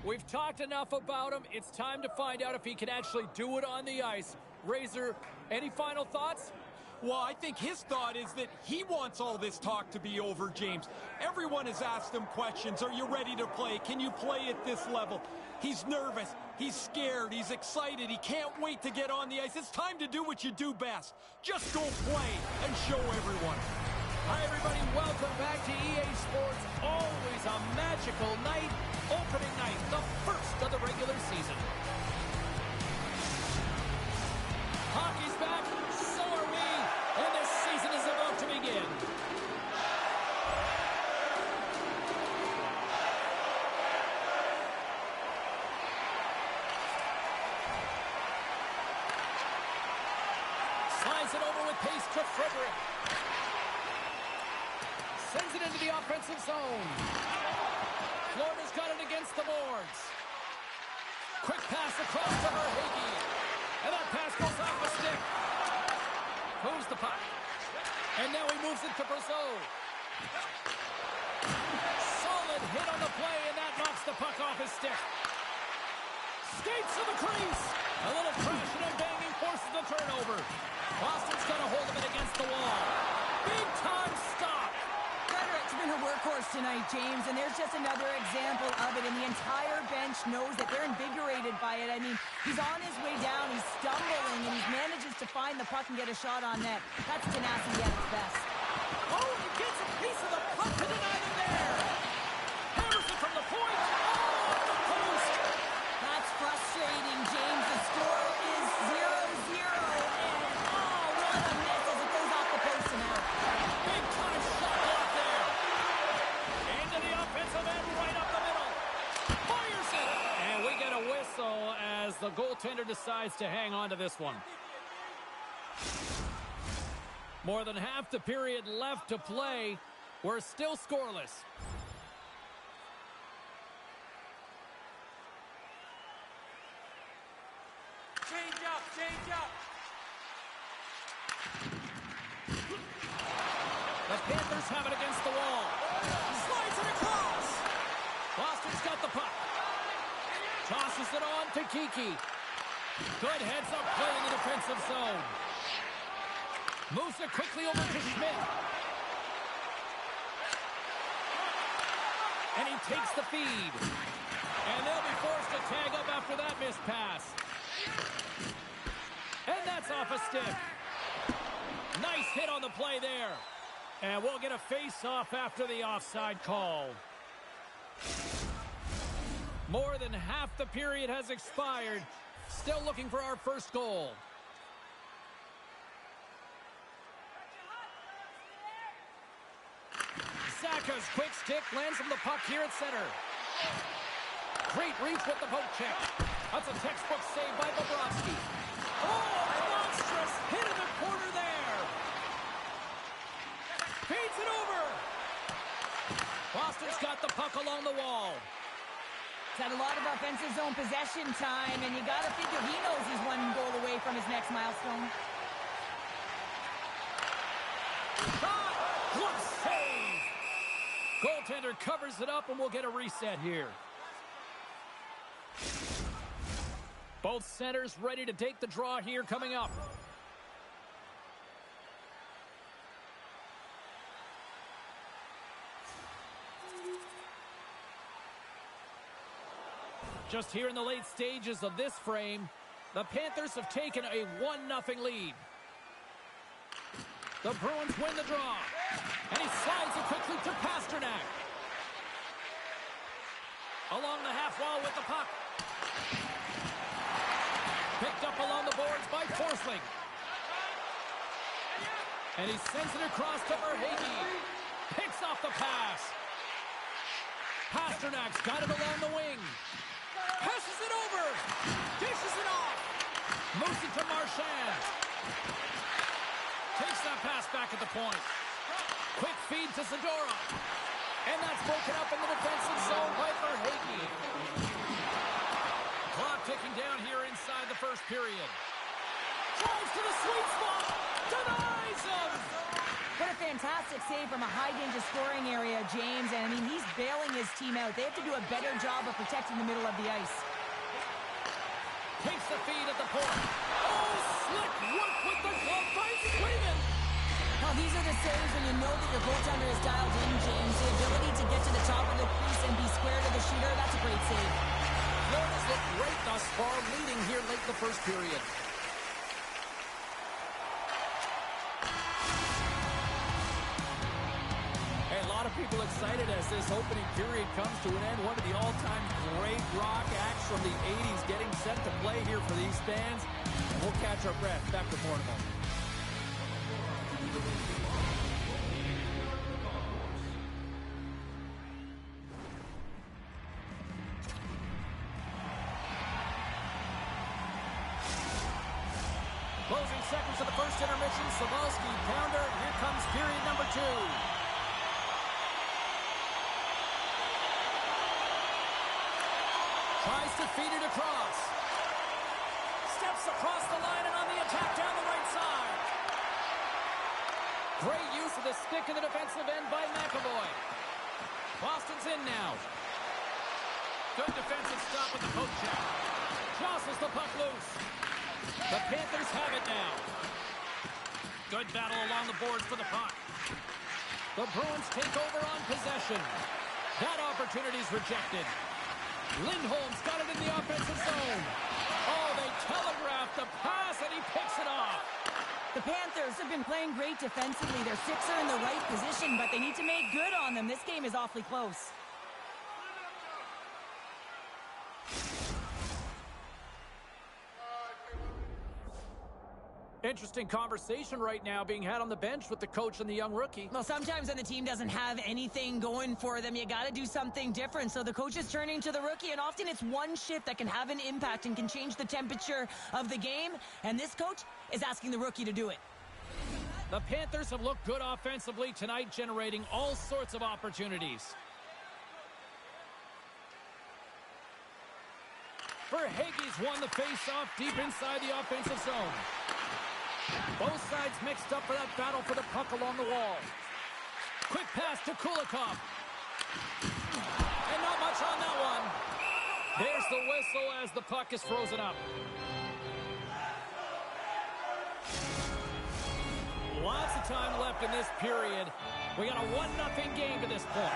We've talked enough about him. It's time to find out if he can actually do it on the ice. Razor, any final thoughts? Well, I think his thought is that he wants all this talk to be over, James. Everyone has asked him questions. Are you ready to play? Can you play at this level? He's nervous. He's scared. He's excited. He can't wait to get on the ice. It's time to do what you do best. Just go play and show everyone. Hi, everybody. Welcome back to EA Sports. Always a magical night. Opening night, the first of the regular season. Hockey's back. So are we. And this season is about to begin. Slides it over with pace to Frederick. Sends it into the offensive zone. Florida's got it against the boards. Quick pass across to Verhaeghe. And that pass goes off a stick. Moves the puck. And now he moves it to Brazeau. Solid hit on the play, and that knocks the puck off his stick. Skates to the crease. A little crashing and banging forces the turnover. Boston's got a hold of it against the wall. Big time stop. Frederick's been a workhorse tonight, James, and there's just another example of it, and the entire bench knows that they're invigorated by it. I mean, he's on his way down, he's stumbling, and he manages to find the puck and get a shot on net. That's tenacity at its best. Oh, he gets a piece of the puck to deny them there. Hammers it from the point. Oh, off the post. That's frustrating, James. The score is 0-0, and oh, what a miss as it goes off the post and out. Big time shot block there. Into the offensive end, right up the middle. Fires it. And we get a whistle as the goaltender decides to hang on to this one. More than half the period left to play. We're still scoreless. Change up, change up. The Panthers have it against the wall. Slides it across. Boston's got the puck. Tosses it on to Kiki. Good heads-up play in the defensive zone. Moves it quickly over to Schmidt. And he takes the feed. And they'll be forced to tag up after that missed pass. And that's off a stick. Nice hit on the play there. And we'll get a face-off after the offside call. More than half the period has expired. Still looking for our first goal. Saka's quick stick lands from the puck here at center. Great reach with the poke check. That's a textbook save by Bobrovsky. Oh, monstrous hit in the corner there. Feeds it over. Boston's got the puck along the wall. He's had a lot of offensive zone possession time, and you got to figure he knows he's one goal away from his next milestone. Shot! Good save! Goaltender covers it up, and we'll get a reset here. Both centers ready to take the draw here coming up. Just here in the late stages of this frame, the Panthers have taken a 1-0 lead. The Bruins win the draw. And he slides it quickly to Pasternak. Along the half wall with the puck. Picked up along the boards by Forsling. And he sends it across to Verhaeghe. Picks off the pass. Pasternak's got it along the wing. Passes it over. Dishes it off. Moves it to Marchand. Takes that pass back at the point. Quick feed to Zadora. And that's broken up in the defensive zone by Verhaeghe. Clock ticking down here inside the first period. Drives to the sweet spot. Denies him. What a fantastic save from a high-danger scoring area, James. And, I mean, he's bailing his team out. They have to do a better job of protecting the middle of the ice. Takes the feed at the point. Oh, slick work with the glove by Sweden. Now, these are the saves when you know that your goaltender is dialed in, James. The ability to get to the top of the crease and be square to the shooter, that's a great save. Florida's looked great thus far, leading here late in the first period. Hey, a lot of people excited as this opening period comes to an end. One of the all-time great rock acts from the 80s getting set to play here for these fans. And we'll catch our breath. Back with more in a moment. Closing seconds of the first intermission. Savalsky, pounder. Here comes period number 2. Tries to feed it across. Steps across the line and on the attack down the right side. Great use of the stick in the defensive end by McAvoy. Boston's in now. Good defensive stop at the poke check. Jostles the puck loose. The Panthers have it now. Good battle along the boards for the puck. The Bruins take over on possession. That opportunity's rejected. Lindholm's got it in the offensive zone. Oh, they telegraphed the pass, and he picks it off. The Panthers have been playing great defensively. Their sticks are in the right position, but they need to make good on them. This game is awfully close. Interesting conversation right now being had on the bench with the coach and the young rookie. Well, sometimes when the team doesn't have anything going for them, you got to do something different. So the coach is turning to the rookie, and often it's one shift that can have an impact and can change the temperature of the game. And this coach is asking the rookie to do it. The Panthers have looked good offensively tonight, generating all sorts of opportunities. Verhaeghe's won the face-off deep inside the offensive zone. Both sides mixed up for that battle for the puck along the wall. Quick pass to Kulikov. And not much on that one. There's the whistle as the puck is frozen up. Lots of time left in this period. We got a 1-0 game to this point.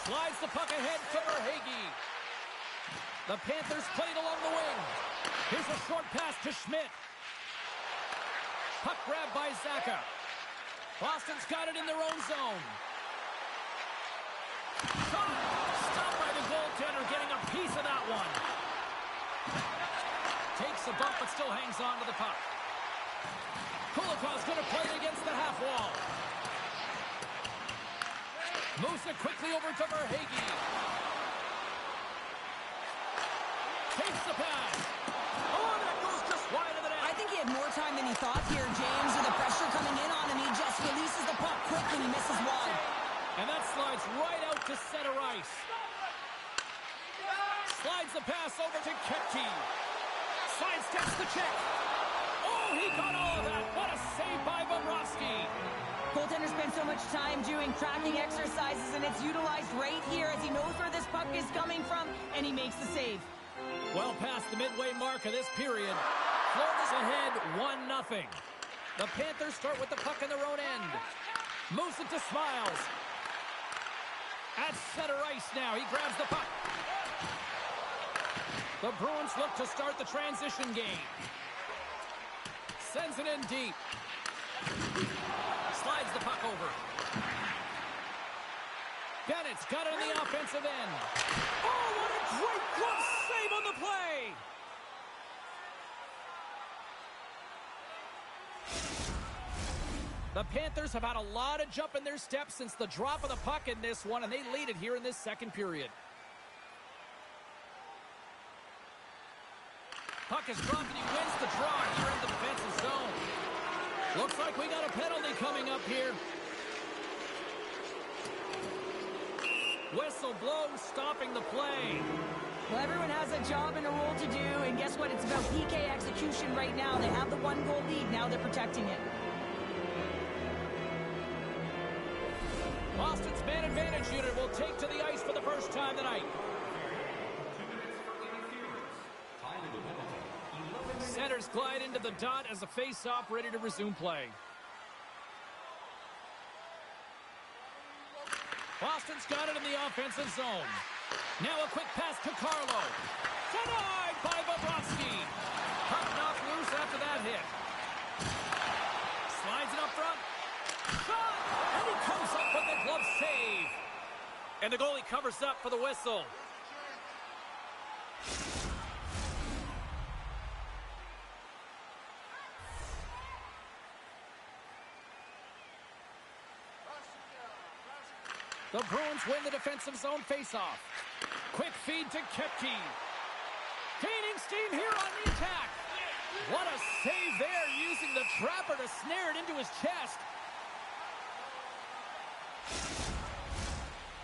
Slides the puck ahead to Verhaeghe. The Panthers played along the wing. Here's a short pass to Schmidt. Puck grab by Zaka. Boston's got it in their own zone. Stopped by the goaltender, getting a piece of that one. Takes a bump, but still hangs on to the puck. Kulikov's going to play it against the half wall. Moves it quickly over to Verhaeghe. Takes the pass. Oh, that goes just wide of the net. I think he had more time than he thought here, James. With the pressure coming in on him, he just releases the puck quick and he misses wide. And that slides right out to center ice. Slides the pass over to Kepke. Sidesteps the check. Oh, he got all of that. What a save by Bobrovsky. Goaltender spends so much time doing tracking exercises, and it's utilized right here as he knows where this puck is coming from, and he makes the save. Well past the midway mark of this period. Florida's ahead 1-0. The Panthers start with the puck in their own end. Moves it to Smiles. At center ice now. He grabs the puck. The Bruins look to start the transition game. Sends it in deep. Slides the puck over. Bennett's got it in the offensive end. Oh, what a great glove save on the play! The Panthers have had a lot of jump in their steps since the drop of the puck in this one, and they lead it here in this second period. Puck is dropped, and he wins the draw here in the defensive zone. Looks like we got a penalty coming up here. Whistle blows, stopping the play. Well, everyone has a job and a role to do, and guess what? It's about PK execution right now. They have the one-goal lead. Now they're protecting it. Boston's man advantage unit will take to the ice for the first time tonight. Centers glide into the dot as a face-off ready to resume play. Boston's got it in the offensive zone. Now a quick pass to Carlo. Denied by Bobrovsky. Puck knocked loose after that hit. Slides it up front. Shot! And he comes up with the glove save. And the goalie covers up for the whistle. The Bruins win the defensive zone faceoff. Quick feed to Kepke. Gaining steam here on the attack. What a save there, using the trapper to snare it into his chest.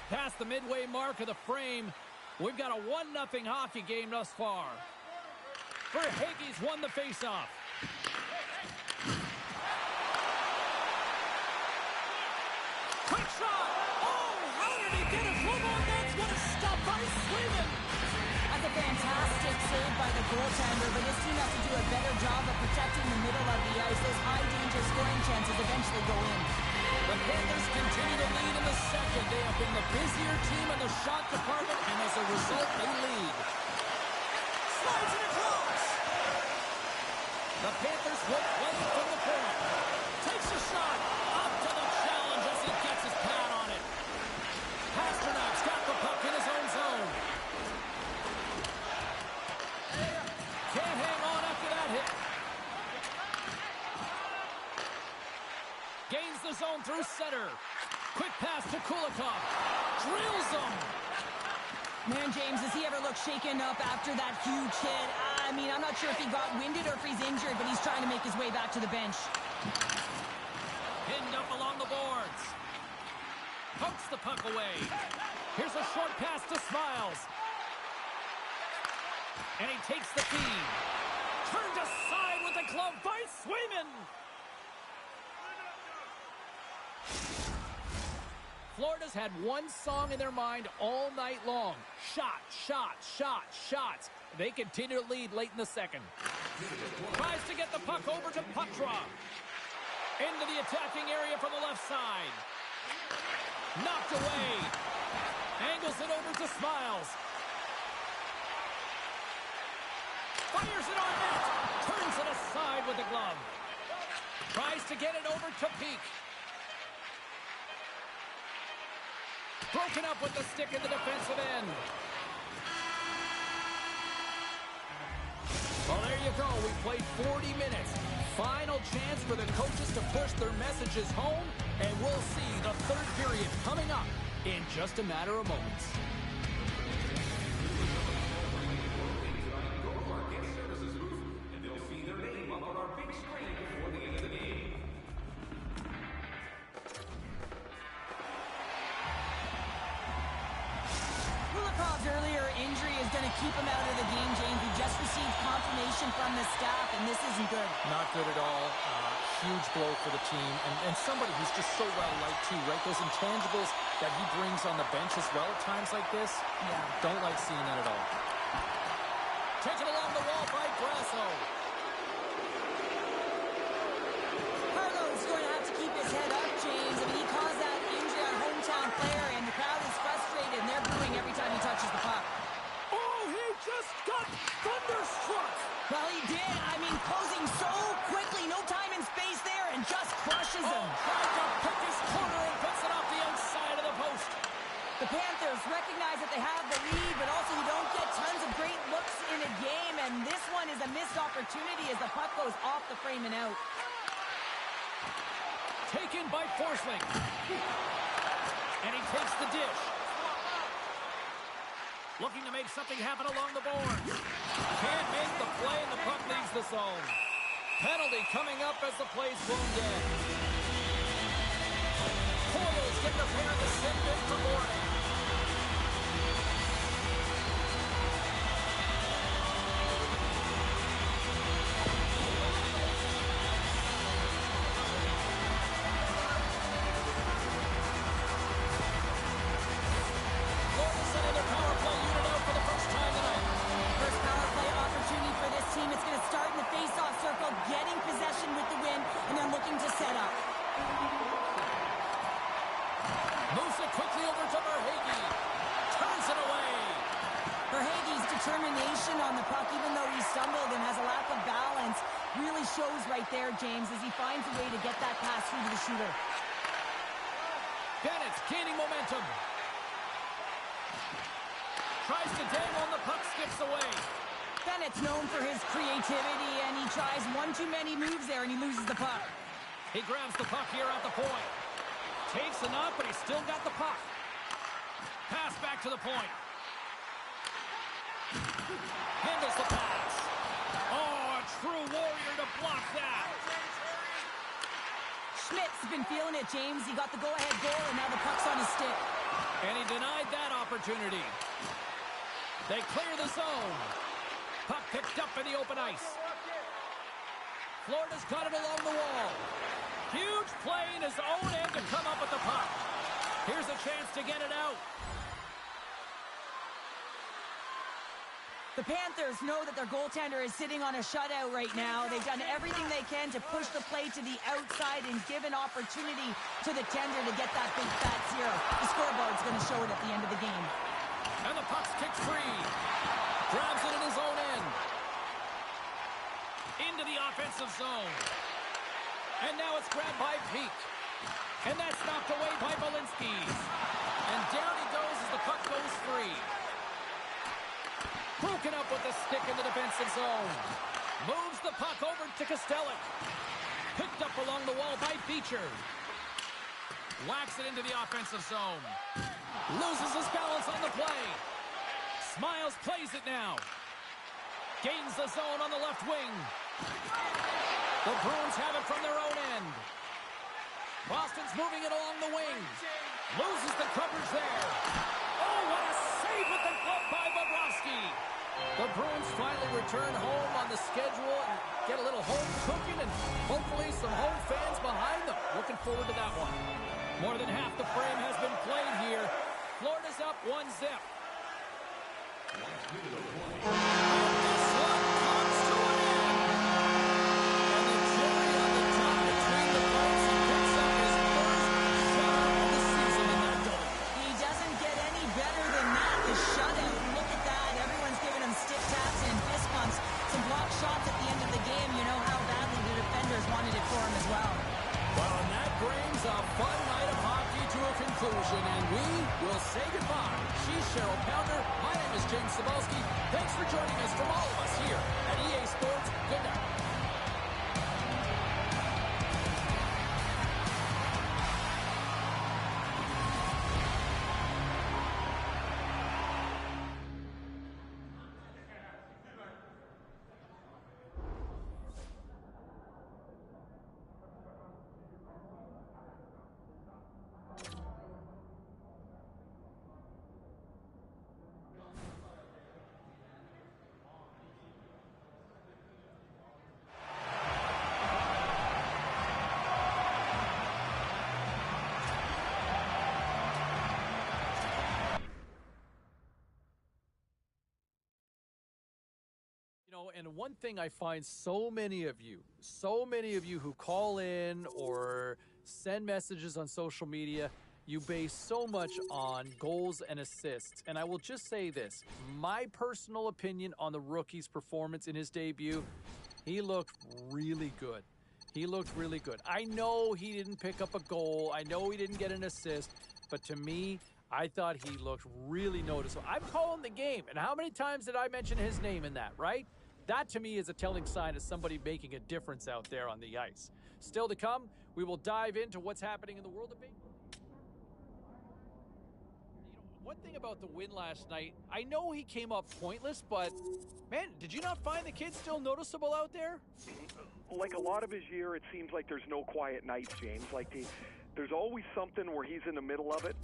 Past the midway mark of the frame, we've got a 1-0 hockey game thus far. Verhaeghe's won the faceoff. Quick shot! Get a glove on, that's what is stopped by Swayman. That's a fantastic save by the goaltender, but his team has to do a better job of protecting the middle of the ice. Those high-danger scoring chances eventually go in. The Panthers continue to lead in the second. They have been the busier team in the shot department, and as a result, they lead. Slides it across. The Panthers will play it from the point. Takes a shot. Up to the challenge as he gets his pad on it. Pasternak's got the puck in his own zone. Can't hang on after that hit. Gains the zone through center. Quick pass to Kulikov. Drills him. Man, James, does he ever look shaken up after that huge hit? I mean, I'm not sure if he got winded or if he's injured, but he's trying to make his way back to the bench. Pinned up along the boards. Pokes the puck away. Here's a short pass to Smiles. And he takes the feed. Turned aside with the glove by Swayman. Florida's had one song in their mind all night long. Shot, shot, shot, shots. They continue to lead late in the second. Tries to get the puck over to Patra. Into the attacking area from the left side. Knocked away. Angles it over to Smiles. Fires it on net. Turns it aside with the glove. Tries to get it over to Peak. Broken up with the stick in the defensive end. Well, there you go. We played 40 minutes. Final chance for the coaches to push their messages home, and we'll see the third period coming up in just a matter of moments. Kulikov's earlier injury is going to keep him out of the game, James. He just received confirmation from the staff, and this isn't good. Not good at all. Huge blow for the team, and somebody who's just so well-liked too, right? Those intangibles that he brings on the bench as well at times like this, don't like seeing that at all. Taken along the wall by Grasso. Carlo's going to have to keep his head up, James. I mean, he caused that injury on hometown player, and the crowd is frustrated, and they're booing every time he touches the puck. Oh, he just got thunderstruck. Well, he did. I mean, closing so quickly, no time and space there, and just crushes him. Tried to pick his corner and puts it off the outside of the post. The Panthers recognize that they have the lead, but also you don't get tons of great looks in a game, and this one is a missed opportunity as the puck goes off the frame and out. Taken by Forsling. And he takes the dish. Looking to make something happen along the boards. Can't make the play, and the puck leaves the zone. Penalty coming up as the play's blown dead. Coyle's getting a pair of the send in for Gordon. Moves it quickly over to Verhaeghe. Turns it away. Verhaeghe's determination on the puck, even though he stumbled and has a lack of balance, really shows right there, James, as he finds a way to get that pass through to the shooter. Bennett's gaining momentum. Tries to dangle and the puck skips away. Bennett's known for his creativity, and he tries one too many moves there, and he loses the puck. He grabs the puck here at the point. Takes the knock, but he's still got the puck. Pass back to the point. Handles the pass. Oh, a true warrior to block that. Schmidt's been feeling it, James. He got the go-ahead goal, and now the puck's on his stick. And he denied that opportunity. They clear the zone. Puck picked up in the open ice. Florida's got it along the wall. Huge play in his own end to come up with the puck. Here's a chance to get it out. The Panthers know that their goaltender is sitting on a shutout right now. They've done everything they can to push the play to the outside and give an opportunity to the tender to get that big fat zero. The scoreboard's going to show it at the end of the game. And the puck's kicked free. Grabs it in his own end. Into the offensive zone. And now it's grabbed by Peak. And that's knocked away by Valinsky. And down he goes as the puck goes free. Broken up with the stick in the defensive zone. Moves the puck over to Kostelic. Picked up along the wall by Beecher. Whacks it into the offensive zone. Loses his balance on the play. Smiles plays it now. Gains the zone on the left wing. The Bruins have it from their own end. Boston's moving it along the wing. Loses the coverage there. Oh, what a save with the glove by Bobrovsky. The Bruins finally return home on the schedule and get a little home cooking and hopefully some home fans behind them. Looking forward to that one. More than half the frame has been played here. Florida's up 1-0. Shots at the end of the game, you know how badly the defenders wanted it for him as well. Well, and that brings a fun night of hockey to a conclusion, and we will say goodbye. She's Cheryl Pounder. My name is James Cebulski. Thanks for joining us from all of us here at EA Sports. Good night. And one thing I find so many of you who call in or send messages on social media, you base so much on goals and assists. And I will just say this, my personal opinion on the rookie's performance in his debut, he looked really good. He looked really good. I know he didn't pick up a goal. I know he didn't get an assist. But to me, I thought he looked really noticeable. I'm calling the game. And how many times did I mention his name in that, right? That, to me, is a telling sign of somebody making a difference out there on the ice. Still to come, we will dive into what's happening in the world of baseball. One thing about the win last night, I know he came up pointless, but, man, did you not find the kid still noticeable out there? Like a lot of his year, it seems like there's no quiet nights, James. There's always something where he's in the middle of it.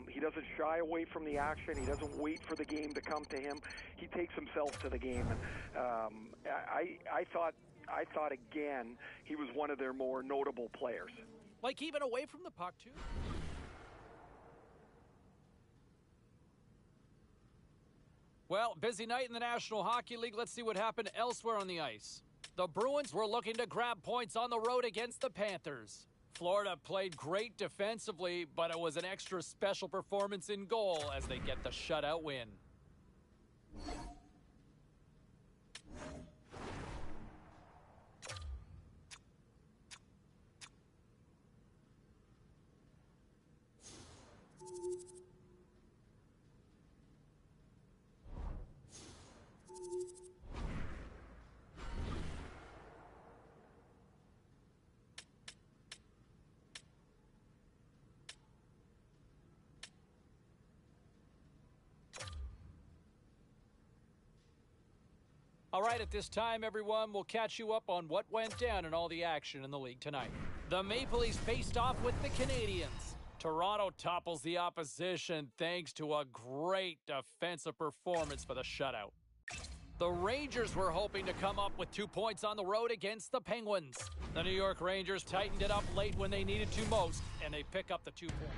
He doesn't shy away from the action. He doesn't wait for the game to come to him. He takes himself to the game. And I thought again he was one of their more notable players. Like even away from the puck too. Well, busy night in the National Hockey League. Let's see what happened elsewhere on the ice. The Bruins were looking to grab points on the road against the Panthers. Florida played great defensively, but it was an extra special performance in goal as they get the shutout win. All right, at this time, everyone, we'll catch you up on what went down in all the action in the league tonight. The Maple Leafs faced off with the Canadiens. Toronto topples the opposition thanks to a great defensive performance for the shutout. The Rangers were hoping to come up with 2 points on the road against the Penguins. The New York Rangers tightened it up late when they needed to most, and they pick up the 2 points.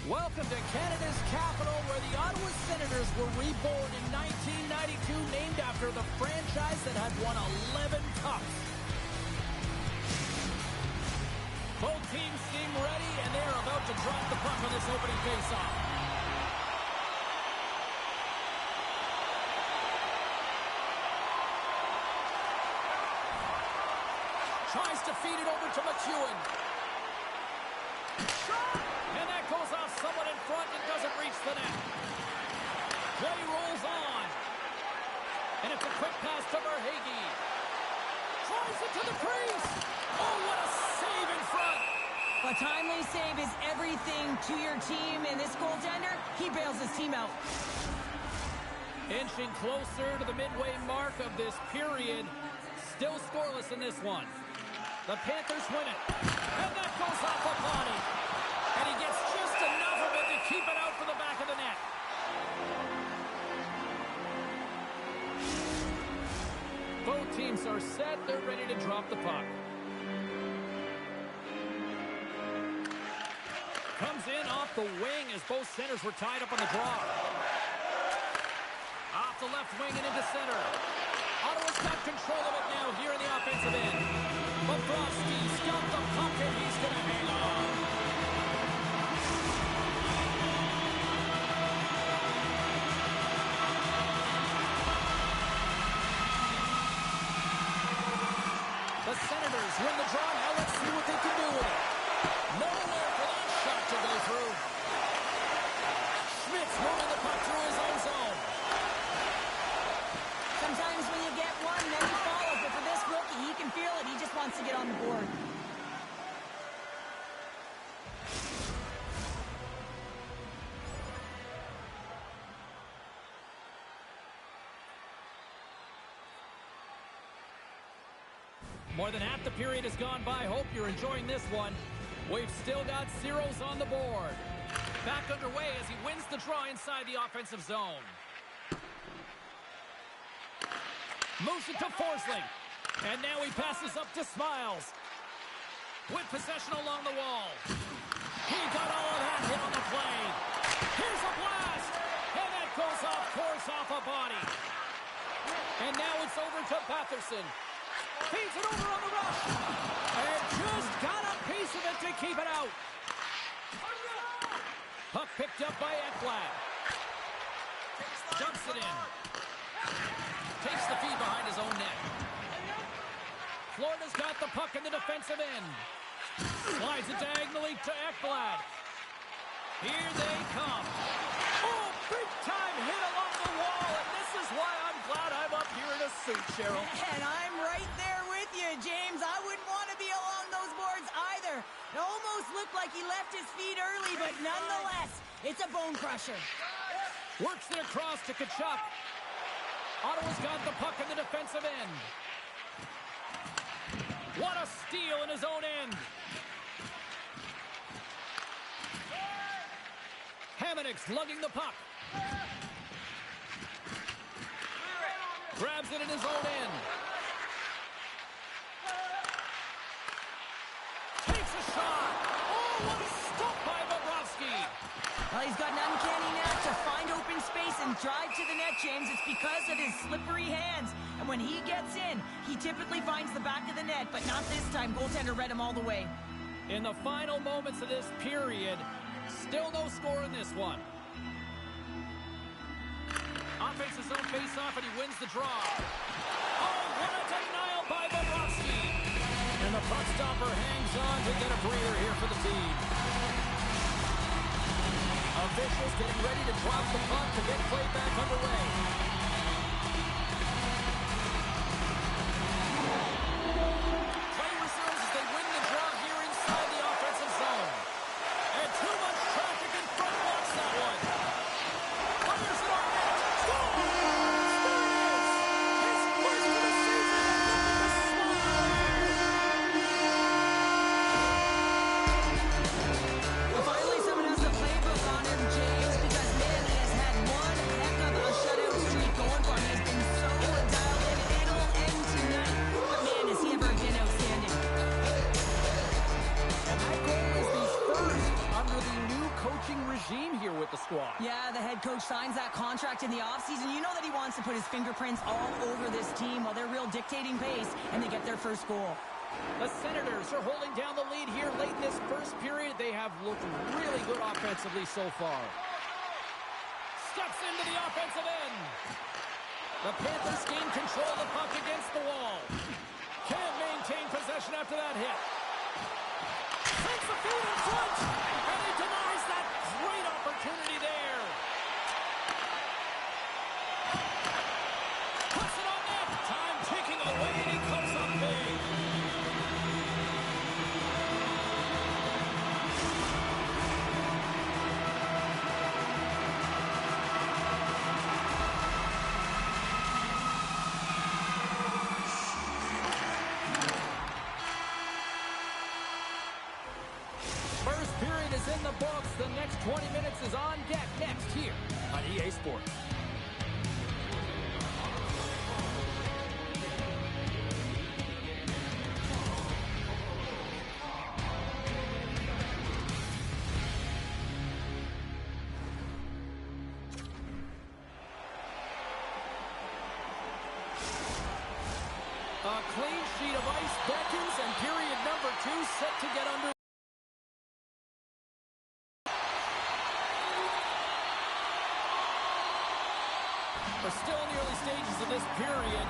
Welcome to Canada's capital, where the Ottawa Senators were reborn in 1992, named after the franchise that had won 11 cups. Both teams seem ready, and they are about to drop the puck on this opening faceoff. Tries to feed it over to McEwen. Shot! And that goes off someone in front and doesn't reach the net. Play rolls on. And it's a quick pass to Verhaeghe. Tries it to the crease. Oh, what a save in front. A timely save is everything to your team, and this goaltender, he bails his team out. Inching closer to the midway mark of this period. Still scoreless in this one. The Panthers win it. And that goes off a body. And he gets just enough of it to keep it out for the back of the net. Both teams are set. They're ready to drop the puck. Comes in off the wing as both centers were tied up on the draw. Off the left wing and into center. Ottawa's got control of it now here in the offensive end. Bobrovsky's got the puck and he's going to hang on. The Senators win the draw. Now let's see what they can do with it. Nowhere for that shot to go through. Schmidt's moving the puck through his own zone. Sometimes when you get one, then you follow. But for this rookie, he can feel it. He just wants to get on the board. More than half the period has gone by. Hope you're enjoying this one. We've still got zeros on the board. Back underway as he wins the draw inside the offensive zone. Moves it to Forsling. And now he passes up to Smiles. With possession along the wall. He got all of that hit on the play. Here's a blast. And that goes off course off a body. And now it's over to Patterson. Feeds it over on the rush. And just got a piece of it to keep it out. Puck picked up by Ekblad. Dumps it in. Takes the feed behind his own net. Florida's got the puck in the defensive end. Slides it diagonally to Ekblad. Here they come. Oh, big time hit along the wall. And this is why I'm glad I'm up here in a suit, Cheryl. And I'm right there with you, James. I wouldn't want to be along those boards either. It almost looked like he left his feet early, but nonetheless, it's a bone crusher. Works it across to Tkachuk. Ottawa's got the puck in the defensive end. What a steal in his own end. Hamonic's lugging the puck. Grabs it in his own end. Takes a shot. Oh, what a stop by Bobrovsky. Well, he's got an uncanny knack to find open space and drive to the net, James. It's because of his slippery hands. And when he gets in, he typically finds the back of the net, but not this time. Goaltender read him all the way. In the final moments of this period, still no score in this one. Offense his own face-off, and he wins the draw. Oh, what a denial by Bobrovsky. And the puck stopper hangs on to get a breather here for the team. Officials getting ready to drop the puck to get play back underway. Play resumes as they win the draw here inside the offensive zone. And too much traffic in front blocks that one. Fires it on net. Scores! Scores! His first of the season, and nothing but smile. Well, finally, someone has the playbook on him, James, because, man, he has had one heck of a shutout streak going for him. He's been so dialed in. It'll end tonight. But, man, has he ever been outstanding. And that goal is the first under the new coaching regime here with the squad. Yeah, the head coach signs that contract in the offseason. You know that he wants to put his fingerprints all over this team while they're real dictating pace, and they get their first goal. The Senators are holding down the lead here late in this first period. They have looked really good offensively so far. Steps into the offensive end. The Panthers gain control of the puck against the wall. Can't maintain possession after that hit. Takes the feed in front, and he denies that great opportunity there. Puts it on net. Time ticking away, and he comes up big. First period is in the books. The next 20 minutes is on deck next here on EA Sports. A clean sheet of ice beckons, and period number 2 set to get under. We're still in the early stages of this period.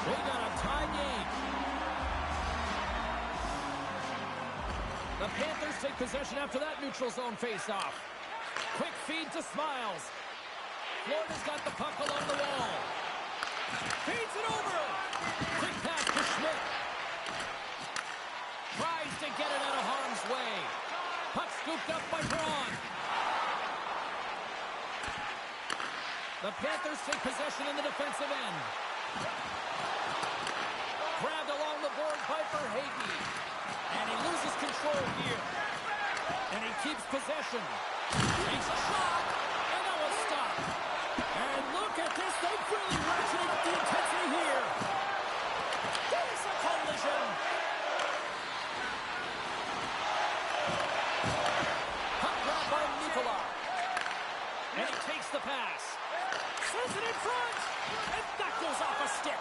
They got a tie game. The Panthers take possession after that neutral zone face-off. Quick feed to Smiles. Florida's got the puck along the wall. Feeds it over. Quick pass to Schmidt. Tries to get it out of harm's way. Puck scooped up by Braun. The Panthers take possession in the defensive end. Grabbed along the board by Verhaeghe. And he loses control here. And he keeps possession. Takes a shot. And that will stop. And look at this. They've really ratcheted the intensity here. There's a collision. Puck grab by Nicola. And he takes the pass. Sends it in front, and that goes off a stick.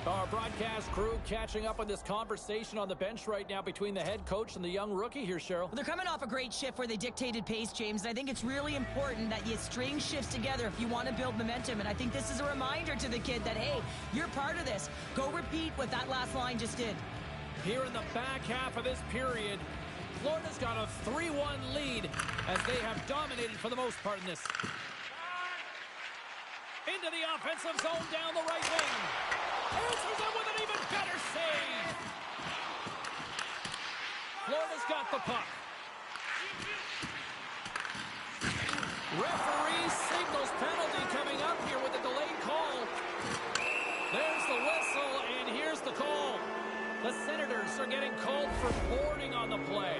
Our broadcast crew catching up on this conversation on the bench right now between the head coach and the young rookie here, Cheryl. They're coming off a great shift where they dictated pace, James, and I think it's really important that you string shifts together if you want to build momentum, and I think this is a reminder to the kid that, hey, you're part of this. Go repeat what that last line just did. Here in the back half of this period, Florida's got a 3-1 lead as they have dominated for the most part in this. Into the offensive zone down the right wing. Answers it with an even better save. Florida's got the puck. Referee signals penalty coming up here with a delayed call. There's the whistle, and here's the call. The Senators are getting called for boarding on the play.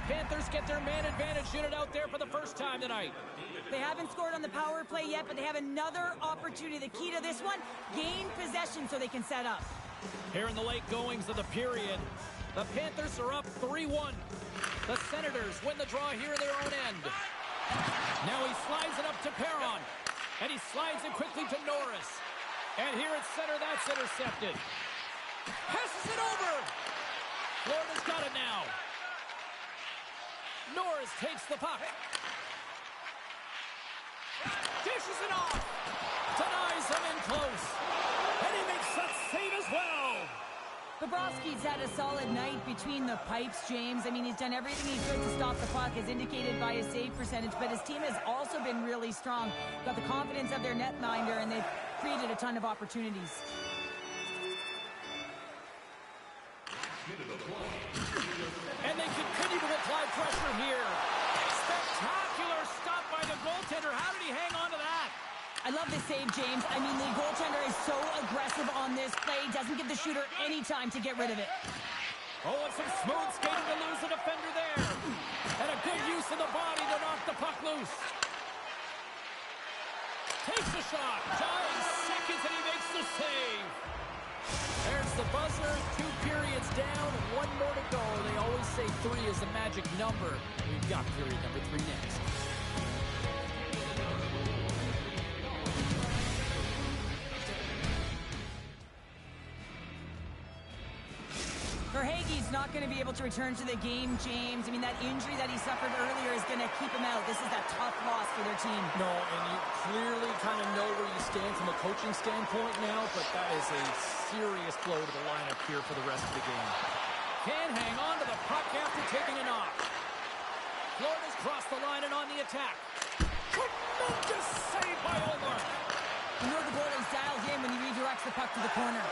Panthers get their man advantage unit out there for the first time tonight. They haven't scored on the power play yet, but they have another opportunity. The key to this one, gain possession so they can set up. Here in the late goings of the period, the Panthers are up 3-1. The Senators win the draw here at their own end. Now he slides it up to Perron. And he slides it quickly to Norris. And here at center, that's intercepted. Passes it over. Florida's got it now. Norris takes the puck. Dishes it off. Denies him in close. And he makes that save as well. Bobrovsky's had a solid night between the pipes, James. I mean, he's done everything he could to stop the puck, as indicated by his save percentage, but his team has also been really strong. Got the confidence of their netminder, and they've created a ton of opportunities. And they continue to apply pressure here. Spectacular stop by the goaltender. How did he hang on to that? I love this save, James. I mean, the goaltender is so aggressive on this play. Doesn't give the shooter any time to get rid of it. Oh, and some smooth skating to lose the defender there. And a good use of the body to knock the puck loose. Takes a shot. Dying seconds, and he makes the save. There's the buzzer. 2 periods down. 1 more to go. They always say 3 is the magic number. We've got period number 3 next. Verhaeghe's not going to be able to return to the game, James. I mean, that injury that he suffered earlier is going to keep him out. This is a tough loss for their team. No, and you clearly kind of know where you stand from a coaching standpoint now, but that is a serious blow to the lineup here for the rest of the game. Can hang on to the puck after taking a knock. Florida's crossed the line and on the attack. Tremendous save by Omar. You know the goalie's dialed in when he redirects the puck to the corner.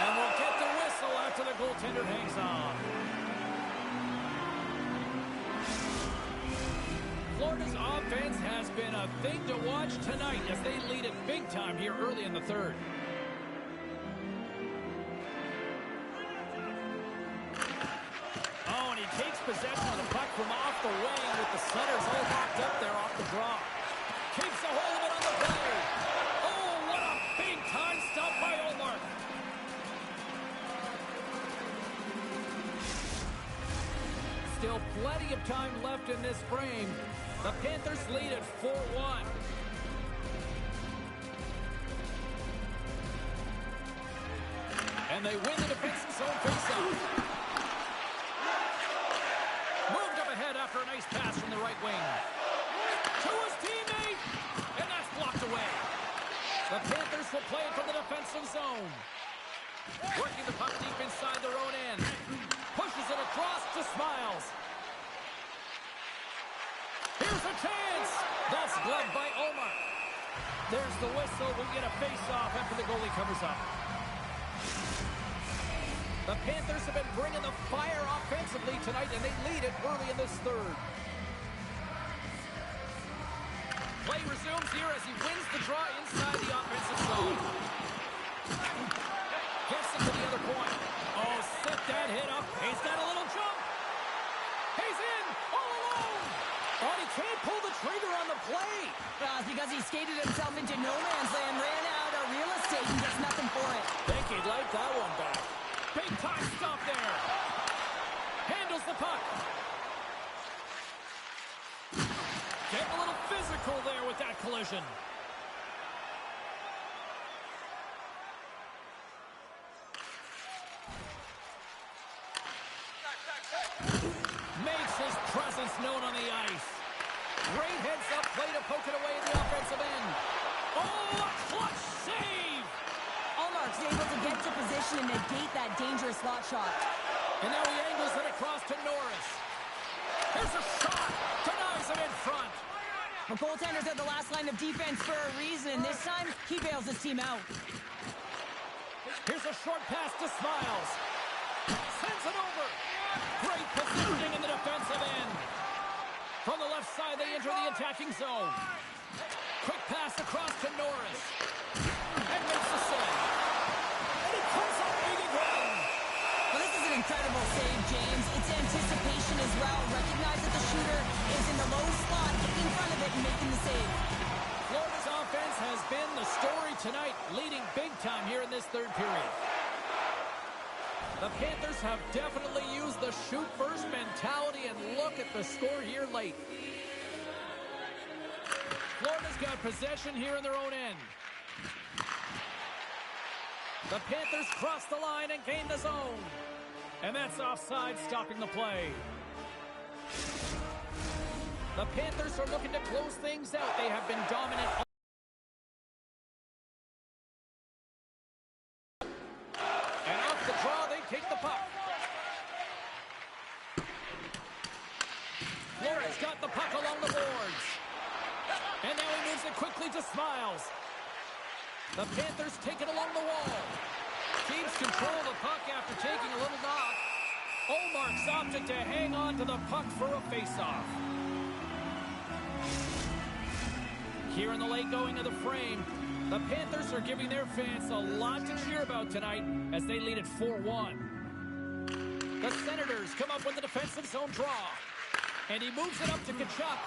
And we'll get the whistle after the goaltender hangs on. Florida's offense has been a thing to watch tonight as they lead it big time here early in the third. Oh, and he takes possession of the puck from off the wing with the centers all locked up there off the draw. Keeps a hold of it on the play. Oh, what a big-time stop by Omar. Still plenty of time left in this frame. The Panthers lead at 4-1. And they win the defensive zone faceoff. Moved up ahead after a nice pass from the right wing. To his teammate! And that's blocked away. The Panthers will play it from the defensive zone. Working the puck deep inside their own end. Pushes it across to Smiles. Here's a chance. That's gloved by Omar. There's the whistle. We'll get a face-off after the goalie covers up. The Panthers have been bringing the fire offensively tonight, and they lead it early in this third. Play resumes here as he wins the draw inside the offensive zone. Gets it to the other point. Oh, set that hit up. He's got a little jump. He's in all alone. Oh, he can't pull the trigger on the play. It's because he skated himself into no man's land, ran out of real estate, and gets nothing for it. Think he'd like that one back. Big time stop there. Handles the puck. Getting a little physical there with that collision. Makes his presence known on the ice. Great heads-up play to poke it away in the offensive end. Oh, a clutch save! Allmark's able to get to position and negate that dangerous slot shot. And now he angles it across to Norris. Here's a shot. Denies him in front. The goaltenders are the last line of defense for a reason, and this time he bails his team out. Here's a short pass to Smiles. Sends it over. Great positioning in the defensive end. From the left side, they enter the attacking zone. Quick pass across to Norris. And makes the save. shooter is in the low slot, getting in front of it and making the save. Florida's offense has been the story tonight, leading big time here in this third period. The Panthers have definitely used the shoot-first mentality, and look at the score here late. Florida's got possession here in their own end. The Panthers cross the line and gain the zone. And that's offside, stopping the play. The Panthers are looking to close things out. They have been dominant. And off the draw, they take the puck. Florida's got the puck along the boards. And now he moves it quickly to Smiles. The Panthers take it along the wall. Keeps control of the puck after taking a little knock. Omark's opted to hang on to the puck for a face-off. Here in the late going of the frame, the Panthers are giving their fans a lot to cheer about tonight as they lead at 4-1. The Senators come up with the defensive zone draw. And he moves it up to Tkachuk.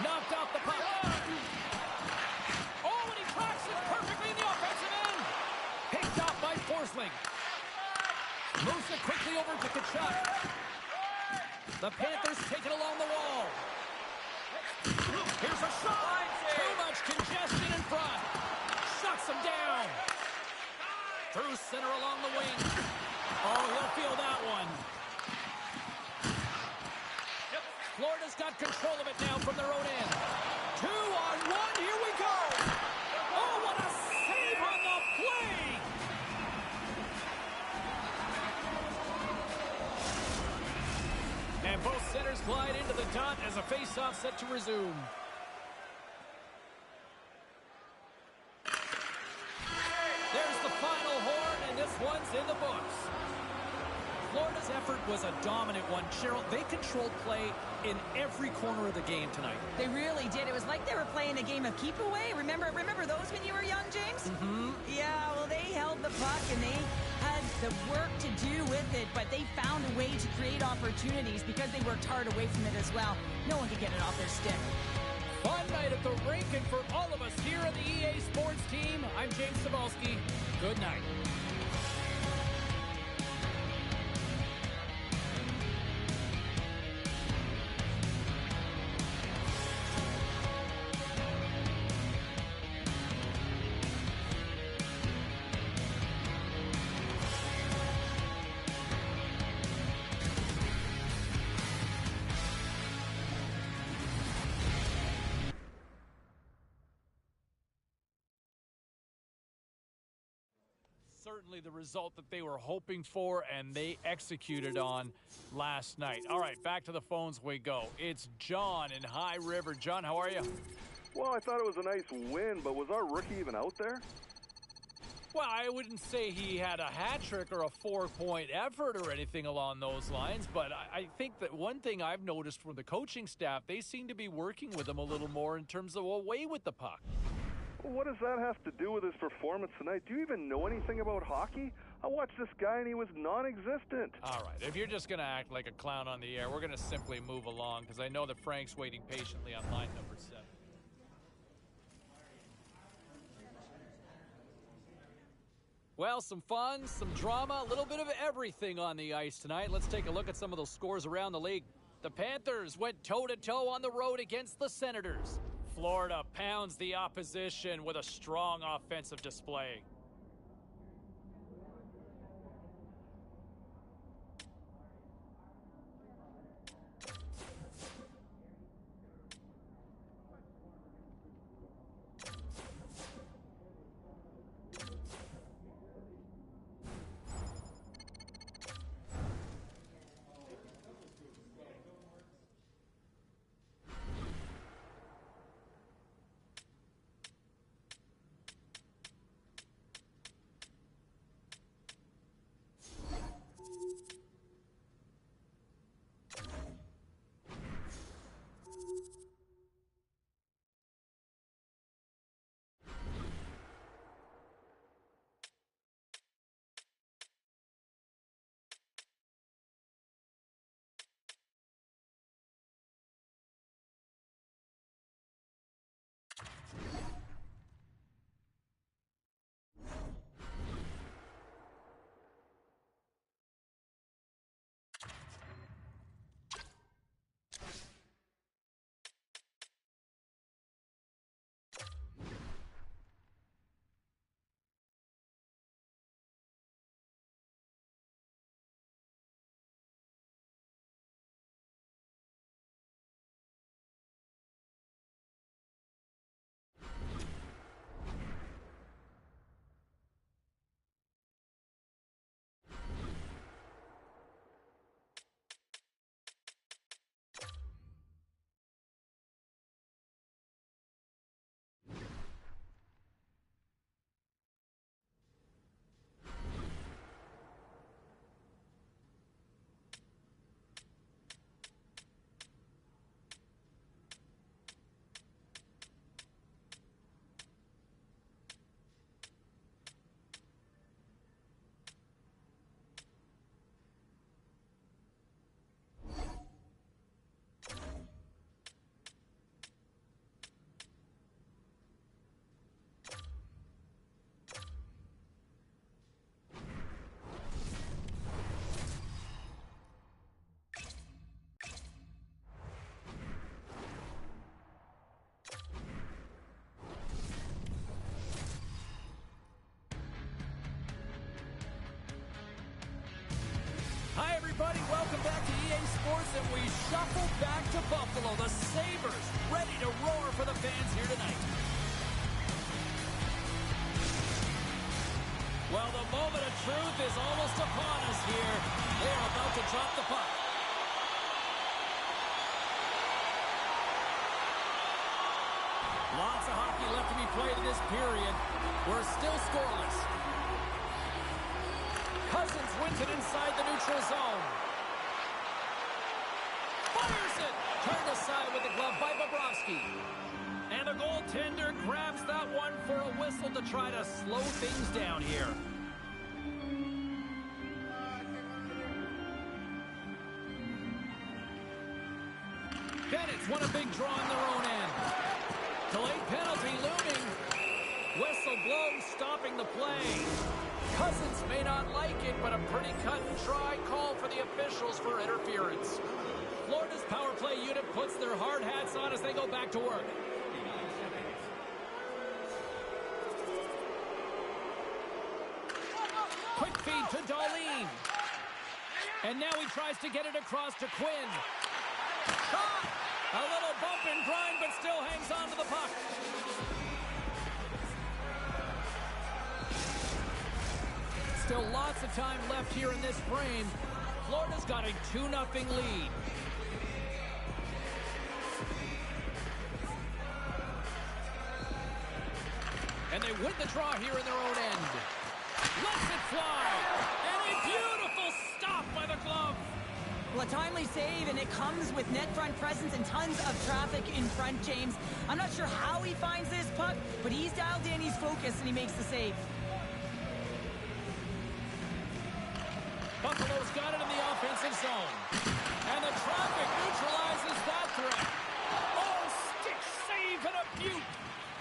Knocked off the puck. Oh, and he tracks it perfectly in the offensive end. Picked off by Forsling. Moves it quickly over to Tkachuk. The Panthers take it along the wall. Here's a shot. Too much congestion in front. Shuts him down. Through center along the wing. Oh, he'll feel that one. Florida's got control of it now from their own end. 2-on-1, here we go! Oh, what a save on the play! And both centers glide into the dot as a face-off set to resume. There's the final horn, and this one's in the books. Florida's effort was a dominant one. Cheryl, they controlled play in every corner of the game tonight. They really did. It was like they were playing a game of keep away. Remember those when you were young, James? Mm-hmm. Yeah, well, they held the puck and they had the work to do with it, but they found a way to create opportunities because they worked hard away from it as well. No one could get it off their stick. Fun night at the rink, and for all of us here on the EA Sports team, I'm James Cebulski. Good night. Certainly the result that they were hoping for and they executed on last night. All right, back to the phones we go. It's John in High River. John, how are you? Well, I thought it was a nice win, but was our rookie even out there? Well, I wouldn't say he had a hat trick or a 4-point effort or anything along those lines, but I think that one thing I've noticed from the coaching staff, they seem to be working with him a little more in terms of away with the puck. Well, what does that have to do with his performance tonight? Do you even know anything about hockey? I watched this guy and he was non-existent. All right, if you're just going to act like a clown on the air, we're going to simply move along because I know that Frank's waiting patiently on line number 7. Well, some fun, some drama, a little bit of everything on the ice tonight. Let's take a look at some of those scores around the league. The Panthers went toe-to-toe on the road against the Senators. Florida pounds the opposition with a strong offensive display. everybody. Welcome back to EA Sports, and we shuffle back to Buffalo. The Sabres ready to roar for the fans here tonight. Well, the moment of truth is almost upon us here. They are about to drop the puck. Lots of hockey left to be played in this period. We're still scoreless. Cousins wins it inside the neutral zone. Fires it! Turned aside with the glove by Bobrovsky. And the goaltender grabs that one for a whistle to try to slow things down here. Bennett's won a big draw in their own end. Delayed penalty looming. Whistle blows, stopping the play. Cousins may not like it, but a pretty cut-and-dry call for the officials for interference. Florida's power play unit puts their hard hats on as they go back to work. Quick feed to Darlene. And now he tries to get it across to Quinn. Shot! A little bump and grind, but still hangs on to the puck. Still lots of time left here in this frame. Florida's got a 2-0 lead. And they win the draw here in their own end. Lets it fly. And a beautiful stop by the glove. Well, a timely save, and it comes with net front presence and tons of traffic in front, James. I'm not sure how he finds this puck, but he's dialed in, he's focused, and he makes the save. Buffalo's got it in the offensive zone. And the traffic neutralizes that threat. Oh, stick save and a beaut.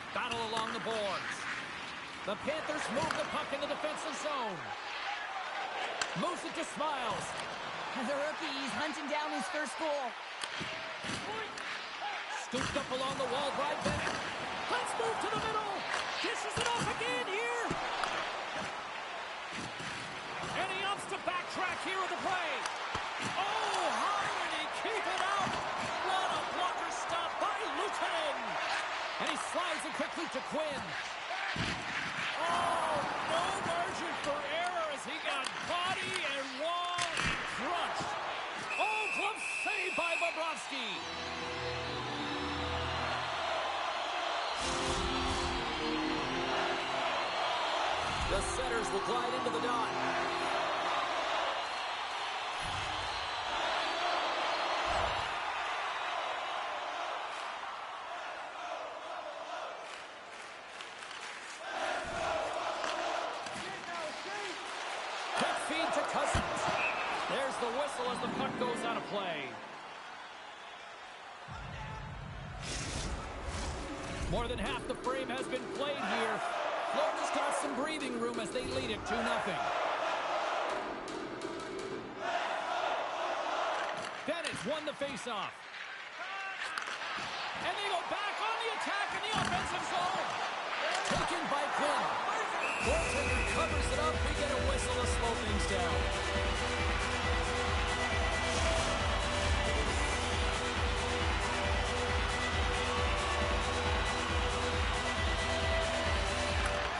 Battle along the boards. The Panthers move the puck in the defensive zone. Moves it to Smiles. As a rookie, he's hunting down his first goal. Scooped up along the wall by Bennett. Let's move to the middle. Dishes it off again here. And he opts to backtrack here with the play. Oh, how did he keep it out? What a blocker stop by Luukkonen. And he slides it quickly to Quinn. Oh, no margin for error as he got body and wall and crushed. Oh, glove saved by Bobrovsky. The Senators will glide into the dot. Quick feed to Cousins. There's the whistle as the puck goes out of play. More than half the frame has been played here. Florida's got some breathing room as they lead it 2-0. Bennett's won the faceoff. And they go back on the attack in the offensive zone. Taken by Quinn. Goaltender covers it up. We get a whistle to slow things down.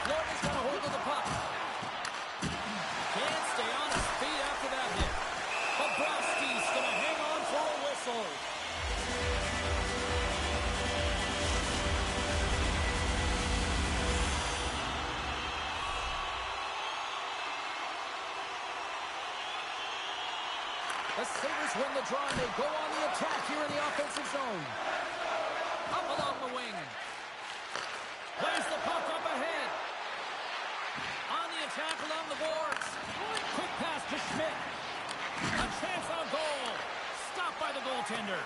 Florida's got a hold of the puck. Can't stay on his feet after that hit. Bobrovsky's going to hang on for a whistle. The Sabres win the draw, and they go on the attack here in the offensive zone. Up along the wing. Plays the puck up ahead. On the attack along the boards. Quick pass to Schmidt. A chance on goal. Stopped by the goaltender.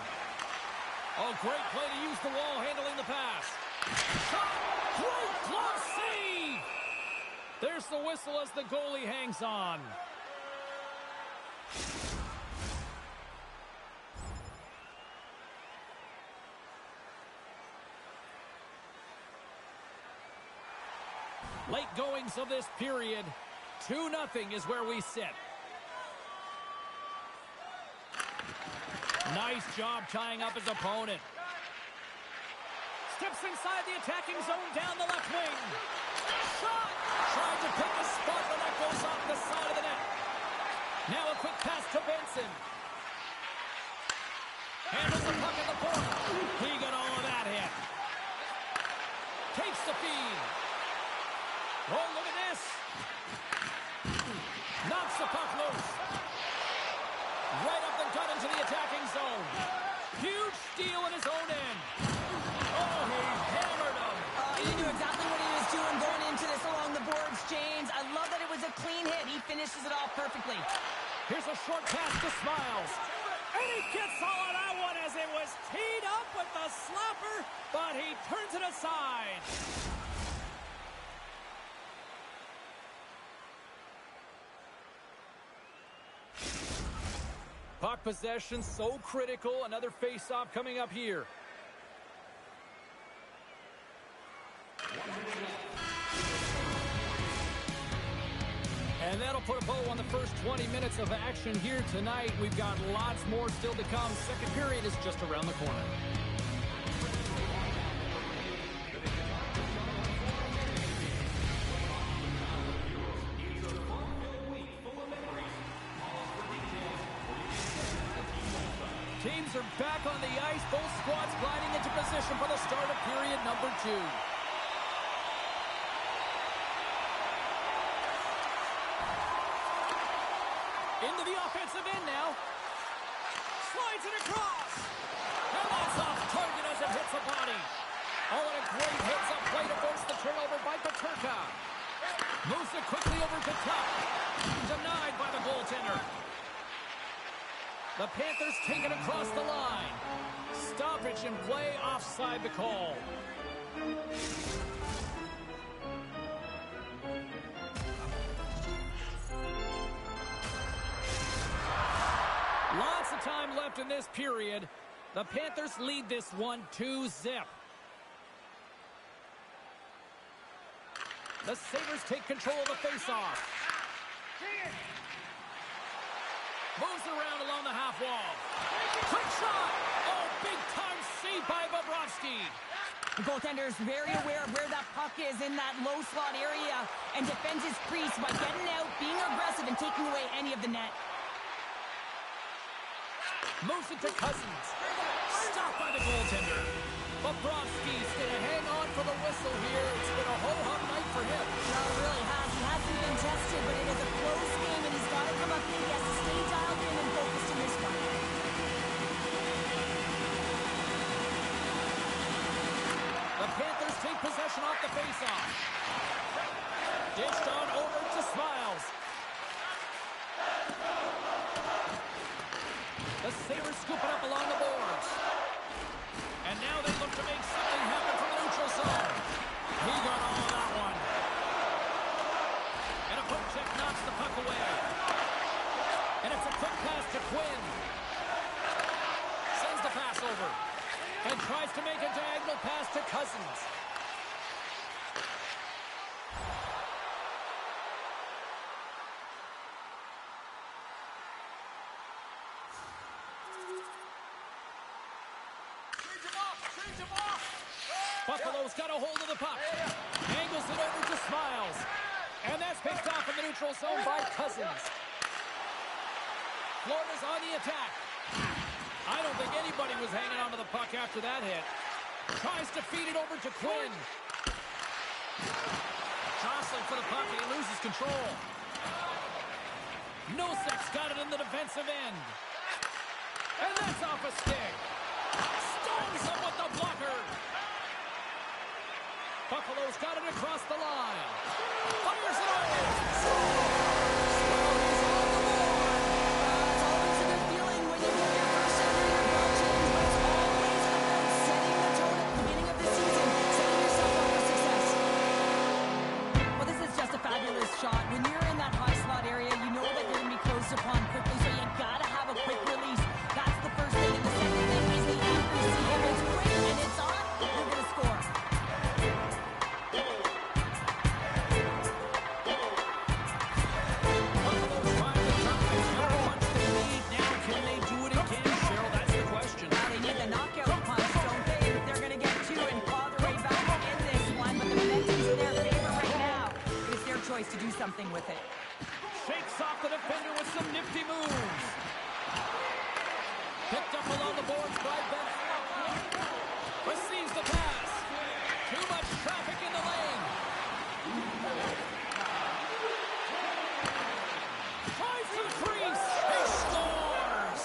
Oh, great play to use the wall handling the pass. Shot. Great glove save. There's the whistle as the goalie hangs on. Late goings of this period, 2-0 is where we sit. Nice job tying up his opponent. Steps inside the attacking zone down the left wing. Shot! Tried to pick a spot, but that goes off the side of the net. Now a quick pass to Benson. Handles the puck at the point. He got all of that hit. Takes the feed. Oh, look at this. Knocks the puck loose. Right up the gut into the attacking zone. Huge steal in his own end. Oh, he hammered him. He knew exactly what he was doing going into this along the boards, James. I love that it was a clean hit. He finishes it off perfectly. Here's a short pass to Smiles. And he gets all of that one as it was teed up with the slapper, but he turns it aside. Puck possession so critical. Another face-off coming up here. And that'll put a bow on the first 20 minutes of action here tonight. We've got lots more still to come. Second period is just around the corner. Teams are back on the ice. Both squads gliding into position for the start of period number 2. Into the offensive end now. Slides it across. And that's off target as it hits a body. Oh, and a great hits-up play to force the turnover by Peterka. Moves it quickly over to Tuck. Denied by the goaltender. The Panthers take it across the line. Stoppage in play, offside the call. Lots of time left in this period. The Panthers lead this one 2-0. The Sabres take control of the faceoff. Moves around along the half wall. Quick shot! Oh, big-time save by Bobrovsky. The goaltender is very aware of where that puck is in that low slot area and defends his crease by getting out, being aggressive, and taking away any of the net. Moves it to Cousins. Stopped by the goaltender. Bobrovsky's going to hang on for the whistle here. It's been a ho-hum night for him. No, it really has. He hasn't been tested, but it is a close game, and he's got to come up big. He has to stay dialed in and focused in this one. The Panthers take possession off the faceoff. Dished on over to Smiles. The Sabres scoop it up along the boards. And now they look to make something happen from the neutral zone. He got all of that one. And a poke check knocks the puck away. And it's a quick pass to Quinn. Sends the pass over. And tries to make a diagonal pass to Cousins. Buffalo's got a hold of the puck. Angles it over to Smiles. And that's picked off in the neutral zone by Cousins. Florida's on the attack. I don't think anybody was hanging onto the puck after that hit. Tries to feed it over to Quinn. Jostling for the puck and he loses control. Nosek's got it in the defensive end. And that's off a stick. Stones him with the blocker. Buffalo's got it across the line. Fires it over. It's always a good feeling when you get your first center in your belt change, but it's always about setting the tone at the beginning of the season, setting yourself up for success. Well, this is just a fabulous shot. When you're in that high slot area, you know that you're going to be close upon quickly, so you got to have a quick release. That's the first thing. And the second thing is the accuracy. If it's quick and it's on, you're going to score. space to do something with it. Shakes off the defender with some nifty moves. Picked up along the boards by Bennett. Receives the pass. Too much traffic in the lane. Tries to the crease. He scores.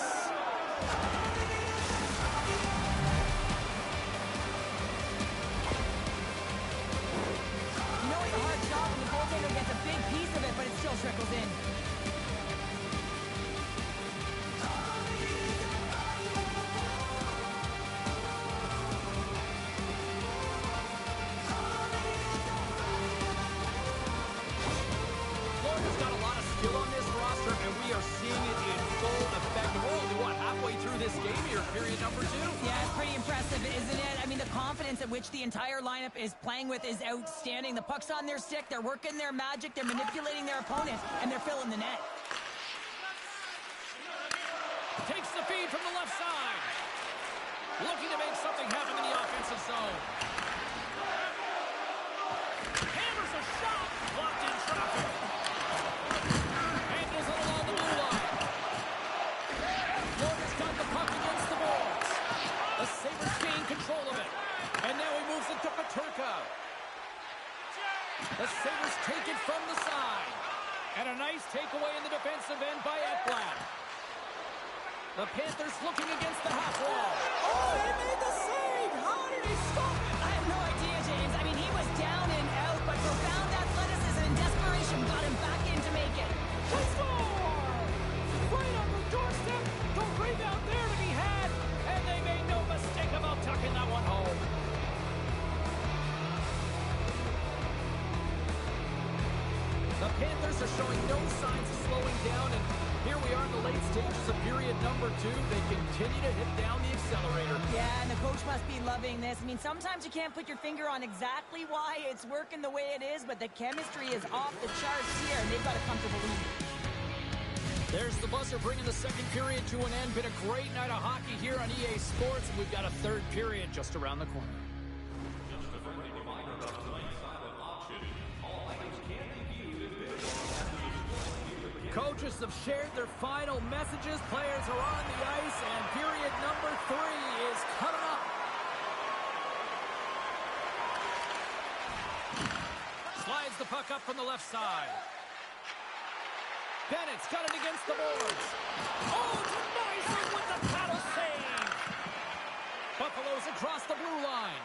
You know it's a hard shot when the goaltender gets a big piece of it, but it still trickles in. Florida's got a lot of skill on this roster, and we are seeing it in full effect. We're only, halfway through this game here, period number 2. Yeah, it's pretty impressive, isn't it? I mean, the confidence at which the entire lineup is playing with is outstanding. The puck's on their stick, they're working their magic, they're manipulating their opponent, and they're filling the net. Takes the feed from the left side. Looking to make something happen in the offensive zone. Hammers a shot. Blocked in traffic. Angles it along the blue line. Florida's got the puck against the boards. The Sabres gain control of it. And now he moves it to Peterka. The Sabres take it from the side. And a nice takeaway in the defensive end by Ekblad. The Panthers looking against the half wall. Oh, he made the save! How did he stop it? I have no idea, James. I mean, he was down and out, but profound athleticism and desperation got him back in to make it. They score! Right on the doorstep. The rebound there to be had. And they made no mistake about tucking that one home. The Panthers are showing no signs of slowing down, and here we are in the late stages of period number 2. They continue to hit down the accelerator. Yeah, and the coach must be loving this. I mean, sometimes you can't put your finger on exactly why it's working the way it is, but the chemistry is off the charts here, and they've got a comfortable lead. There's the buzzer bringing the second period to an end. Been a great night of hockey here on EA Sports, and we've got a third period just around the corner. Coaches have shared their final messages. Players are on the ice, and period number 3 is coming up. Slides the puck up from the left side. Bennett's got it against the boards. Oh, denies it with the paddle save. Buffalo's across the blue line.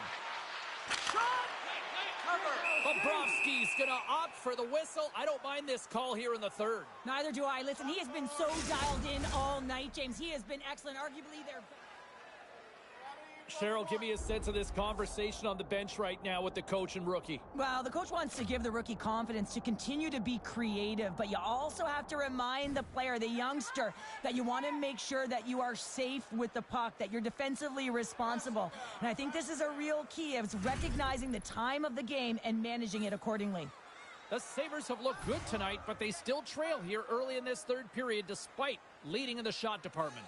Shot! Bobrovsky's going to opt for the whistle. I don't mind this call here in the third. Neither do I. Listen, he has been so dialed in all night, James. He has been excellent. Arguably, their Cheryl, give me a sense of this conversation on the bench right now with the coach and rookie. Well, the coach wants to give the rookie confidence to continue to be creative, but you also have to remind the player, the youngster, that you want to make sure that you are safe with the puck, that you're defensively responsible. And I think this is a real key of recognizing the time of the game and managing it accordingly. The Sabres have looked good tonight, but they still trail here early in this third period despite leading in the shot department.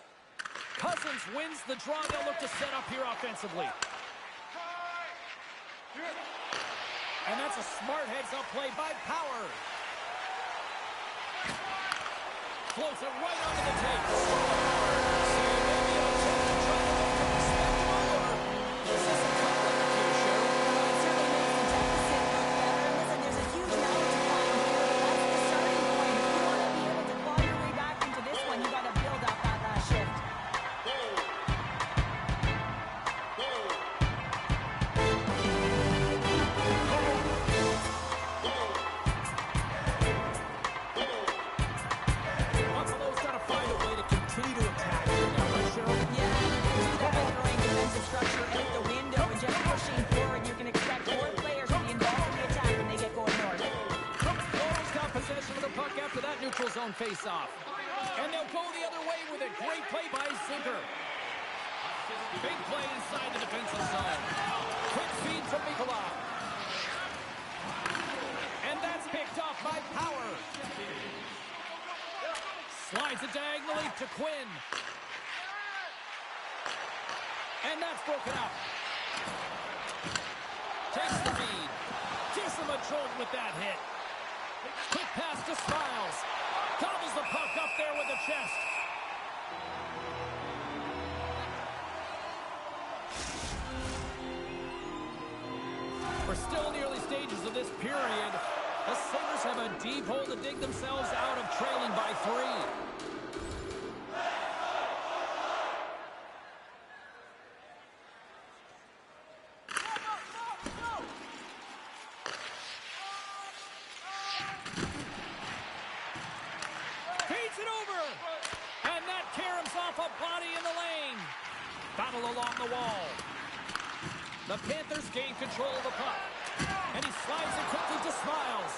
Cousins wins the draw. They'll look to set up here offensively. And that's a smart heads-up play by Power. Floats it right onto the tape. This is a conflict here, Cheryl. It certainly makes the deficit look better. And listen, there's a huge mountain to climb here, but that's the starting point. If you want to be able to claw your way back into this one, you got to build up that last shift. Buffalo's got to find a way to continue to attack here now, right, Cheryl? Yeah, you can do that by throwing defensive structure out the window and just pushing forward. You can expect more players to be involved in the attack when they get going north. Florida's got possession of the puck after that neutral zone face-off. And they'll go the other way with a great play by Zinker. Big play inside the defensive zone. Quick feed from Nikolai. And that's picked off by Power. Slides it diagonally to Quinn. And that's broken up. Takes the feed. Gives him a jolt with that hit. Quick pass to Smiles. Gobbles the puck up there with the chest. We're still in the early stages of this period. The Sabres have a deep hole to dig themselves out of, trailing by 3. Battle along the wall. The Panthers gain control of the puck. And he slides it quickly to Smiles.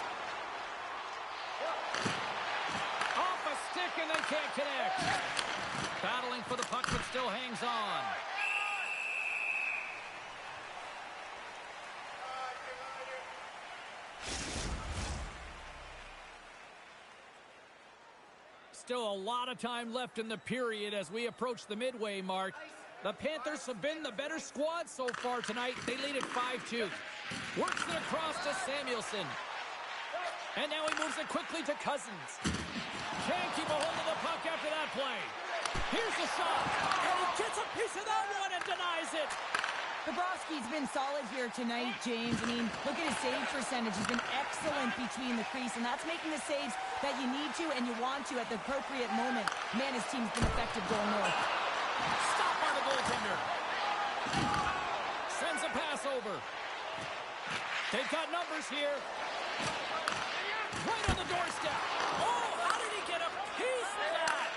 Off a stick and they can't connect. Battling for the puck but still hangs on. Still a lot of time left in the period as we approach the midway mark. The Panthers have been the better squad so far tonight. They lead at 5-2. Works it across to Samuelson. And now he moves it quickly to Cousins. Can't keep a hold of the puck after that play. Here's the shot. And he gets a piece of that one and denies it. Bobrovsky's been solid here tonight, James. I mean, look at his save percentage. He's been excellent between the crease, and that's making the saves that you need to and you want to at the appropriate moment. Man, his team's been effective going north. Stop by the goaltender. Sends a pass over. They've got numbers here. Right on the doorstep. Oh, how did he get a piece of that?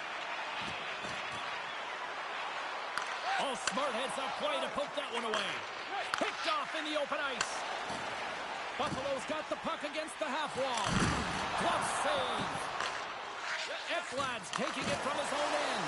Oh, Smart heads up play to poke that one away. Picked off in the open ice. Buffalo's got the puck against the half wall. Glove save. Ekblad's taking it from his own end.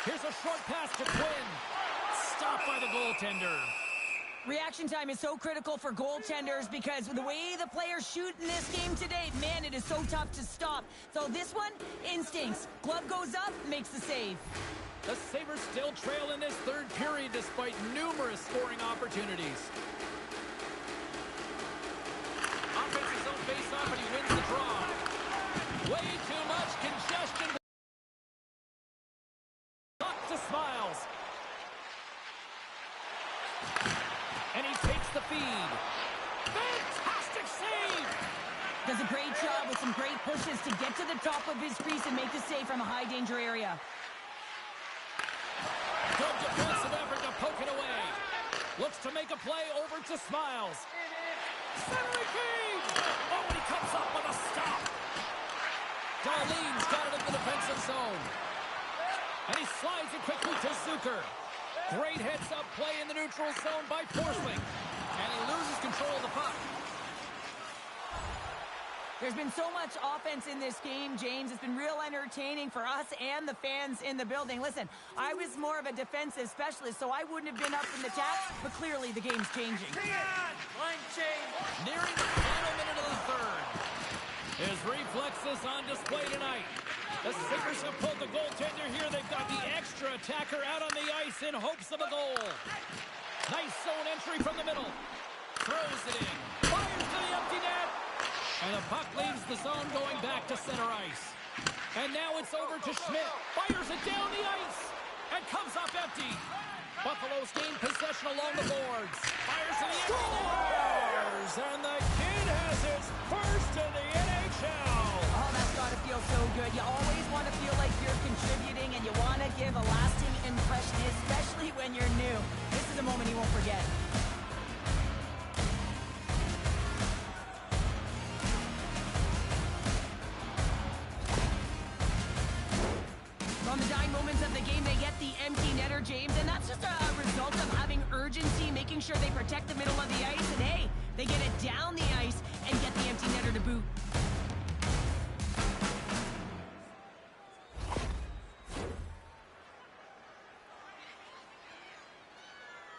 Here's a short pass to Quinn. Stopped by the goaltender. Reaction time is so critical for goaltenders because the way the players shoot in this game today, man, it is so tough to stop. So this one, instincts. Glove goes up, makes the save. The Sabres still trail in this third period despite numerous scoring opportunities. Offensive zone face-off and he wins the draw. Way too much congestion. To Smiles. And he takes the feed. Fantastic save! Does a great job with some great pushes to get to the top of his crease and make the save from a high danger area. Good defensive effort to poke it away. Looks to make a play over to Smiles. Centering feed! Oh, and he comes up with a stop. Darlene's got it in the defensive zone. And he slides it quickly to Zucker. Great heads-up play in the neutral zone by Forsling. And he loses control of the puck. There's been so much offense in this game, James. It's been real entertaining for us and the fans in the building. Listen, I was more of a defensive specialist, so I wouldn't have been up in the task, but clearly the game's changing. Line change. Nearing the final minute of the third. His reflexes on display tonight. The Sabres have pulled the goaltender here. They've got the extra attacker out on the ice in hopes of a goal. Nice zone entry from the middle. Throws it in. Fires to the empty net. And the puck leaves the zone going back to center ice. And now it's over to Schmidt. Fires it down the ice. And comes up empty. Buffalo's gained possession along the boards. Fires to the scores! And the kid has his first in the NHL. Oh, that's got to feel so good. You always want to feel like you're contributing and you want to give a lasting impression, especially when you're new. This is a moment you won't forget. From the dying moments of the game, they get the empty netter, James, and that's just a result of having urgency, making sure they protect the middle of the ice, and hey, they get it down the ice and get the empty netter to boot.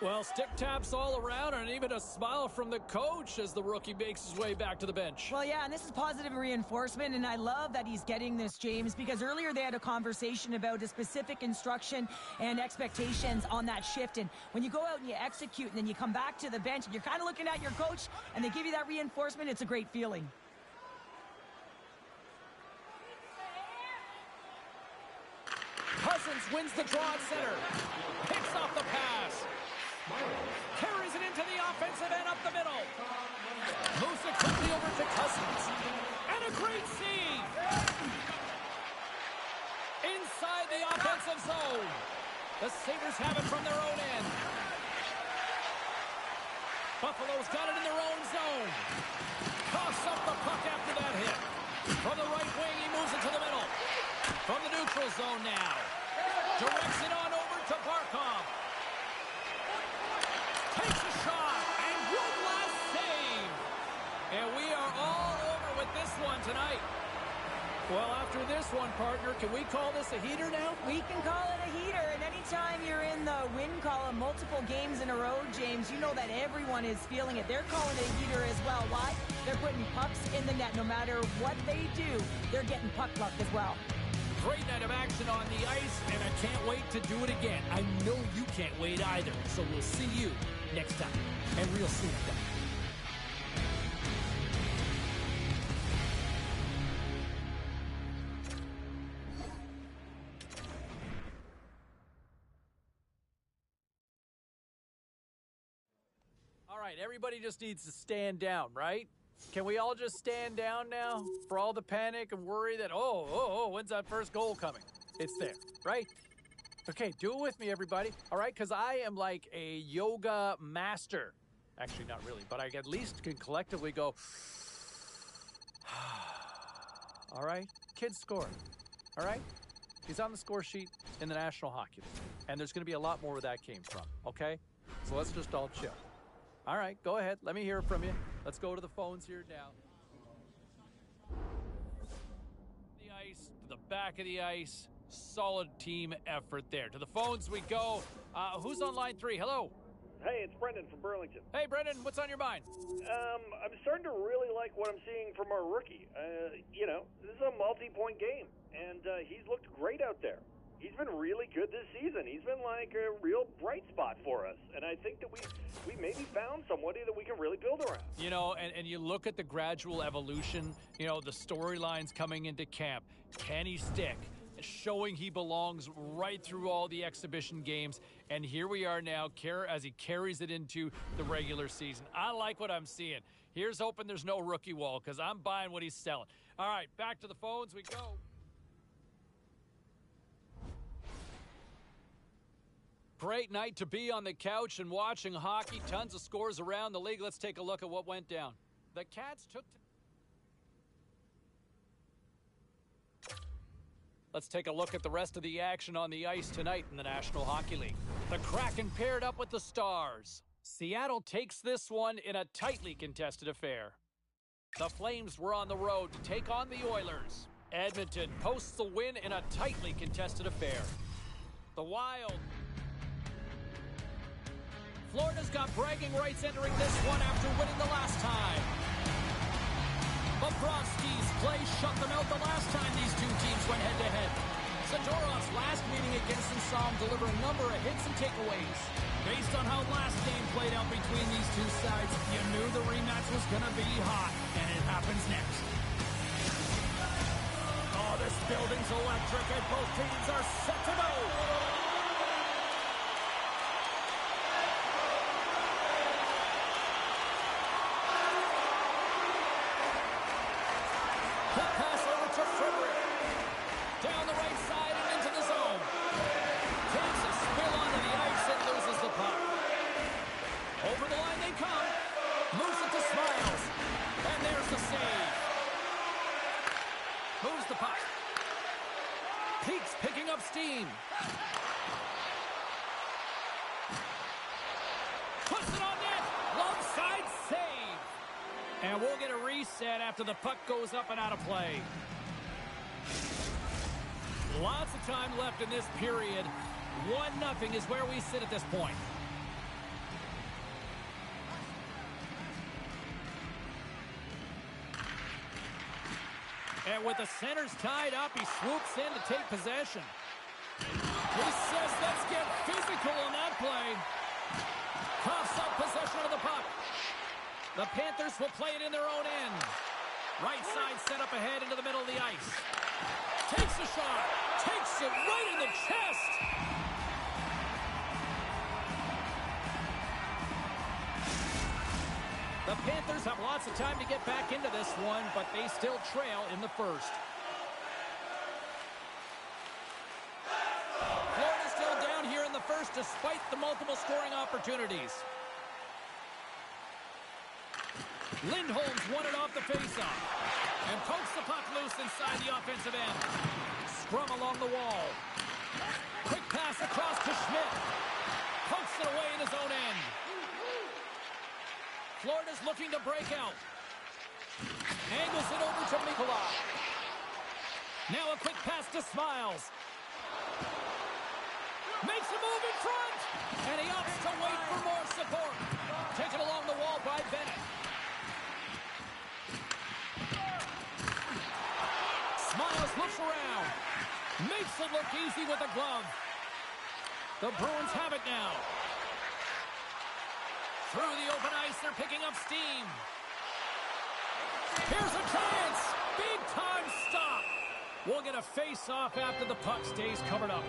Well, stick taps all around and even a smile from the coach as the rookie makes his way back to the bench. Well, yeah, and this is positive reinforcement, and I love that he's getting this, James, because earlier they had a conversation about a specific instruction and expectations on that shift, and when you go out and you execute and then you come back to the bench and you're kind of looking at your coach and they give you that reinforcement, it's a great feeling. Cousins wins the draw at center. Picks off the pass. Carries it into the offensive end up the middle. Moves it quickly over to Cousins. And a great save. Inside the offensive zone. The Sabres have it from their own end. Buffalo's got it in their own zone. Coughs up the puck after that hit. From the right wing, he moves it to the middle. From the neutral zone now. Directs it on over to Barkov. Takes a shot, and one last save. And we are all over with this one tonight. Well, after this one, partner, can we call this a heater now? We can call it a heater, and anytime you're in the win column multiple games in a row, James, you know that everyone is feeling it. They're calling it a heater as well. Why? They're putting pucks in the net. No matter what they do, they're getting puck luck as well. Great night of action on the ice, and I can't wait to do it again. I know you can't wait either, so we'll see you next time, and real soon. All right, everybody just needs to stand down, right? Can we all just stand down now for all the panic and worry that, when's that first goal coming? It's there, right? Okay, do it with me, everybody. All right, because I am like a yoga master. Actually, not really, but I at least can collectively go, all right? Kids score, all right? He's on the score sheet in the National Hockey League, and there's going to be a lot more where that came from, okay? So let's just all chill. All right, go ahead. Let me hear it from you. Let's go to the phones here now. The ice, to the back of the ice. Solid team effort there. To the phones we go. Who's on line 3? Hello. Hey, it's Brendan from Burlington. Hey, Brendan, what's on your mind? I'm starting to really like what I'm seeing from our rookie. This is a multi-point game, and he's looked great out there. He's been really good this season. He's been like a real bright spot for us. And I think that we maybe found somebody that we can really build around. You know, and you look at the gradual evolution, the storylines coming into camp. Can he stick? Showing he belongs right through all the exhibition games. And here we are now as he carries it into the regular season. I like what I'm seeing. Here's hoping there's no rookie wall because I'm buying what he's selling. All right, back to the phones we go. Great night to be on the couch and watching hockey. Tons of scores around the league. Let's take a look at what went down. The Cats took... Let's take a look at the rest of the action on the ice tonight in the National Hockey League. The Kraken paired up with the Stars. Seattle takes this one in a tightly contested affair. The Flames were on the road to take on the Oilers. Edmonton posts the win in a tightly contested affair. The Wild... Florida's got bragging rights entering this one after winning the last time. Bobrovsky's play shut them out the last time these two teams went head-to-head. Zadorov's last meeting against them saw him deliver a number of hits and takeaways. Based on how last game played out between these two sides, you knew the rematch was going to be hot, and it happens next. Oh, this building's electric, and both teams are set to go. Down the right side and into the zone. Takes a spill onto the ice and loses the puck. Over the line they come. Moves it to Smiles. And there's the save. Moves the puck. Peaks picking up steam. Puts it on net. Long side save. And we'll get a reset after the puck goes up and out of play. Lots of time left in this period. 1-0 is where we sit at this point. And with the centers tied up, he swoops in to take possession. He says, let's get physical on that play. Coughs up possession of the puck. The Panthers will play it in their own end. Right side set up ahead into the middle of the ice. Takes a shot. Takes it right in the chest. The Panthers have lots of time to get back into this one, but they still trail in the first. Florida still down here in the first despite the multiple scoring opportunities. Lindholm's won it off the faceoff and pokes the puck loose inside the offensive end. Scrum along the wall. Quick pass across to Schmidt. Pokes it away in his own end. Florida's looking to break out. Angles it over to Mikola. Now a quick pass to Smiles. Makes a move in front. And he opts to wait for more support. Taken along the wall by Bennett. Smiles looks around. Makes it look easy with a glove. The Bruins have it now. Through the open ice, they're picking up steam. Here's a chance. Big time stop. We'll get a face-off after the puck stays covered up.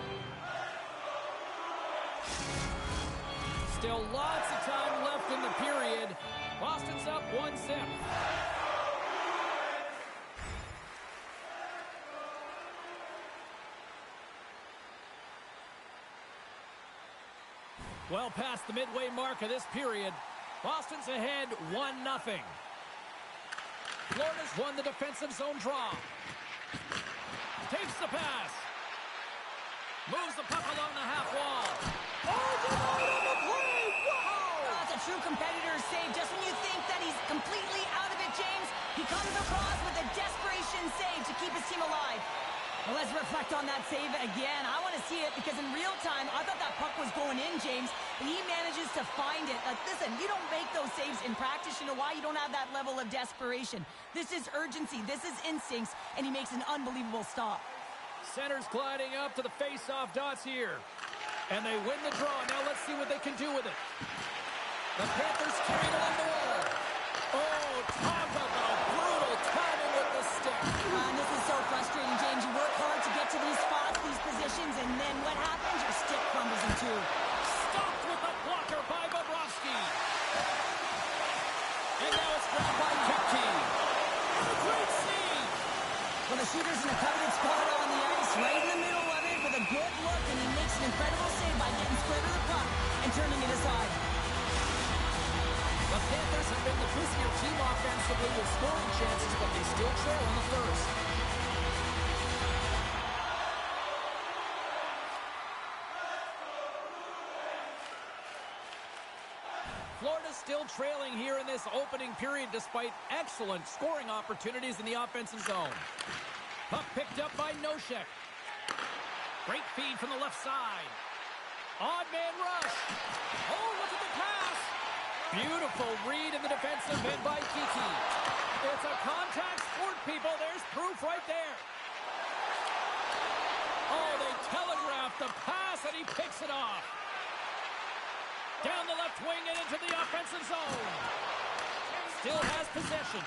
Still lots of time left in the period. Boston's up 1-0. Well past the midway mark of this period, Boston's ahead 1-0. Florida's won the defensive zone draw. Takes the pass. Moves the puck along the half wall. Oh, denied on the play! Wow! That's a true competitor's save. Just when you think that he's completely out of it, James, he comes across with a desperation save to keep his team alive. Well, let's reflect on that save again. I want to see it because in real time, I thought that puck was going in, James, but he manages to find it. Like, listen, you don't make those saves in practice. You know why? You don't have that level of desperation. This is urgency. This is instincts, and he makes an unbelievable stop. Center's gliding up to the face-off dots here. And they win the draw. Now let's see what they can do with it. The Panthers carry it along the wall. Oh, talk about brutal timing with the stick. This is so frustrating, James. You work hard to get to these spots, these positions, and then what happens? Your stick crumbles in two. Stopped with a blocker by Bobrovsky. And now it's grabbed by Kipke. A great save. Well, the shooter's in a coveted spot on the ice, right in the middle of it with a good look, and he makes an incredible save by getting square to the puck and turning it aside. The Panthers have been the busier team offensively with scoring chances, but they still trail in the first. Florida's still trailing here in this opening period despite excellent scoring opportunities in the offensive zone. Puck picked up by Nosek. Great feed from the left side. Odd man rush. Oh, look at the pass. Beautiful read in the defensive end by Kiki. It's a contact sport, people. There's proof right there. Oh, they telegraphed the pass, and he picks it off. Down the left wing and into the offensive zone. Still has possession.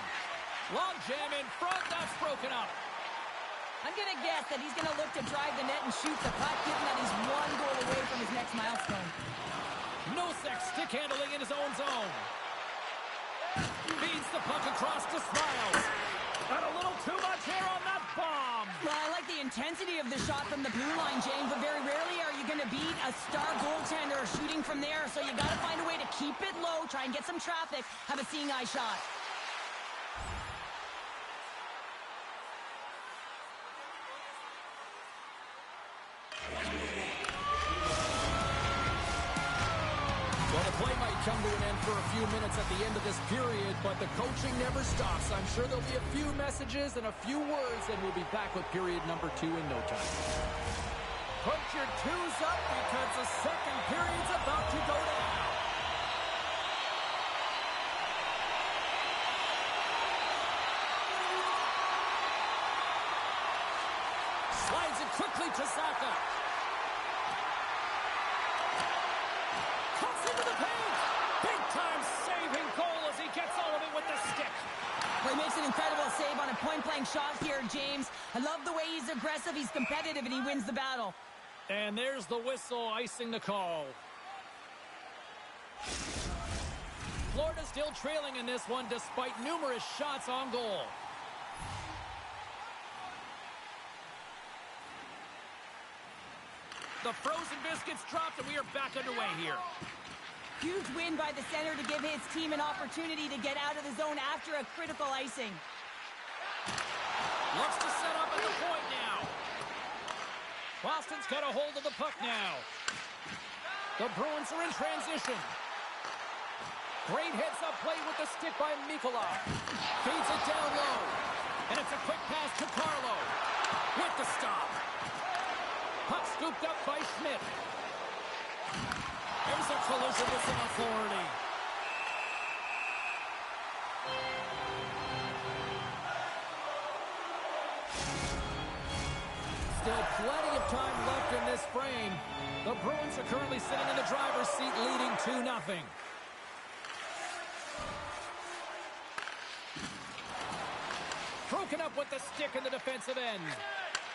Long jam in front. That's broken up. I'm going to guess that he's going to look to drive the net and shoot the puck, given that he's one goal away from his next milestone. Nosek stick handling in his own zone. Feeds the puck across to Smiles. Got a little too much air on that bomb. Well, I like the intensity of the shot from the blue line, James, but very rarely are you going to beat a star goaltender shooting from there, so you got to find a way to keep it low, try and get some traffic, have a seeing eye shot. Well, the play might come to an end for a few minutes at the end of this period, but the coaching never stops. I'm sure there'll be a few messages and a few words, and we'll be back with period number 2 in no time. Put your twos up because the second period's about to go down. Quickly to Saka. Cuts into the paint. Big-time saving goal as he gets all of it with the stick. Well, he makes an incredible save on a point-blank shot here, James. I love the way he's aggressive, he's competitive, and he wins the battle. And there's the whistle icing the call. Florida still trailing in this one despite numerous shots on goal. The frozen biscuits dropped, and we are back underway here. Huge win by the center to give his team an opportunity to get out of the zone after a critical icing. Looks to set up at the point now. Boston's got a hold of the puck now. The Bruins are in transition. Great heads-up play with the stick by Mikula. Feeds it down low. And it's a quick pass to Carlo. With the stop. Puck scooped up by Schmidt. There's a collision with some authority. Still plenty of time left in this frame. The Bruins are currently sitting in the driver's seat, leading 2-0. Broken up with the stick in the defensive end.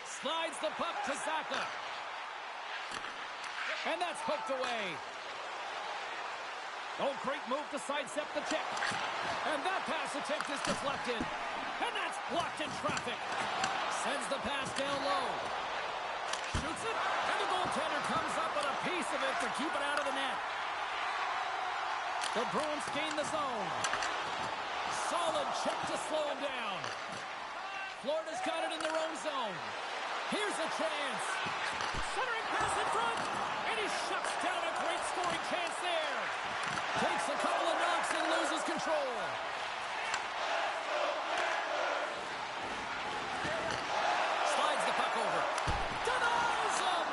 Slides the puck to Saka. And that's poked away. Oh, great move to sidestep the check. And that pass attempt is deflected. And that's blocked in traffic. Sends the pass down low. Shoots it. And the goaltender comes up with a piece of it to keep it out of the net. The Bruins gain the zone. Solid check to slow him down. Florida's got it in their own zone. Here's a chance. Centering pass in front. And he shuts down a great scoring chance there. Takes a couple of knocks and loses control. Slides the puck over. Denies him!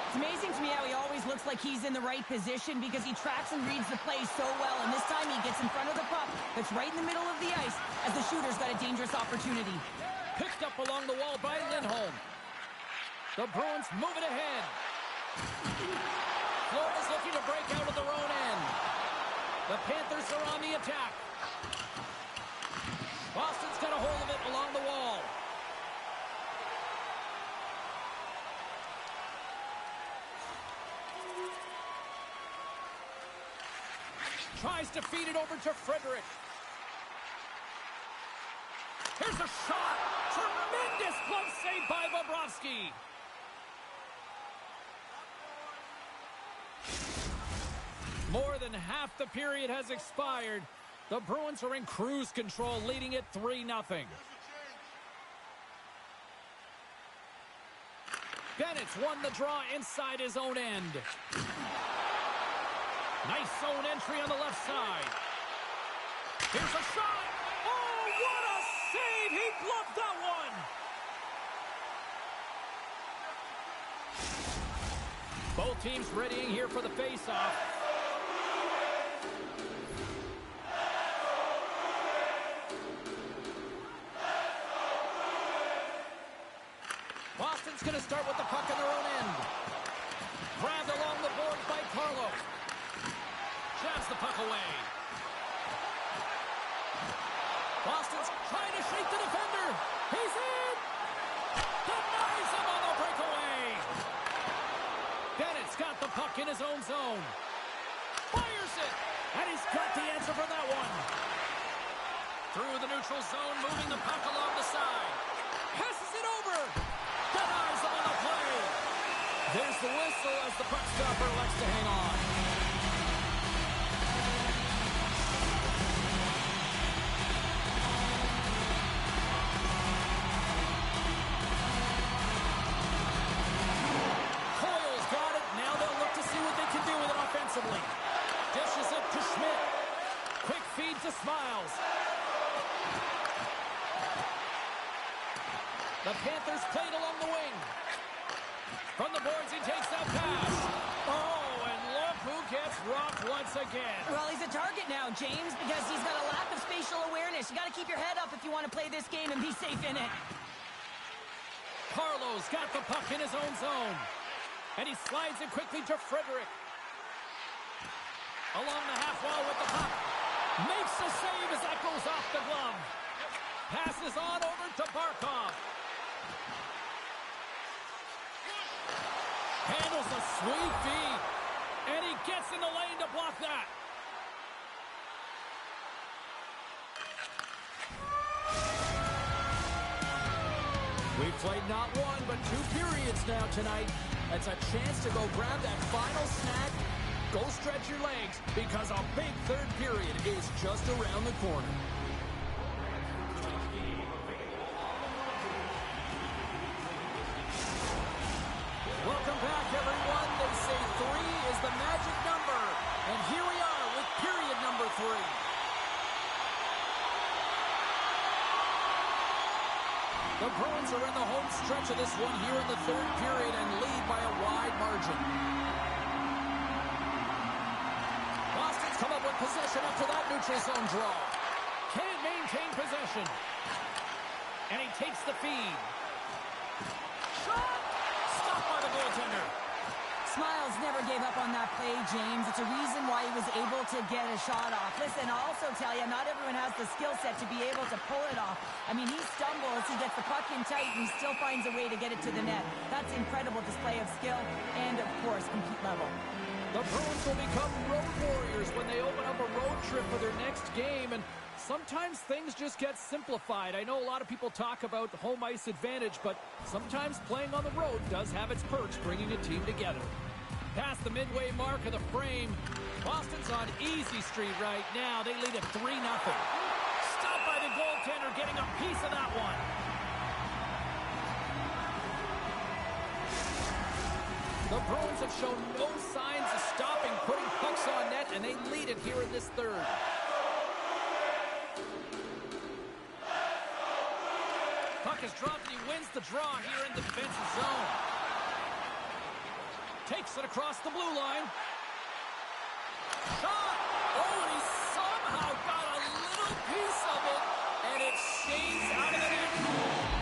It's amazing to me how he always looks like he's in the right position because he tracks and reads the play so well. And this time he gets in front of the puck that's right in the middle of the ice as the shooter's got a dangerous opportunity. Picked up along the wall by Lindholm. The Bruins move it ahead. Florida's looking to break out of their own end. The Panthers are on the attack. Boston's got a hold of it along the wall. Tries to feed it over to Frederick. Here's a shot. Tremendous glove save by Bobrovsky. More than half the period has expired. The Bruins are in cruise control, leading it 3-0. Bennett's won the draw inside his own end. Nice zone entry on the left side. Here's a shot. Oh, what a save! He bluffed that one. Both teams readying here for the face-off. Boston's going to start with the puck in their own end. Grabbed along the boards by Carlo. Jabs the puck away. Boston's trying to shake the defender. He's in! Denies him on the breakaway. Bennett's got the puck in his own zone. Fires it! And he's got the answer for that one. Through the neutral zone, moving the puck along the side. Passes it over. Denies him on the play. There's the whistle as the puck stopper elects to hang on. Coyle's got it. Now they'll look to see what they can do with it offensively. Dishes it to Schmidt. Quick feed to Smiles. The Panthers played along the wing. From the boards, he takes that pass. Oh, and look who gets rocked once again. Well, he's a target now, James, because he's got a lack of spatial awareness. You got to keep your head up if you want to play this game and be safe in it. Carlo's got the puck in his own zone. And he slides it quickly to Frederick. Along the half wall with the puck. Makes the save as that goes off the glove. Passes on over to Barkov. Handles a sweet feed. And he gets in the lane to block that. We've played not one, but 2 periods now tonight. That's a chance to go grab that final snack. Go stretch your legs, because a big third period is just around the corner. Welcome back, everyone. They say 3 is the magic number. And here we are with period number 3. The Bruins are in the home stretch of this one here in the third period and lead by a wide margin. Boston's come up with possession after that neutral zone draw. Can't maintain possession. And he takes the feed. Shot! Stopped by the goaltender. Smiles never gave up on that play, James. It's a reason why he was able to get a shot off. Listen, I'll also tell you, not everyone has the skill set to be able to pull it off. I mean, he stumbles, he gets the puck in tight, and he still finds a way to get it to the net. That's incredible display of skill and, of course, compete level. The Bruins will become road warriors when they open up a road trip for their next game, and sometimes things just get simplified. I know a lot of people talk about the home ice advantage, but sometimes playing on the road does have its perks, bringing a team together. Past the midway mark of the frame. Boston's on easy street right now. They lead at 3-0. Stopped by the goaltender, getting a piece of that one. The Bruins have shown no signs of stopping putting pucks on net, and they lead it here in this third. Puck is dropped, and he wins the draw here in the defensive zone. Takes it across the blue line. Shot! Oh, and he somehow got a little piece of it, and it shades out of the net.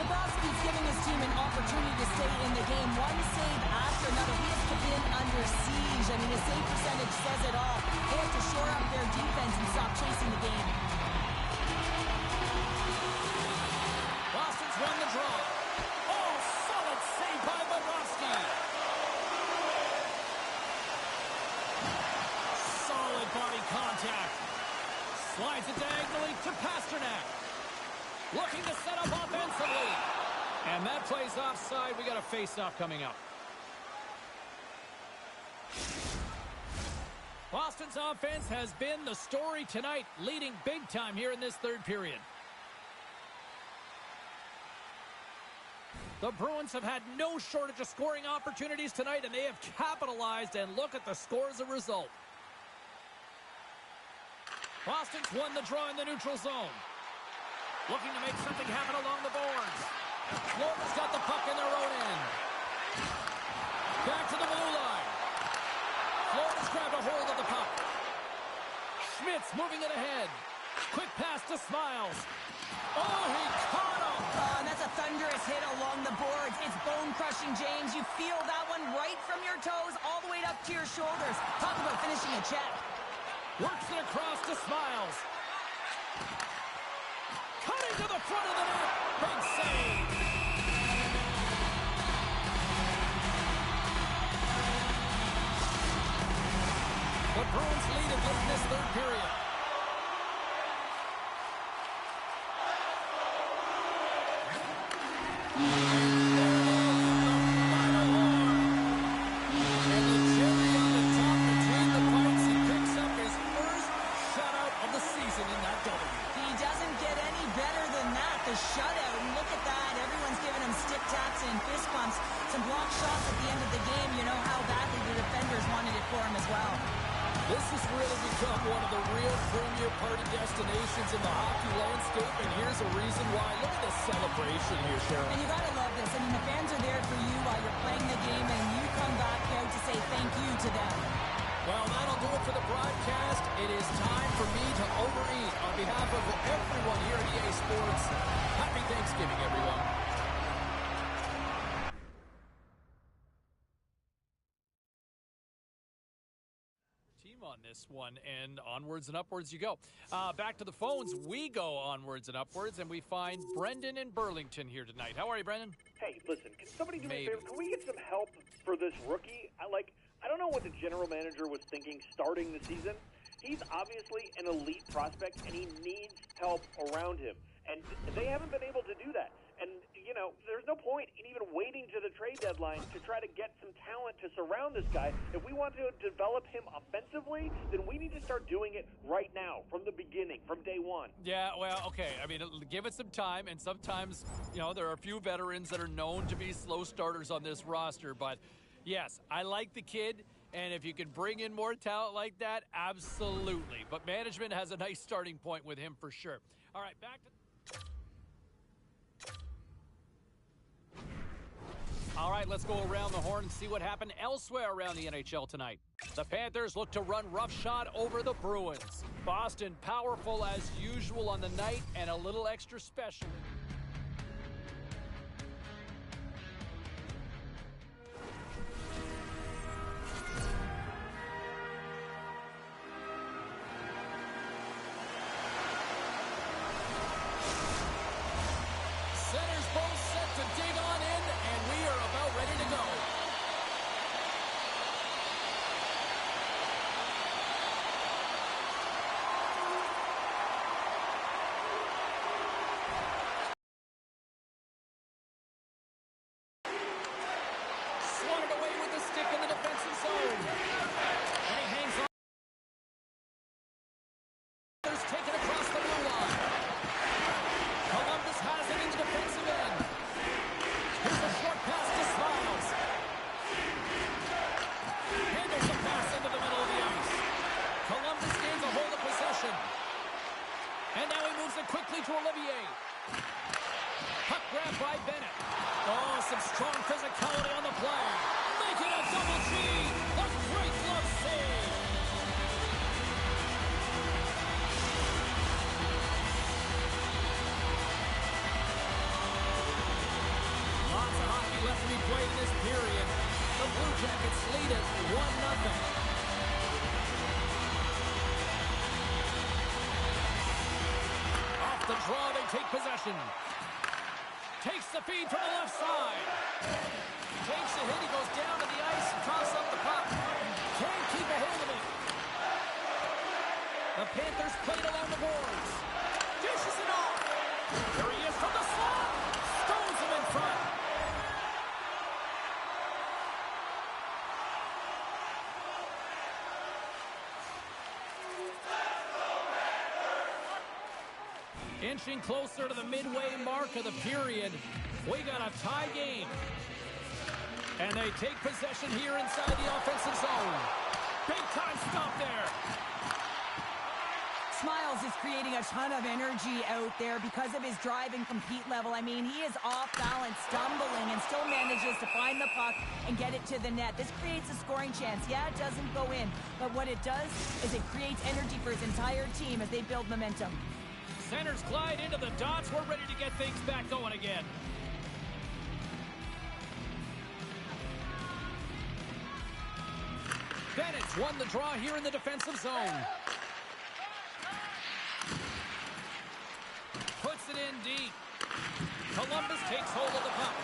The Boston's giving his team an opportunity to stay in the game. One save after another. He has been under siege. I mean, his save percentage says it all. They have to shore up their defense and stop chasing the game. Boston's won the draw. Oh, solid save by Bobrovsky. Solid body contact. Slides it diagonally to Pasternak. Looking to set up offensively. And that play's offside. We got a face-off coming up. Boston's offense has been the story tonight, leading big time here in this third period. The Bruins have had no shortage of scoring opportunities tonight, and they have capitalized, and look at the score as a result. Boston's won the draw in the neutral zone. Looking to make something happen along the boards. Florida's got the puck in their own end. Back to the blue line. Florida's grabbed a hold of the puck. Schmidt's moving it ahead. Quick pass to Smiles. Oh, he caught him. Oh, and that's a thunderous hit along the boards. It's bone-crushing, James. You feel that one right from your toes all the way up to your shoulders. Talk about finishing a check. Works it across to Smiles. Cutting to the front of the net. Big save. The Bruins lead it in this third period. And the cherry on the top between the bites, he picks up his first shutout of the season in that W. He doesn't get any better than that, the shutout. And look at that. Everyone's giving him stick taps and fist bumps. Some block shots at the end of the game. You know how badly the defenders wanted it for him as well. This has really become one of the real premier party destinations in the hockey landscape, and here's a reason why. Look at the celebration here, Cheryl. And you got to love this. I mean, the fans are there for you while you're playing the game, and you come back out to say thank you to them. Well, that'll do it for the broadcast. It is time for me to overeat. On behalf of everyone here at EA Sports, happy Thanksgiving, everyone. on this one, and onwards and upwards you go. Back to the phones we go, onwards and upwards, and we find Brendan in Burlington here tonight. How are you, Brendan? Hey, listen, can somebody do me Maybe. a favor? Can we get some help for this rookie? I don't know what the general manager was thinking starting the season. He's obviously an elite prospect, and he needs help around him. And they haven't been able to do that. And, you know, there's no point in even waiting to the trade deadline to try to get some talent to surround this guy. If we want to develop him offensively, then we need to start doing it right now, from the beginning, from day one. Yeah, well, okay. I mean, give it some time, and sometimes, you know, there are a few veterans that are known to be slow starters on this roster. But, yes, I like the kid, and if you can bring in more talent like that, absolutely. But management has a nice starting point with him for sure. All right, back to... All right, let's go around the horn and see what happened elsewhere around the NHL tonight. The Panthers look to run roughshod over the Bruins. Boston powerful as usual on the night and a little extra special. Centers both set to dig on in, and we are about ready to go. Swatted away with the stick in the defensive zone. And he hangs on. Taken across the blue line. Columbus has it in the defensive end. Here's a short pass to Smiles. Handles the pass into the middle of the ice. Columbus gains a hold of possession. And now he moves it quickly to Olivier. Puck grab by Bennett. Oh, some strong physicality on the play. Making a double G. A great glove save. Lots of hockey left to be played in this period. The Blue Jackets lead it 1-0. Off the draw, they take possession. Takes the feed from the left side. Takes the hit, he goes down to the ice and tosses up the puck. Can't keep a hold of it. The Panthers play it along the boards. Dishes it off. Here he is from the slot. Stones him in front. Inching closer to the midway mark of the period. We got a tie game. And they take possession here inside the offensive zone. Big time stop there. Smiles is creating a ton of energy out there because of his drive and compete level. I mean, he is off balance, stumbling, and still manages to find the puck and get it to the net. This creates a scoring chance. Yeah, it doesn't go in, but what it does is it creates energy for his entire team as they build momentum. Centers glide into the dots. We're ready to get things back going again. Bennett's won the draw here in the defensive zone. Puts it in deep. Columbus takes hold of the puck.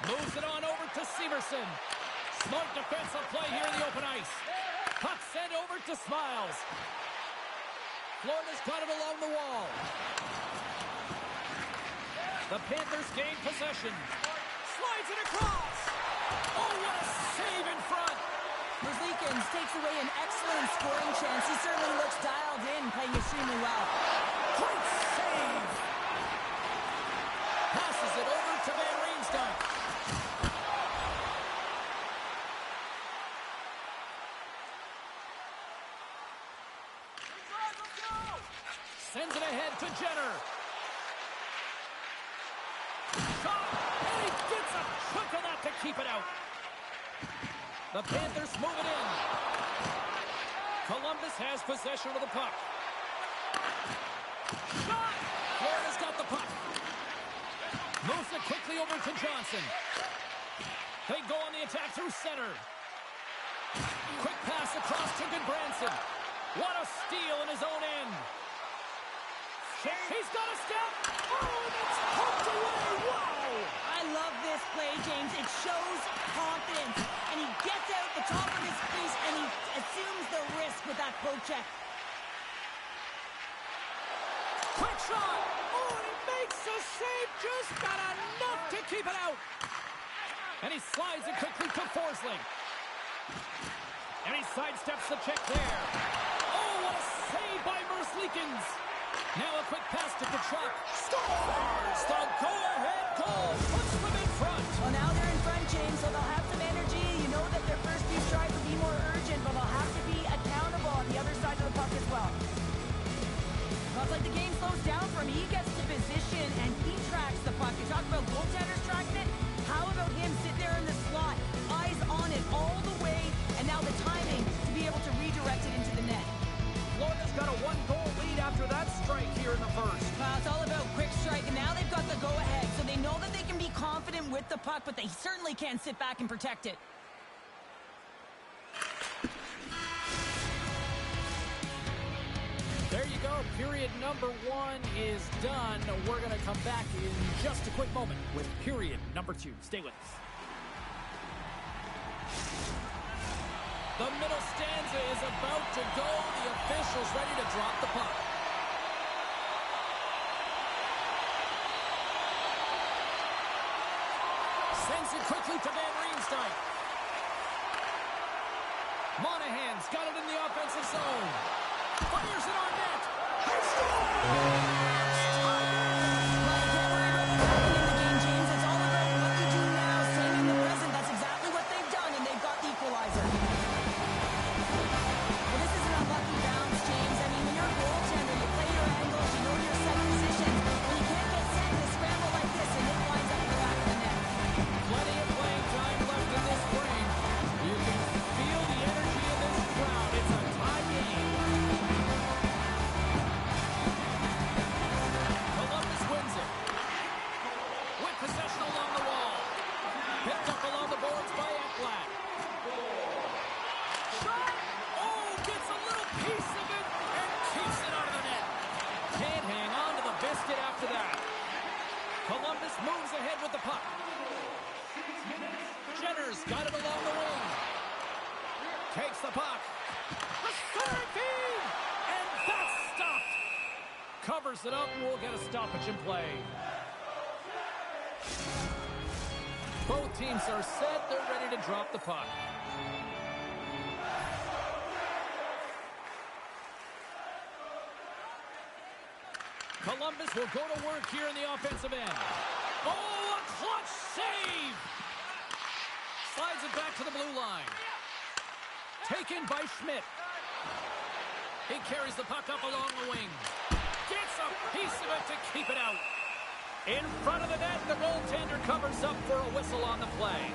Moves it on over to Severson. Smart defensive play here in the open ice. Puck sent over to Smiles. Florida's got it along the wall. The Panthers gain possession. Slides it across. Oh, what a save in front. Merzlikins takes away an excellent scoring chance. He certainly looks dialed in, playing extremely well. Great save. Passes it over to Van Riemsdyk. Sends it ahead to Jenner. Shot! And he gets a chunk of that to keep it out. The Panthers move it in. Columbus has possession of the puck. Shot! Florida's got the puck. Moves it quickly over to Johnson. They go on the attack through center. Quick pass Gets across to Goodbranson. What a steal in his own end. He's got a step. Oh, and it's poked away. Wow. I love this play, James. It shows confidence. And he gets out the top of his crease and he assumes the risk with that poke check. Quick shot. Oh, and he makes a save. Just got enough to keep it out. And he slides it quickly to Forsling. And he sidesteps the check there. Oh, what a save by Merzlikins. Now a quick pass to Kachuk. Scores! The go-ahead goal puts them in front. Well, now they're in front, James, so they'll have some energy. You know that their first few strides will be more urgent, but they'll have to be accountable on the other side of the puck as well. Well, it's like the game slows down for him. He gets to position and he tracks the puck. You talk about goaltenders tracking it. How about him sit there in the slot, eyes on it all the way, and now the timing to be able to redirect it into the net. Florida's got a one-goal lead after that strike here in the first. Well, it's all about quick strike, and now they've got the go-ahead, so they know that they can be confident with the puck, but they certainly can't sit back and protect it. There you go. Period number 1 is done. We're going to come back in just a quick moment with period number 2. Stay with us. The middle stanza is about to go. The official's ready to drop the puck. Sends it quickly to Van Riemsdyk. Monahan's got it in the offensive zone. Fires it on net. He scores! Moves ahead with the puck. Jenner's got it along the wing. Takes the puck. The center feed! And that's stopped. Covers it up, and we'll get a stoppage in play. Both teams are set. They're ready to drop the puck. Columbus will go to work here in the offensive end. Oh, a clutch save! Slides it back to the blue line. Taken by Schmidt. He carries the puck up along the wing. Gets a piece of it to keep it out. In front of the net, the goaltender covers up for a whistle on the play.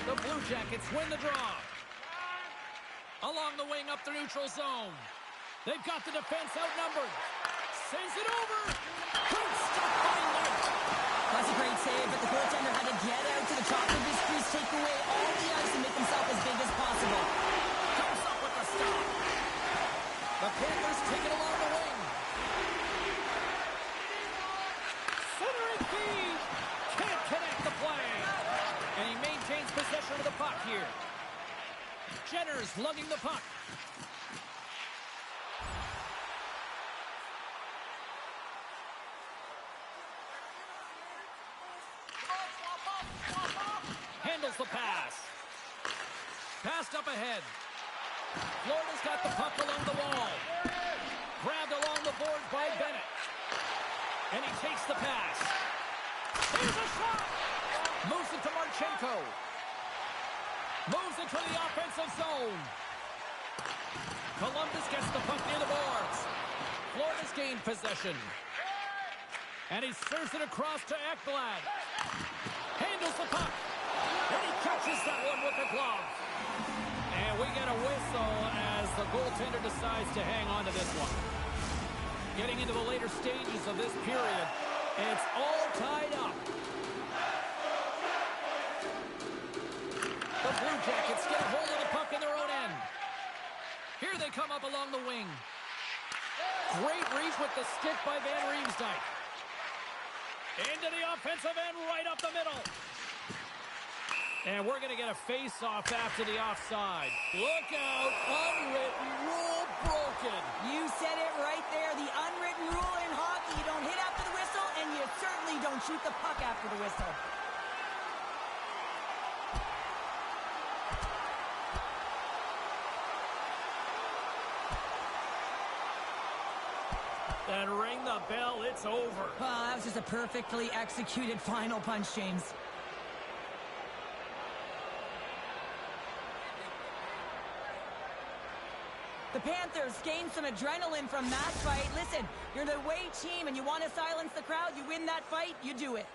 The Blue Jackets win the draw. Along the wing up the neutral zone. They've got the defense outnumbered. Sends it over. Good stop by Light. That's a great save, but the goaltender had to get out to the top of his crease, take away all the ice, and make himself as big as possible. Comes up with the stop. The Panthers take it along the wing. Centering feed. Can't connect the play. And he maintains possession of the puck here. Jenner's lugging the puck. Handles the pass. Passed up ahead. Florida's got the puck along the wall. Grabbed along the boards by Bennett. And he takes the pass. Here's a shot. Moves it to Marchenko. Moves it to the offensive zone. Columbus gets the puck near the boards. Florida's gained possession. And he serves it across to Ekblad. Handles the puck. And he catches that one with the glove. And we get a whistle as the goaltender decides to hang on to this one. Getting into the later stages of this period, and it's all tied up. The Blue Jackets get a hold of the puck in their own end. Here they come up along the wing. Great reach with the stick by Van Riemsdyk. Into the offensive end, right up the middle. And we're going to get a face-off after the offside. Look out, unwritten rule broken. You said it right there. The unwritten rule in hockey. You don't hit after the whistle, and you certainly don't shoot the puck after the whistle. And ring the bell, it's over. Oh, that was just a perfectly executed final punch, James. The Panthers gained some adrenaline from that fight. Listen, you're the away team and you want to silence the crowd. You win that fight, you do it.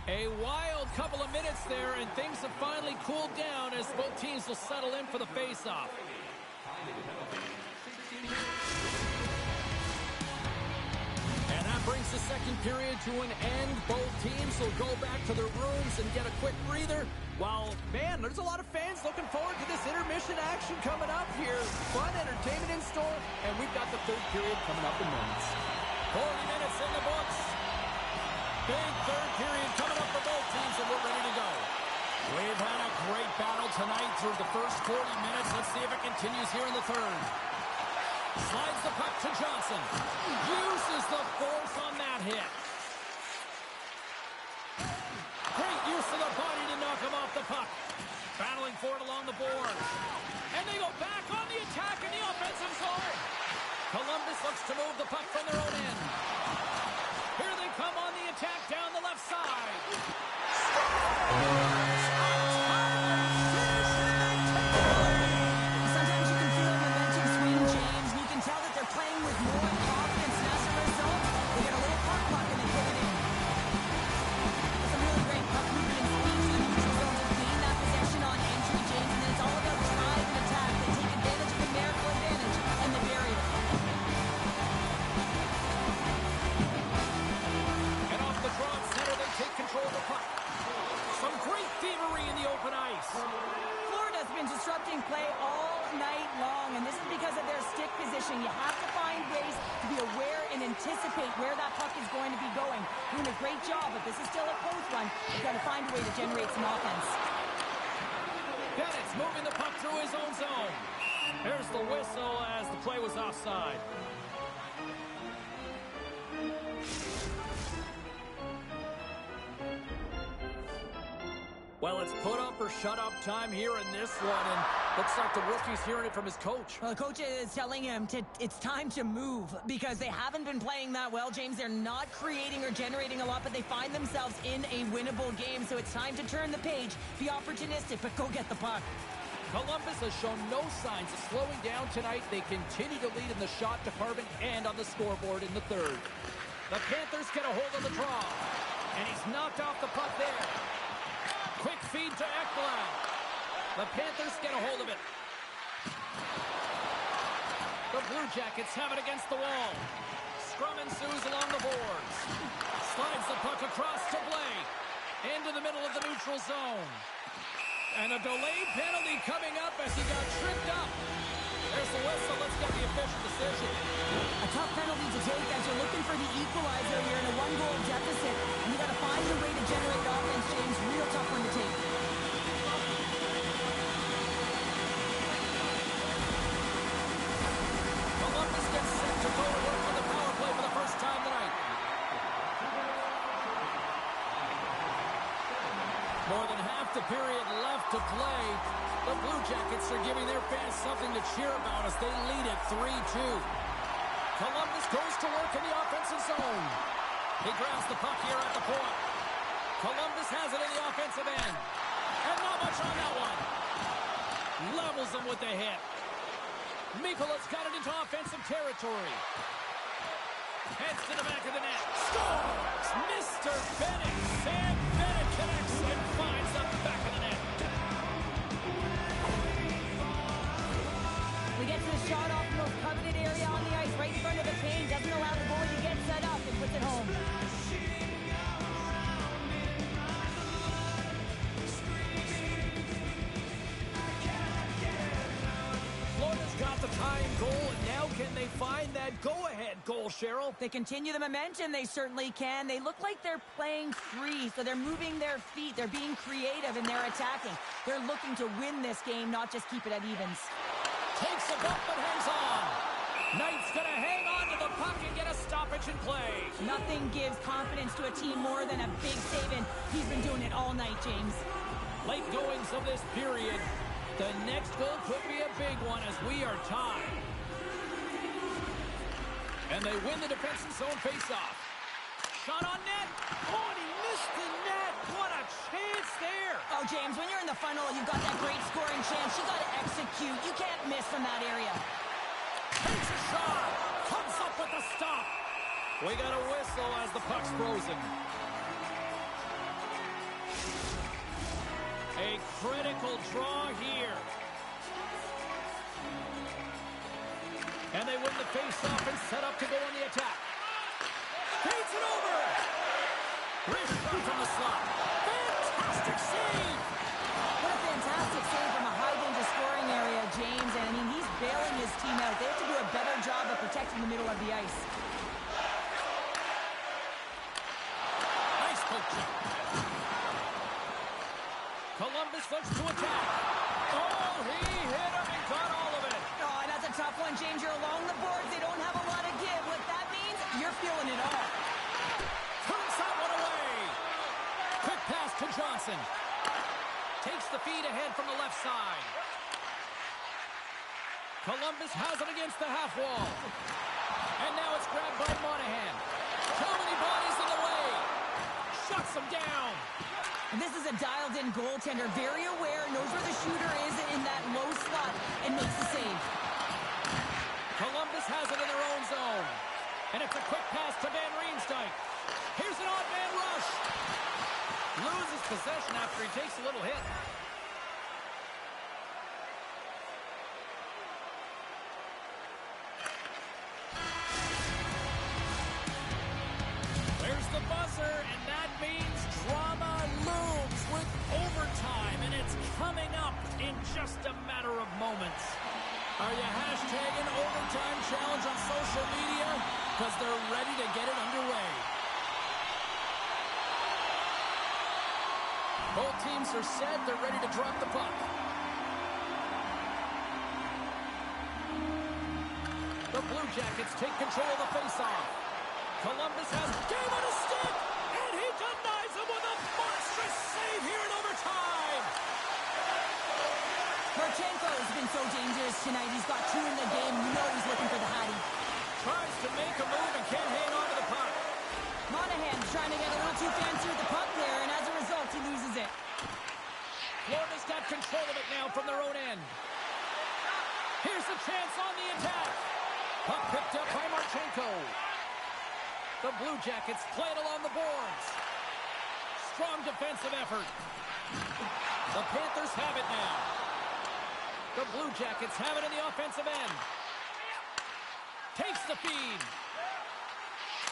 A wild couple of minutes there, and things have finally cooled down as both teams will settle in for the face-off. And that brings the second period to an end. Both teams will go back to their rooms and get a quick breather. While, man, there's a lot of fans looking forward to this intermission action coming up here. Fun entertainment in store, and we've got the third period coming up in minutes. 40 minutes in the books. Big third period coming up for both teams, and we're ready to go. We've had a great battle tonight through the first 40 minutes. Let's see if it continues here in the third. Slides the puck to Johnson. Uses the force on that hit. Great use of the body to knock him off the puck. Battling for it along the board. And they go back on the attack in the offensive zone. Columbus looks to move the puck from their own end. Here they come on the attack down the left side. Sometimes you can feel a momentum swing, James, and you can tell that they're playing with more confidence. And as a result, they get a little puck and they put it in. It's a really great puck movement and speed to the neutral zone to gain that possession on entry, James, and then it's all about drive and attack. They take advantage of numerical advantage and the barrier. And off the draw center, they take control of the puck. Some great thievery in the open ice. Florida's been disrupting play all night long, and this is because of their stick position. You have to find ways to be aware and anticipate where that puck is going to be going. Doing a great job, but this is still a close one. You've got to find a way to generate some offense. Bennett's moving the puck through his own zone. There's the whistle as the play was offside. Well, it's put up or shut up time here in this one, and looks like the rookie's hearing it from his coach. Well, the coach is telling him it's time to move because they haven't been playing that well, James. They're not creating or generating a lot, but they find themselves in a winnable game, so it's time to turn the page, be opportunistic, but go get the puck. Columbus has shown no signs of slowing down tonight. They continue to lead in the shot department and on the scoreboard in the third. The Panthers get a hold of the draw, and he's knocked off the puck there. Quick feed to Ekblad. The Panthers get a hold of it. The Blue Jackets have it against the wall. Scrum ensues along the boards. Slides the puck across to Blais. Into the middle of the neutral zone. And a delayed penalty coming up as he got tripped up. There's the whistle. Let's get the official decision. A tough penalty to take as you're looking for the equalizer here in a one-goal deficit. And you got to find a way to generate offense, James. Real tough one to take. Columbus gets set to go to work on the power play for the first time tonight. More than half the period left to play. The Blue Jackets are giving their fans something to cheer about as they lead it 3-2. Columbus goes to work in the offensive zone. He grabs the puck here at the point. Columbus has it in the offensive end. And not much on that one. Levels them with the hit. Mikola's got it into offensive territory. Heads to the back of the net. Scores! Mr. Bennett. Sam Bennett connects and finds the back of the net. find that go-ahead goal, Cheryl. They continue the momentum. They certainly can. They look like they're playing free, so they're moving their feet. They're being creative, and they're attacking. They're looking to win this game, not just keep it at evens. Takes a bump but hangs on. Knight's going to hang on to the puck and get a stoppage in play. Nothing gives confidence to a team more than a big save, and he's been doing it all night, James. Late goings of this period. The next goal could be a big one as we are tied. And they win the defensive zone faceoff. Shot on net. Oh, and he missed the net. What a chance there. Oh, James, when you're in the funnel, you've got that great scoring chance. You got to execute. You can't miss from that area. Takes a shot. Comes up with the stop. We got a whistle as the puck's frozen. A critical draw here. And they win the face-off and set up to go on the attack. Skates it over. Wrist shot from the slot. Fantastic save. What a fantastic save from a high-danger scoring area, James. And, I mean, he's bailing his team out. They have to do a better job of protecting the middle of the ice. Nice poke check. Columbus looks to attack. Oh, he hit him and got all of it. Oh, and that's a tough one, James. You're along the boards. They don't have a lot of give. What that means, you're feeling it all. Turns that one away. Quick pass to Johnson. Takes the feed ahead from the left side. Columbus has it against the half wall. And now it's grabbed by Monahan. Too many bodies in the way. Shuts him down. And this is a dialed-in goaltender, very aware, knows where the shooter is in that low slot, and makes the save. Columbus has it in their own zone. And it's a quick pass to Van Riemsdyk. Here's an odd man rush. Loses possession after he takes a little hit. There's the buzzer, and that means drama looms with overtime, and it's coming up in just a matter of moments. Are you hashtagging overtime challenge on social media? Because they're ready to get it underway. Both teams are set. They're ready to drop the puck. The Blue Jackets take control of the faceoff. Columbus has game on his stick, and he denies him with a monstrous save here in overtime. Marchenko has been so dangerous tonight. He's got two in the game. You know he's looking for the Hattie. Tries to make a move and can't hang on to the puck. Monahan's trying to get a little too fancy with the puck there, and as a result, he loses it. Florida's got control of it now from their own end. Here's a chance on the attack. Puck picked up by Marchenko. The Blue Jackets play it along the boards. Strong defensive effort. The Panthers have it now. The Blue Jackets have it in the offensive end. Takes the feed.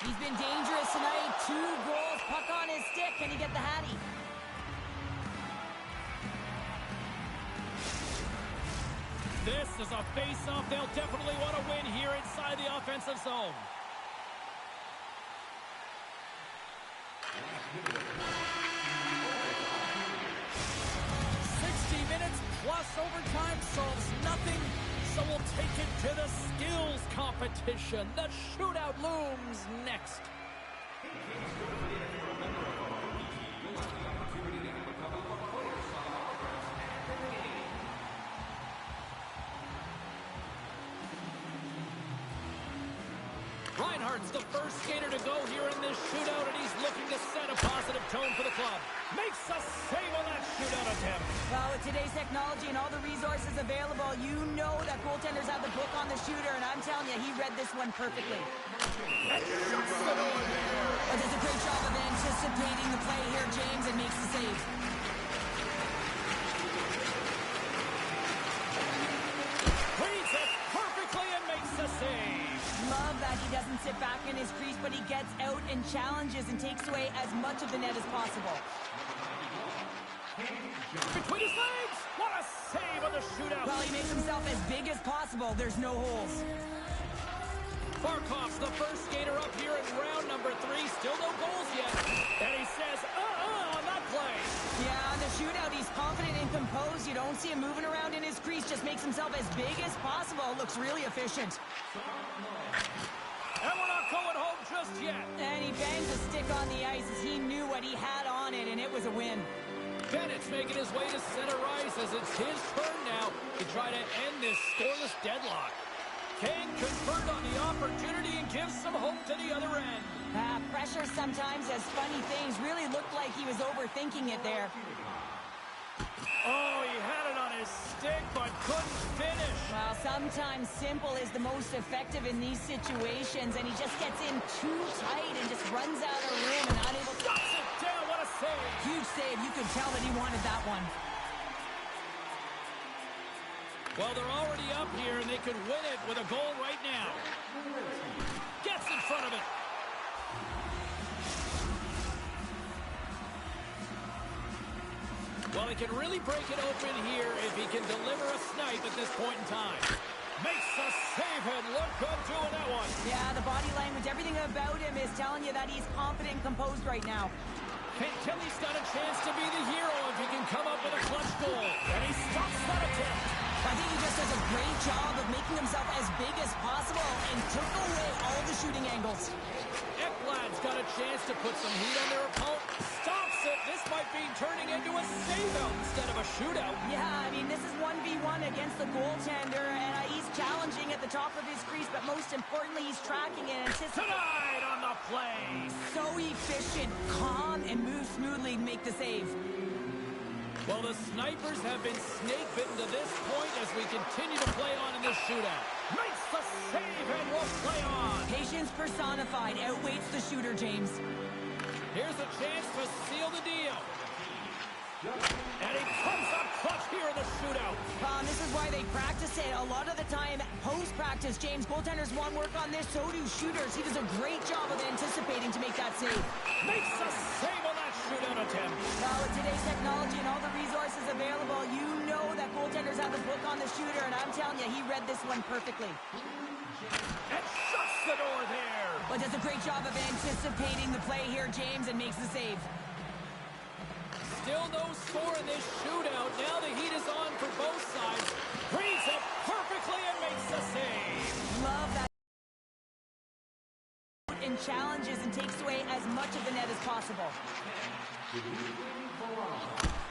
He's been dangerous tonight. 2 goals, puck on his stick. Can he get the Hattie? This is a face-off they'll definitely want to win here inside the offensive zone. 60 minutes plus overtime solves nothing, so we'll take it to the skills competition. The shootout looms next. Reinhardt's the first skater to go here in this shootout, and he's looking to set a positive tone for the club. Makes a save on that shootout attempt. Well, with today's technology and all the resources available, you know that goaltenders have the book on the shooter, and I'm telling you, he read this one perfectly. Well, does a great job of anticipating the play here, James, and makes the save. Reads it perfectly and makes the save. Love that he doesn't sit back in his crease, but he gets out and challenges and takes away as much of the net as possible. Between his legs! What a save on the shootout! Well, he makes himself as big as possible. There's no holes. Barkov's the first skater up here in round number 3. Still no goals yet. And he says, on that play. Yeah, on the shootout, he's confident and composed. You don't see him moving around in his crease. Just makes himself as big as possible. Looks really efficient. And we're not going home just yet. And he bangs a stick on the ice as he knew what he had on it, and it was a win. Bennett's making his way to center ice as it's his turn now to try to end this scoreless deadlock. Kane converted on the opportunity and gives some hope to the other end. Pressure sometimes has funny things. Really looked like he was overthinking it there. Oh, he had it on his stick, but couldn't finish. Well, sometimes simple is the most effective in these situations, and he just gets in too tight and just runs out of room and unable to... Shuts it down, what a save. Huge save. You could tell that he wanted that one. Well, they're already up here, and they could win it with a goal right now. Gets in front of it. Well, he can really break it open here if he can deliver a snipe at this point in time. Makes a save and look good doing that one. Yeah, the body language, everything about him is telling you that he's confident and composed right now. Kelly's got a chance to be the hero if he can come up with a clutch goal. And he stops that attempt. I think he just does a great job of making himself as big as possible and took away all the shooting angles. Ekblad's got a chance to put some heat on their opponent. Stops it. This might be turning into a save-out instead of a shootout. Yeah, I mean, this is 1v1 against the goaltender, and he's challenging at the top of his crease, but most importantly, he's tracking and anticipating. Tonight on the play. So efficient, calm, and moves smoothly to make the save. Well, the snipers have been snake-bitten to this point as we continue to play on in this shootout. Makes the save and will play on. Patience personified outweighs the shooter, James. Here's a chance to seal the deal. And he comes up clutch here in the shootout. This is why they practice it. A lot of the time, post-practice, James, goaltenders want work on this, so do shooters. He does a great job of anticipating to make that save. Makes a save on that shootout attempt. Well, with today's technology and all the resources available, you know that goaltenders have the book on the shooter, and I'm telling you, he read this one perfectly. And shuts the door there. But does a great job of anticipating the play here, James, and makes the save. Still no score in this shootout. Now the heat is on for both sides. Reads it perfectly and makes the save. Love that. And challenges and takes away as much of the net as possible.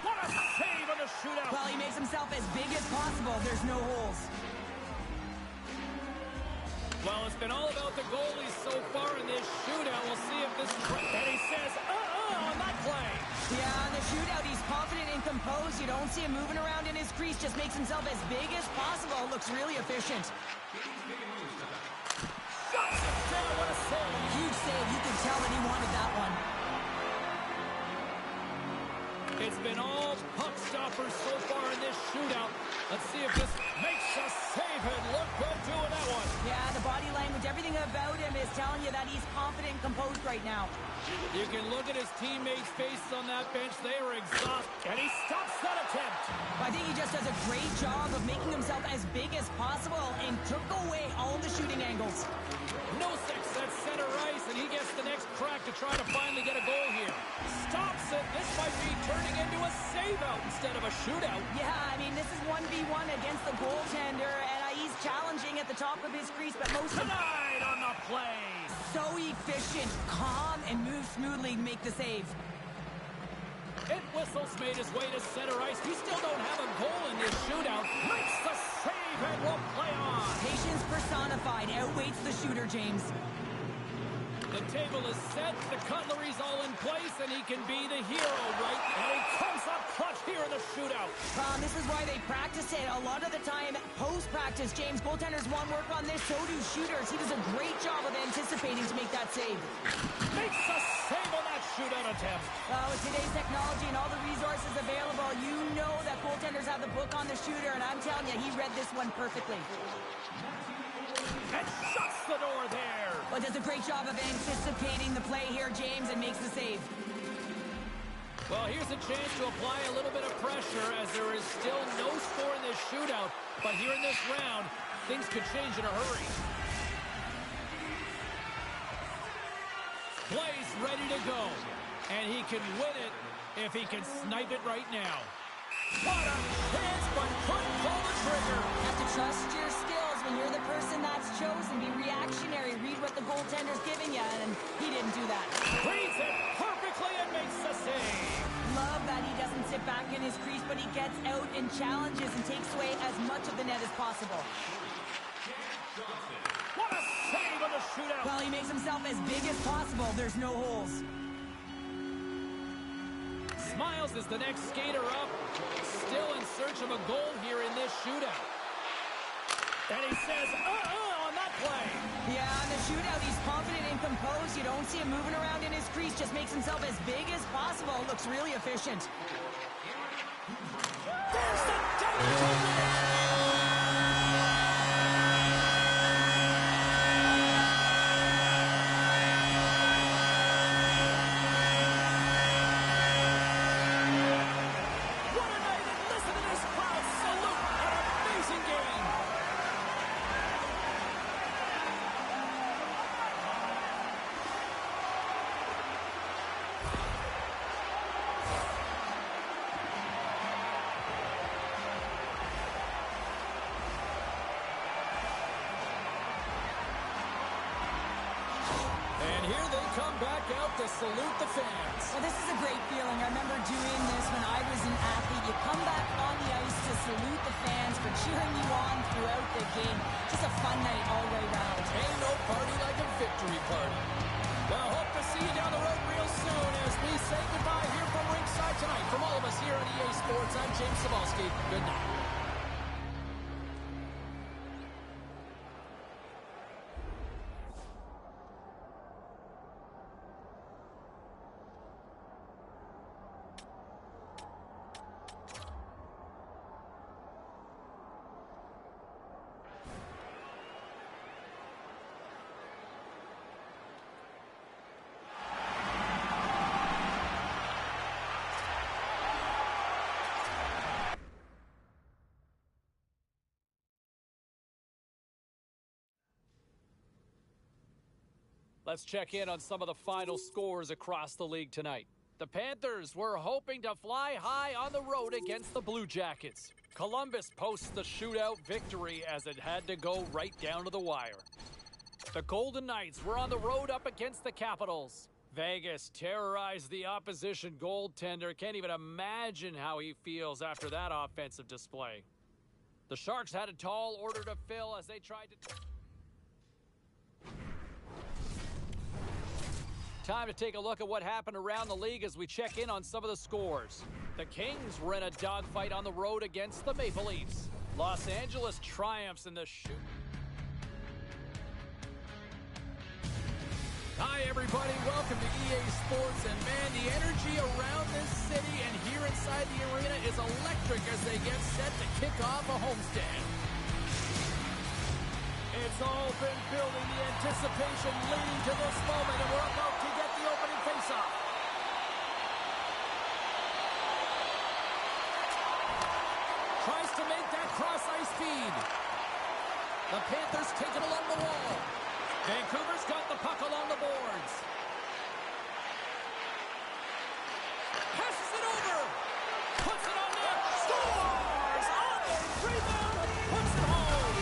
What a save on the shootout. Well, he makes himself as big as possible. There's no holes. Well, it's been all about the goalies so far in this shootout. We'll see if this... And he says, on that play. Yeah, on the shootout, he's confident and composed. You don't see him moving around in his crease. Just makes himself as big as possible. Looks really efficient. Shuts it down. What a save. Huge save. You could tell that he wanted that one. It's been all puck stoppers so far in this shootout. Let's see if this makes a save and look good doing that one. Yeah, the body language, everything about him is telling you that he's confident and composed right now. You can look at his teammates' faces on that bench. They are exhausted. And he stops that attempt. I think he just does a great job of making himself as big as possible and took away all the shooting angles. Nosek sets center ice, and he gets the next crack to try to finally get a goal here. Stops it. This might be turning into a save-out instead of a shootout. Yeah, I mean, this is 1v1 against the goaltender, and he's challenging at the top of his crease, but most Tonight on the play. So efficient, calm, and moves smoothly to make the save. And Whistle's made his way to center ice. We still don't have a goal in this shootout. Makes the save and will play on. Patience personified outweighs the shooter, James. The table is set, the cutlery's all in place, and he can be the hero, right? And he comes up clutch here in the shootout. This is why they practice it. A lot of the time, post-practice, James, goaltenders want work on this, so do shooters. He does a great job of anticipating to make that save. Makes a save on that shootout attempt. With today's technology and all the resources available, you know that goaltenders have the book on the shooter, and I'm telling you, he read this one perfectly. And shuts the door there. But does a great job of anticipating the play here, James, and makes the save. Well, here's a chance to apply a little bit of pressure as there is still no score in this shootout. But here in this round, things could change in a hurry. ready to go. And he can win it if he can snipe it right now. What a chance, but couldn't pull the trigger. Have to trust your skills when you're the person that's chosen. Be reactionary. Read what the goaltender's giving you, and he didn't do that. Reads it perfectly and makes the save. Love that he doesn't sit back in his crease, but he gets out and challenges and takes away as much of the net as possible. What a save on the shootout. Well, he makes himself as big as possible. There's no holes. Smiles is the next skater up. Still in search of a goal here in this shootout. And he says, on that play. Yeah, on the shootout, he's confident and composed. You don't see him moving around in his crease. Just makes himself as big as possible. Looks really efficient. There's the dunk. Here they come back out to salute the fans. Well, this is a great feeling. I remember doing this when I was an athlete. You come back on the ice to salute the fans for cheering you on throughout the game. Just a fun night all the way around. Ain't no party like a victory party. Well, hope to see you down the road real soon as we say goodbye here from ringside tonight. From all of us here at EA Sports, I'm James Cebulski. Good night. Let's check in on some of the final scores across the league tonight. The Panthers were hoping to fly high on the road against the Blue Jackets. Columbus posts the shootout victory as it had to go right down to the wire. The Golden Knights were on the road up against the Capitals. Vegas terrorized the opposition goaltender. Can't even imagine how he feels after that offensive display. The Sharks had a tall order to fill as they tried to... Time to take a look at what happened around the league as we check in on some of the scores. The Kings were in a dogfight on the road against the Maple Leafs. Los Angeles triumphs in the shoot. Hi, everybody. Welcome to EA Sports. And, man, the energy around this city and here inside the arena is electric as they get set to kick off a homestand. It's all been building, the anticipation leading to this moment, and we're about to get the opening faceoff. Tries to make that cross-ice feed. The Panthers take it along the wall. Vancouver's got the puck along the boards. Passes it over. Puts it on net. Scores! On the rebound. Puts it home.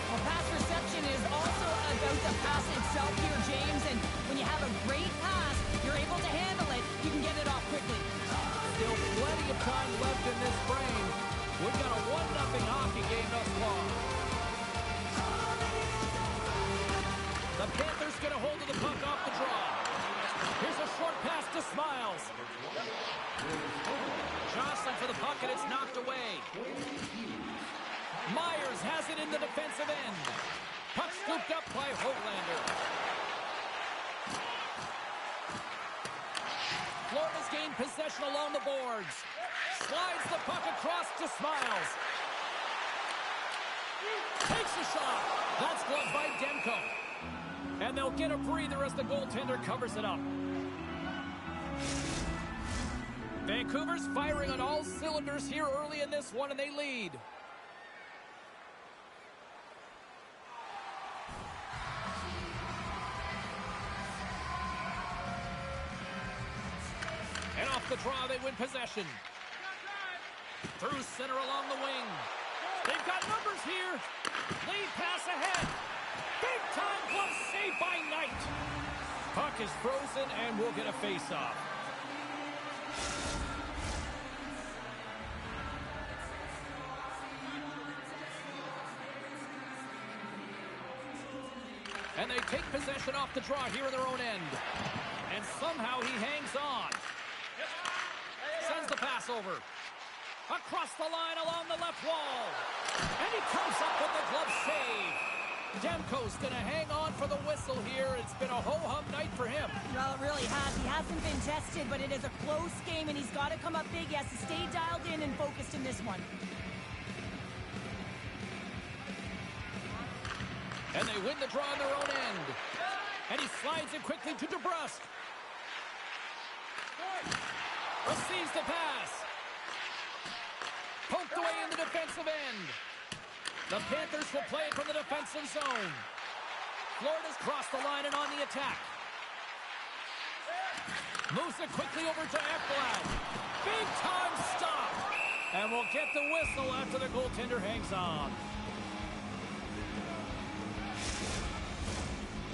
Well, pass reception is also about the pass itself here, James. And when you have a great pass, you're able to handle it. You can get it off quickly. Still plenty of time left in this frame. We've got a 1-0 hockey game thus far. The Panthers get a hold of the puck off the draw. Here's a short pass to Smiles. Jostling for the puck, and it's knocked away. Myers has it in the defensive end. Puck scooped up by Hoglander. Florida's gained possession along the boards. Slides the puck across to Smiles. Takes a shot. That's gloved by Demko. And they'll get a breather as the goaltender covers it up. Vancouver's firing on all cylinders here early in this one, and they lead. Off the draw, they win possession. Through center along the wing. They've got numbers here. Lead pass ahead. Big time glove save by Knight. Puck is frozen and we'll get a face-off. And they take possession off the draw here in their own end. And somehow he hangs on. Sends the pass over. Across the line along the left wall. And he comes up with the glove save. Demko's going to hang on for the whistle here. It's been a ho-hum night for him. Well, it really has. He hasn't been tested, but it is a close game, and he's got to come up big. He has to stay dialed in and focused in this one. And they win the draw on their own end. And he slides it quickly to DeBrusque. Receives the pass. Poked away in the defensive end. The Panthers will play it from the defensive zone. Florida's crossed the line and on the attack. Moves it quickly over to Ekblad. Big time stop. And we'll get the whistle after the goaltender hangs on.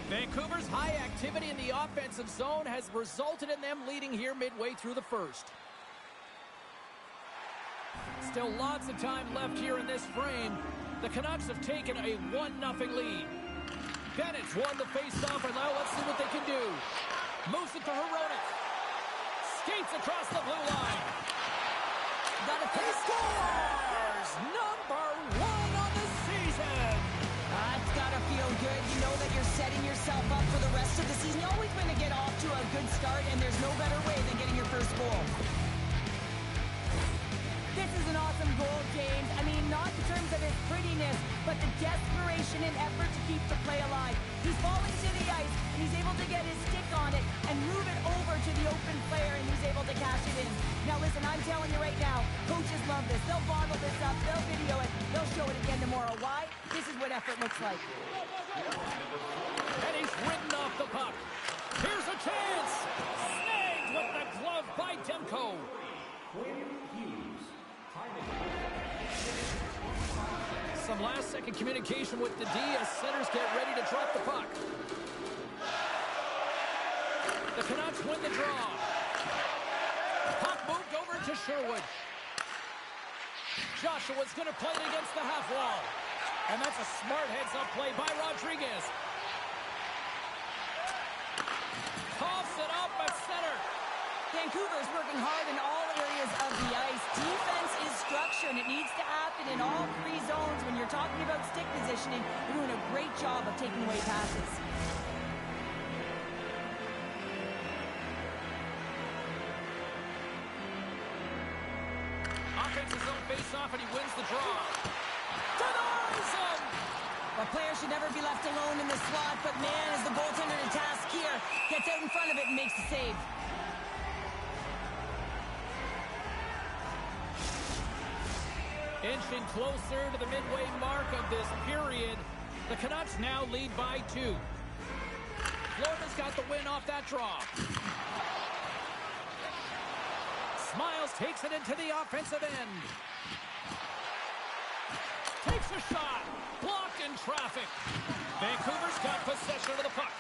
Vancouver's high activity in the offensive zone has resulted in them leading here midway through the first. Still lots of time left here in this frame. The Canucks have taken a 1-0 lead. Bennett's won the faceoff, and now let's see what they can do. Moves it to Hronek. Skates across the blue line. Got a pace. Scores! Number 1 on the season! That's got to feel good. You know that you're setting yourself up for the rest of the season. You're always going to get off to a good start, and there's no better way than getting your first goal. This is an awesome goal, James. I mean, not in terms of his prettiness, but the desperation and effort to keep the play alive. He's falling to the ice, and he's able to get his stick on it and move it over to the open player, and he's able to cash it in. Now, listen, I'm telling you right now, coaches love this. They'll bottle this up. They'll video it. They'll show it again tomorrow. Why? This is what effort looks like. And he's ridden off the puck. Here's a chance. Snagged with the glove by Demko. Some last-second communication with the D as centers get ready to drop the puck. The Canucks win the draw. Puck moved over to Sherwood. Joshua's going to play it against the half wall. And that's a smart heads-up play by Rodriguez. Toss it up at center. Vancouver's working hard in all areas of the ice. Defense is structure, and it needs to happen in all three zones. When you're talking about stick positioning, they're doing a great job of taking away passes. Offensive zone face-off, and he wins the draw. Denies him! A player should never be left alone in the slot, but man, is the goaltender to task here. Gets out in front of it and makes the save. Inching closer to the midway mark of this period. The Canucks now lead by 2. Florida's got the win off that draw. Smiles takes it into the offensive end. Takes a shot. Blocked in traffic. Vancouver's got possession of the puck.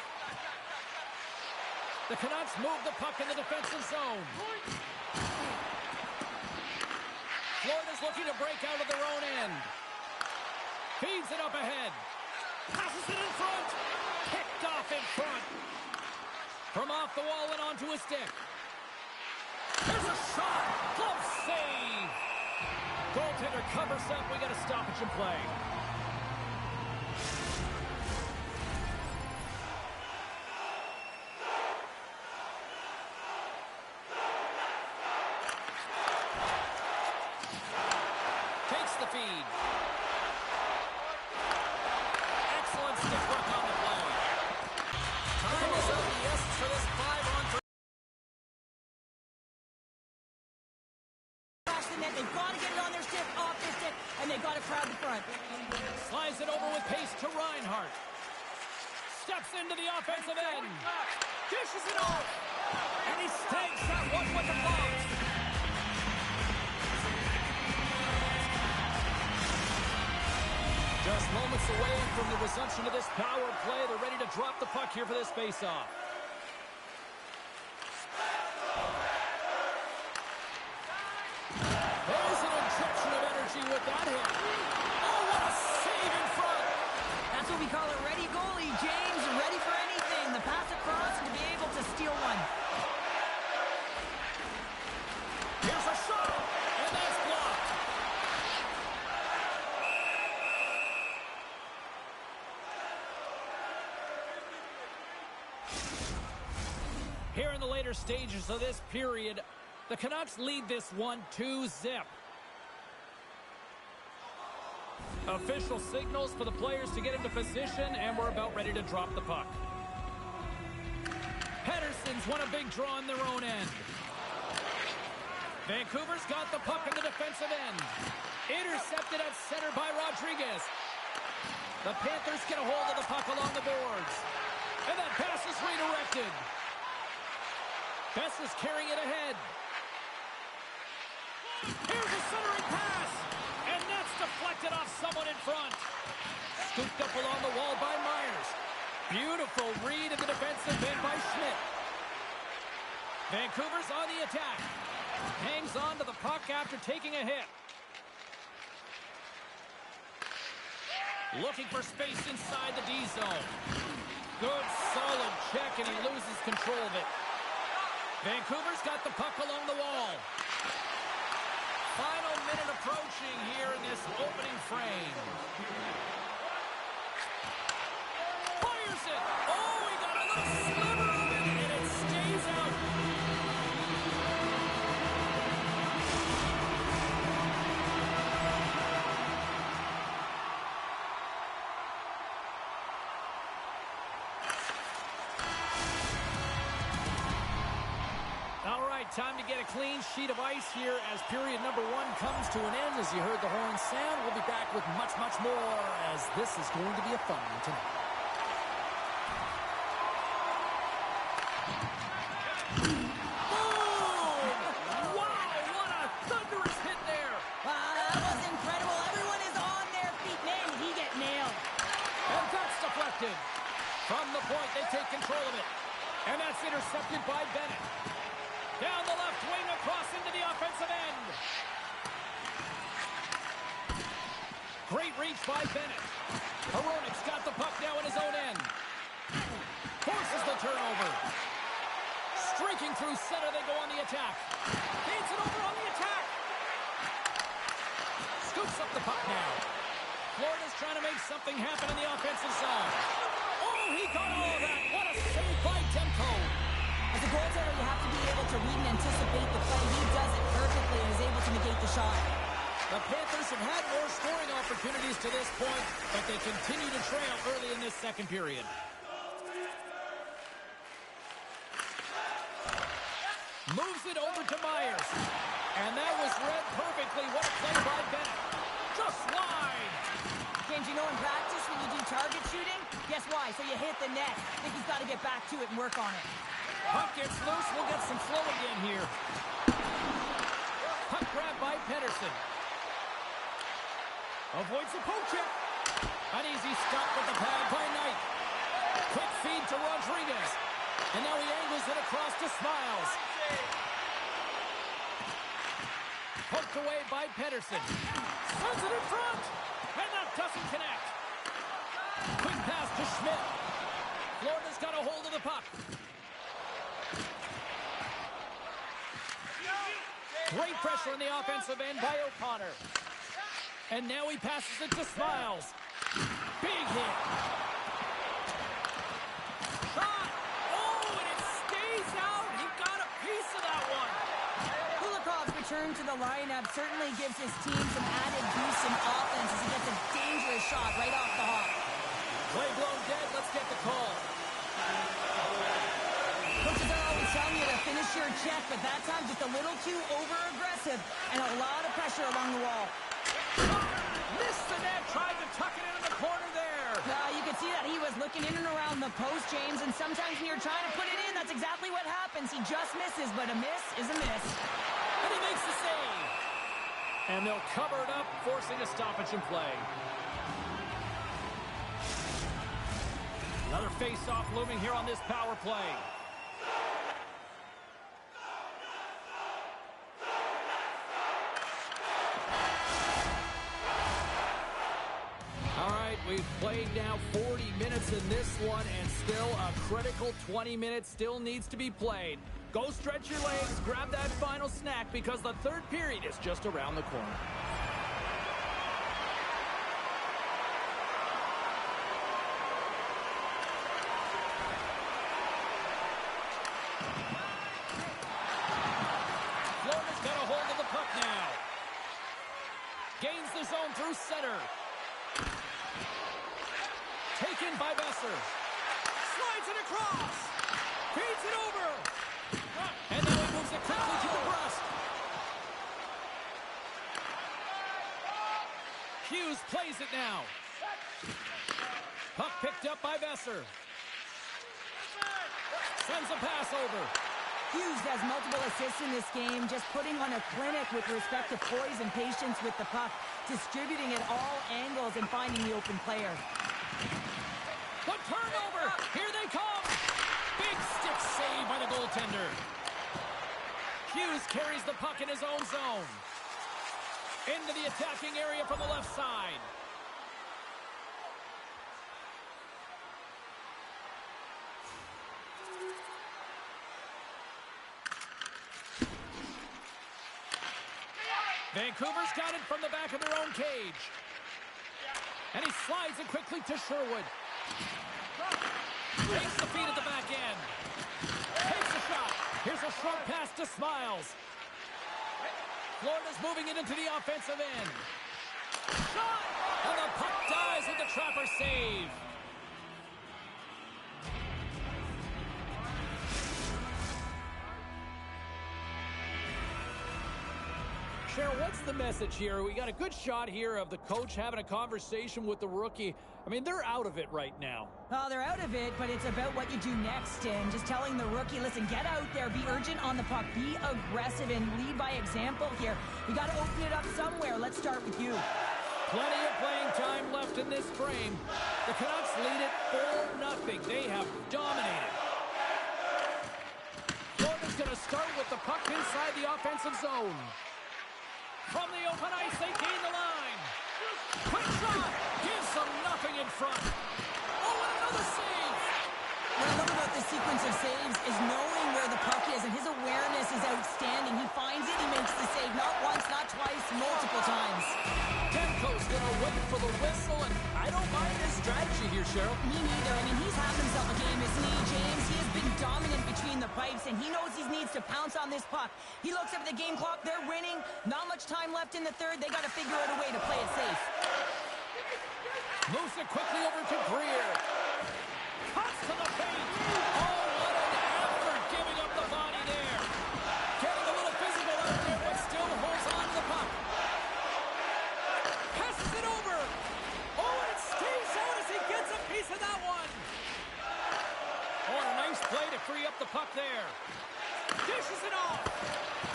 The Canucks move the puck in the defensive zone. Florida's looking to break out of their own end. Feeds it up ahead. Passes it in front. Picked off in front. From off the wall and onto a stick. There's a shot. Glove save. Goaltender covers up. We got a stoppage in play. Takes the feed. Excellent stick work on the play. Time is of the essence for this 5-on-3. They've got to get it on their stick, off their stick, and they've got to crowd the front. Slides it over with pace to Reinhart. Steps into the offensive end. Dishes it off. And he stakes that one with the box. minutes away from the resumption of this power play. They're ready to drop the puck here for this faceoff. There's an injection of energy with that hit. Oh, what a save in front. That's what we call a ready goalie, James. Ready for anything. The pass across and to be able to steal one. Here's a shot, and that's blocked. Here in the later stages of this period, the Canucks lead this one 2-zip. Official signals for the players to get into position, and we're about ready to drop the puck. Pettersson's won a big draw on their own end. Vancouver's got the puck in the defensive end. Intercepted at center by Rodriguez. The Panthers get a hold of the puck along the boards. And that pass is redirected. Bess is carrying it ahead. Here's a centering pass. And that's deflected off someone in front. Scooped up along the wall by Myers. Beautiful read in the defensive end by Schmidt. Vancouver's on the attack. Hangs on to the puck after taking a hit. Looking for space inside the D zone. Good, solid check, and he loses control of it. Vancouver's got the puck along the wall. Final minute approaching here in this opening frame. Fires it! Oh, he got a little sliver of it, and it stays out. All right, time to get a clean sheet of ice here as period number one comes to an end. As you heard the horn sound, we'll be back with much, much more as this is going to be a fun one tonight. Boom! Wow, what a thunderous hit there. Wow, that was incredible. Everyone is on their feet. Man, did he get nailed. And that's deflected. From the point, they take control of it. And that's intercepted by Bennett. Down the left wing, across into the offensive end. Great reach by Bennett. Hronik's got the puck now in his own end. Forces the turnover. Streaking through center, they go on the attack. Feeds it over on the attack. Scoops up the puck now. Florida's trying to make something happen in the offensive zone. Oh, he got all of that. What a save by Demko. As a goaltender, you have to be able to read and anticipate the play. He does it perfectly and is able to negate the shot. The Panthers have had more scoring opportunities to this point, but they continue to trail early in this second period. Moves it over to Myers. And that was read perfectly. What a play by Bennett. Just wide. James, you know in practice when you do target shooting, guess why? So you hit the net. I think he's got to get back to it and work on it. Puck gets loose. We'll get some flow again here. Puck grab by Pettersson. Avoids the poke check. An easy stop with the pad by Knight. Quick feed to Rodriguez. And now he angles it across to Smiles. Poked away by Pettersson. Sends it in front. And that doesn't connect. Quick pass to Schmidt. Florida's got a hold of the puck. Great pressure on the offensive end by O'Connor. And now he passes it to Smiles. Big hit. Shot. Oh, and it stays out. He got a piece of that one. Kulikov's return to the lineup certainly gives his team some added boost in offense as he gets a dangerous shot right off the hop. Play blown dead. Let's get the call. Coaches are always telling you to finish your check, but that time just a little too over-aggressive and a lot of pressure along the wall. Missed the net. Tried to tuck it into the corner there. You can see that he was looking in and around the post, James, and sometimes when you're trying to put it in, that's exactly what happens. He just misses, but a miss is a miss. And he makes the save. And they'll cover it up, forcing a stoppage in play. Another face-off looming here on this power play. All right, we've played now 40 minutes in this one, and still a critical 20 minutes still needs to be played. Go stretch your legs, grab that final snack, because the third period is just around the corner. Florida's got a hold of the puck now. Gains the zone through center. Taken by Besser. Slides it across. Feeds it over. And now he moves it quickly to the breast. Hughes plays it now. Puck picked up by Besser. Sends a pass over. Hughes has multiple assists in this game, just putting on a clinic with respect to poise and patience with the puck, distributing at all angles and finding the open player. The turnover! Here they come! Big stick save by the goaltender. Hughes carries the puck in his own zone. Into the attacking area from the left side. Vancouver's got it from the back of their own cage. And he slides it quickly to Sherwood. Takes the feed at the back end. Takes a shot. Here's a short pass to Smiles. Florida's moving it into the offensive end. Shot! And the puck dies with the Trapper save. Cheryl, what's the message here? We got a good shot here of the coach having a conversation with the rookie. I mean, they're out of it right now. Well, they're out of it, but it's about what you do next. And just telling the rookie, listen, get out there, be urgent on the puck, be aggressive, and lead by example here. You got to open it up somewhere. Let's start with you. Plenty of playing time left in this frame. The Canucks lead it 4-0. They have dominated. Florida's going to start with the puck inside the offensive zone. From the open ice, they gain the line. Quick shot! Gives them nothing in front. Oh, and another save! What I love about this sequence of saves is knowing where the puck is, and his awareness is outstanding. He finds it, he makes the save not once, not twice, multiple times. Demko's gonna wait for the whistle, and I don't mind his strategy here, Cheryl. Me neither. I mean, he's had himself a game, isn't he, James? He has been dominant between the pipes, and he knows he needs to pounce on this puck. He looks up at the game clock. They're winning. Not much time left in the third. They got to figure out a way to play it safe. Moves it quickly over to Greer. Cuts to the paint. Oh, what an effort giving up the body there. Getting a little physical out there, but still holds on to the puck. Passes it over. Oh, and it stays out as he gets a piece of that one. Oh, and a nice play to free up the puck there. Dishes it off.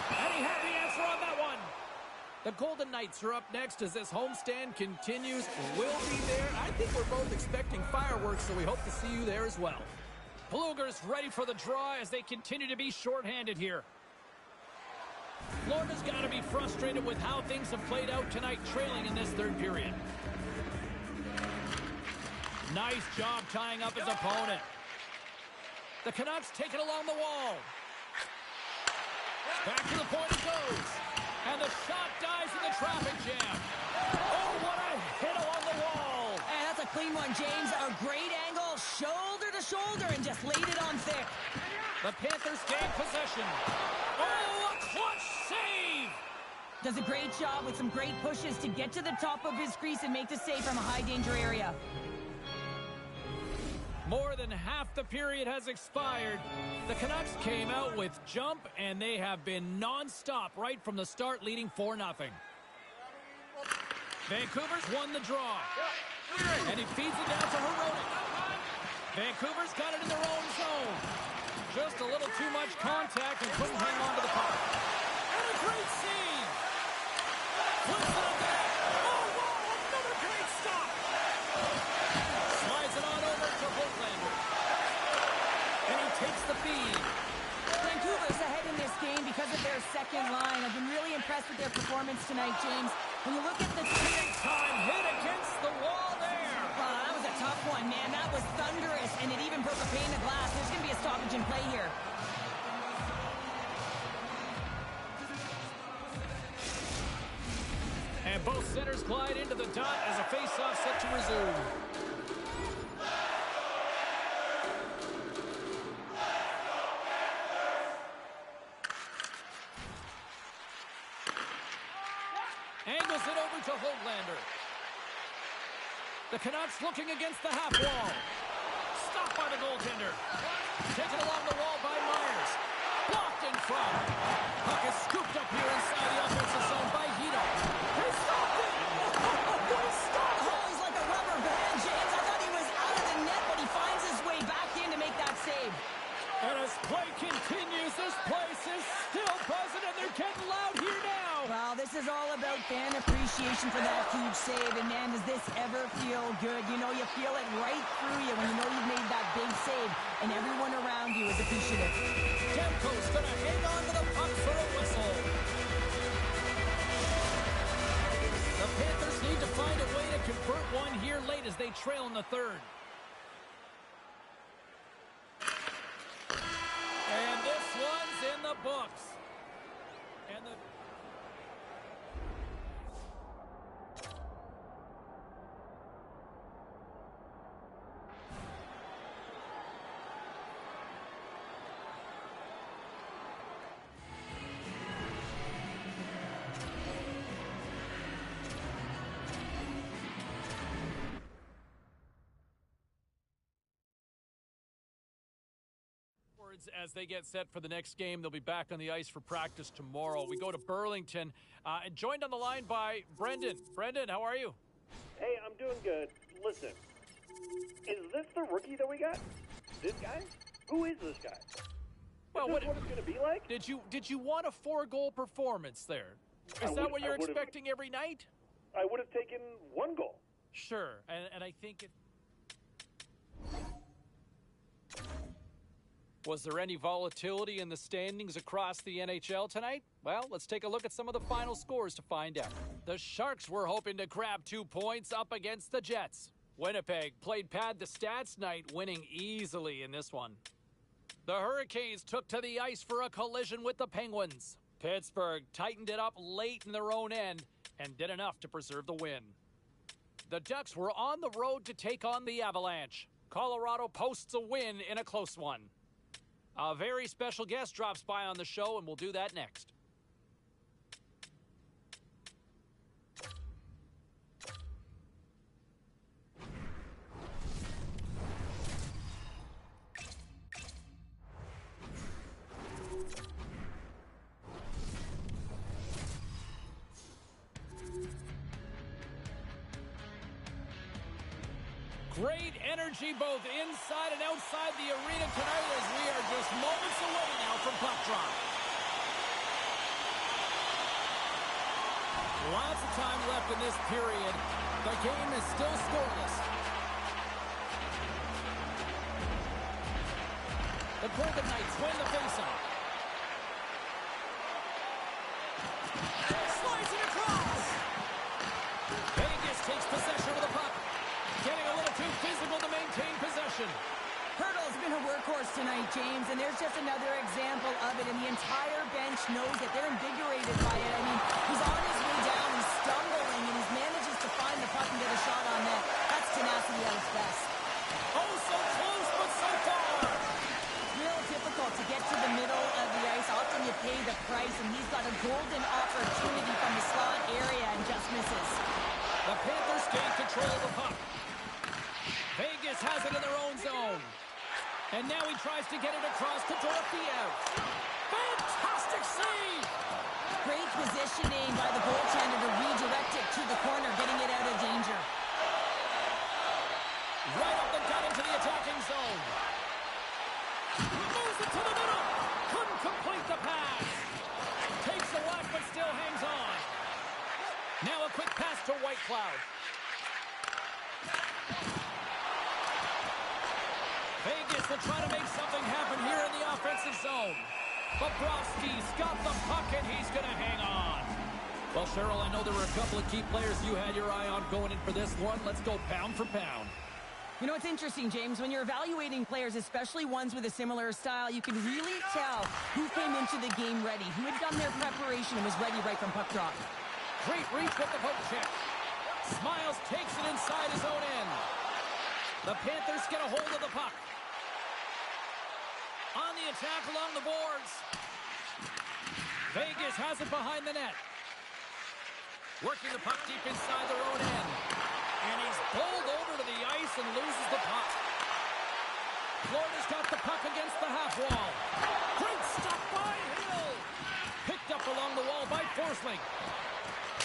And he had the answer on that one. The Golden Knights are up next as this homestand continues. We'll be there. I think we're both expecting fireworks, so we hope to see you there as well. Blueger's ready for the draw as they continue to be shorthanded here. Florida's got to be frustrated with how things have played out tonight, trailing in this third period. Nice job tying up his opponent. The Canucks take it along the wall. Back to the point it goes. And the shot dies in the traffic jam. Oh, what a hit along the wall. And that's a clean one, James. A great angle, shoulder to shoulder, and just laid it on thick. The Panthers gain possession. Oh, a clutch save. Does a great job with some great pushes to get to the top of his crease and make the save from a high-danger area. More than half the period has expired. The Canucks came out with jump, and they have been non-stop right from the start, leading 4-0. Vancouver's won the draw. And he feeds it down to Herodic. Vancouver's got it in their own zone. Just a little too much contact and couldn't hang on to the puck. And a great save. Flips it up there. Oh, wow, another great stop. Slides it on over to Hoaglander. this game because of their second line. I've been really impressed with their performance tonight, James. When you look at the Big-time hit against the wall there. that was a tough one, man. That was thunderous, and it even broke a pane of glass. There's going to be a stoppage in play here. And both centers glide into the dot as a face-off set to resume. Angles it over to Hoaglander. The Canucks looking against the half wall. Stopped by the goaltender. Taken along the wall by Myers. Blocked in front. Puck is scooped up here inside the offensive zone by Hito. He stopped it! Oh, he's like a rubber band, James. I thought he was out of the net, but he finds his way back in to make that save. And as play continues, this place is still buzzing, and they're getting loud here now. Well, this is all about fan appreciation for that huge save. And, man, does this ever feel good? You know, you feel it right through you when you know you've made that big save, and everyone around you is appreciative. Demko's going to hang on to the puck for a whistle. The Panthers need to find a way to convert one here late as they trail in the third. And this one's in the books. And the... As they get set for the next game, they'll be back on the ice for practice tomorrow. We go to Burlington, and joined on the line by Brendan. Brendan, how are you? Hey, I'm doing good. Listen, is this the rookie that we got? This guy? Who is this guy? Well, what it's going to be like? Did you want a 4-goal performance there? Is that what you're expecting every night? I would have taken 1 goal. Sure, and I think it... Was there any volatility in the standings across the NHL tonight? Well, let's take a look at some of the final scores to find out. The Sharks were hoping to grab 2 points up against the Jets. Winnipeg played pad the stats night, winning easily in this one. The Hurricanes took to the ice for a collision with the Penguins. Pittsburgh tightened it up late in their own end and did enough to preserve the win. The Ducks were on the road to take on the Avalanche. Colorado posts a win in a close one. A very special guest drops by on the show, and we'll do that next. Great energy both inside and outside the arena tonight as we are just moments away now from puck drop. Lots of time left in this period. The game is still scoreless. The Golden Knights win the faceoff. Slides it across. Vegas takes possession of the puck. Getting a little too physical to maintain possession. Hurdle's been a workhorse tonight, James, and there's just another example of it, and the entire bench knows that they're invigorated by it. I mean, he's on his way down, he's stumbling, and he manages to find the puck and get a shot on net. That's tenacity at its best. Oh, so close, but so far. Real difficult to get to the middle of the ice. Often you pay the price, and he's got a golden opportunity from the slot area and just misses. The Panthers gain control of the puck. Vegas has it in their own zone. And now he tries to get it across to Dorofiev. Fantastic save! Great positioning by the goaltender to redirect it to the corner, getting it out of danger. Right up the gut into the attacking zone. Moves it to the middle. Couldn't complete the pass. Takes the whack but still hangs on. Now a quick pass to Whitecloud. Vegas will try to make something happen here in the offensive zone. Bobrovsky's got the puck, and he's going to hang on. Well, Cheryl, I know there were a couple of key players you had your eye on going in for this one. Let's go pound for pound. You know, it's interesting, James. When you're evaluating players, especially ones with a similar style, you can really tell who came into the game ready, who had done their preparation and was ready right from puck drop. Great reach with the poke check. Smiles takes it inside his own end. The Panthers get a hold of the puck. On the attack along the boards. Vegas has it behind the net. Working the puck deep inside their own end. And he's bowled over to the ice and loses the puck. Florida's got the puck against the half wall. Great stop by Hill. Picked up along the wall by Forsling.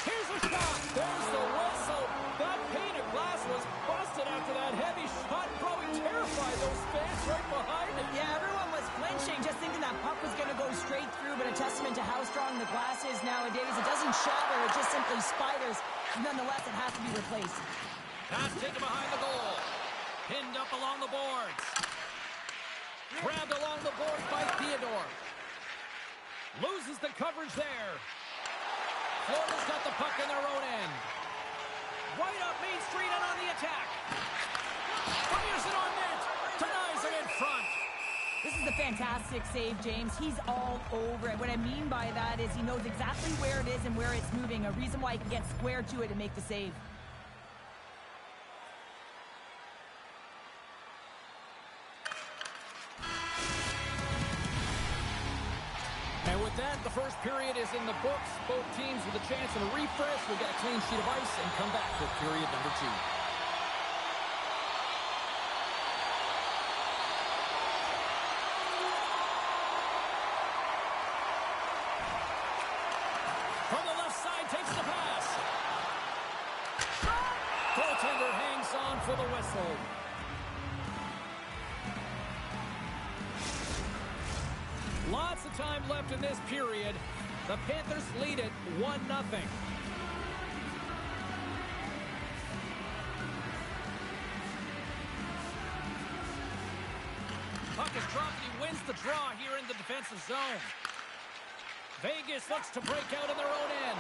Here's a shot. There's the whistle. That pane of glass was busted after that heavy shot. Probably terrified those fans right behind it. Yeah, everyone was flinching, just thinking that puck was going to go straight through, but a testament to how strong the glass is nowadays. It doesn't shatter, it just simply spiders. Nonetheless, it has to be replaced. Pass taken behind the goal. Pinned up along the boards. Grabbed along the boards by Theodore. Loses the coverage there. Florida's got the puck in their own end. Right up Main Street and on the attack. Fires it on net. Denies it in front. This is a fantastic save, James. He's all over it. What I mean by that is he knows exactly where it is and where it's moving. A reason why he can get square to it and make the save. And with that, the first period is in the books. Both teams with a chance of a refresh. We'll get a clean sheet of ice and come back with period number 2. From the left side, takes the pass. Goaltender hangs on for the whistle. Lots of time left in this period. The Panthers lead it 1-0. Puck is dropped. He wins the draw here in the defensive zone. Vegas looks to break out in their own end.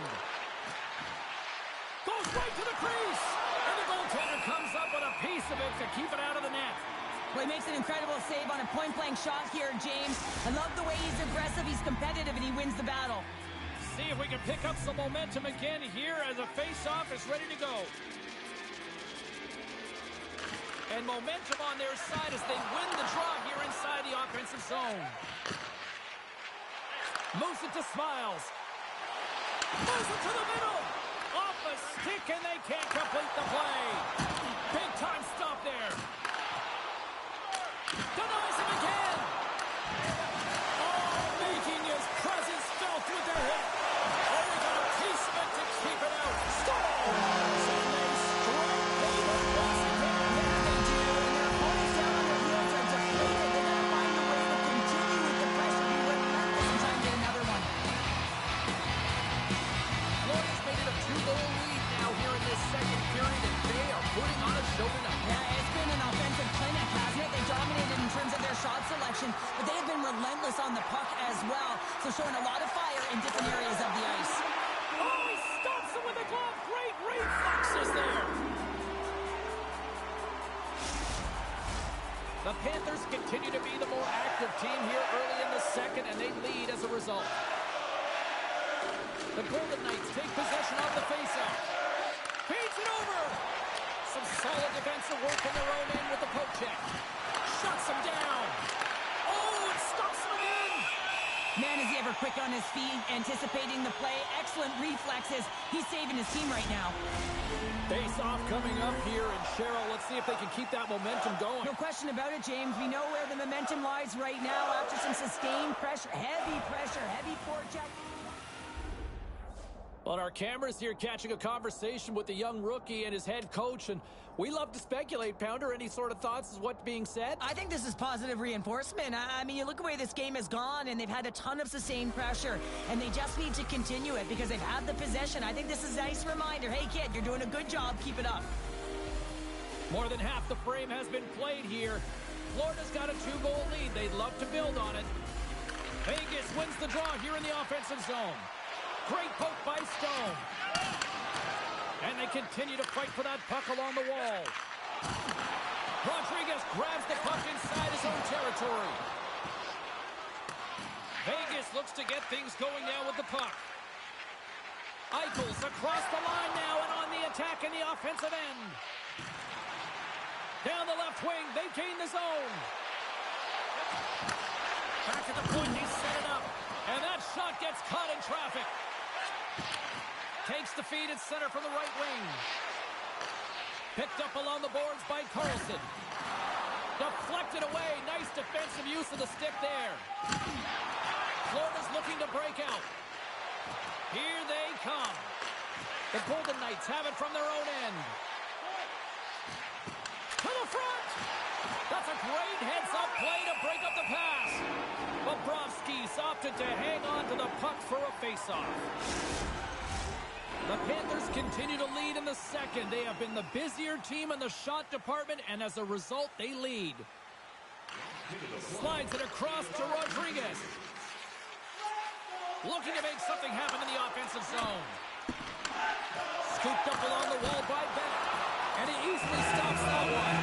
Goes right to the crease. And the goaltender comes up with a piece of it to keep it out of the net. Well, he makes an incredible save on a point-blank shot here, James. I love the way he's aggressive, he's competitive, and he wins the battle. See if we can pick up some momentum again here as a face-off is ready to go. And momentum on their side as they win the draw here inside the offensive zone. Moves it to Smiles. Moves it to the middle. Off a stick, and they can't complete the play. Big time stop there. Denies him again. Oh, making his presence felt with their hit. Oh, we got a piece of it to keep it out. Scores! And they strike David once again. Yeah, they do. And their opponents down on their heels are deflated. They're going to find a way to continue with the pressure. Be relentless and try and get another one. Florida's made it a 2-goal lead now here in this second period, and they are putting on a show tonight. Yeah, it's been an offensive clinic, hasn't it? They dominated in terms of their shot selection, but they have been relentless on the puck as well, so showing a lot of fire in different areas of the ice. Oh, he stops him with a glove. Great reflexes there. The Panthers continue to be the more active team here early in the second, and they lead as a result. The Golden Knights take possession of the faceoff. Feeds it over. Some solid defensive work in their own end with the poke check. Shuts him down. Oh, it stops him again. Man, is he ever quick on his feet, anticipating the play. Excellent reflexes. He's saving his team right now. Face-off coming up here, and Cheryl, let's see if they can keep that momentum going. No question about it, James. We know where the momentum lies right now after some sustained pressure, heavy forecheck. On our cameras here, catching a conversation with the young rookie and his head coach, and we love to speculate. Pounder, any sort of thoughts as what's being said? I think this is positive reinforcement. I mean, you look at the way this game has gone, and they've had a ton of sustained pressure, and they just need to continue it because they've had the possession. I think this is a nice reminder. Hey, kid, you're doing a good job. Keep it up. More than half the frame has been played here. Florida's got a 2-goal lead. They'd love to build on it. Vegas wins the draw here in the offensive zone. Great poke by Stone. And they continue to fight for that puck along the wall. Rodriguez grabs the puck inside his own territory. Vegas looks to get things going now with the puck. Eichels across the line now and on the attack in the offensive end. Down the left wing, they gain the zone. Back at the point, he set it up. And that shot gets caught in traffic. Takes the feed at center from the right wing. Picked up along the boards by Carlson. Deflected away. Nice defensive use of the stick there. Florida's looking to break out. Here they come. The Golden Knights have it from their own end. To the front. That's a great heads-up play to break up the pass. Bobrovsky's opted to hang on to the puck for a face-off. The Panthers continue to lead in the second. They have been the busier team in the shot department, and as a result, they lead. Slides it across to Rodriguez. Looking to make something happen in the offensive zone. Scooped up along the wall by Bennett. And he easily stops that one.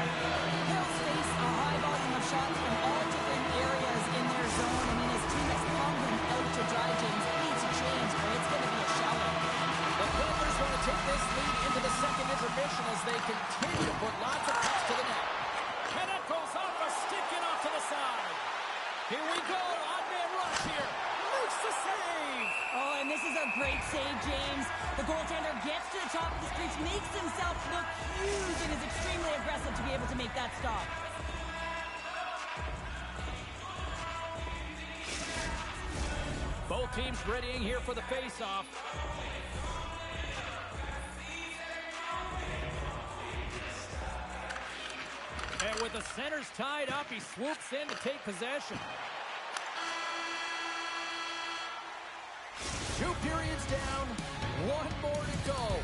They'll face a high volume of shots from all different areas in their zone. I mean, his team has pumped them out to dry, James. It needs to change, or it's going to be a shallow. The Panthers want to take this lead into the second intermission as they continue to put lots of pucks to the net. And that goes off a stick and off to the side. Here we go. Odd man rush here. Makes the save. Oh, and this is a great save, James. The goaltender gets to the top of the crease, makes himself look huge, and is extremely aggressive to be able to make that stop. Both teams readying here for the face-off. And with the centers tied up, he swoops in to take possession. 2 periods down, 1 more to go.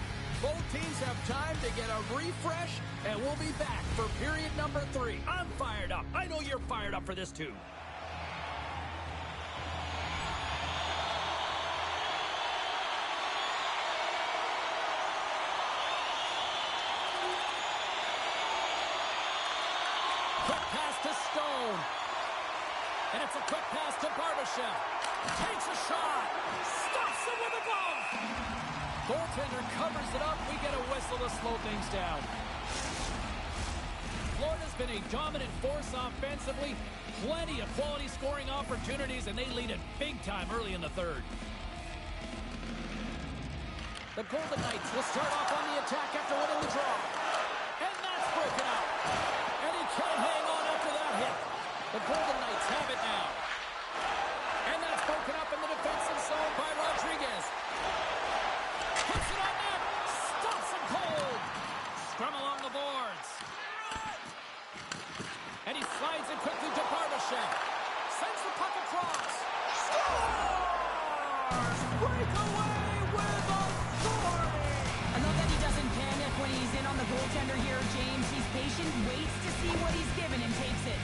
Both teams have time to get a refresh, and we'll be back for period number 3. I'm fired up. I know you're fired up for this too. Quick pass to Stone. And it's a quick pass to Barbashev. Takes a shot. Stops it with a glove. Goaltender covers it up. We get a whistle to slow things down. Florida's been a dominant force offensively. Plenty of quality scoring opportunities, and they lead it big time early in the third. The Golden Knights will start off on the attack after winning the draw. And that's broken out. And he can't hang on after that hit. The Golden Knights have it now. And that's broken up in the defensive zone by Rodriguez. Puts it on net. Stops him cold. Scrum along the boards. And he slides it quickly to Barbashev. Sends the puck across. Scores! Breakaway with authority! I love that he doesn't panic when he's in on the goaltender here, James. He's patient, waits to see what he's given, and takes it.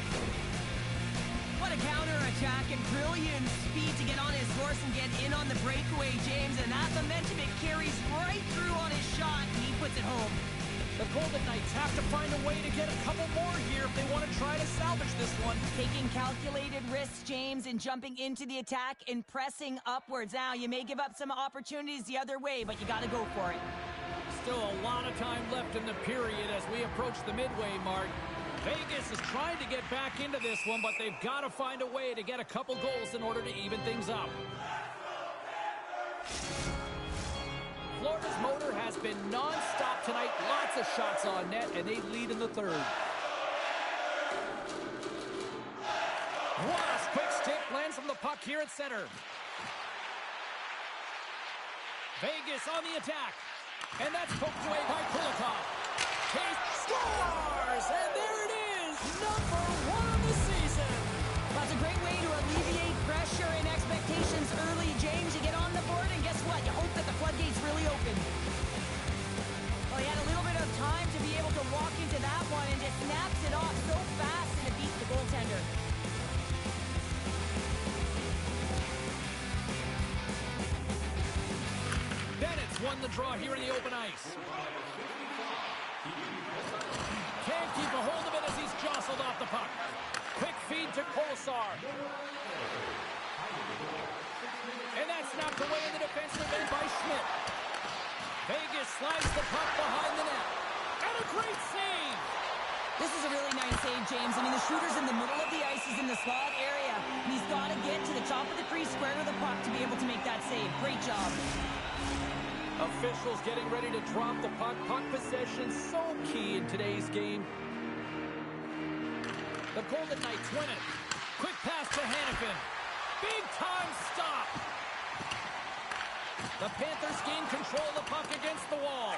What a counter-attack and brilliant speed to get on his horse and get in on the breakaway, James. And that momentum, it carries right through on his shot, and he puts it home. The Golden Knights have to find a way to get a couple more here if they want to try to salvage this one. Taking calculated risks, James, and jumping into the attack and pressing upwards. Now, you may give up some opportunities the other way, but you got to go for it. Still a lot of time left in the period as we approach the midway mark. Vegas is trying to get back into this one, but they've got to find a way to get a couple goals in order to even things up. Florida's motor has been non-stop tonight. Lots of shots on net, and they lead in the third. Wallace, quick stick, lands from the puck here at center. Vegas on the attack. And that's poked away by Kulikov. Case scores! And there it is! Number 1 of the season! That's a great way to alleviate pressure and expectations early, James. You get on the board, and guess what? You hope that the floodgates really open. Well, he had a little bit of time to be able to walk into that one and just snaps it off so fast and it beats the goaltender. won the draw here in the open ice. Can't keep a hold of it as he's jostled off the puck. Quick feed to Kolesar. And that's knocked away in the defensive end by Schmidt. Vegas slides the puck behind the net. And a great save! This is a really nice save, James. I mean, the shooter's in the middle of the ice. He's in the slot area. And he's got to get to the top of the crease, square to the puck to be able to make that save. Great job. Officials getting ready to drop the puck. Puck possession so key in today's game. The Golden Knights win it. Quick pass to Hannafin. Big time stop. The Panthers gain control of the puck against the wall.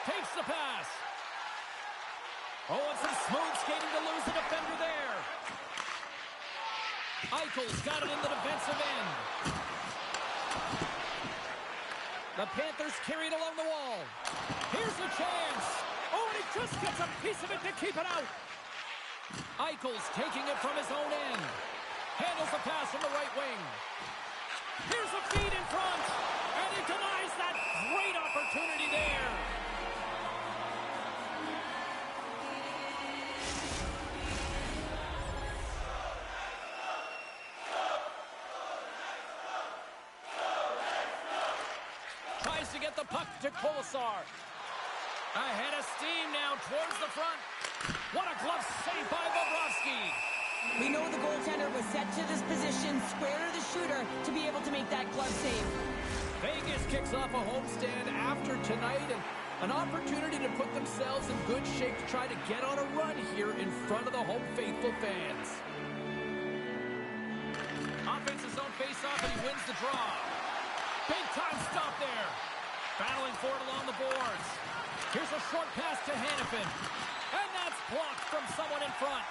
Takes the pass. Oh, and some smooth skating to lose the defender there. Eichel's got it in the defensive end. The Panthers carried along the wall. Here's a chance. Oh, and he just gets a piece of it to keep it out. Eichel's taking it from his own end. Handles the pass from the right wing. Here's a feed in front. And he denies that great opportunity there. Tries to get the puck to Kolesar. Ahead of steam now towards the front. What a glove save by Bobrovsky. We know the goaltender was set to this position, square to the shooter, to be able to make that glove save. Vegas kicks off a homestand after tonight, and an opportunity to put themselves in good shape to try to get on a run here in front of the home faithful fans. Offensive zone face-off, and he wins the draw. Big time stop there. Battling for it along the boards. Here's a short pass to Hannafin. And that's blocked from someone in front.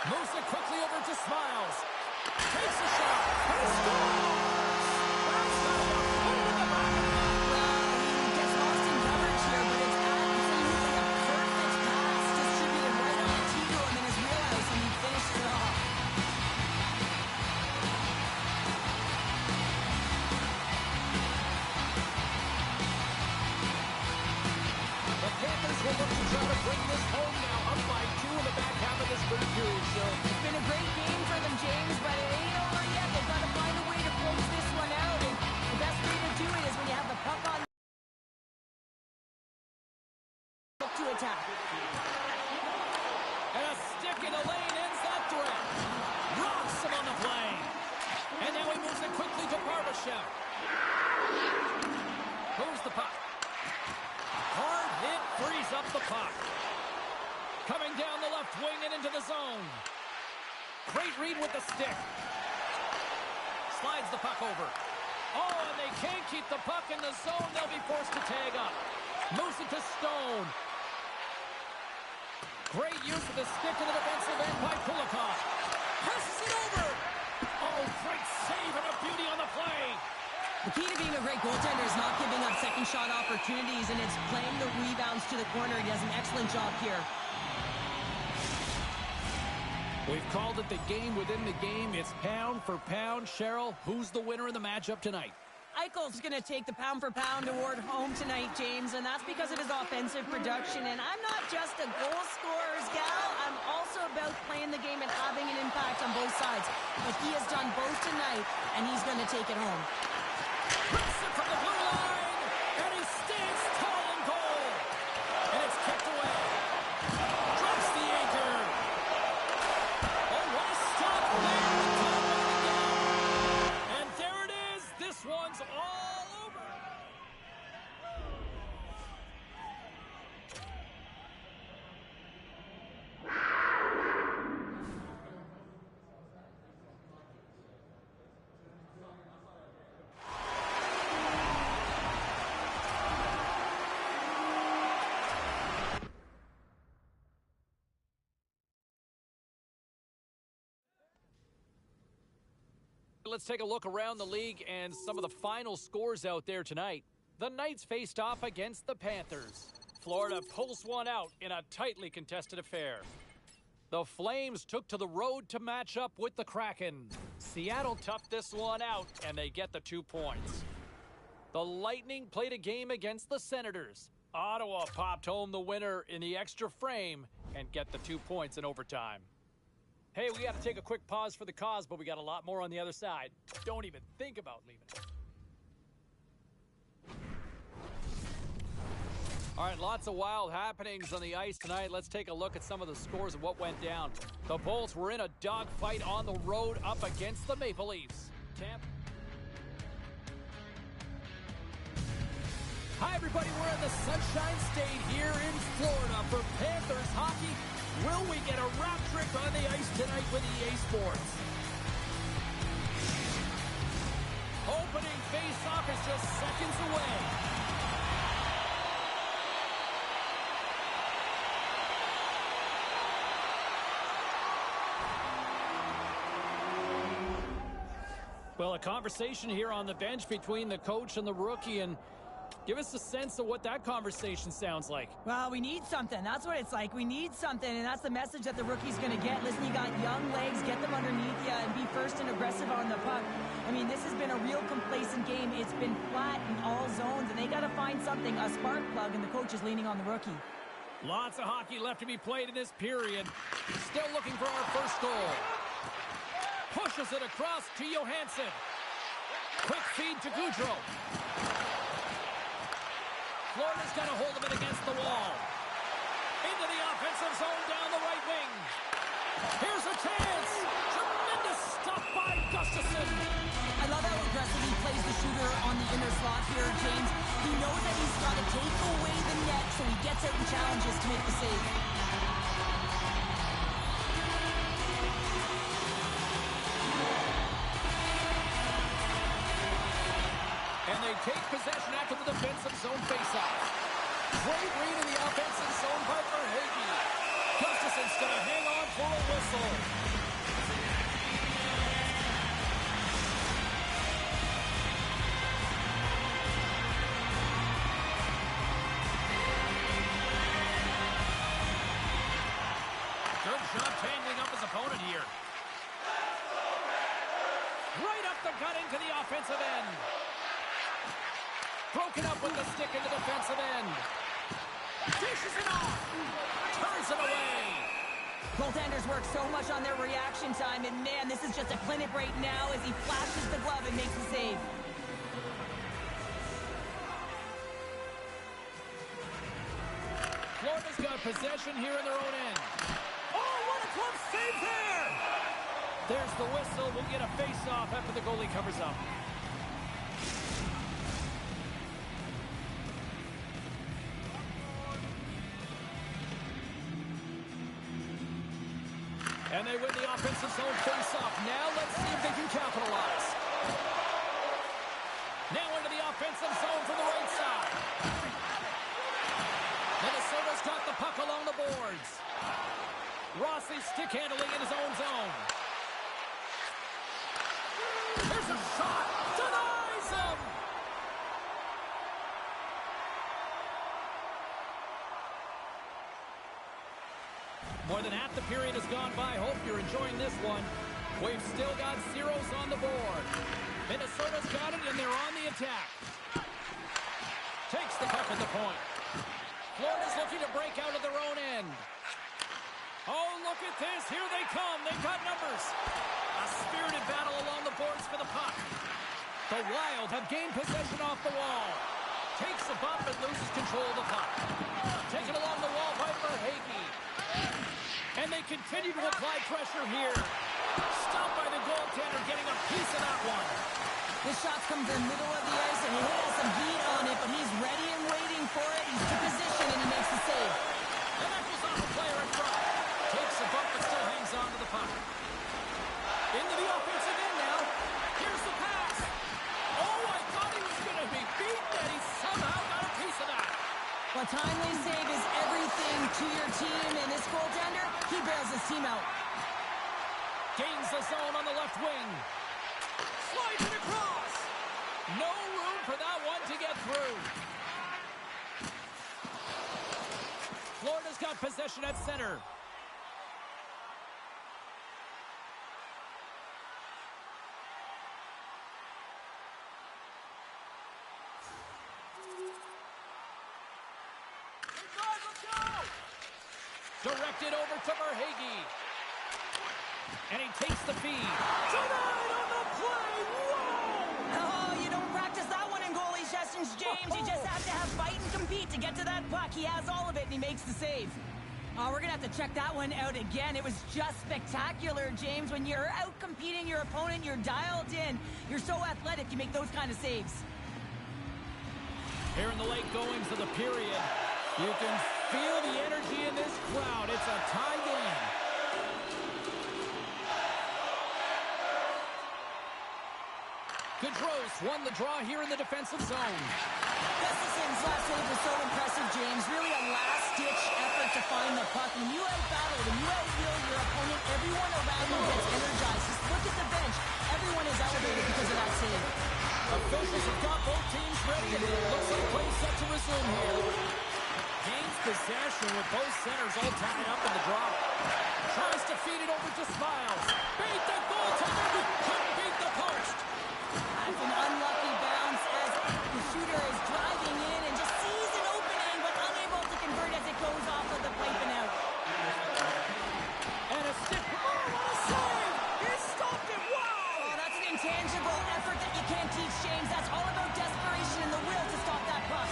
Moves it quickly over to Smiles. Takes a shot. And he scores! That's not enough. Put it in the back. He gets lost in coverage here, but it's absolutely a perfect pass distributed right on the tee to him in his wheelhouse, and he finished it off. The Panthers will look to try to bring this home now, up by 2 in the back half of this third period. It's been a great game for them, James, but it ain't over yet. They've got to find a way to close this one out, and the best way to do it is when you have the puck on to attack. And a stick in the lane ends that threat. Rocks him on the play. And now he moves it quickly to Barbashev. Moves the puck. Hard hit frees up the puck. Coming down the left wing and into the zone. Great read with the stick. Slides the puck over. Oh, and they can't keep the puck in the zone. They'll be forced to tag up. Moves it to Stone. Great use of the stick in the defensive end by Kulikov. Passes it over. Oh, great save and a beauty on the play. The key to being a great goaltender is not giving up second shot opportunities, and it's playing the rebounds to the corner. He does an excellent job here. We've called it the game within the game. It's pound for pound. Cheryl, who's the winner in the matchup tonight? Eichel's going to take the pound-for-pound award home tonight, James, and that's because of his offensive production. And I'm not just a goal scorer's gal. I'm also about playing the game and having an impact on both sides. But he has done both tonight, and he's going to take it home. Rips it from the blue line, and he stands tall in goal. And it's kicked away. Drops the anchor. Oh, what a stop there. The top running down. And there it is. This one's all over. Let's take a look around the league and some of the final scores out there tonight. The Knights faced off against the Panthers. Florida pulls one out in a tightly contested affair. The Flames took to the road to match up with the Kraken. Seattle toughed this one out, and they get the 2 points. The Lightning played a game against the Senators. Ottawa popped home the winner in the extra frame and get the 2 points in overtime. Hey, we got to take a quick pause for the cause, but we got a lot more on the other side. Don't even think about leaving. All right, lots of wild happenings on the ice tonight. Let's take a look at some of the scores of what went down. The Bolts were in a dogfight on the road up against the Maple Leafs. Hi, everybody. We're in the Sunshine State here in Florida for Panthers hockey. Will we get a wrap trick on the ice tonight with EA Sports? Opening face-off is just seconds away. Well, a conversation here on the bench between the coach and the rookie, and give us a sense of what that conversation sounds like. Well, we need something. That's what it's like. We need something, and that's the message that the rookie's going to get. Listen, you got young legs. Get them underneath you and be first and aggressive on the puck. I mean, this has been a real complacent game. It's been flat in all zones, and they got to find something, a spark plug, and the coach is leaning on the rookie. Lots of hockey left to be played in this period. Still looking for our first goal. Pushes it across to Johansson. Quick feed to Goudreau. Florida's got a hold of it against the wall. Into the offensive zone down the right wing. Here's a chance. Tremendous stop by Gustafsson. I love how aggressive he plays the shooter on the inner slot here, James. He knows that he's got to take away the net, so he gets out and challenges to make the save. And they take possession after the defensive zone faceoff. Great read in the offensive zone by Verhaeghe. Gustafsson's going to hang on for a whistle. Good job tangling up his opponent here. Right up the gut into the offensive end. Broken up with the stick in the defensive end. Dishes it off. Turns it away. Goaltenders work so much on their reaction time, and man, this is just a clinic right now as he flashes the glove and makes the save. Florida's got possession here in their own end. Oh, what a glove save there! There's the whistle. We'll get a face-off after the goalie covers up. And they win the offensive zone face-off. Now let's see if they can capitalize. Now into the offensive zone from the right side. Minnesota's got the puck along the boards. Rossi stick handling in his own zone. There's a shot. Denies him. More than half the period has gone by. Hope you're enjoying this one. We've still got zeros on the board. Minnesota's got it, and they're on the attack. Takes the puck at the point. Florida's looking to break out of their own end. Oh, look at this. Here they come. They've got numbers. A spirited battle along the boards for the puck. The Wild have gained possession off the wall. Takes a bump and loses control of the puck. Taken along the wall by Verhaeghe. And they continue to apply pressure here. Stopped by the goaltender, getting a piece of that one. This shot comes in the middle of the ice, and he has some heat on it, but he's ready and waiting for it. He's to position, and he makes the save. And that goes off the player in front. Takes a bump, but still hangs on to the puck. Into the offensive end now. Here's the pass. Oh, I thought he was going to be beaten, and he somehow got a piece of that. Well, timely save is everything to your team, and this goaltender, he bails his team out. Gains the zone on the left wing. Slides it across. No room for that one to get through. Florida's got possession at center. Directed over to Verhaeghe. And he takes the feed. Denied on the play. Whoa! Oh, you don't practice that one in goalie sessions, James. You just have to have fight and compete to get to that puck. He has all of it, and he makes the save. Oh, we're going to have to check that one out again. It was just spectacular, James. When you're out competing your opponent, you're dialed in. You're so athletic, you make those kind of saves. Here in the late goings of the period, you can feel the energy in this crowd. It's a tie game. Gaudreau won the draw here in the defensive zone. Gustafson's last save was so impressive, James. Really a last-ditch effort to find the puck. When you out-battle, when you out-will your opponent, everyone around you gets energized. Just look at the bench. Everyone is elevated because of that save. Officials have got both teams ready, and it looks like play set to resume here. Gains possession with both centers all tied up in the draw. Tries to feed it over to Smiles. Beat the goaltender. Couldn't beat the post. That's an unlucky bounce as the shooter is driving in and just sees an opening, but unable to convert as it goes off of the pipe and out. And a stick. Oh, what a save! He stopped it. Wow! Oh, that's an intangible effort that you can't teach, James. That's all about desperation and the will to stop that puck.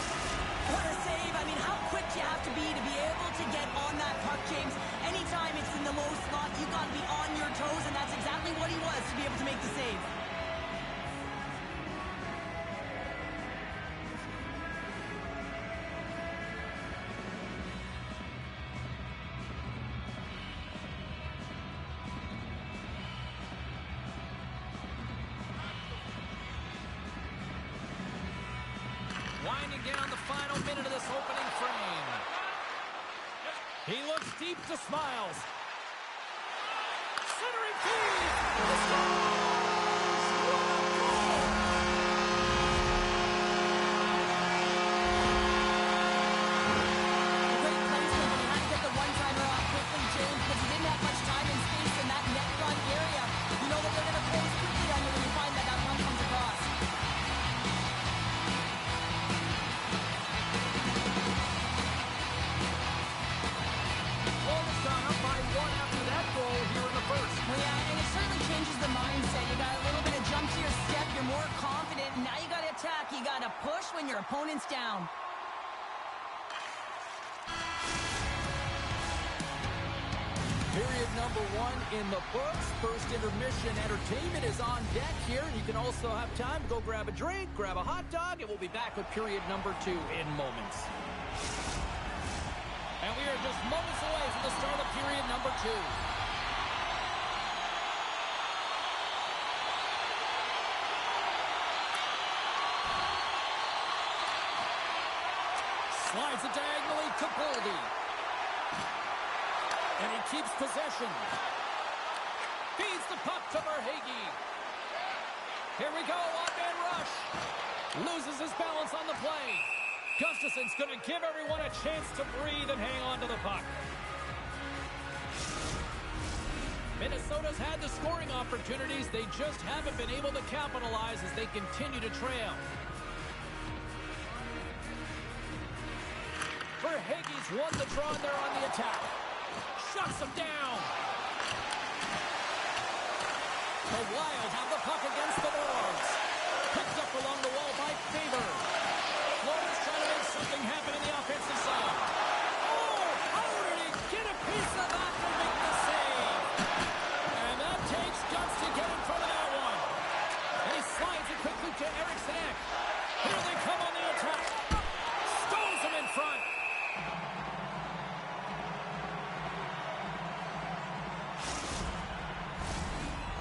What a save. I mean, how quick you have to be able to get on that puck, James. Anytime it's in the low slot, you've got to be on your toes, and that's exactly what he was to be able to make the save. Winding down the final minute of this opening frame. He looks deep to Smiles. Centering feed. The scores! What a goal! Great placement, but he had to get the one-timer off quickly, James, because he didn't have much time and space in that net front area. You know that they're going to close quickly on you when you find that puck comes across. Well, yeah, and it certainly changes the mindset. You got a little bit of jump to your step. You're more confident. And now you got to attack. You got to push when your opponent's down. Period number 1 in the books. First intermission entertainment is on deck here. You can also have time to go grab a drink, grab a hot dog, and we'll be back with period number 2 in moments. And we are just moments away from the start of period number 2. Slides it diagonally to Boldy. And he keeps possession. Feeds the puck to Verhaeghe. Here we go, one-man rush. Loses his balance on the play. Gustafson's going to give everyone a chance to breathe and hang on to the puck. Minnesota's had the scoring opportunities. They just haven't been able to capitalize as they continue to trail. Verhaeghe's won the draw there on the attack. Shuts him down. The Wild have the puck against the boards. Picked up along the wall by Faber. Florida's trying to make something happen in the offensive side. Oh, how did he get a piece of that to make the save? And that takes guts to get in front of that one. And he slides it quickly to Eriksson Ek. Here they come on the attack. Stones him in front.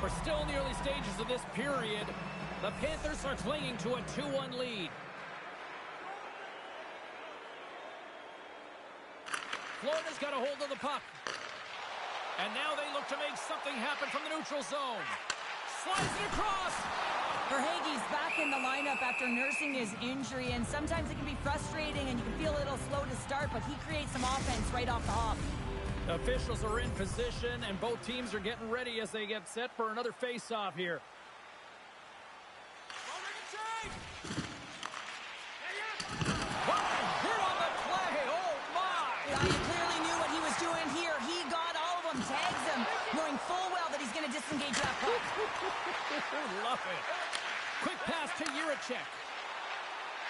We're still in the early stages of this period. The Panthers are clinging to a 2-1 lead. Florida's got a hold of the puck. And now they look to make something happen from the neutral zone. Slides it across. Verhaeghe's back in the lineup after nursing his injury, and sometimes it can be frustrating and you can feel a little slow to start, but he creates some offense right off the hop. Officials are in position, and both teams are getting ready as they get set for another face-off here. Yeah, you clearly knew what he was doing here. disengage that puck. Love it. Quick pass to Juracek.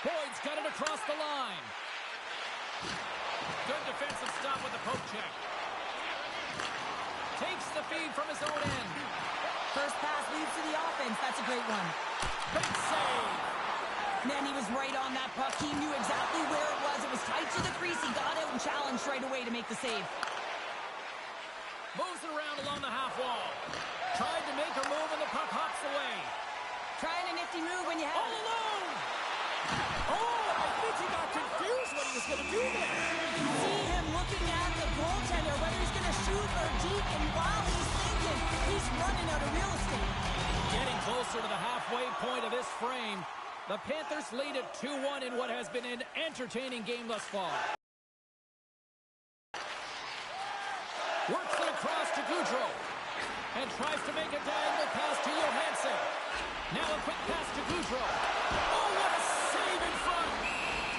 Boyd's got it across the line. Good defensive stop with the poke check. Takes the feed from his own end. First pass leads to the offense. That's a great one. Big save. Man, he was right on that puck. He knew exactly where it was. It was tight to the crease. He got out and challenged right away to make the save. Moves it around along the half wall. Tried to make a move and the puck hops away. Trying a nifty move when you have All alone! Oh, I think he got confused what he was going to do there. You can see him looking at the goaltender, whether he's going to shoot or deep, and while he's thinking, he's running out of real estate. Getting closer to the halfway point of this frame, the Panthers lead at 2-1 in what has been an entertaining game thus far. Works it across to Goudreau. And tries to make a diagonal pass to Johansson. Now a quick pass to Goudreau. Oh, what a save in front!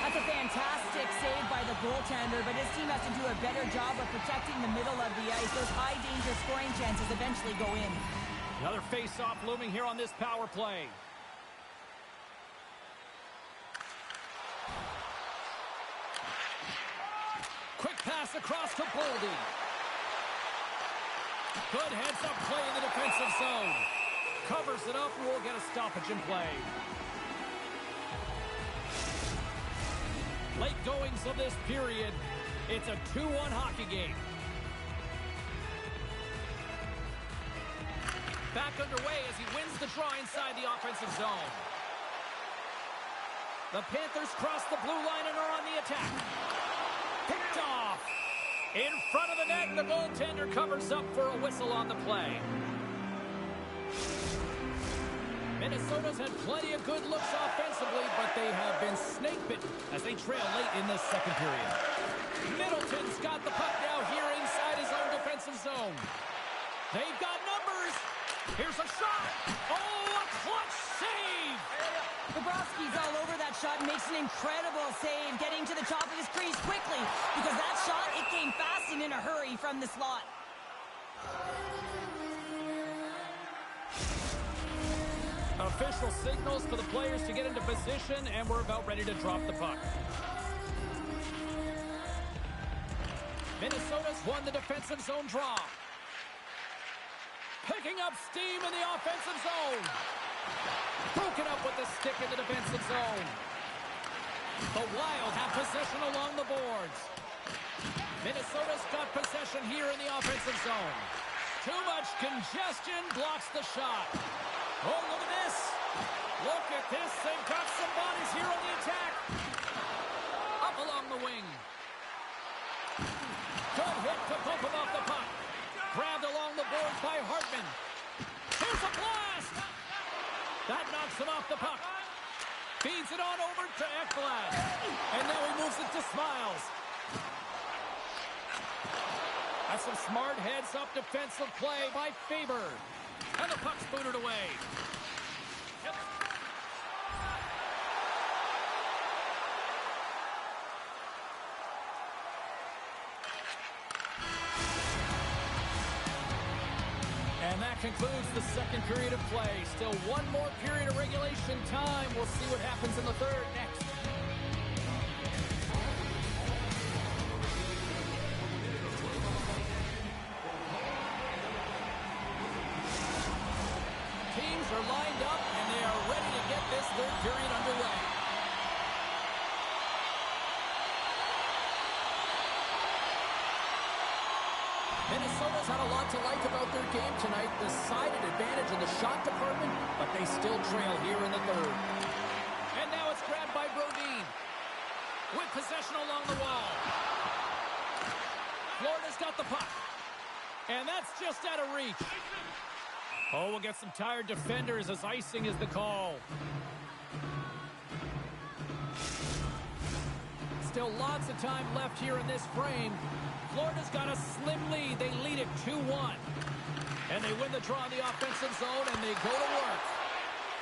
That's a fantastic save by the goaltender, but his team has to do a better job of protecting the middle of the ice. Those high-danger scoring chances eventually go in. Another face-off looming here on this power play. Quick pass across to Boldy. Good heads-up play in the defensive zone. Covers it up and we'll get a stoppage in play. Late goings of this period. It's a 2-1 hockey game. Back underway as he wins the draw inside the offensive zone. The Panthers cross the blue line and are on the attack. Picked off. In front of the net, the goaltender covers up for a whistle on the play. Minnesota's had plenty of good looks offensively, but they have been snake-bitten as they trail late in this second period. Middleton's got the puck now here inside his own defensive zone. They've got numbers. Here's a shot. Oh, a clutch save. Bobrovsky's all over that shot and makes an incredible save, getting to the top of his crease quickly, because that shot, it came fast and in a hurry from the slot. Official signals for the players to get into position, and we're about ready to drop the puck. Minnesota's won the defensive zone draw. Picking up steam in the offensive zone. Broken up with the stick in the defensive zone. The Wild have possession along the boards. Minnesota's got possession here in the offensive zone. Too much congestion blocks the shot. Oh, look at this. Look at this. They've got some bodies here on the attack. Up along the wing. Good hit to bump him off the puck. Grabbed along the boards by Hartman. Here's a blast. That knocks him off the puck. Feeds it on over to Ekblad. And now he moves it to Smiles. That's some smart heads-up defensive play by Faber. And the puck's booted away. And that concludes the second period of play. Still one more period of regulation time. We'll see what happens in the third next. Teams are lined up, and they are ready to get this third period underway. Minnesota's had a lot to like about their game tonight. Decided advantage in the shot department, but they still trail here in the third. And now it's grabbed by Brodin. With possession along the wall. Florida's got the puck. And that's just out of reach. Oh, we'll get some tired defenders as icing is the call. Still lots of time left here in this frame. Florida's got a slim lead. They lead it 2-1. And they win the draw in the offensive zone, and they go to work.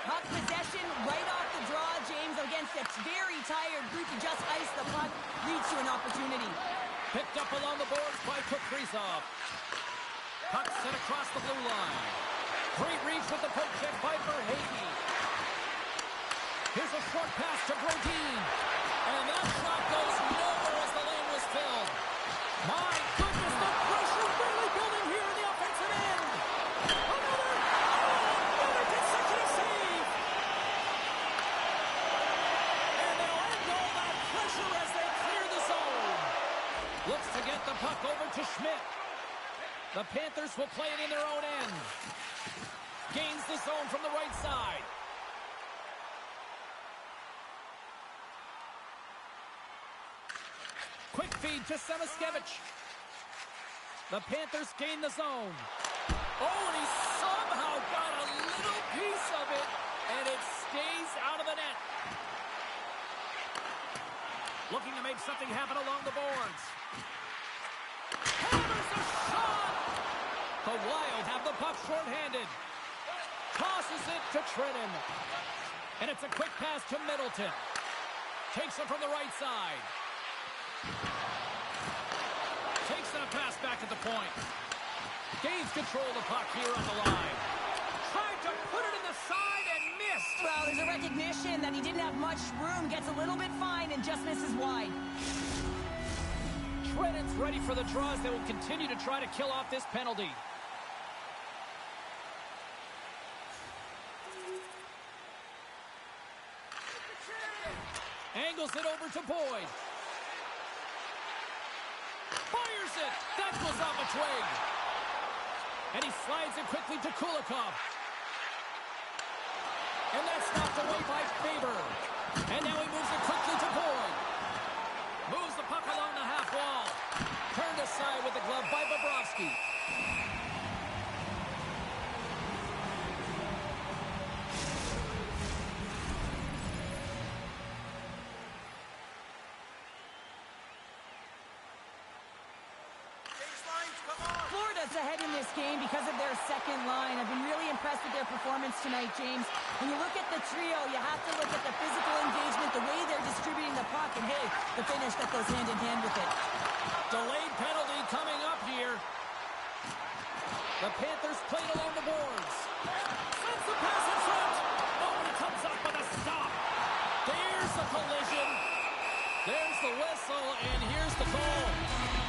Puck possession right off the draw, James, against a very tired group to just ice the puck leads to an opportunity. Picked up along the boards by Kaprizov. Puck sent across the blue line. Great reach with the poke check by Verhaeghe. Here's a short pass to Brodin. And that shot goes nowhere as the lane was filled. My goodness, the pressure really building here in the offensive end. Another consecutive save. And they'll end all that pressure as they clear the zone. Looks to get the puck over to Schmidt. The Panthers will play it in their own end. Gains the zone from the right side. Quick feed to Samaskevich. The Panthers gain the zone. Oh, and he somehow got a little piece of it, and it stays out of the net. Looking to make something happen along the boards. Hammers a shot! The Wild have the puck shorthanded. Tosses it to Trenton. And it's a quick pass to Middleton. Takes it from the right side. Takes a pass back at the point. Gains control of the puck here on the line. Tried to put it in the side and missed. Well, there's a recognition that he didn't have much room. Gets a little bit fine and just misses wide. Trenton's ready for the draws. They will continue to try to kill off this penalty. Angles it over to Boyd. Fires it. That goes off a twig. And he slides it quickly to Kulikov. And that's knocked away by Faber. And now he moves it quickly to Boyd. Moves the puck along the half wall. Turned aside with the glove by Bobrovsky. Florida's ahead in this game because of their second line. I've been really impressed with their performance tonight, James. When you look at the trio, you have to look at the physical engagement, the way they're distributing the puck, and hey, the finish that goes hand in hand with it. Delayed penalty coming up here. The Panthers played along the boards. Sends the pass in front. Oh, and it comes up with a stop. There's the collision. There's the whistle, and here's the goal.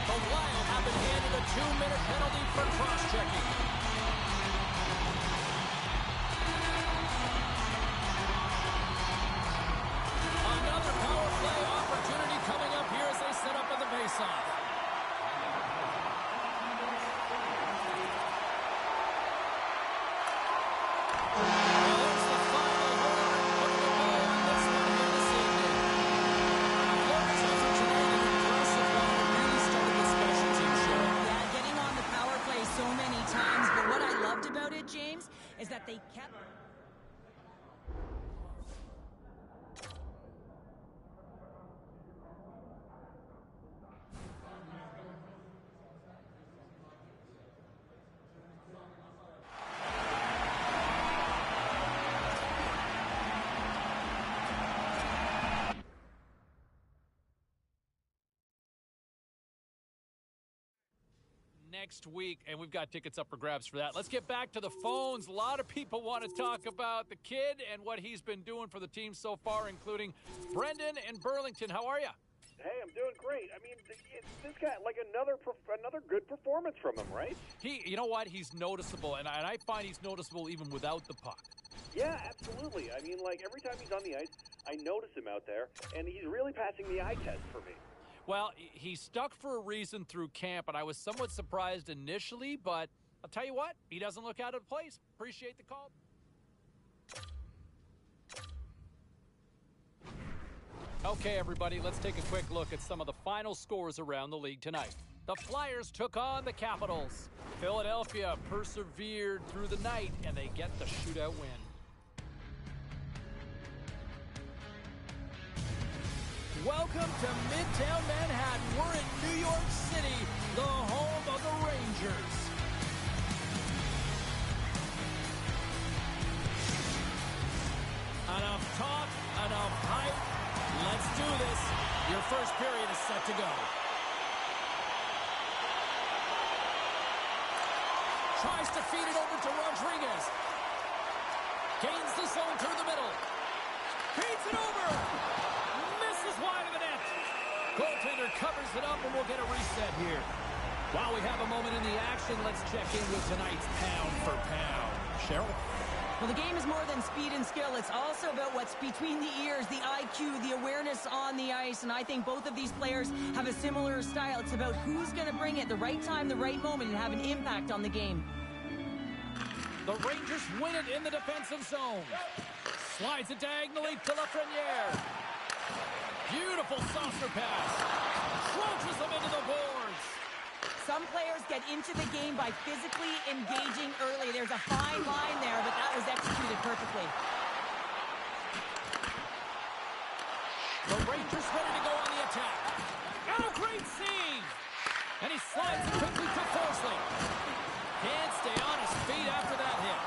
The Wild have been handed a 2-minute penalty for cross-checking. Another power play opportunity coming up here as they set up at the faceoff. James, is that they kept... Next week, and we've got tickets up for grabs for that. Let's get back to the phones. A lot of people want to talk about the kid and what he's been doing for the team so far, including Brendan in Burlington. How are you? Hey, I'm doing great. I mean, this guy, like another good performance from him, right? You know what? He's noticeable, and I find he's noticeable even without the puck. Yeah, absolutely. I mean, like, every time he's on the ice, I notice him out there, and he's really passing the eye test for me. Well, he stuck for a reason through camp, and I was somewhat surprised initially, but I'll tell you what, he doesn't look out of place. Appreciate the call. Okay, everybody, let's take a quick look at some of the final scores around the league tonight. The Flyers took on the Capitals. Philadelphia persevered through the night, and they get the shootout win. Welcome to Midtown Manhattan. We're in New York City, the home of the Rangers. Enough talk, enough hype. Let's do this. Your first period is set to go. Tries to feed it over to Rodriguez. Gains the zone through the middle. Feeds it over. Misses wide of the net. Goaltender covers it up, and we'll get a reset here. While we have a moment in the action, let's check in with tonight's pound for pound. Cheryl? Well, the game is more than speed and skill. It's also about what's between the ears, the IQ, the awareness on the ice. And I think both of these players have a similar style. It's about who's going to bring it the right time, the right moment, and have an impact on the game. The Rangers win it in the defensive zone. Slides it diagonally to Lafreniere. Beautiful saucer pass. Crunches them into the boards. Some players get into the game by physically engaging early. There's a fine line there, but that was executed perfectly. The Rangers ready to go on the attack. And a great save. And he slides it quickly to Forsling. Can't stay on his feet after that hit.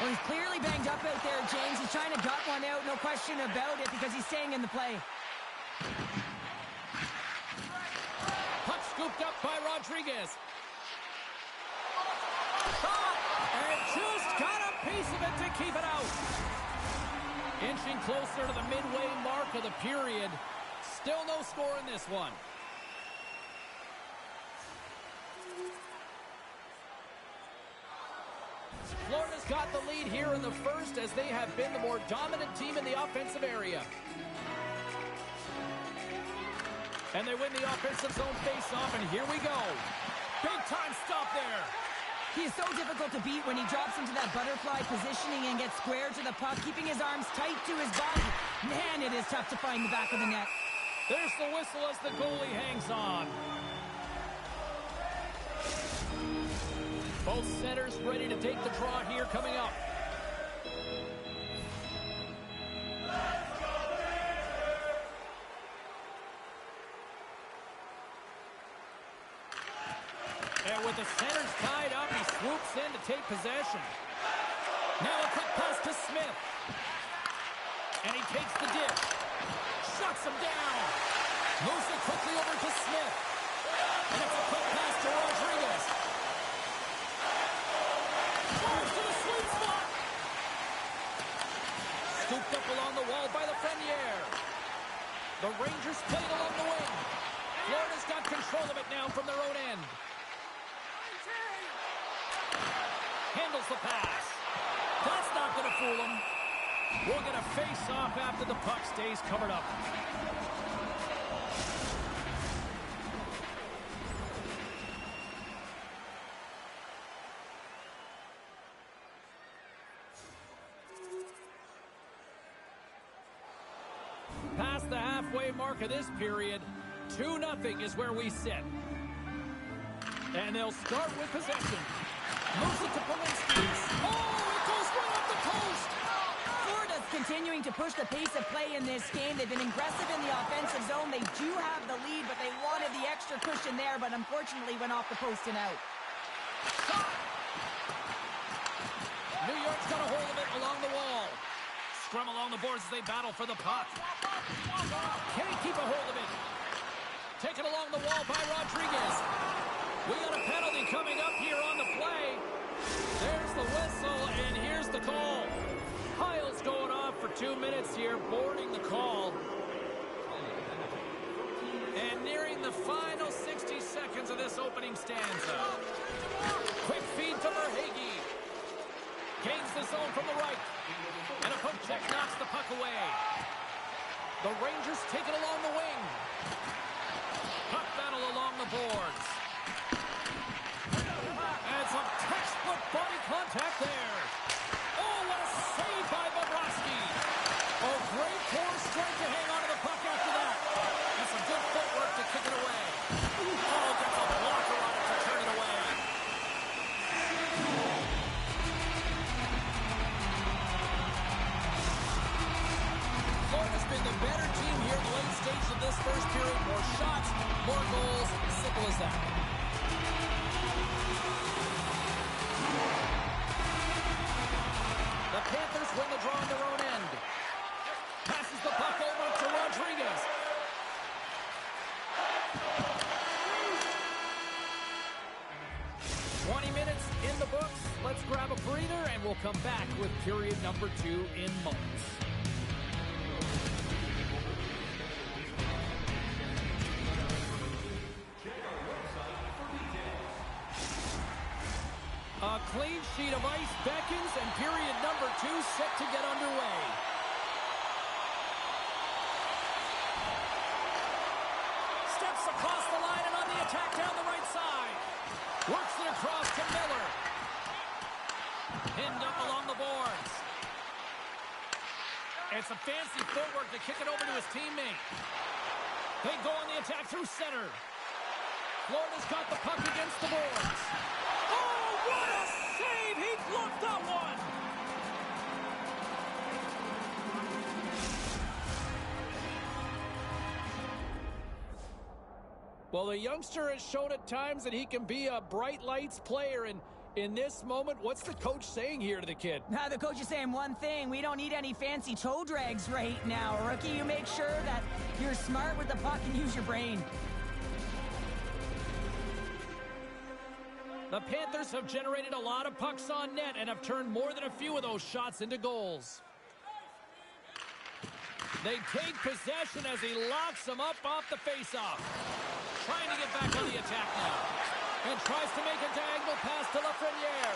Well, he's clearly banged up out there, James. He's trying to gut one out, no question about it, because he's staying in the play. Puck scooped up by Rodriguez. Shot! And just got a piece of it to keep it out. Inching closer to the midway mark of the period. Still no score in this one. Florida's got the lead here in the first as they have been the more dominant team in the offensive area. And they win the offensive zone face-off, and here we go. Big-time stop there. He is so difficult to beat when he drops into that butterfly positioning and gets square to the puck, keeping his arms tight to his body. Man, it is tough to find the back of the net. There's the whistle as the goalie hangs on. Both centers ready to take the draw here coming up. And with the centers tied up, he swoops in to take possession. Now a quick pass to Smith. And he takes the dip. Shuts him down. Moves it quickly over to Smith. And it's a quick pass to Rodriguez. Forced to the sweet spot. Scooped up along the wall by Lafreniere. The Rangers played along the wing. Florida's got control of it now from their own end. Handles the pass. That's not going to fool him. We'll get a face-off after the puck stays covered up. Past the halfway mark of this period, 2-0 is where we sit. And they'll start with possession. Moves it to Polinski. Oh, it goes right off the post. Florida's continuing to push the pace of play in this game. They've been aggressive in the offensive zone. They do have the lead, but they wanted the extra cushion there, but unfortunately went off the post and out. Shot. New York's got a hold of it along the wall. Scrum along the boards as they battle for the puck. Can't keep a hold of it. Taken along the wall by Rodriguez. We got a penalty coming up here on the play. There's the whistle, and here's the call. Heil's going off for 2 minutes here, boarding the call. And nearing the final 60 seconds of this opening stanza. Quick feed to Verhaeghe. Gains the zone from the right. And a poke check knocks the puck away. The Rangers take it along the wing. Puck battle along the boards. And some textbook body contact there. Oh, what a save by Bobrovsky. Oh, great force strength to hang on to the puck after that. And some good footwork to kick it away. Oh, gets a blocker on it to turn it away. Florida's been the better team here in the late stage of this first period. More shots, more goals. Simple as that. The Panthers win the draw on their own end. Passes the puck over to Rodriguez. "20 minutes in the books. We'll come back with period number 2 in moments. A clean sheet of ice beckons, and period number 2 set to get underway. Steps across the line and on the attack down the right side. Works it across to Miller. Pinned up along the boards. It's a fancy footwork to kick it over to his teammate. They go on the attack through center. Florida's got the puck against the boards. Oh, what a save! He blocked that one! Well, the youngster has shown at times that he can be a bright lights player, and in this moment, what's the coach saying here to the kid? Now, the coach is saying one thing: we don't need any fancy toe drags right now. Rookie, you make sure that you're smart with the puck and use your brain. The Panthers have generated a lot of pucks on net and have turned more than a few of those shots into goals. They take possession as he locks them up off the faceoff. Trying to get back on the attack now. And tries to make a diagonal pass to Lafreniere.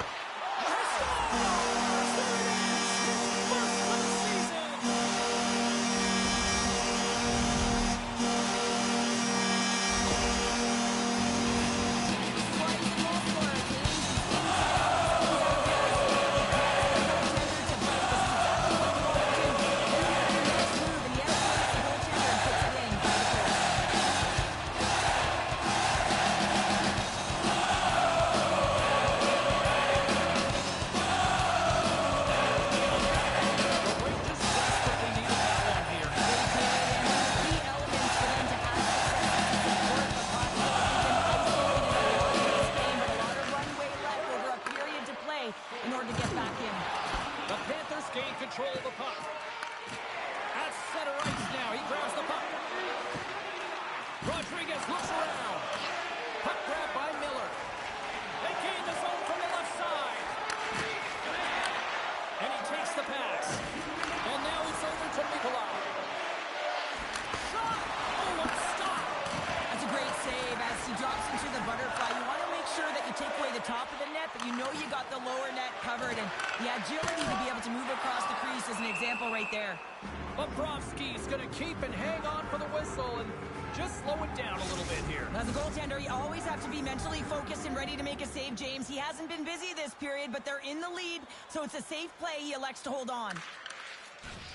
Bobrovsky's going to keep and hang on for the whistle and just slow it down a little bit here. As a goaltender, you always have to be mentally focused and ready to make a save, James. He hasn't been busy this period, but they're in the lead, so it's a safe play. He elects to hold on.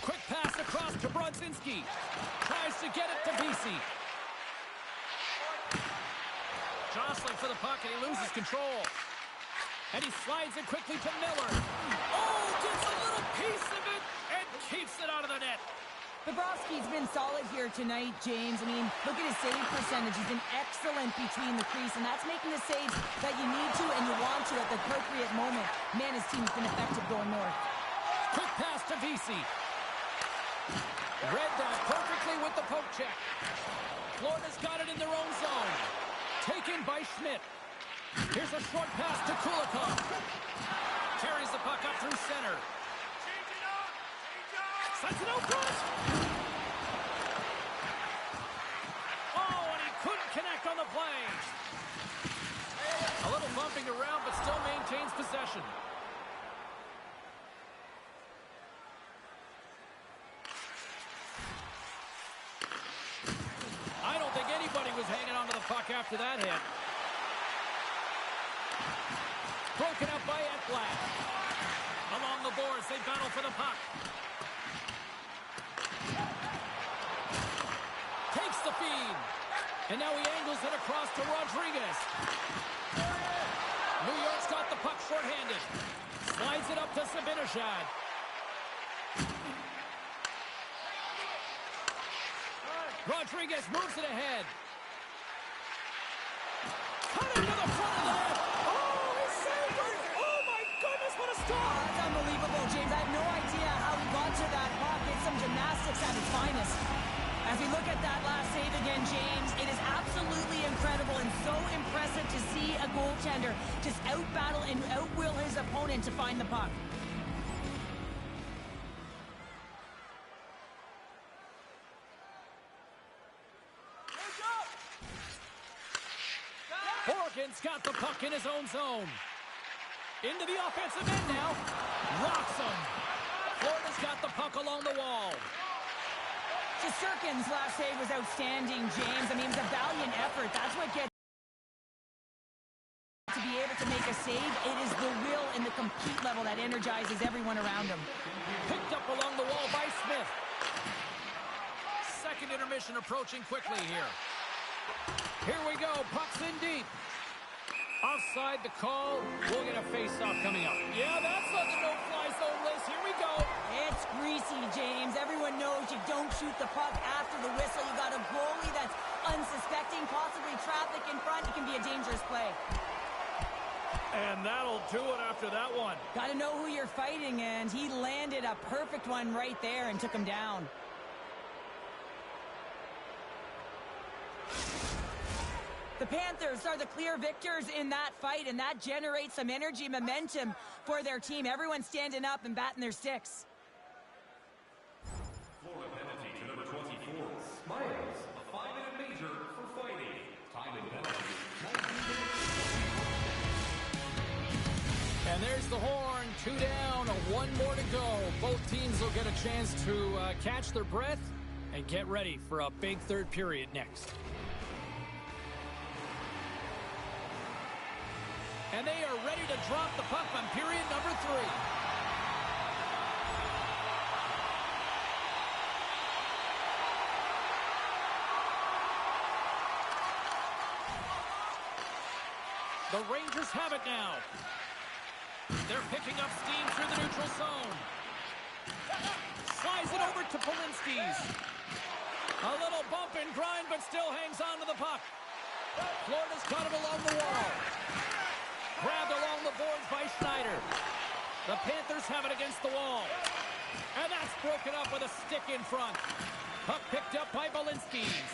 Quick pass across to Brodzinski. Tries to get it to Vesey. Jostling for the puck, and he loses control. And he slides it quickly to Miller. Oh, gets a little piece of it and keeps it out of the net. Bobrovsky's been solid here tonight, James. I mean, look at his save percentage. He's been excellent between the crease, and that's making the saves that you need to and you want to at the appropriate moment. Man, his team's been effective going north. Quick pass to Vesey. Read that perfectly with the poke check. Florida's got it in their own zone. Taken by Schmidt. Here's a short pass to Kulikov. Carries the puck up through center. Sends it out front. Oh, and he couldn't connect on the play. A little bumping around, but still maintains possession. I don't think anybody was hanging onto the puck after that hit. Broken up by Ekblad. Along the boards, they battle for the puck. Takes the feed. And now he angles it across to Rodriguez. New York's got the puck shorthanded. Slides it up to Zibanejad. Rodriguez moves it ahead. Cut into the front of the net. Oh, he saved it. Oh, my goodness, what a stop. That's unbelievable, James. I have no idea how he got to that puck. It's some gymnastics at its finest. As we look at that last save again, James, it is absolutely incredible and so impressive to see a goaltender just out-battle and out-will his opponent to find the puck. Poland's got the puck in his own zone. Into the offensive end now. Rocks him. Florida's got the puck along the wall. Shesterkin's last save was outstanding, James. I mean, it was a valiant effort. That's what gets to be able to make a save. It is the will and the compete level that energizes everyone around him. Picked up along the wall by Smith. Second intermission approaching quickly here. Here we go. Puck's in deep. Offside the call. We'll get a face-off coming up. Yeah, that's on the no-fly zone list. Here we go. It's greasy, James. Everyone knows you don't shoot the puck after the whistle. You got a goalie that's unsuspecting, possibly traffic in front. It can be a dangerous play. And that'll do it after that one. Got to know who you're fighting, and he landed a perfect one right there and took him down. The Panthers are the clear victors in that fight, and that generates some energy, momentum for their team. Everyone standing up and batting their sticks. Florida penalty to number 24, Smiles, a 5-minute major for fighting. Time and penalty, 19 minutes. And there's the horn. 2 down, 1 more to go. Both teams will get a chance to catch their breath and get ready for a big third period next. And they are ready to drop the puck on period number 3. The Rangers have it now. They're picking up steam through the neutral zone. Slides it over to Polinski's. A little bump and grind, but still hangs on to the puck. Florida's got it along the wall. Grabbed along the boards by Schneider. The Panthers have it against the wall. And that's broken up with a stick in front. Puck picked up by Polinski's.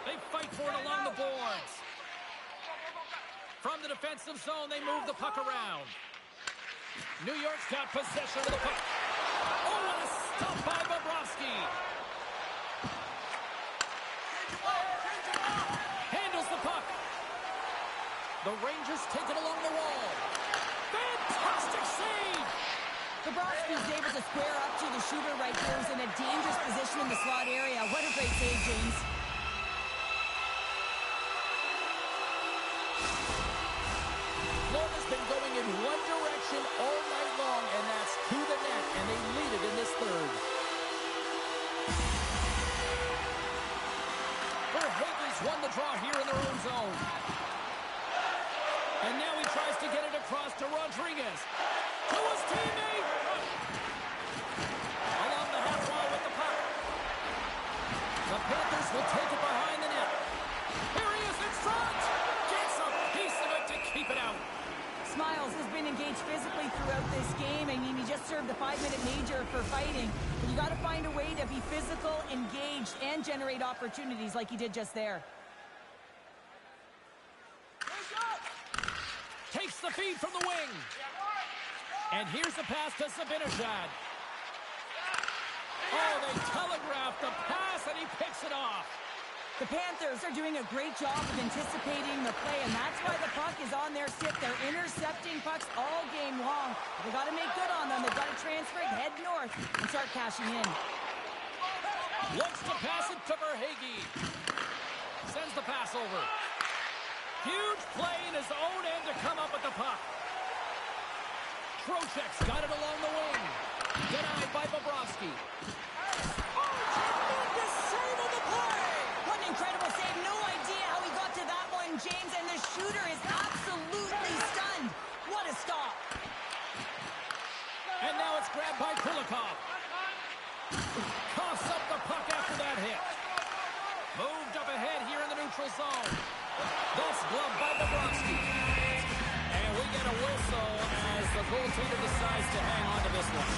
They fight for it along the boards. From the defensive zone, they move the puck around. New York's got possession of the puck. Oh, and a stop by Bobrovsky. Handles the puck. The Rangers take it along the wall. Fantastic save! Bobrovsky's able to square up to the shooter right there. He's in a dangerous position in the slot area. What a great save, James. Florida's been going in one direction all night long, and that's to the net, and they lead it in this third. Verhaeghe's won the draw here in their own zone. And now he tries to get it across to Rodriguez. To his teammate! Along the half wall with the puck. The Panthers will take it behind the net. Here he is in front! Gets a piece of it to keep it out. Smiles has been engaged physically throughout this game. I mean, he just served the 5-minute major for fighting. But you got to find a way to be physical, engaged, and generate opportunities like he did just there. Takes the feed from the wing. And here's the pass to Zibanejad. Oh, they telegraphed the pass, and he picks it off. The Panthers are doing a great job of anticipating the play, and that's why the puck is on their stick. They're intercepting pucks all game long. They got to make good on them. They've got to transfer it, head north, and start cashing in. Looks to pass it to Verhaeghe. Sends the pass over. Huge play in his own end to come up with the puck. Trocheck's got it along the wing. Denied by Bobrovsky. Oh, tremendous save of the play! What an incredible save. No idea how he got to that one, James, and the shooter is absolutely stunned. What a stop. And now it's grabbed by Kulikov. Coughs up the puck after that hit. Moved up ahead here in the neutral zone. That's gloved by Bobrovsky. And we get a whistle as the goaltender decides to hang on to this one.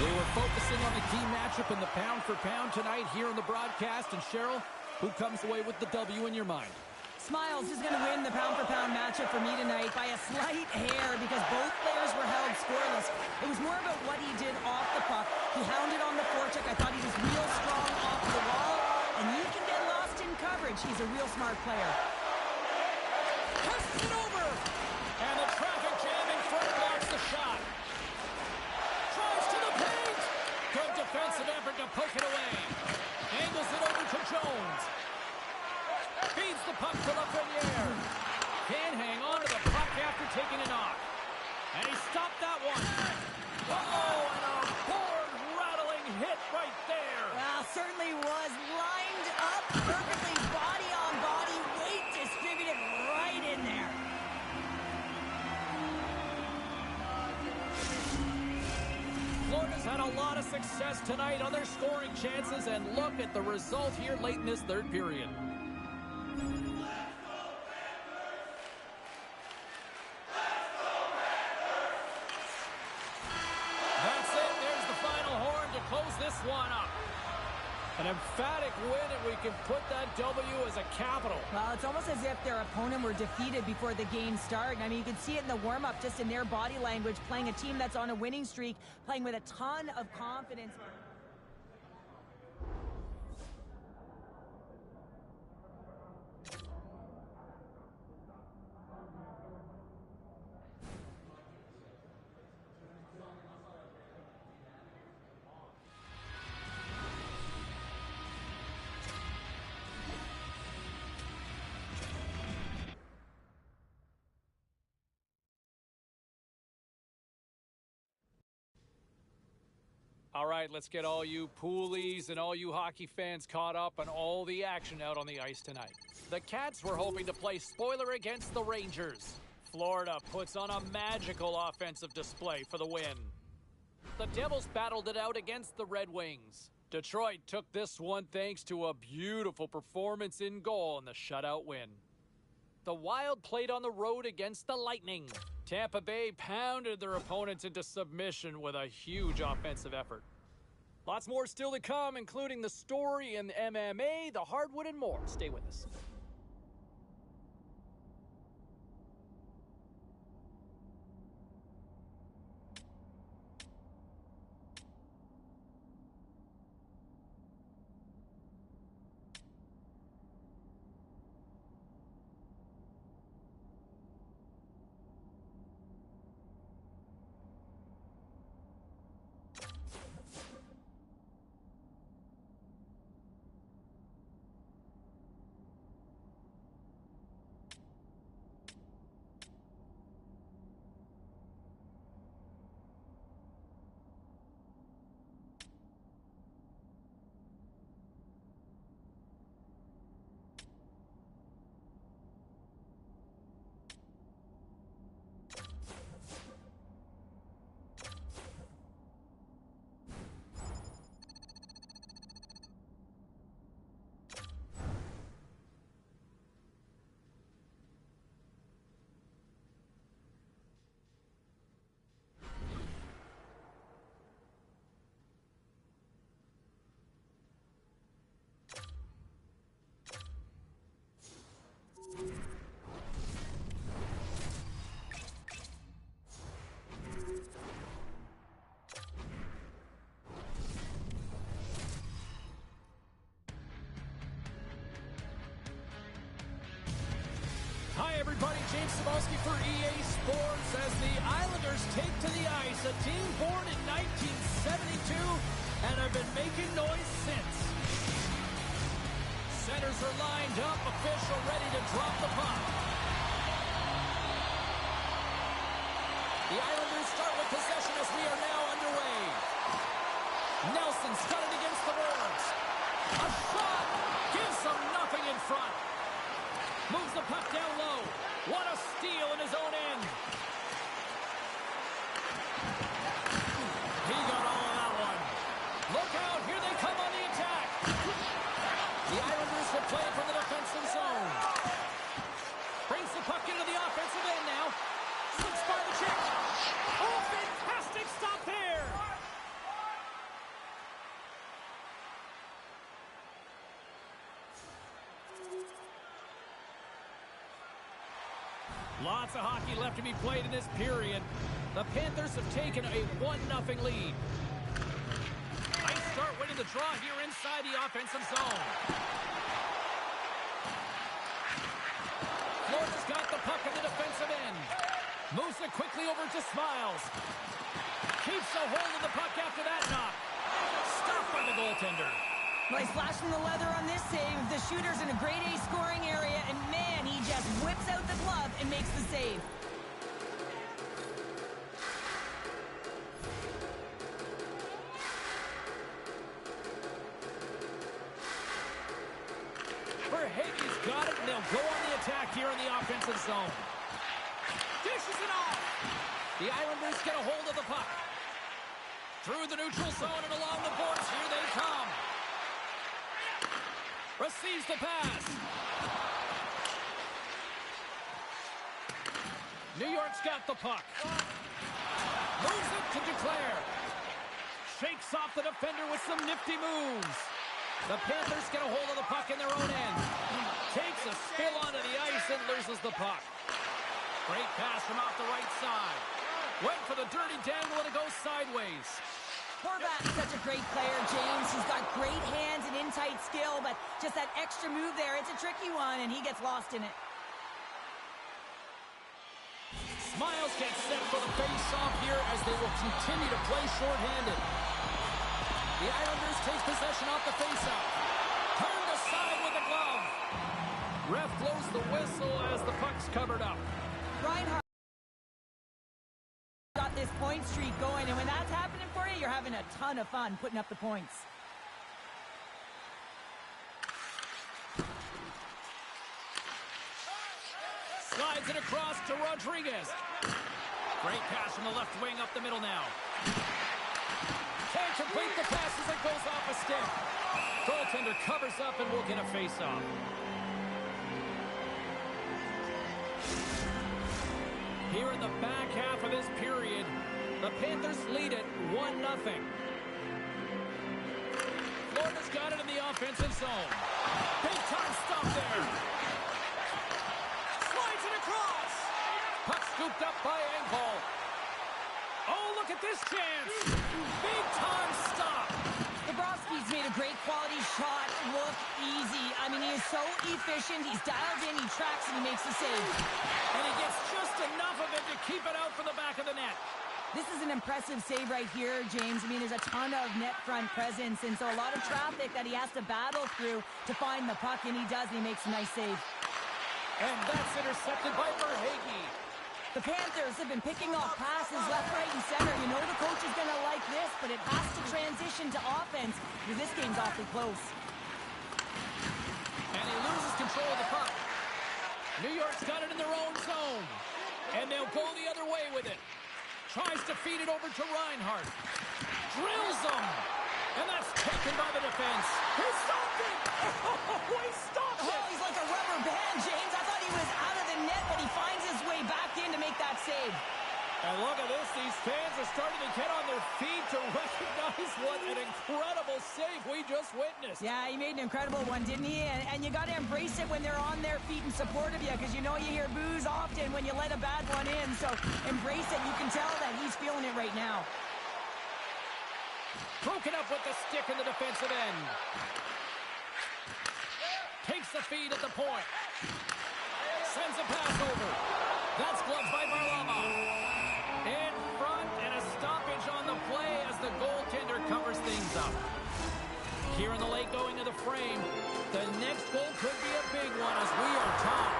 We were focusing on the key matchup in the pound-for-pound tonight here on the broadcast. And Cheryl, who comes away with the W in your mind? Smiles is going to win the pound-for-pound matchup for me tonight by a slight hair because both players were held scoreless. It was more about what he did off the puck. He hounded on the forecheck. I thought he was real strong off the wall. And he can get lost in coverage. He's a real smart player. Tests it over. And the traffic jam in front blocks the shot. Drives to the paint. Good defensive effort to poke it away. Angles it over to Jones. Feeds the puck to Lafreniere. Can't hang on to the puck after taking a knock. And he stopped that one. Uh-oh, and a board-rattling hit right there. Well, certainly was lined up perfectly, body on body, weight distributed right in there. Florida's had a lot of success tonight on their scoring chances, and look at the result here late in this third period. That's it. There's the final horn to close this one up. An emphatic win, and we can put that W as a capital. Well, it's almost as if their opponent were defeated before the game started. I mean, you can see it in the warm-up, just in their body language, playing a team that's on a winning streak, playing with a ton of confidence. All right, let's get all you poolies and all you hockey fans caught up on all the action out on the ice tonight. The Cats were hoping to play spoiler against the Rangers. Florida puts on a magical offensive display for the win. The Devils battled it out against the Red Wings. Detroit took this one thanks to a beautiful performance in goal in the shutout win. The Wild played on the road against the Lightning. Tampa Bay pounded their opponents into submission with a huge offensive effort. Lots more still to come, including the story in MMA, the hardwood, and more. Stay with us. Hi, everybody. James Cebulski for EA Sports as the Islanders take to the ice. A team born in 1972 and have been making noise since. Centers are lined up. Official ready to drop the puck. The Islanders start with possession as we are now underway. Nelson's got it against the boards. A shot gives them nothing in front. Moves the puck down low. What a steal in his own end. He got all of that one. Look out. Here they come on the attack. The Islanders will play from the defensive zone. Brings the puck into the offensive end now. Slips by the check. Oh, fantastic stop there. Lots of hockey left to be played in this period. The Panthers have taken a 1-0 lead. Nice start winning the draw here inside the offensive zone. Florida's got the puck in the defensive end. Moves it quickly over to Smiles. Keeps a hold of the puck after that knock. Stopped by the goaltender. Well, he's flashing the leather on this save. The shooter's in a grade A scoring area, and man, he just whips out the glove and makes the save. Verhaeghe's got it, and they'll go on the attack here in the offensive zone. Dishes it off. The Islanders get a hold of the puck. Through the neutral zone and along the boards. Here they come. Receives the pass. New York's got the puck. Moves it to Declare. Shakes off the defender with some nifty moves. The Panthers get a hold of the puck in their own end. Takes a spill onto the ice and loses the puck. Great pass from off the right side. Went for the dirty dangle and it goes sideways. Horvat's such a great player, James. He's got great hands and in-tight skill, but just that extra move there, it's a tricky one, and he gets lost in it. Smiles gets set for the face-off here as they will continue to play shorthanded. The Islanders take possession off the face-off. Turned aside with a glove. Ref blows the whistle as the puck's covered up. Reinhardt got this point streak going, and when that's happening for you, you're having a ton of fun putting up the points. Slides it across to Rodriguez. Great pass from the left wing up the middle now. Can't complete the pass as it goes off a stick. Goaltender covers up and will get a face-off. Here in the back half of this period, the Panthers lead it 1-0. Florida's got it in the offensive zone. Big time stop there. Slides it across. Puck scooped up by Engvall. Oh, look at this chance. Big time stop. Bobrovsky's made a great quality shot look easy. I mean, he is so efficient. He's dialed in, he tracks, and he makes the save. And he gets just enough of it to keep it out from the back of the net. This is an impressive save right here, James. I mean, there's a ton of net front presence, and so a lot of traffic that he has to battle through to find the puck, and he does, and he makes a nice save. And that's intercepted by Verhaeghe. The Panthers have been picking off passes left, right, and center. You know the coach is going to like this, but it has to transition to offense because this game's awfully close. And he loses control of the puck. New York's got it in their own zone. And they'll go the other way with it. Tries to feed it over to Reinhardt. Drills him. And that's taken by the defense. He stopped it! Oh, he stopped it! Oh, he's like a rubber band, James. I thought he was out of the net, but he finds his way back in to make that save. And look at this. These fans are starting to get on their feet to recognize what an incredible save we just witnessed. Yeah, he made an incredible one, didn't he? And you got to embrace it when they're on their feet in support of you, because you know you hear boos often when you let a bad one in. So embrace it. You can tell that he's feeling it right now. Broken up with the stick in the defensive end. Takes the feed at the point. Sends a pass over. That's gloved by Varlamov. In front, and a stoppage on the play as the goaltender covers things up. Here in the late going to the frame, the next goal could be a big one as we are tied.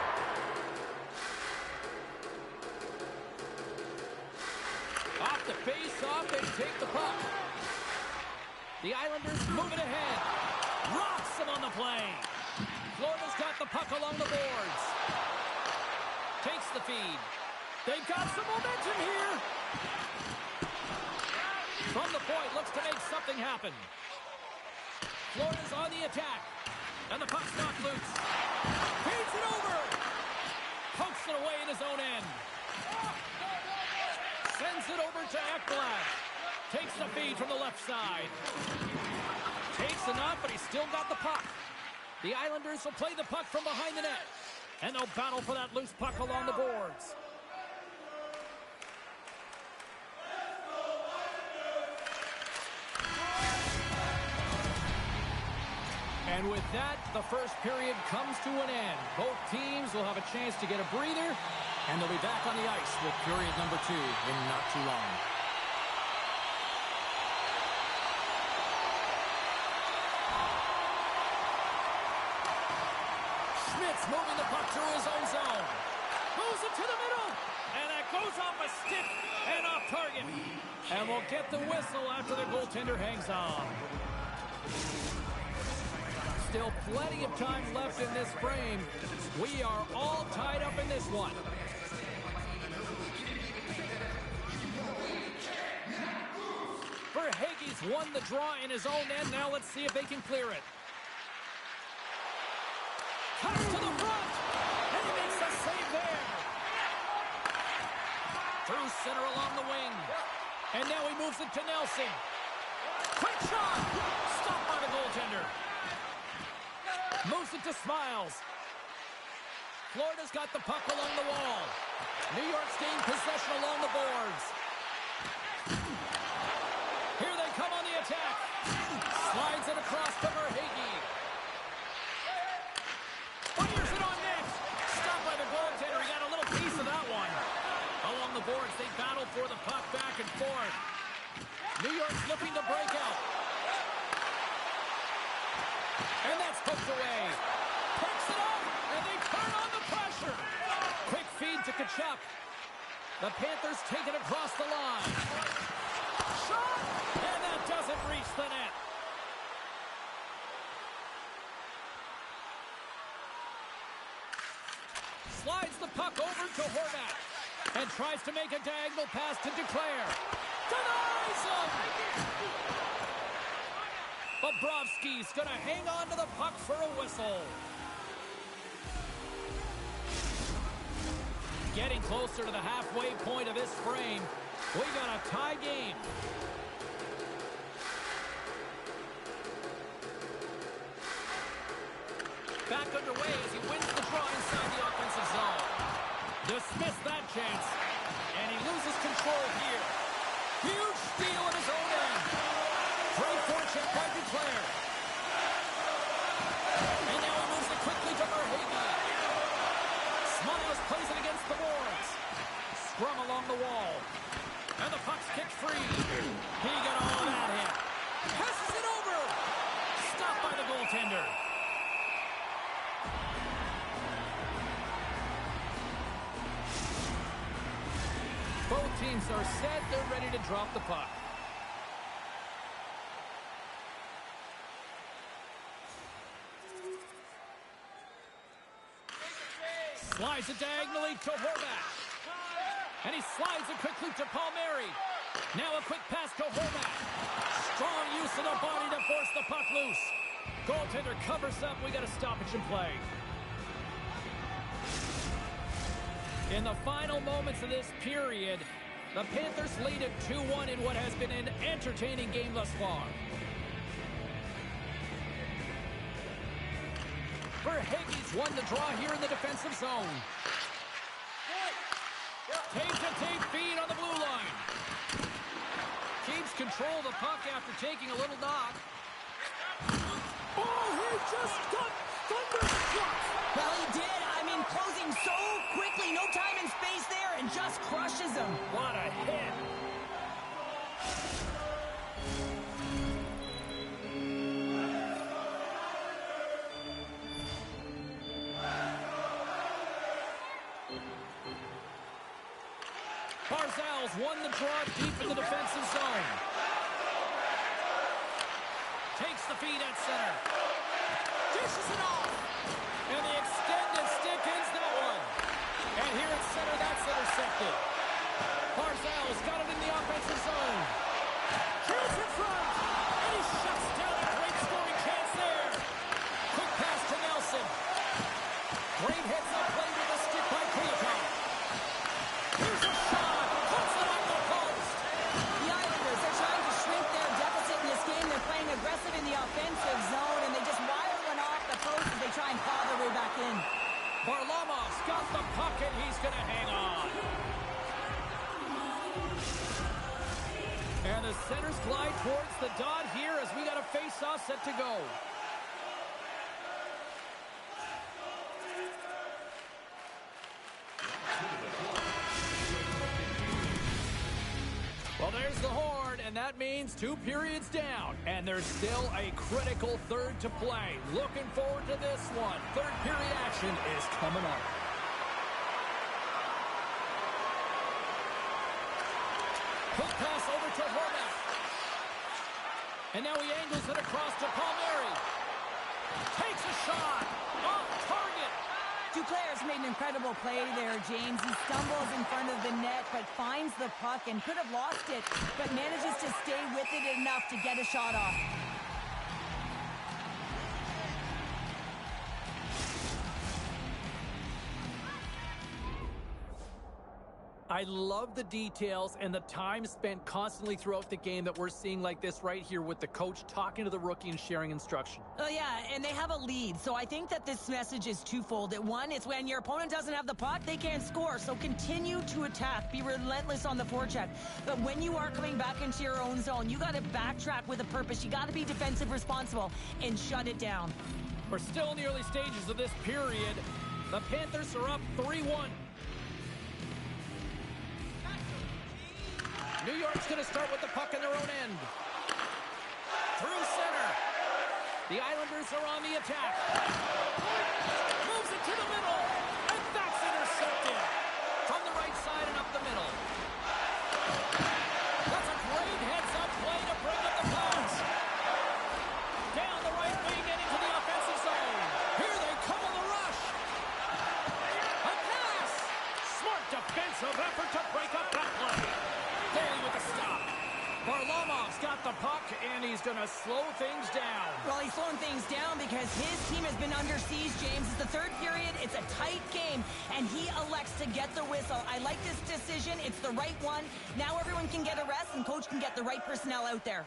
Off the face-off, they take the puck. The Islanders move it ahead. Rocks them on the play. Florida's got the puck along the boards. Takes the feed. They've got some momentum here. From the point, looks to make something happen. Florida's on the attack. And the puck's knocked loose. Feeds it over. Pokes it away in his own end. Sends it over to Ekblad. Takes the feed from the left side. Takes enough, but he's still got the puck. The Islanders will play the puck from behind the net. And they'll battle for that loose puck along the boards. And with that, the first period comes to an end. Both teams will have a chance to get a breather, and they'll be back on the ice with period number 2 in not too long. Schmidt's moving the puck through his own zone. Moves it to the middle, and that goes off a stick and off target. And we'll get the whistle after the goaltender hangs on. Still plenty of time left in this frame. We are all tied up in this one. Verhaeghe's won the draw in his own end. Now let's see if they can clear it. Cuts to the front, and he makes a save there. Through center along the wing. And now he moves it to Nelson. Quick shot! Stopped by the goaltender. Moves it to Smiles. Florida's got the puck along the wall. New York's gained possession along the boards. Here they come on the attack. Slides it across to Verhaeghe. Fires it on net. Stopped by the goaltender. He got a little piece of that one. Along the boards, they battle for the puck back and forth. New York's looking to break out. And that's poked away. Picks it up, and they turn on the pressure. Quick feed to Tkachuk. The Panthers take it across the line. Shot, and that doesn't reach the net. Slides the puck over to Horvat. And tries to make a diagonal pass to Duclair. Denies him! Bobrovsky's going to hang on to the puck for a whistle. Getting closer to the halfway point of this frame. We got a tie game. Back underway as he wins the draw inside the offensive zone. Dismissed that chance, and he loses control here. Huge steal in his own end. Great forecheck by Duclair. And now he moves it quickly to Verhaeghe. Smiles plays it against the boards. Scrum along the wall. And the puck's kicked free. He got all of that hit. Passes it over. Stopped by the goaltender. Both teams are set. They're ready to drop the puck. Slides it diagonally to Horvat. And he slides it quickly to Palmieri. Now a quick pass to Horvat. Strong use of the body to force the puck loose. Goaltender covers up. We got a stoppage in play. In the final moments of this period, the Panthers lead at 2-1 in what has been an entertaining game thus far. Verhaeghe's won the draw here in the defensive zone. Tape-to-tape feed on the blue line. Keeps control of the puck after taking a little knock. Oh, he just got thunderstruck. Well, he did. I mean, closing so quickly, no time and space there, and just crushes him. What a hit. Barzal's won the draw deep in the defensive zone. Takes the feed at center. Dishes it off. And the extended stick ends that one. And here at center, that's intercepted. Barzal's got it in the offensive zone. Here's in front. And he shuts down a great scoring chance there. Quick pass to Nelson. Great hits up play with the stick by Kulikov. Here's a shot. Puts it on the post. The Islanders are trying to shrink their deficit in this game. They're playing aggressive in the offensive zone, and they just wire one off the post as they try and claw their way back in. Varlamov's got the puck, and he's going to hang on. And the centers glide towards the dot here as we got a face-off set to go. that means 2 periods down, and there's still a critical third to play. Looking forward to this one. Third period action is coming up. Quick pass over to Horvath. And now he angles it across to Palmieri. Takes a shot. Off target. Two players made an incredible play there, James. He stumbles in front of the net, but finds the puck and could have lost it, but manages to stay with it enough to get a shot off. I love the details and the time spent constantly throughout the game that we're seeing like this right here with the coach talking to the rookie and sharing instruction. Oh, yeah, and they have a lead, so I think that this message is twofold. One, it's when your opponent doesn't have the puck, they can't score, so continue to attack. Be relentless on the forecheck. But when you are coming back into your own zone, you got to backtrack with a purpose. You got to be defensive responsible and shut it down. We're still in the early stages of this period. The Panthers are up 3-1. New York's going to start with the puck in their own end. Through center. The Islanders are on the attack. Moves it to the middle. And that's intercepted. From the right side and up the middle. That's a great heads-up play to bring up the pass. Down the right wing and into the offensive zone. Here they come on the rush. A pass. Smart defensive effort to break up that play. Bailey with a stop. Varlamov's got the puck, and he's going to slow things down. Well, he's slowing things down because his team has been under siege, James. It's the third period. It's a tight game, and he elects to get the whistle. I like this decision. It's the right one. Now everyone can get a rest, and coach can get the right personnel out there.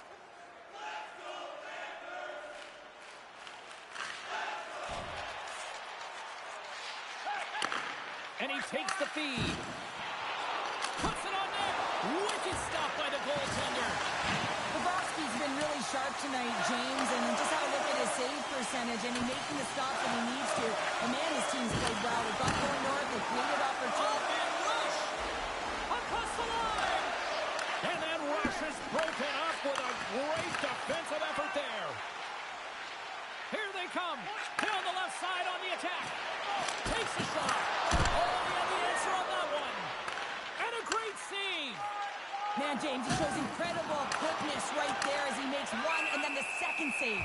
And he takes the feed. Puts it on net. Wicked stop by the goaltender. Bobrovsky's been really sharp tonight, James, and just have a look at his save percentage, and he's making the stops that he needs to. And man, his team's played well. They've got going north. They've created opportunity. And Rush across the line. And then Rush is broken up with a great defensive effort there. Here they come. Here on the left side on the attack. Takes the shot. Oh, he had the answer on that one. And a great save. Man, James, he shows incredible quickness right there as he makes one and then the second save.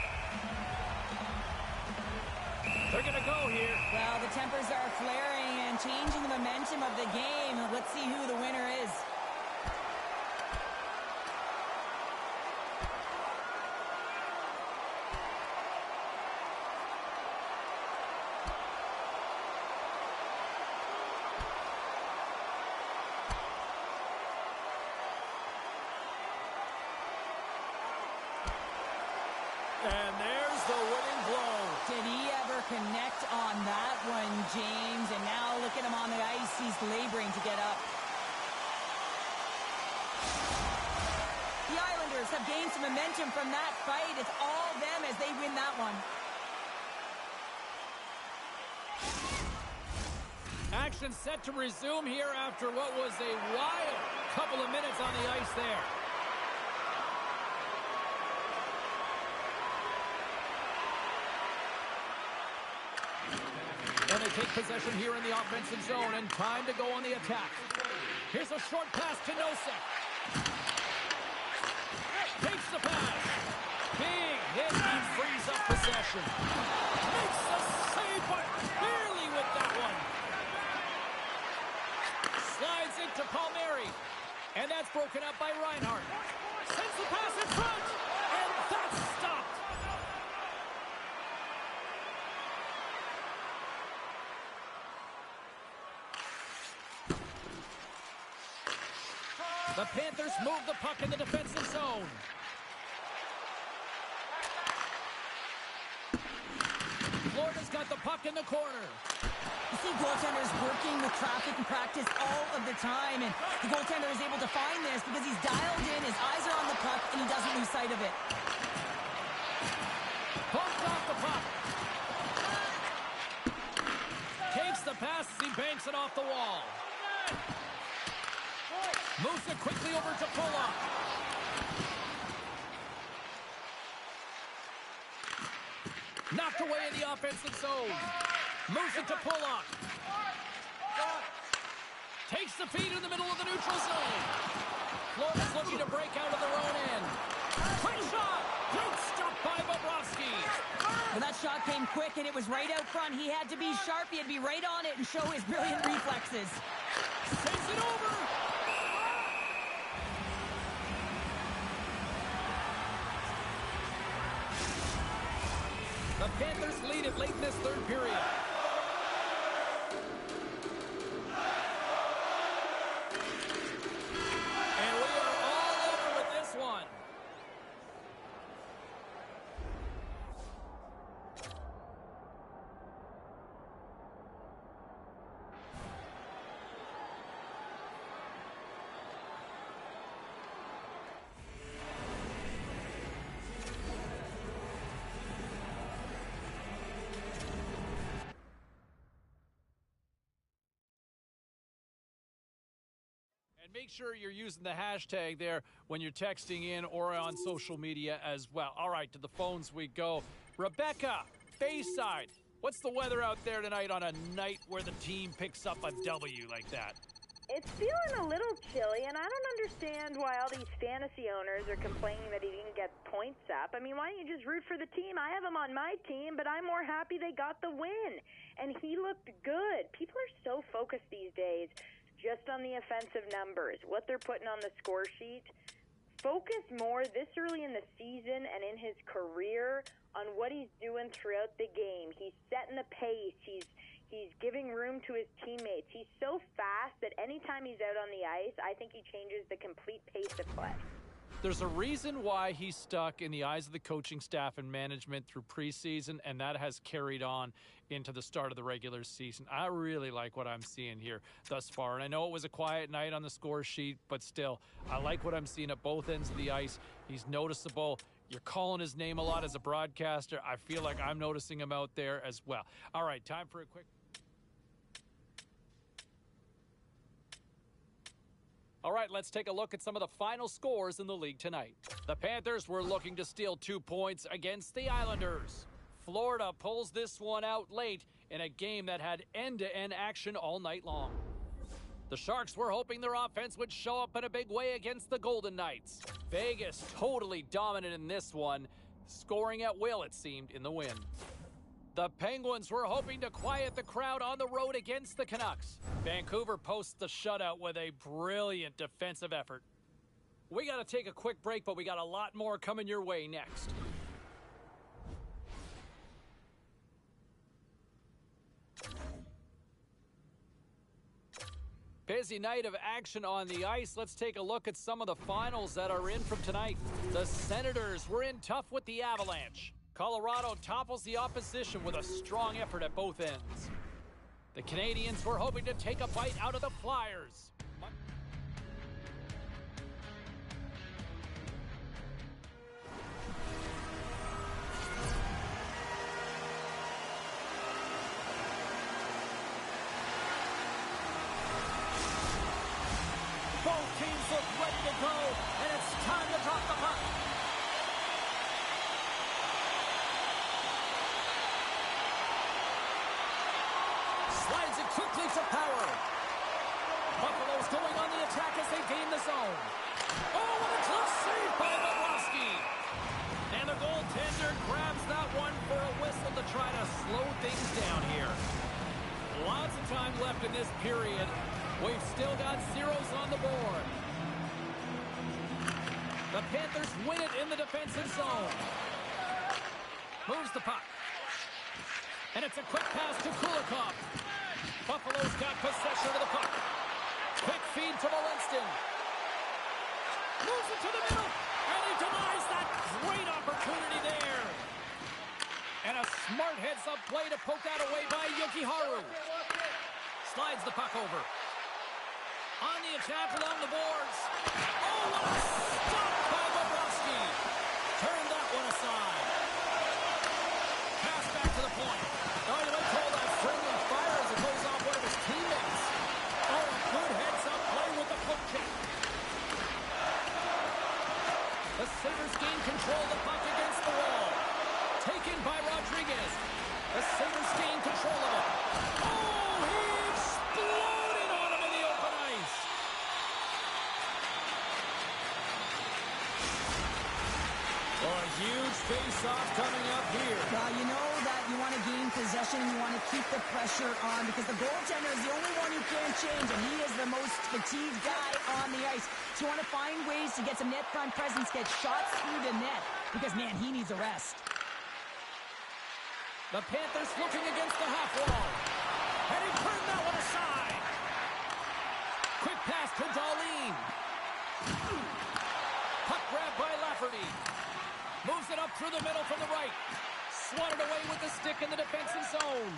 They're going to go here. Well, the tempers are flaring and changing the momentum of the game. Let's see who the winner is. And there's the winning blow. Did he ever connect on that one, James? And now look at him on the ice. He's laboring to get up. The Islanders have gained some momentum from that fight. It's all them as they win that one. Action set to resume here after what was a wild couple of minutes on the ice there. And they take possession here in the offensive zone, and time to go on the attack. Here's a short pass to Nosek. Takes the pass. Big hit, he frees up possession. Makes the save, but barely with that one. Slides into Palmieri. And that's broken up by Reinhart. Sends the pass in front, and that's stopped. The Panthers move the puck in the defensive zone. Florida's got the puck in the corner. You see goaltenders working with traffic in practice all of the time, and the goaltender is able to find this because he's dialed in, his eyes are on the puck, and he doesn't lose sight of it. Bumped off the puck. Takes the pass as he banks it off the wall. Moves it quickly over to Pollock. Knocked away in the offensive zone. Moves it to Pulock. Takes the feed in the middle of the neutral zone. Florida's looking to break out of their own end. Quick shot! Great stop by Bobrovsky. Well, that shot came quick, and it was right out front. He had to be sharp. He had to be right on it and show his brilliant reflexes. Sends it over. The Panthers lead it late in this third period. And we are all over with this one. And make sure you're using the hashtag there when you're texting in or on social media as well. All right, to the phones we go. Rebecca, Bayside, what's the weather out there tonight on a night where the team picks up a W like that? It's feeling a little chilly, and I don't understand why all these fantasy owners are complaining that he didn't get points up. I mean, why don't you just root for the team? I have him on my team, but I'm more happy they got the win. And he looked good. People are so focused these days just on the offensive numbers, what they're putting on the score sheet. Focus more this early in the season and in his career on what he's doing throughout the game. He's setting the pace. He's giving room to his teammates. He's so fast that anytime he's out on the ice, I think he changes the complete pace of play. There's a reason why he's stuck in the eyes of the coaching staff and management through preseason, and that has carried on into the start of the regular season. I really like what I'm seeing here thus far, and I know it was a quiet night on the score sheet, but still, I like what I'm seeing at both ends of the ice. He's noticeable. You're calling his name a lot as a broadcaster. I feel like I'm noticing him out there as well. All right, time for a quick... All right, let's take a look at some of the final scores in the league tonight. The Panthers were looking to steal 2 points against the Islanders. Florida pulls this one out late in a game that had end-to-end action all night long. The Sharks were hoping their offense would show up in a big way against the Golden Knights. Vegas totally dominant in this one, scoring at will, it seemed, in the win. The Penguins were hoping to quiet the crowd on the road against the Canucks. Vancouver posts the shutout with a brilliant defensive effort. We got to take a quick break, but we got a lot more coming your way next. Busy night of action on the ice. Let's take a look at some of the finals that are in from tonight. The Senators were in tough with the Avalanche. Colorado topples the opposition with a strong effort at both ends. The Canadiens were hoping to take a bite out of the Flyers. Both teams look ready to go, and it's time to drop the puck. Slides it quickly to Power. Buffalo's going on the attack as they gain the zone. Oh, what a close save by Bobrovsky. And the goaltender grabs that one for a whistle to try to slow things down here. Lots of time left in this period. We've still got zeros on the board. The Panthers win it in the defensive zone. Moves the puck. And it's a quick pass to Kulikov. Buffalo's got possession of the puck. Quick feed to Molinston. Moves it to the middle. And he denies that great opportunity there. And a smart heads-up play to poke that away by Yokiharu. Slides the puck over. On the attack along the boards. Oh, what a stop by Bobrovsky. Turned that one aside. Pass back to the point. Oh, you might call that friendly fire as it goes off one of his teammates. Oh, a good heads-up play with the poke check. The Sabres gain control of the puck against the wall. Taken by Rodriguez. huge face-off coming up here. You know that you want to gain possession, you want to keep the pressure on because the goaltender is the only one who can change, and he is the most fatigued guy on the ice. So you want to find ways to get some net front presence, get shots through the net, because, man, he needs a rest. The Panthers looking against the half wall. And he turned that one aside. Quick pass to Darlene. Puck grab by Lafferty. Moves it up through the middle from the right. Swatted away with the stick in the defensive zone.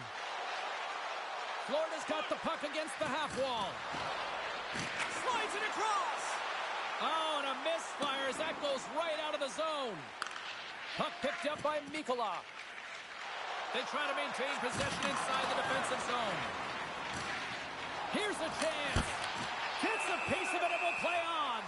Florida's got the puck against the half wall. Slides it across. Oh, and a misfire as that goes right out of the zone. Puck picked up by Mikkola. They try to maintain possession inside the defensive zone. Here's a chance. Gets a piece of it and will play on.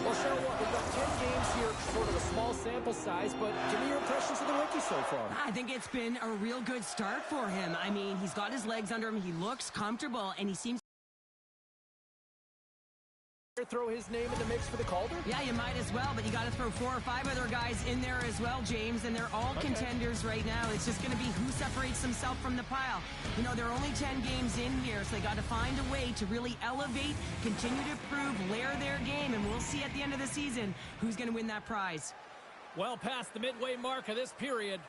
Well, Cheryl, we've got 10 games here, sort of a small sample size, but give me your impressions of the rookie so far. I think it's been a real good start for him. I mean, he's got his legs under him, he looks comfortable, and he seems... Throw his name in the mix for the Calder? Yeah, you might as well, but you got to throw 4 or 5 other guys in there as well, James, and they're all contenders right now. It's just going to be who separates himself from the pile. You know, there are only 10 games in here, so they got to find a way to really elevate, continue to prove, layer their game, and we'll see at the end of the season who's going to win that prize. Well past the midway mark of this period,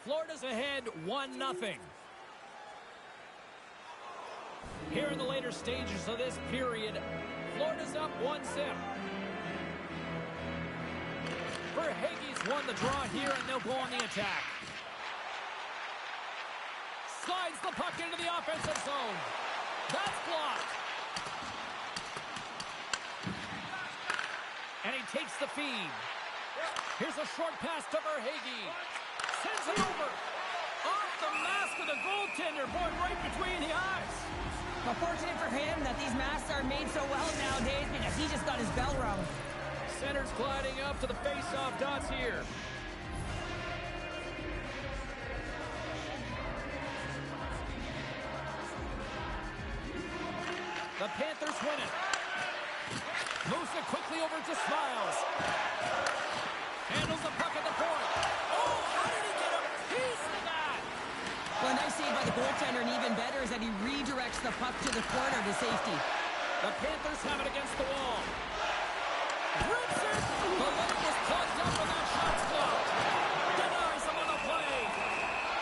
Florida's ahead 1-0. Here in the later stages of this period, Florida's up 1-0. Verhaeghe's won the draw here, and they'll go on the attack. Slides the puck into the offensive zone. That's blocked. And he takes the feed. Here's a short pass to Verhaeghe. Sends it over. Off the mask of the goaltender, going right between the eyes. Well, fortunate for him that these masks are made so well nowadays because he just got his bell rung. Center's gliding up to the face-off dots here. The Panthers win it. Moves it quickly over to Smiles. Handles the puck at the point. Oh, how did he get a piece of that? Well, a nice save by the goaltender, and even better is that he redirects the puck to the corner to safety. The Panthers have it against the wall. Rips it! The lane was plugged up and that shot's blocked. Denies him on the play.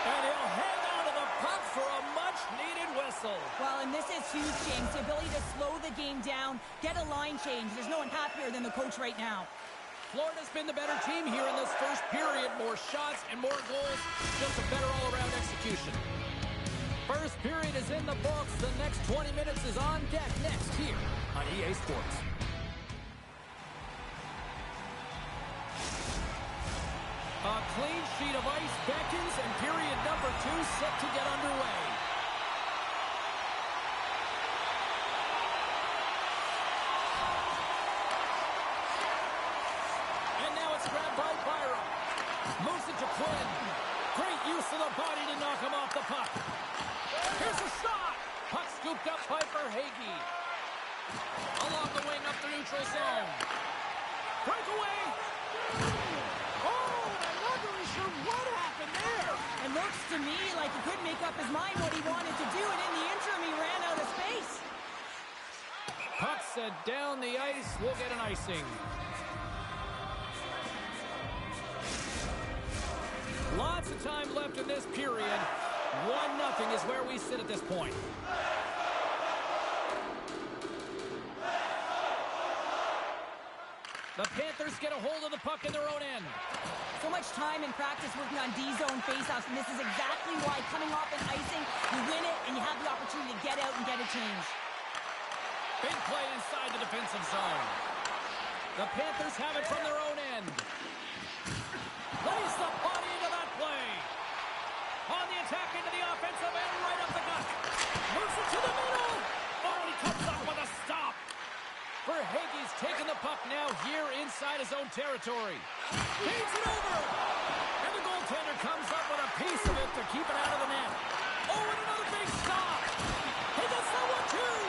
And he'll hang on to the puck for a much-needed whistle. Well, and this is huge, James. The ability to slow the game down, get a line change. There's no one happier than the coach right now. Florida's been the better team here in this first period. More shots and more goals. Just a better all-around execution. First period is in the books. The next 20 minutes is on deck next here on EA Sports. A clean sheet of ice beckons, and period number 2 set to get underway. And now it's grabbed by Byram. Moves it to Quinn. Great use of the body to knock him off the puck. Here's a shot. Puck scooped up by Verhaeghe. Along the wing up the neutral zone. Breakaway. Oh, I'm not really sure what happened there. It looks to me like he couldn't make up his mind what he wanted to do, and in the interim, he ran out of space. Puck set down the ice. We'll get an icing. Lots of time left in this period. 1-0 is where we sit at this point. The Panthers get a hold of the puck in their own end. So much time in practice working on D-zone faceoffs, and this is exactly why coming off an icing, you win it, and you have the opportunity to get out and get a change. Big play inside the defensive zone. The Panthers have it from their own end. Lays the body into that play. On the attack into the offensive end, right up the gut. Moves it to the middle. Oh, he comes up with a stop. Verhaeghe's taking the puck now here inside his own territory. Feeds it over. And the goaltender comes up with a piece of it to keep it out of the net. Oh, and another big stop. He gets that one too.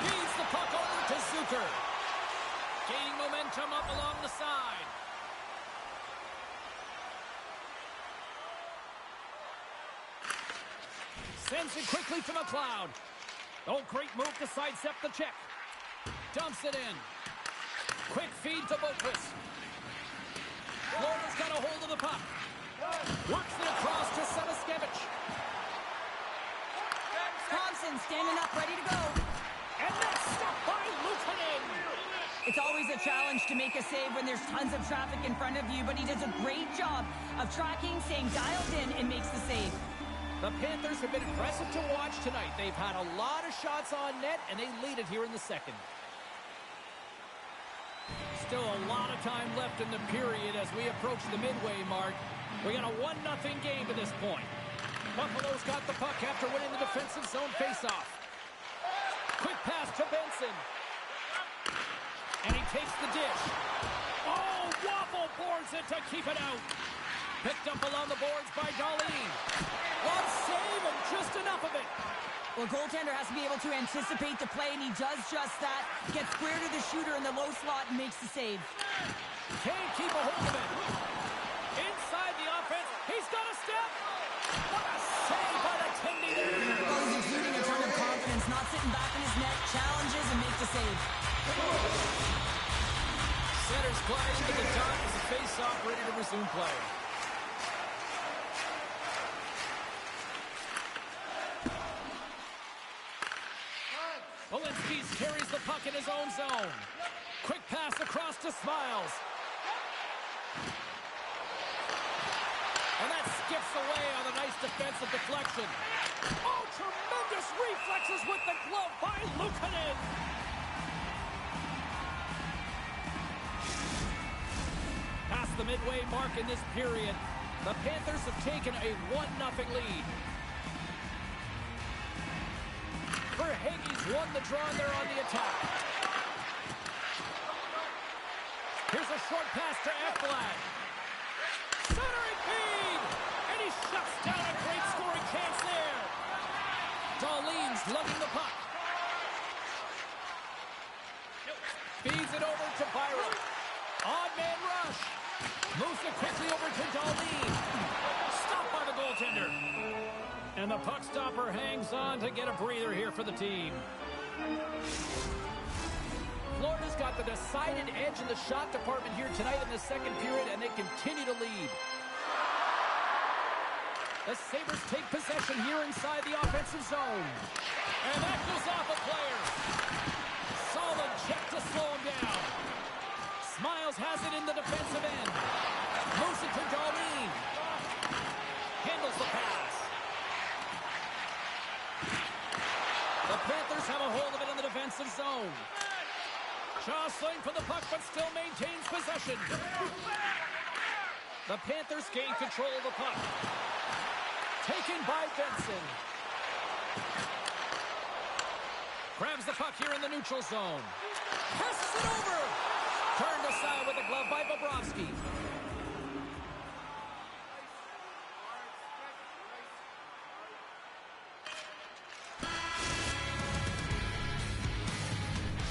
Feeds the puck over to Zucker. Gaining momentum up along the side. Sends it quickly to McLeod. Oh, great move to sidestep the check. Dumps it in. Quick feed to Boquist. Florida's got a hold of the puck. Works it across to Semiskevich. Thompson standing up, ready to go. And that's stopped by Luukkonen. It's always a challenge to make a save when there's tons of traffic in front of you, but he does a great job of tracking, staying dialed in, and makes the save. The Panthers have been impressive to watch tonight. They've had a lot of shots on net, and they lead it here in the second. Still a lot of time left in the period as we approach the midway mark. We got a 1-0 game to this point. Buffalo's got the puck after winning the defensive zone faceoff. Quick pass to Benson. And he takes the dish. Oh, Waffle boards it to keep it out. Picked up along the boards by Darlene. On save and just enough of it. Well, goaltender has to be able to anticipate the play, and he does just that. Gets square to the shooter in the low slot and makes the save. Can't keep a hold of it. Inside the offense. He's got a step. What a save by the Tendy there. Well, he's exuding a ton of confidence, not sitting back in his net, challenges and makes the save. Centers glide into the dot as the face-off ready to resume play. Polinskis carries the puck in his own zone. Quick pass across to Smiles. And that skips away on a nice defensive deflection. Oh, tremendous reflexes with the glove by Luukkonen. Past the midway mark in this period, the Panthers have taken a 1-0 lead. Verhaeghe's won the draw there on the attack. Here's a short pass to Ekblad. Centering feed! And he shuts down a great scoring chance there. Darlene's lugging the puck. Feeds it over to Byram. Odd man rush. Moves it quickly over to Darlene. Stopped by the goaltender. And the puck stopper hangs on to get a breather here for the team. Florida's got the decided edge in the shot department here tonight in the second period, and they continue to lead. The Sabres take possession here inside the offensive zone. And that goes off a player. Solid check to slow him down. Smiles has it in the defensive end. Moves it to Darlene. Handles the pass. The Panthers have a hold of it in the defensive zone. Jostling for the puck, but still maintains possession. The Panthers gain control of the puck. Taken by Benson. Grabs the puck here in the neutral zone. Passes it over. Turned aside with the glove by Bobrovsky.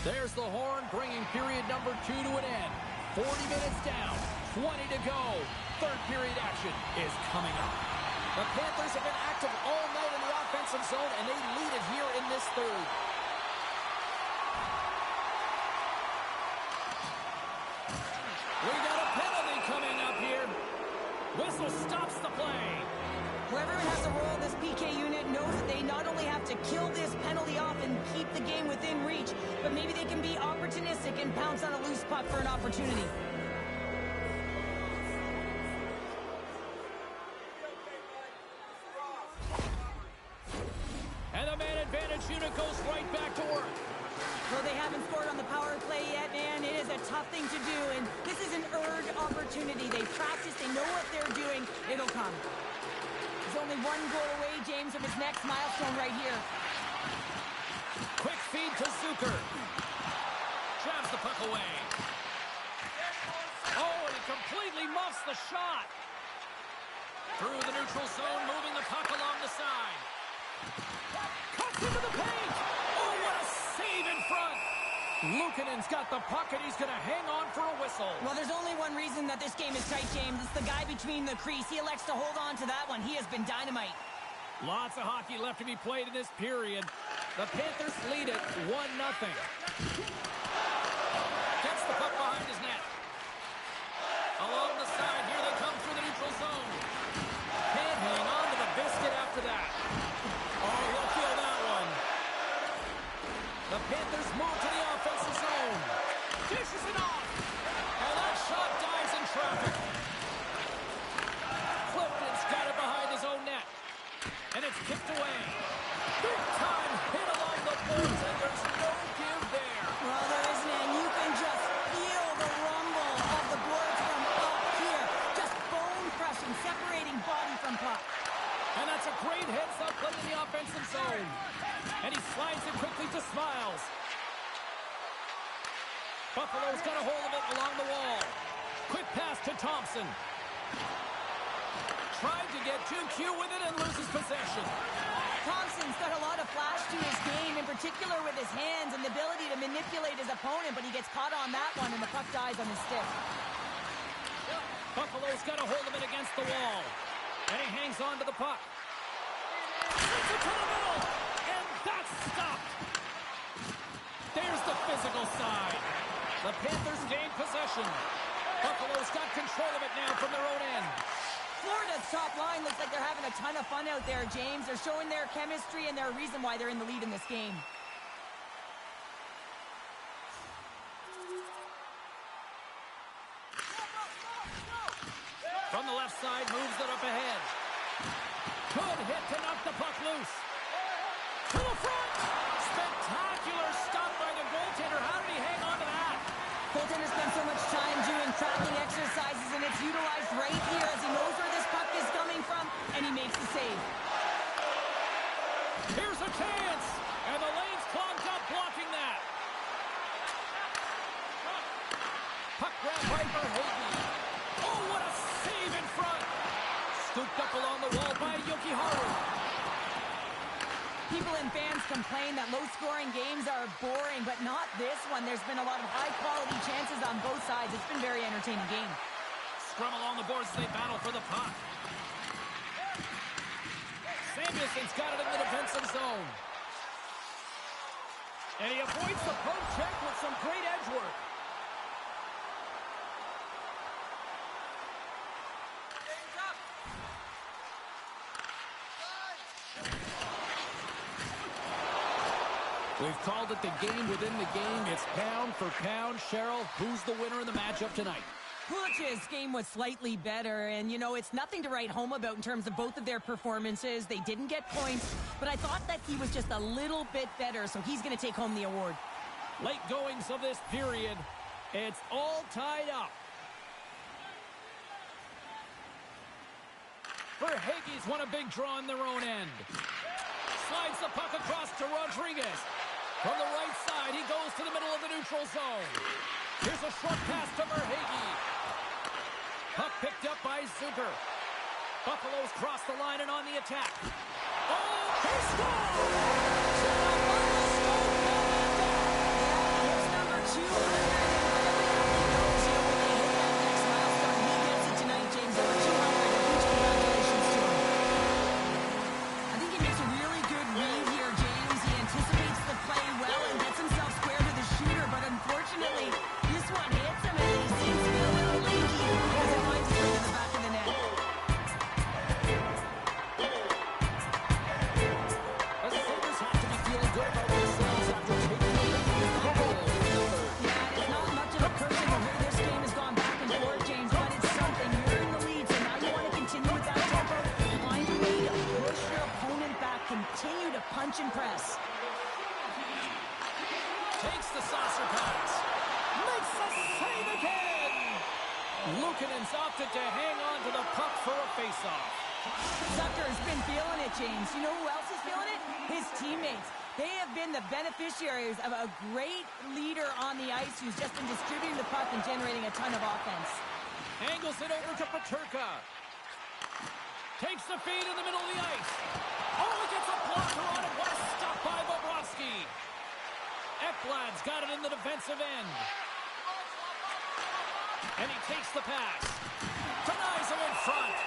There's the horn, bringing period number 2 to an end. 40 minutes down, 20 to go. Third period action is coming up. The Panthers have been active all night in the offensive zone, and they lead it here in this third. We got a penalty coming up here. Whistle stops the play. Whoever has a role in this PK unit knows that they not only have to kill this penalty off and keep the game within reach, but maybe they can be opportunistic and pounce on a loose puck for an opportunity. And the man advantage unit goes right back to work. Though they haven't scored on the power play yet, man, it is a tough thing to do, and this is an earned opportunity. They practice, they know what they're doing. It'll come. He's only one goal away, James, from his next milestone right here. Quick feed to Zucker. Jabs the puck away. Oh, and he completely muffs the shot. Through the neutral zone, moving the puck along the side. Cuts into the paint. Oh, what a save in front. Luukkonen's got the puck, and he's going to hang on for a whistle. Well, there's only one reason that this game is tight, James. It's the guy between the crease. He elects to hold on to that one. He has been dynamite. Lots of hockey left to be played in this period. The Panthers lead it 1-0. Gets the puck behind his net. Along the side, here they come through the neutral zone. Can't hang on to the biscuit after that. Oh, he'll feel that one. The Panthers move to the offensive zone. Dishes it off. And that shot dives in traffic. Clifton's got it behind his own net. And it's kicked away. Big time hit along the boards, and there's no give there. Well, there isn't, and you can just feel the rumble of the boards from up here. Just bone crushing, separating body from puck. And that's a great heads-up play in the offensive zone. And he slides it quickly to Smiles. Buffalo's got a hold of it along the wall. Quick pass to Thompson. Tried to get 2Q with it and loses possession. Thompson's got a lot of flash to his game, in particular with his hands and the ability to manipulate his opponent, but he gets caught on that one, and the puck dies on his stick. Buffalo's got a hold of it against the wall. And he hangs on to the puck. Sends it to the middle. And that's stopped. There's the physical side. The Panthers gain possession. Buffalo's got control of it now from their own end. Florida's top line looks like they're having a ton of fun out there, James. They're showing their chemistry, and they're a reason why they're in the lead in this game. From the left side, moves it up ahead. Good hit to knock the puck loose. To the front. Spectacular stop by the goaltender. How did he hang on to that? Goaltender spent so much time doing tracking exercises, and it's utilized right here as he knows where this puck is coming from, and he makes the save. Here's a chance, and the lane's clogged up blocking that. Puck grab right for Hagee. Oh, what a save in front. Scooped up along the wall by Jokiharju. People and fans complain that low-scoring games are boring, but not this one. There's been a lot of high-quality chances on both sides. It's been a very entertaining game. Scrum along the boards as they battle for the puck. Samuelson's got it in the defensive zone. And he avoids the poke check with some great edge work. We've called it the game within the game. It's pound for pound. Cheryl, who's the winner in the matchup tonight? Kulich's game was slightly better, and, you know, it's nothing to write home about in terms of both of their performances. They didn't get points, but I thought that he was just a little bit better, so he's going to take home the award. Late goings of this period. It's all tied up. Verhaeghe's won a big draw on their own end. Slides the puck across to Rodriguez. From the right side, he goes to the middle of the neutral zone. Here's a short pass to Verhaeghe. Puck picked up by Zucker. Buffalo's crossed the line and on the attack. Oh, he scores! Here's number 200. He gets it tonight, James. Number 200. Huge congratulations to him. I think he makes a really good read here, James. He anticipates the play well and gets himself square to the shooter, but unfortunately, this one hits him and he seems to be a little leaky as it finds its way to the back of the net. The Sabres have to be feeling good about themselves after taking the lead in the goal in the third. Yeah, it's not much of a person the way this game has gone back and forth, James, but it's something. You're in the lead, so now you want to continue with that tempo. Find a way to push your opponent back. Continue to punch and press. Takes the saucer pass. Makes the save again. Luukkonen's opted to hang on to the puck for a faceoff. Zucker's been feeling it, James. You know who else is feeling it? His teammates. They have been the beneficiaries of a great leader on the ice who's just been distributing the puck and generating a ton of offense. Angles it over to Peterka. Takes the feed in the middle of the ice. Oh, he gets a blocker on it. What a stop by Bobrovsky. Ekblad's got it in the defensive end. And he takes the pass. Denies him in front.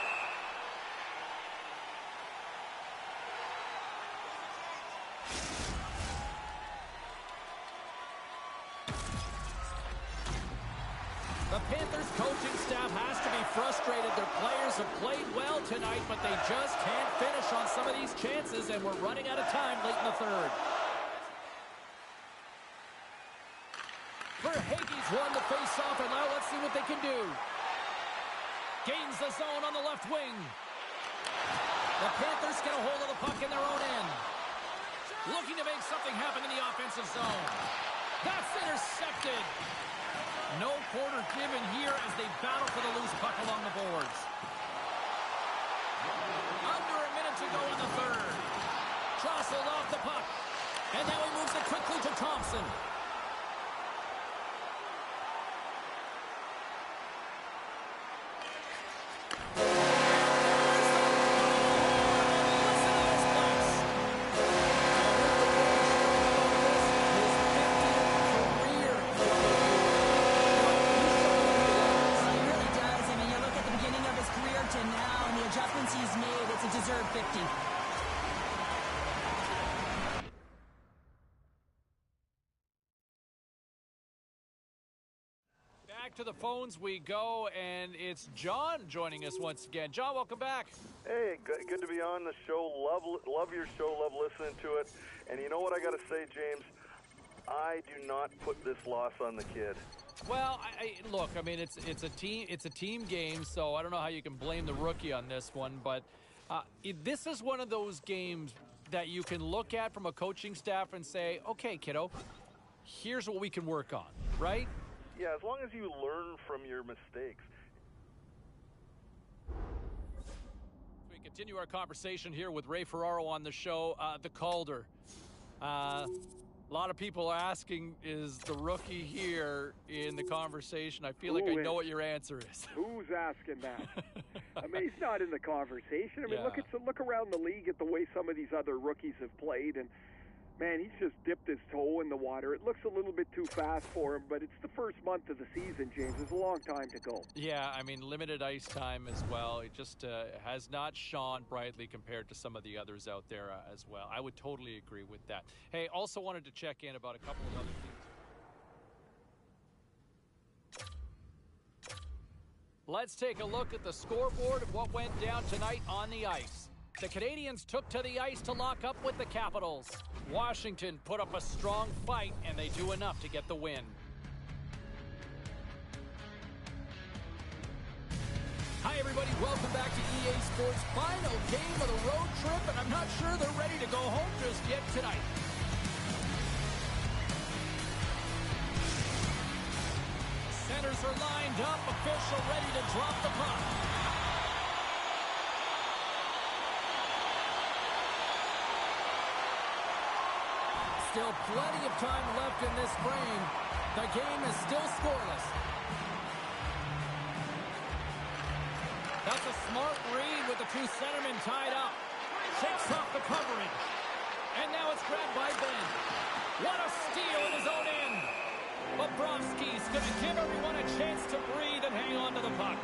The Panthers coaching staff has to be frustrated. Their players have played well tonight, but they just can't finish on some of these chances, and we're running out of time late in the third. Verhaeghe's won the face-off, and now let's see what they can do. Gains the zone on the left wing. The Panthers get a hold of the puck in their own end. Looking to make something happen in the offensive zone. That's intercepted. No quarter given here as they battle for the loose puck along the boards. Under a minute to go in the third. Jostled off the puck. And now he moves it quickly to Thompson. Back to the phones we go, and it's John joining us once again. John, welcome back. Hey, good to be on the show. Love your show. Love listening to it. And you know what I got to say, James? I do not put this loss on the kid. Well, look, I mean, it's a team game, so I don't know how you can blame the rookie on this one, but this is one of those games that you can look at from a coaching staff and say, okay, kiddo, here's what we can work on, right? Yeah, as long as you learn from your mistakes. We continue our conversation here with Ray Ferraro on the show. The Calder. A lot of people are asking, is the rookie here in the conversation? I feel like I know what your answer is. Who's asking that? I mean, he's not in the conversation. I mean, look around the league at the way some of these other rookies have played, and man, he's just dipped his toe in the water. It looks a little bit too fast for him, but it's the first month of the season, James. There's a long time to go. Yeah, I mean, limited ice time as well. It just has not shone brightly compared to some of the others out there as well. I would totally agree with that. Hey, also wanted to check in about a couple of other things. Let's take a look at the scoreboard of what went down tonight on the ice. The Canadians took to the ice to lock up with the Capitals. Washington put up a strong fight, and they do enough to get the win. Hi, everybody. Welcome back to EA Sports' final game of the road trip, and I'm not sure they're ready to go home just yet tonight. Centers are lined up. Official ready to drop the puck. Still plenty of time left in this frame. The game is still scoreless. That's a smart read with the two centermen tied up. Shakes off the coverage. And now it's grabbed by Ben. What a steal in his own end. Bobrovsky's going to give everyone a chance to breathe and hang on to the puck.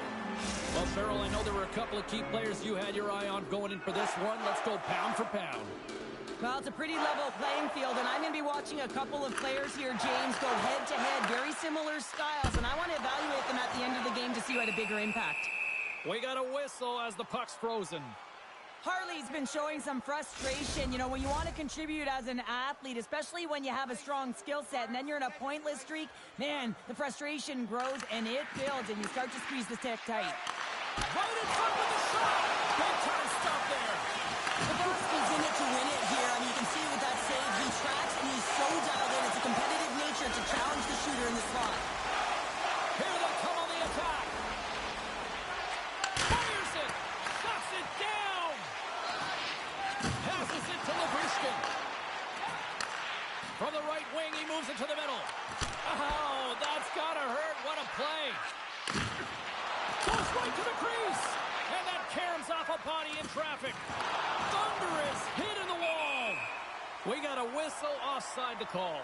Well, Cheryl, I know there were a couple of key players you had your eye on going in for this one. Let's go pound for pound. Well, it's a pretty level playing field, and I'm going to be watching a couple of players here, James, go head-to-head, very similar styles, and I want to evaluate them at the end of the game to see who had a bigger impact. We got a whistle as the puck's frozen. Harley's been showing some frustration. You know, when you want to contribute as an athlete, especially when you have a strong skill set, and then you're in a pointless streak, man, the frustration grows, and it builds, and you start to squeeze the stick tight. Right in front with the shot! Big-time stuff there. Bobrovsky's in it to win it here. I mean, you can see with that save, he tracks and he's so dialed in. It's a competitive nature to challenge the shooter in the slot. Here they come on the attack. Fires it. Shuts it down. Passes it to Labushkin. From the right wing, he moves it to the middle. Oh, that's gotta hurt. What a play. Goes right to the crease. And that caroms off a body in traffic. Thunderous hit in the wall. We got a whistle offside to call.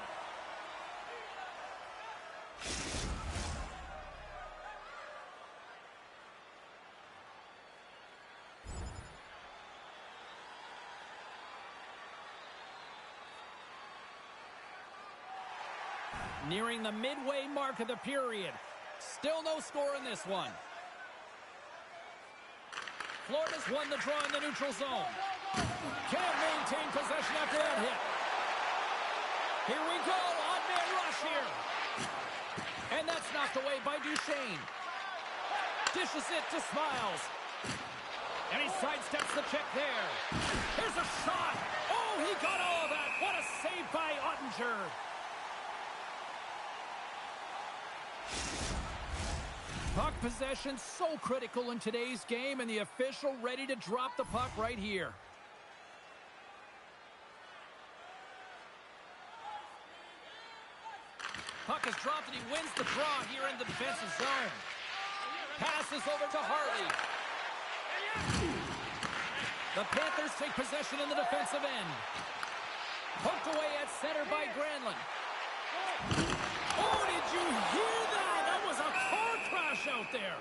Nearing the midway mark of the period. Still no score in this one. Florida's won the draw in the neutral zone. Can't maintain possession after that hit. Here we go. Odd man rush here. And that's knocked away by Duchesne. Dishes it to Smiles. And he sidesteps the check there. Here's a shot. Oh, he got all of that. What a save by Ottinger. Puck possession so critical in today's game, and the official ready to drop the puck right here. Puck is dropped, and he wins the draw here in the defensive zone. Passes over to Harley. The Panthers take possession in the defensive end. Poked away at center by Granlund. Oh, did you hear that? That was a car crash out there.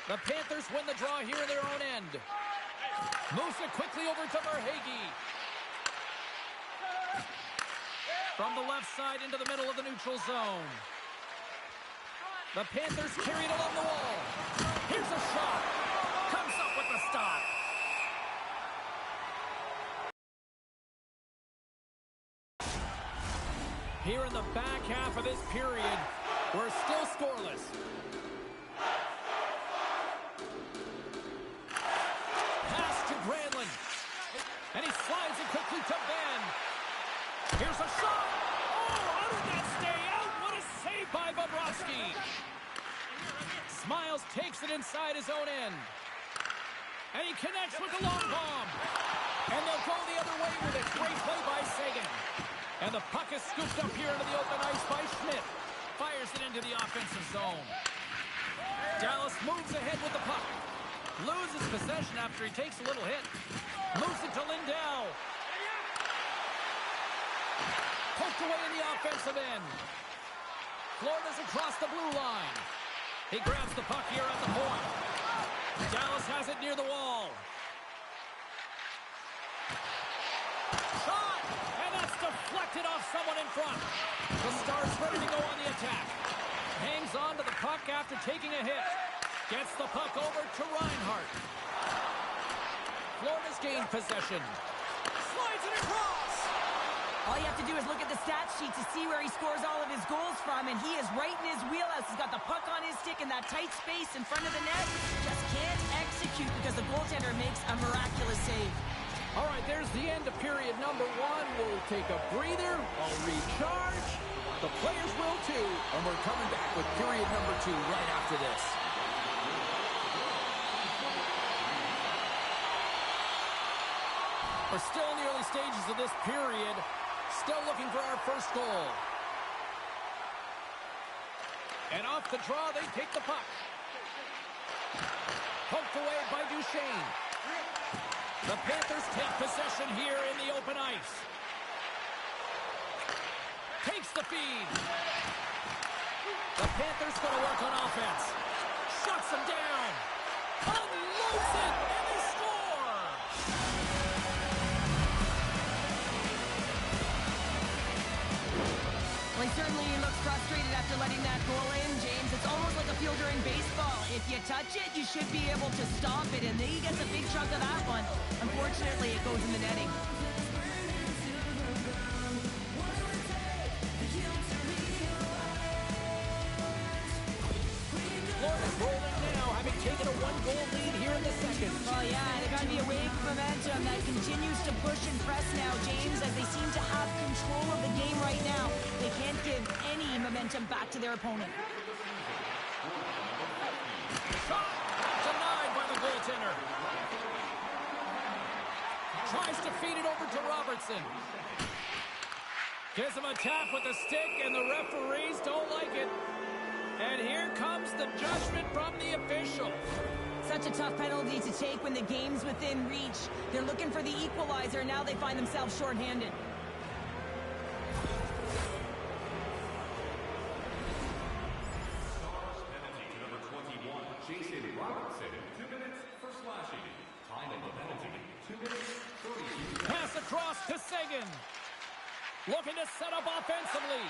The Panthers win the draw here in their own end. Moves it quickly over to Verhaeghe. From the left side into the middle of the neutral zone. The Panthers carry it along the wall. Here's a shot. Comes up with the stop. Here in the back half of this period, we're still scoreless. Granlund. And he slides it quickly to Ben. Here's a shot. Oh, how did that stay out? What a save by Bobrovsky. Smiles takes it inside his own end. And he connects with the long bomb. And they'll go the other way with it. Great play by Sagan. And the puck is scooped up here into the open ice by Schmidt. Fires it into the offensive zone. Dallas moves ahead with the puck. Loses possession after he takes a little hit. Moves it to Lindell. Poked away in the offensive end. Florida's across the blue line. He grabs the puck here at the point. Dallas has it near the wall. Shot! And that's deflected off someone in front. The Stars ready to go on the attack. Hangs on to the puck after taking a hit. Gets the puck over to Reinhart. Florida's gained possession. Slides it across. All you have to do is look at the stat sheet to see where he scores all of his goals from, and he is right in his wheelhouse. He's got the puck on his stick in that tight space in front of the net. Just can't execute because the goaltender makes a miraculous save. All right, there's the end of period number one. We'll take a breather. I'll recharge. The players will too. And we're coming back with period number two right after this. We're still in the early stages of this period. Still looking for our first goal. And off the draw, they take the puck. Poked away by Duchesne. The Panthers take possession here in the open ice. Takes the feed. The Panthers going to work on offense. Shuts them down. Unloads it, and they score! Well, he certainly looks frustrated after letting that goal in, James. It's almost like a fielder in baseball. If you touch it, you should be able to stop it, and he gets a big chunk of that one. Unfortunately, it goes in the netting. Florida's rolling now, having taken a one-goal lead here in the second. Well, yeah, and there's got to be a wave of momentum that continues to push and press now, James, as they seem to have control of the game right now. They can't give any momentum back to their opponent. Shot! Denied by the goaltender. Tries to feed it over to Robertson. Gives him a tap with the stick, and the referees don't like it. And here comes the judgment from the official. Such a tough penalty to take when the game's within reach. They're looking for the equalizer, and now they find themselves shorthanded. Jason Robertson, 2 minutes for slashing. Time of the penalty, 2 minutes, 32 seconds. Pass across to Seguin. Looking to set up offensively.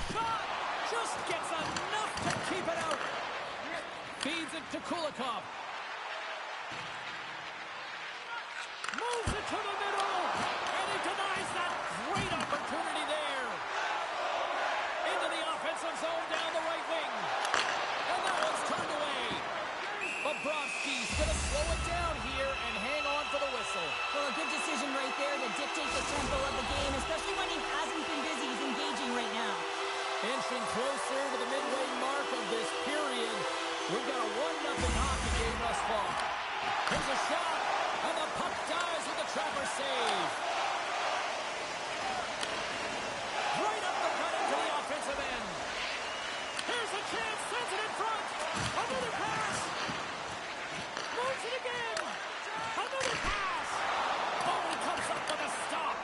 Shot! Just gets enough to keep it out. Feeds it to Kulikov. Moves it to the middle. And he denies that great opportunity there. Into the offensive zone down the right wing. And that one's turned away. Bobrovsky's going to slow it down here and hang on for the whistle. Well, a good decision right there to dictate the tempo of the game, especially when he hasn't been busy. He's engaging right now. Inching closer to the midway mark of this period. We've got a 1-0 hockey game thus far. Here's a shot, and the puck dies with the trapper save. Right up the cut into the offensive end. Here's a chance, sends it in front. Another pass. Moves it again. Another pass. Oh, he comes up with a stop.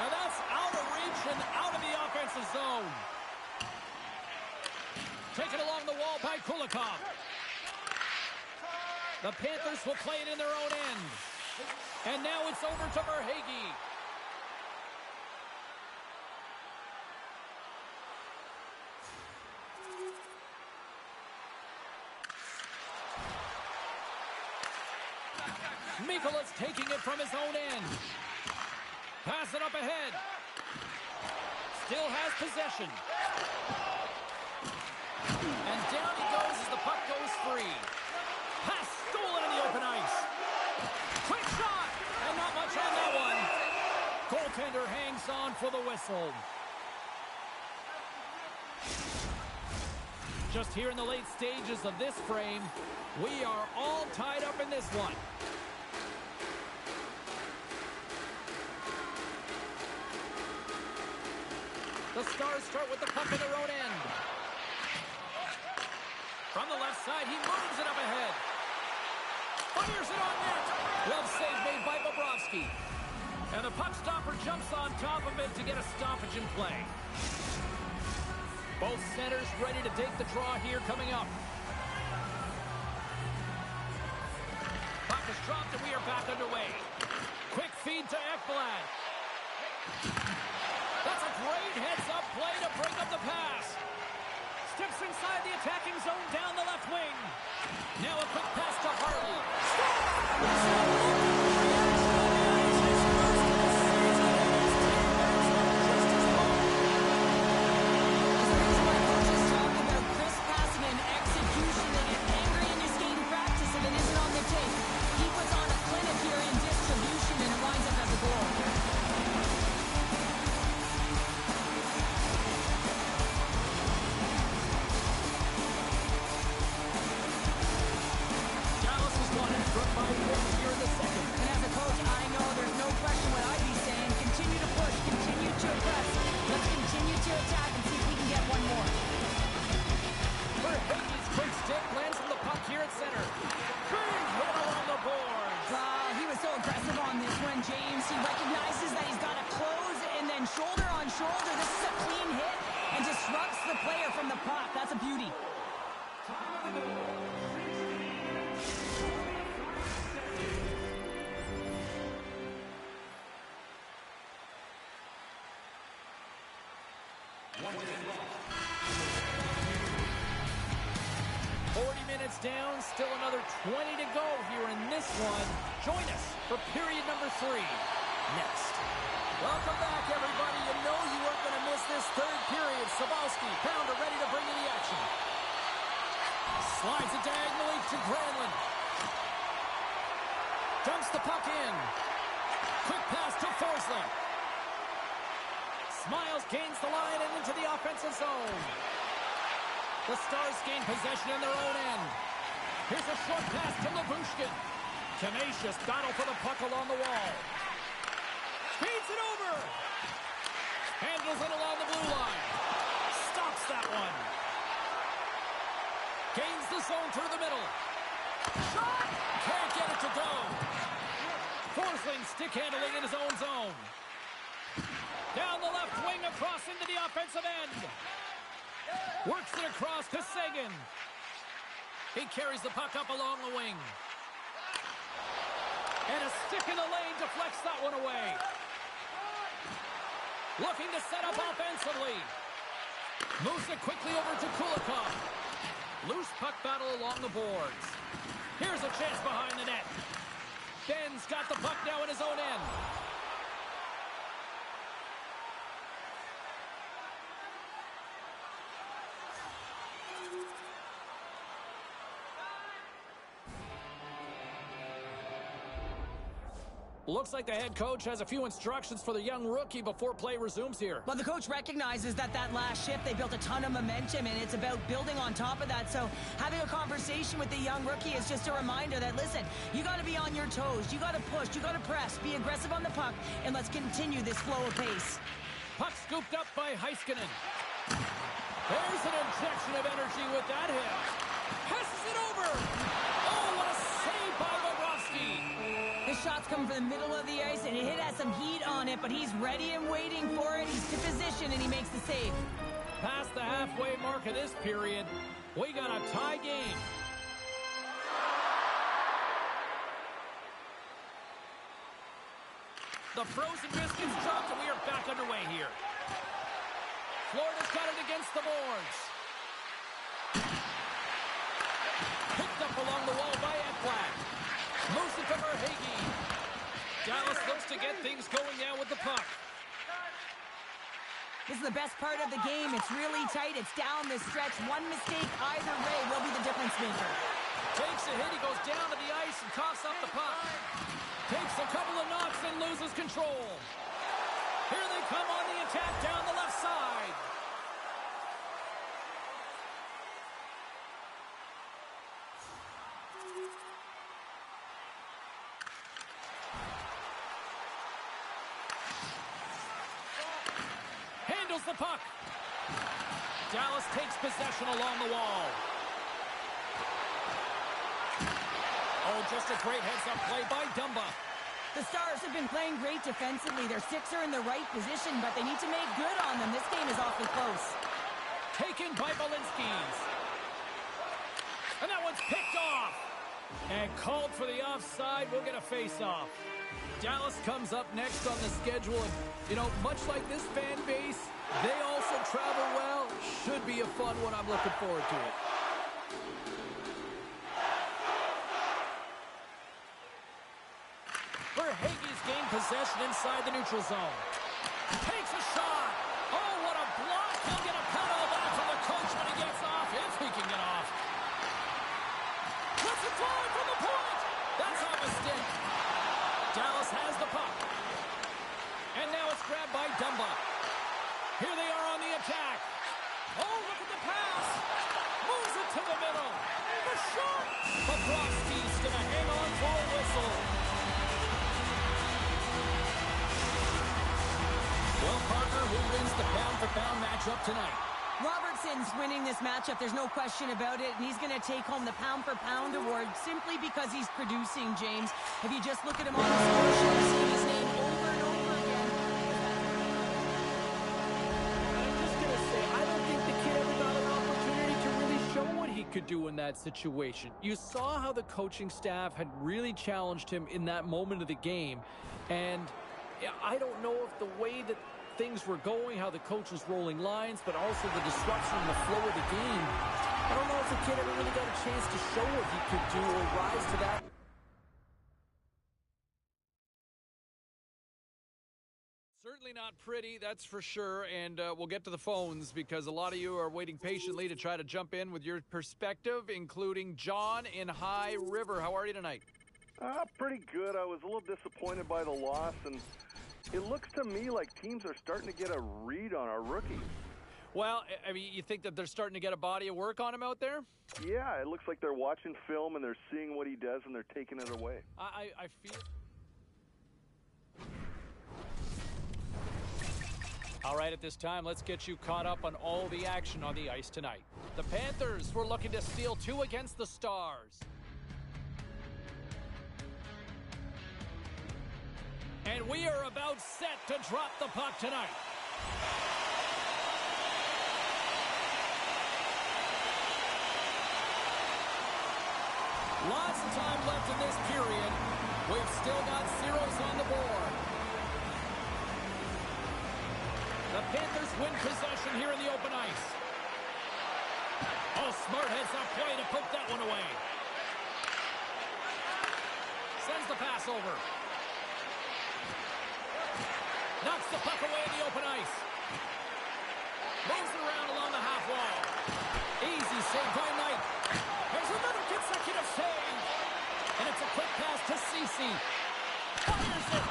Now that's out of reach and out of the offensive zone. Taken along the wall by Kulikov. The Panthers will play it in their own end. And now it's over to Verhaeghe. Mikola's taking it from his own end. Pass it up ahead. Still has possession. And down he goes as the puck goes free. Pass stolen in the open ice. Quick shot! And not much on that one. Goaltender hangs on for the whistle. Just here in the late stages of this frame, we are all tied up in this one. The Stars start with the puck in their own end. From the left side, he moves it up ahead. Fires it on net. Well save made by Bobrovsky. And the puck stopper jumps on top of it to get a stoppage in play. Both centers ready to take the draw here coming up. Puck is dropped and we are back underway. Quick feed to Ekblad. That's a great heads-up play to break up the pass. Steps inside the attacking zone down the left wing. Now a quick pass to Harley. Shoulder on shoulder. This is a clean hit and disrupts the player from the puck. That's a beauty. Down, still another 20 to go here in this one. Join us for period number 3 next. Welcome back, everybody. You know you weren't going to miss this third period. Sabalski, Pounder ready to bring you the action. Slides it diagonally to Granlund. Dumps the puck in. Quick pass to Forsling. Smiles gains the line and into the offensive zone. The Stars gain possession in their own end. Here's a short pass to Labushkin. Tenacious battle for the puck along the wall. Feeds it over. Handles it along the blue line. Stops that one. Gains the zone through the middle. Shot! Can't get it to go. Forsling stick handling in his own zone. Down the left wing across into the offensive end. Works it across to Seguin. He carries the puck up along the wing. And a stick in the lane deflects that one away. Looking to set up offensively. Moves it quickly over to Kulikov. Loose puck battle along the boards. Here's a chance behind the net. Ben's got the puck now in his own end. Looks like the head coach has a few instructions for the young rookie before play resumes here. Well, the coach recognizes that last shift, they built a ton of momentum, and it's about building on top of that. So having a conversation with the young rookie is just a reminder that, listen, you got to be on your toes. You got to push. You got to press. Be aggressive on the puck, and let's continue this flow of pace. Puck scooped up by Heiskanen. There's an injection of energy with that hit. Passes it over. Oh, what a save by Bobrovsky. His shots come from the middle of the ice, and it has some heat on it, but he's ready and waiting for it. He's to position, and he makes the save. Past the halfway mark of this period, we got a tie game. The frozen biscuits dropped, and we are back underway here. Florida's got it against the boards. Picked up along the wall by Ekblad. Moves it to Verhaeghe. Dallas looks to get things going now with the puck. This is the best part of the game. It's really tight. It's down the stretch. One mistake either way will be the difference maker. Takes a hit. He goes down to the ice and coughs up the puck. Takes a couple of knocks and loses control. Here they come on the attack down the left side. Handles the puck. Dallas takes possession along the wall. Oh, just a great heads-up play by Dumba. The Stars have been playing great defensively. Their sticks are in the right position, but they need to make good on them. This game is awfully close. Taken by Balinskis. And that one's picked off. And called for the offside. We'll get a face-off. Dallas comes up next on the schedule. And, you know, much like this fan base, they also travel well. Should be a fun one. I'm looking forward to it. Verhaeghe's gained possession inside the neutral zone. Takes a shot. Oh, what a block. He'll get a penalty back from the coach when he gets off, if he can get off. Puts it forward from the point. That's off a stick. Dallas has the puck. And now it's grabbed by Dumba. Here they are on the attack. Oh, look at the pass. Moves it to the middle. The shot. Bobrovsky's going to hang on for a whistle. Well, partner, who wins the pound-for-pound matchup tonight? Robertson's winning this matchup. There's no question about it. And he's going to take home the pound-for-pound award simply because he's producing, James. If you just look at him on the score sheet, you see his name over and over again. I'm just going to say, I don't think the kid ever got an opportunity to really show what he could do in that situation. You saw how the coaching staff had really challenged him in that moment of the game. And I don't know if the way that things were going, how the coach was rolling lines, but also the disruption in the flow of the game. I don't know if the kid ever really got a chance to show what he could do or rise to that. Certainly not pretty, that's for sure, and we'll get to the phones because a lot of you are waiting patiently to try to jump in with your perspective, including John in High River. How are you tonight? Pretty good. I was a little disappointed by the loss, and it looks to me like teams are starting to get a read on our rookie. Well, I mean, you think that they're starting to get a body of work on him out there? Yeah, it looks like they're watching film and they're seeing what he does and they're taking it away. I feel... All right, at this time, let's get you caught up on all the action on the ice tonight. The Panthers were looking to steal 2 against the Stars. And we are about set to drop the puck tonight. Lots of time left in this period. We've still got zeros on the board. The Panthers win possession here in the open ice. Oh, smart heads-up play to poke that one away. Sends the pass over. Knocks the puck away in the open ice. Moves it around along the half wall. Easy save by Knight. There's another consecutive save. And it's a quick pass to Ceci. Fires it.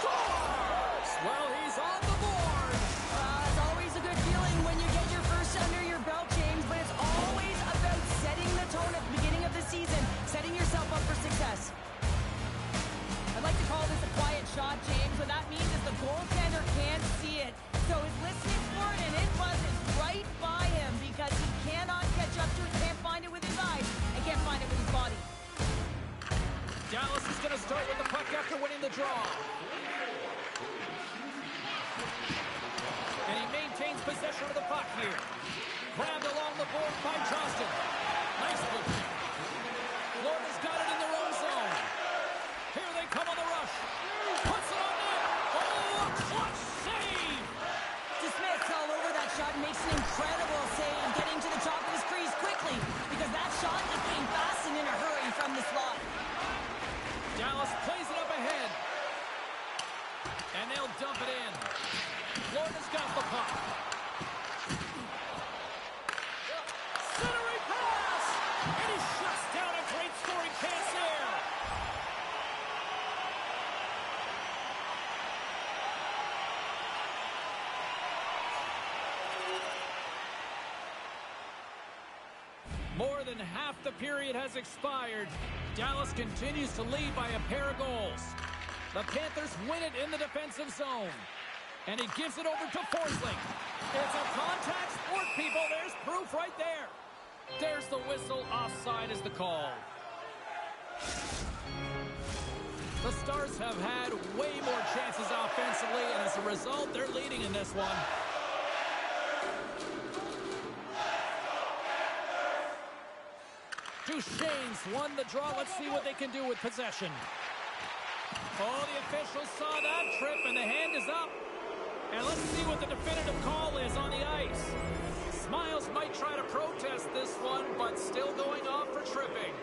Scores! Well, he's on the board. It's always a good feeling when you get your first under your belt, James, but it's always about setting the tone at the beginning of the season, setting yourself up for success. I'd like to call this a quiet shot, James. What that means is the goaltender can't see it. So he's listening for it, and it buzzes right by him because he cannot catch up to it, can't find it with his eyes, and can't find it with his body. Dallas is going to start with the puck after winning the draw. And he maintains possession of the puck here. Grabbed along the board by Johnston. Nice move. Florida's got it in their own zone. Here they come on the rush. Puts it on net. Oh, a clutch save! Smith all over that shot and makes an incredible save, getting to the top of his crease quickly because that shot just came fast and in a hurry from the slot. Dallas plays it up ahead. And they'll dump it in. Florida's got the puck. Centering pass! And he shuts down a great scoring chance there. More than half the period has expired. Dallas continues to lead by a pair of goals. The Panthers win it in the defensive zone. And he gives it over to Forsling. It's a contact sport, people. There's proof right there. There's the whistle. Offside is the call. The Stars have had way more chances offensively, and as a result, they're leading in this one. Duchesne's won the draw. Let's see what they can do with possession. Oh, the officials saw that trip, and the hand is up. And let's see what the definitive call is on the ice. Smiles might try to protest this one, but still going off for tripping.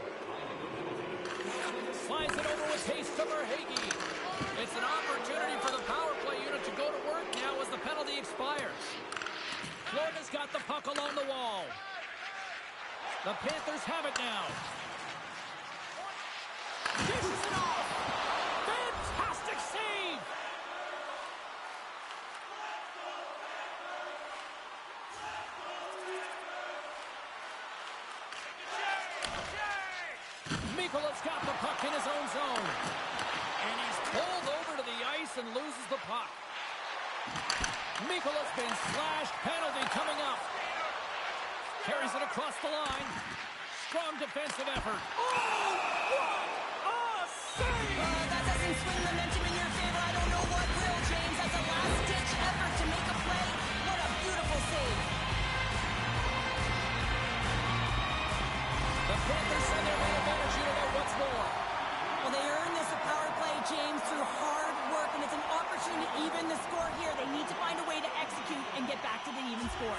Slides it over with haste to Verhaeghe. It's an opportunity for the power play unit to go to work now as the penalty expires. Florida's got the puck along the wall. The Panthers have it now. Dishes it off. Fantastic save. Mikola's got the puck in his own zone. And he's pulled over to the ice and loses the puck. Mikola's been slashed. Penalty coming up. Carries it across the line. Strong defensive effort. Oh, what a save! That doesn't swing momentum in your favor. I don't know what will, James. That's a last-ditch effort to make a play. What a beautiful save. The Panthers send their main advantage unit out once more. Well, they earned this a power play, James, through hard work, and it's an opportunity to even the score here. They need to find a way to execute and get back to the even score.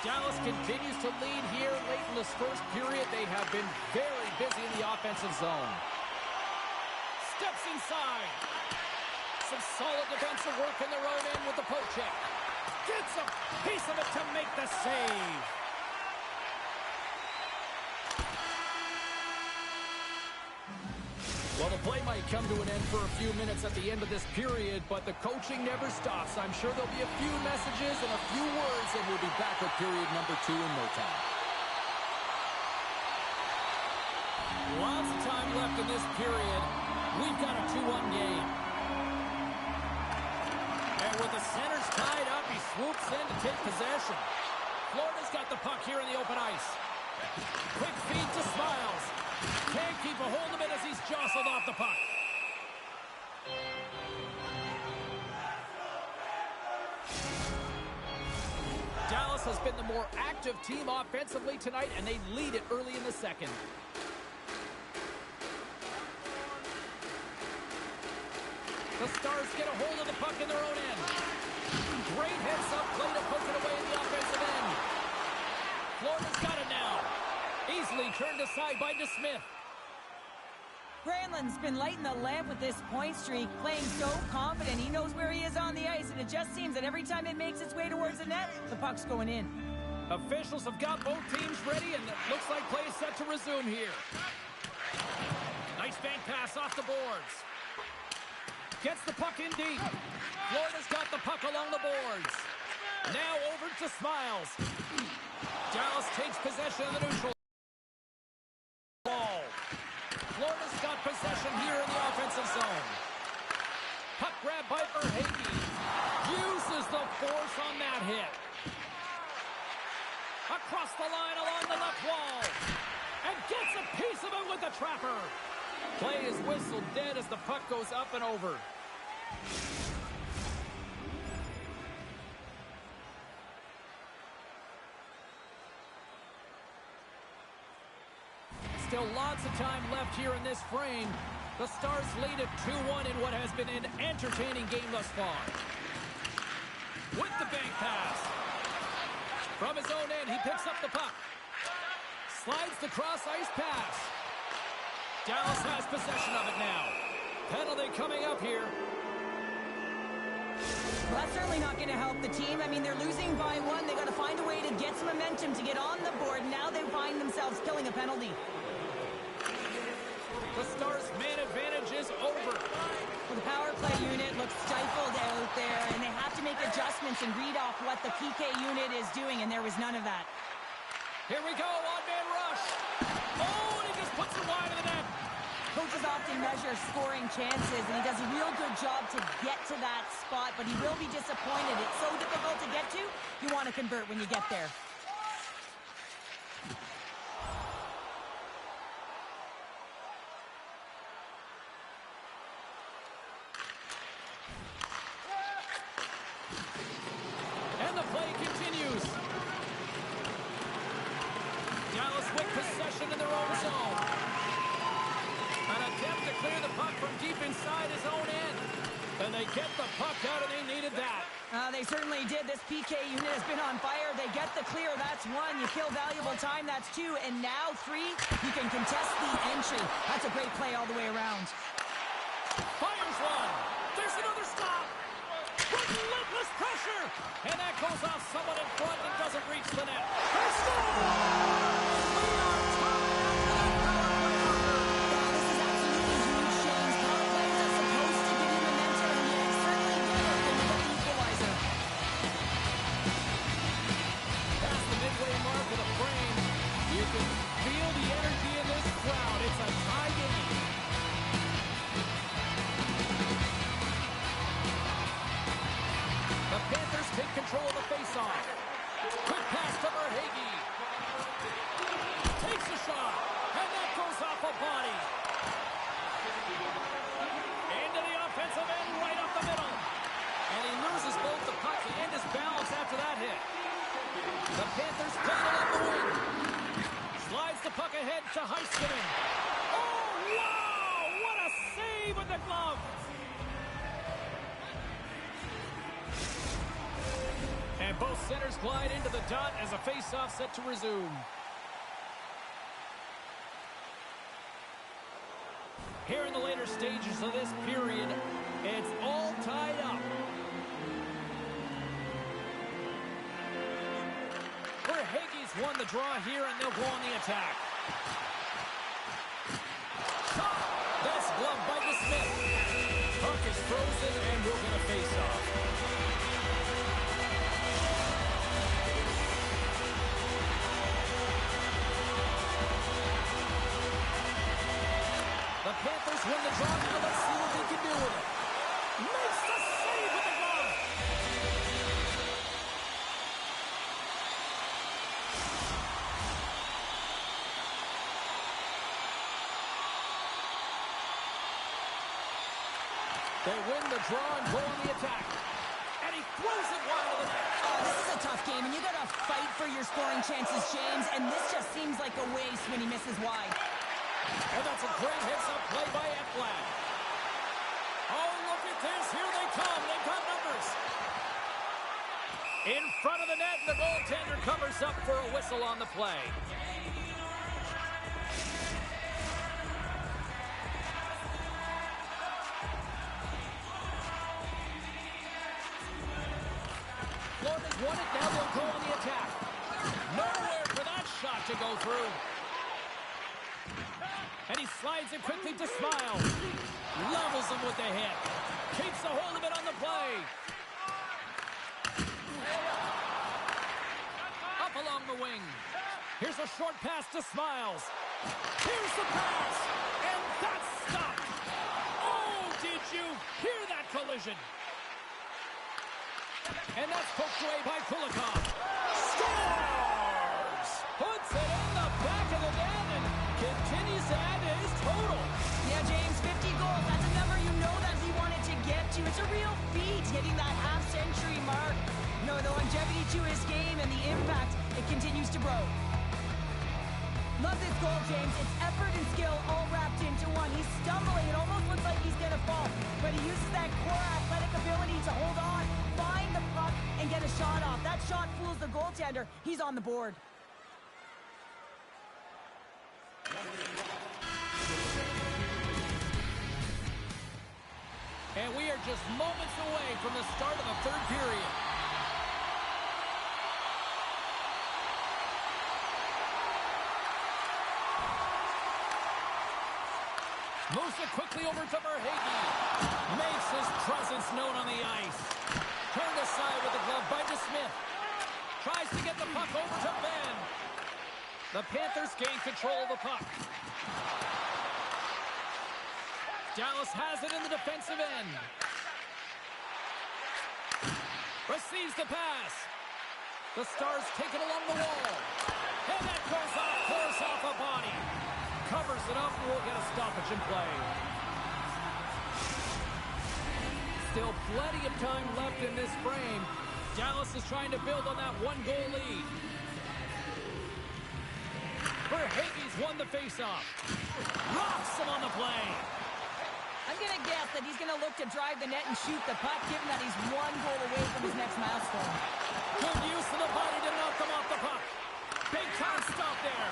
Dallas continues to lead here late in this first period. They have been very busy in the offensive zone. Steps inside. Some solid defensive work in their own end with the poke check. Gets a piece of it to make the save. Well, the play might come to an end for a few minutes at the end of this period, but the coaching never stops. I'm sure there'll be a few messages and a few words, and we'll be back with period number 2 in no time. Lots of time left in this period. We've got a 2-1 game. And with the centers tied up, he swoops in to take possession. Florida's got the puck here in the open ice. Quick feed to Smiles. Can't keep a hold of it as he's jostled off the puck. Dallas has been the more active team offensively tonight, and they lead it early in the second. The Stars get a hold of the puck in their own end. Great heads-up play to poke it away in the offensive end. Florida's got it now. Easily turned aside by DeSmith. Granlund's been lighting the lamp with this point streak, playing so confident. He knows where he is on the ice, and it just seems that every time it makes its way towards the net, the puck's going in. Officials have got both teams ready, and it looks like play is set to resume here. Nice bank pass off the boards. Gets the puck in deep. Florida's got the puck along the boards. Now over to Smiles. Dallas takes possession of the neutral ball. Florida's got possession here in the offensive zone. Puck grab by Verhaeghe. Uses the force on that hit. Across the line along the left wall. And gets a piece of it with the trapper. Play is whistled dead as the puck goes up and over. Still lots of time left here in this frame. The Stars lead at 2-1 in what has been an entertaining game thus far. With the bank pass. From his own end, he picks up the puck. Slides the cross-ice pass. Dallas has possession of it now. Penalty coming up here. Well, that's certainly not going to help the team. I mean, they're losing by one. They got to find a way to get some momentum to get on the board. Now they find themselves killing a penalty. The Stars' man advantage is over. Well, the power play unit looks stifled out there, and they have to make adjustments and read off what the PK unit is doing, and there was none of that. Here we go, on-man rush. Oh, and he just puts it wide of the net. Coaches often measure scoring chances, and he does a real good job to get to that spot, but he will be disappointed. It's so difficult to get to, you want to convert when you get there. And the play continues. Dallas with possession in their own zone. An attempt to clear the puck from deep inside his own end. And they get the puck out, and they needed that. They certainly did. This PK unit has been on fire. They get the clear. That's one. You kill valuable time. That's two. And now three, you can contest the entry. That's a great play all the way around. Fires one. There's another stop. Relentless pressure. And that goes off someone in front and doesn't reach the net. They score! Control of the face-off. Quick pass to Verhaeghe. Takes a shot, and that goes off a body. Into the offensive end, right up the middle. And he loses both the puck and his balance after that hit. The Panthers play it on the wing. Slides the puck ahead to Heiskanen. Oh, wow! What a save with the glove! And both centers glide into the dot as a face-off set to resume. Here in the later stages of this period, it's all tied up. Verhaeghe's won the draw here, and they'll go on the attack. That's gloved by DeSmith. Puck is frozen, and we'll get a face-off. The Panthers win the draw. Now let's see what they can do with it. Makes the save with the glove. They win the draw and go on the attack. And he throws it wide of the net. Oh, this is a tough game, and you got to fight for your scoring chances, James, and this just seems like a waste when he misses wide. And that's a great heads-up play by Ekblad. Oh, look at this. Here they come. They've got numbers. In front of the net, the goaltender covers up for a whistle on the play. Florida's won it. Now they'll go on the attack. Nowhere for that shot to go through. And he slides it quickly to Smile. Levels him with the hit. Keeps a hold of it on the play. Up along the wing. Here's a short pass to Smiles. Here's the pass. And that's stopped. Oh, did you hear that collision? And that's poked away by Kulikov. Scores! Puts it in the back of the net and continues to add to his total. Yeah, James, 50 goals. That's a number you know that he wanted to get to. It's a real feat hitting that half-century mark. You know, the longevity to his game and the impact, it continues to grow. Love this goal, James. It's effort and skill all wrapped into one. He's stumbling. It almost looks like he's going to fall. But he uses that core athletic ability to hold on, find the puck, and get a shot off. That shot fools the goaltender. He's on the board. And we are just moments away from the start of the third period. Moves it quickly over to Verhaeghe. Makes his presence known on the ice. Turned aside with the glove by DeSmith. Tries to get the puck over to Ben. The Panthers gain control of the puck. Dallas has it in the defensive end. Receives the pass. The Stars take it along the wall. And that goes off course off a body. Covers it up and we'll get a stoppage in play. Still plenty of time left in this frame. Dallas is trying to build on that one-goal lead. Verhaeghe's won the faceoff. Rocks him on the play. I'm going to guess that he's going to look to drive the net and shoot the puck, given that he's one goal away from his next milestone. Good use of the body to knock him off the puck. Big time stop there.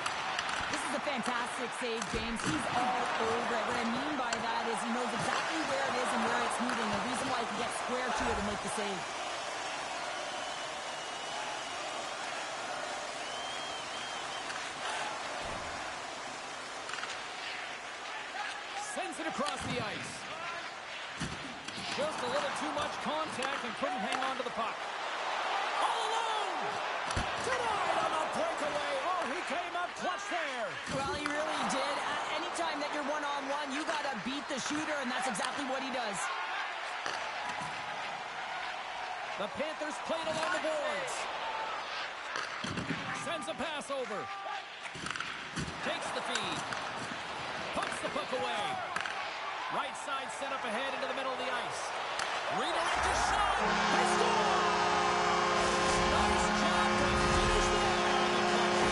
This is a fantastic save, James. He's all over it. What I mean by that is he knows exactly where it is and where it's moving. The reason why he can get square to it and make the save. Sends it across the ice. Just a little too much contact and couldn't hang on to the puck. All alone! Denied on the breakaway. Oh, he came up clutch there. Well, he really did. Anytime that you're one-on-one, you got to beat the shooter, and that's exactly what he does. The Panthers played along the boards. Sends a pass over. Takes the feed. Pumps the puck away. Right side set up ahead into the middle of the ice. Redirected shot. He scores! Nice job to finish the line on the play.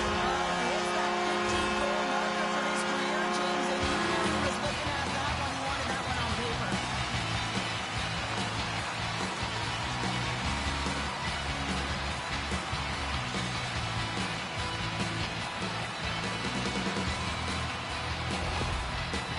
He hits that 15-goal marker for his career, James, and he really was looking at that one. He wanted that one on paper.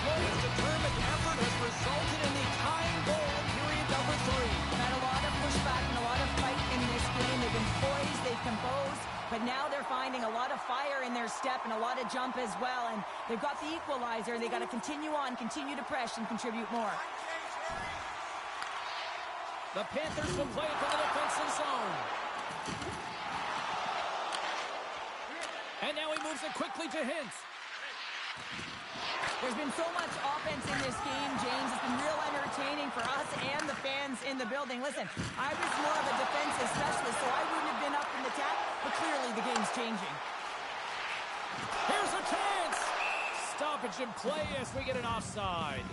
Florida's determined effort has resulted in the tying goal in period number 3. Had a lot of pushback and a lot of fight in this game. They've been poised, they've composed, but now they're finding a lot of fire in their step and a lot of jump as well. And they've got the equalizer. They got to continue on, continue to press, and contribute more. The Panthers will play from the defensive zone. And now he moves it quickly to Hintz. There's been so much offense in this game, James. It's been real entertaining for us and the fans in the building. Listen, I was more of a defensive specialist, so I wouldn't have been up in the tap, but clearly the game's changing. Here's a chance! Stoppage in play as we get an offside.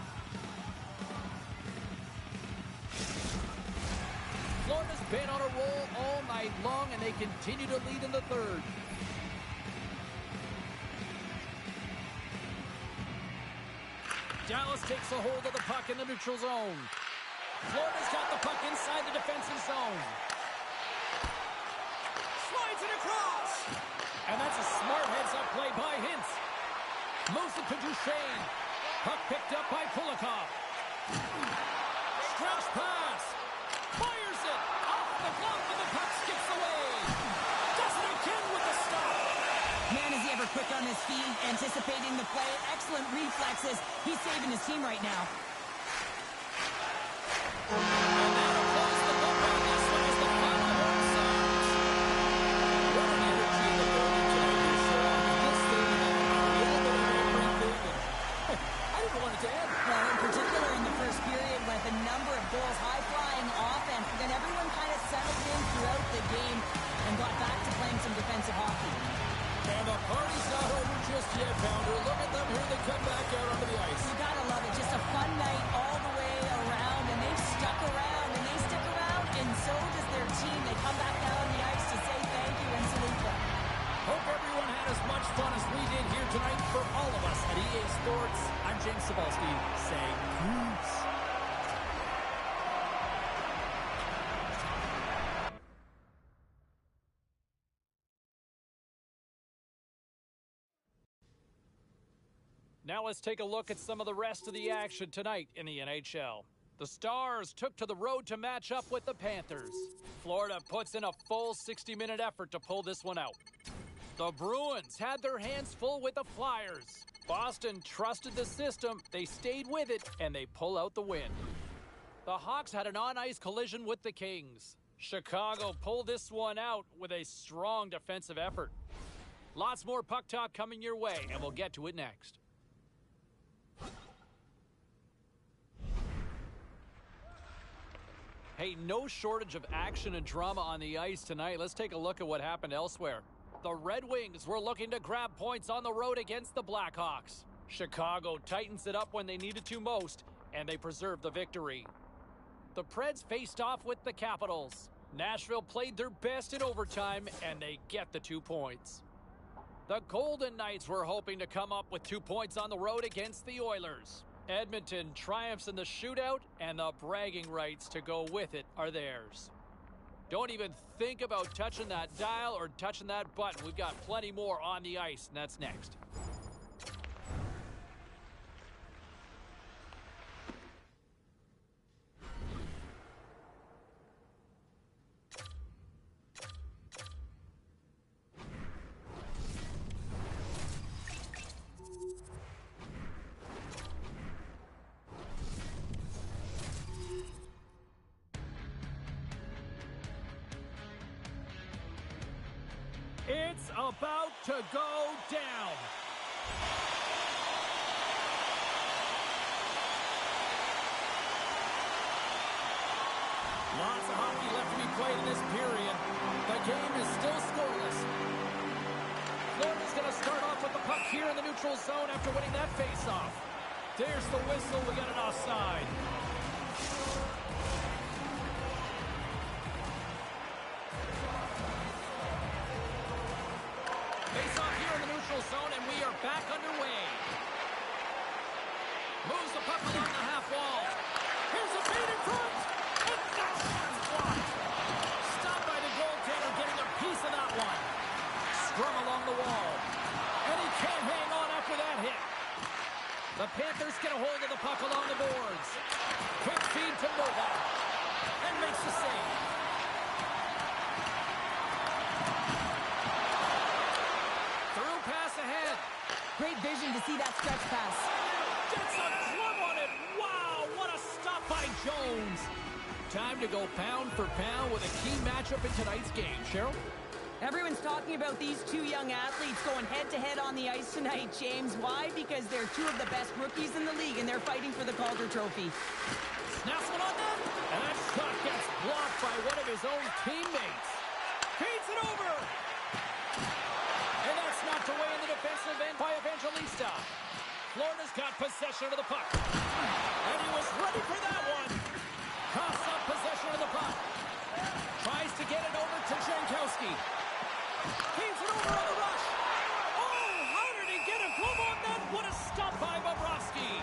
Florida's been on a roll all night long, and they continue to lead in the third. Dallas takes a hold of the puck in the neutral zone. Florida's got the puck inside the defensive zone. Slides it across. And that's a smart heads-up play by Hintz. Moves it to Duchesne. Puck picked up by Kulikov. Stretch pass. Fires it. Off the glove and the puck skips away. Does it again with the stop. Man, is he ever quick on his feet, anticipating the play. Excellent reflexes. He's saving his team right now. And that'll close the book on this one as the final horn sounds. What an energy in the building tonight, you sir. This thing had a little bit of everything. I didn't want it to end. Well, in particular in the first period, with a number of goals, high-flying offense, then everyone kind of settled in throughout the game and got back to playing some defensive hockey. And the party's not over just yet, Pounder. Look at them. Here they come back out onto the ice. You gotta love it. Just a fun night all the way around, and they've stuck around, and they stick around, and so does their team. They come back down on the ice to say thank you and salute them. Hope everyone had as much fun as we did here tonight. For all of us at EA Sports, I'm James Cebulski saying peace. Now let's take a look at some of the rest of the action tonight in the NHL. The Stars took to the road to match up with the Panthers. Florida puts in a full 60-minute effort to pull this one out. The Bruins had their hands full with the Flyers. Boston trusted the system, they stayed with it, and they pull out the win. The Hawks had an on-ice collision with the Kings. Chicago pulled this one out with a strong defensive effort. Lots more puck talk coming your way, and we'll get to it next. Hey, no shortage of action and drama on the ice tonight. Let's take a look at what happened elsewhere. The Red Wings were looking to grab points on the road against the Blackhawks. Chicago tightens it up when they needed to most, and they preserve the victory. The Preds faced off with the Capitals. Nashville played their best in overtime, and they get the 2 points. The Golden Knights were hoping to come up with 2 points on the road against the Oilers. Edmonton triumphs in the shootout, and the bragging rights to go with it are theirs. Don't even think about touching that dial or touching that button. We've got plenty more on the ice, and that's next. It's about to go down. Lots of hockey left to be played in this period. The game is still scoreless. Florida's going to start off with the puck here in the neutral zone after winning that face-off. There's the whistle. We got an offside. Face-off here in the neutral zone, and we are back underway. Moves the puck along the half wall. Here's a feed in front. And that one's blocked. Stopped by the goaltender, getting a piece of that one. Strung along the wall. And he can't hang on after that hit. The Panthers get a hold of the puck along the boards. Quick feed to Novak. And makes the save. Through pass ahead. Great vision to see that stretch pass. Gets a glove on it. Wow, what a stop by Jones. Time to go pound for pound with a key matchup in tonight's game. Cheryl? Everyone's talking about these two young athletes going head-to-head on the ice tonight, James. Why? Because they're two of the best rookies in the league, and they're fighting for the Calder Trophy. Snaps one on them, and that shot gets blocked by one of his own teammates. Feeds it over. And that's knocked away in the defensive end by Evangelista. Florida's got possession of the puck. And he was ready for that one. Coughs up possession of the puck. Tries to get it over to Jankowski. Feeds it over on the rush. Oh, how did he get a glove on that? What a stop by Bobrovsky.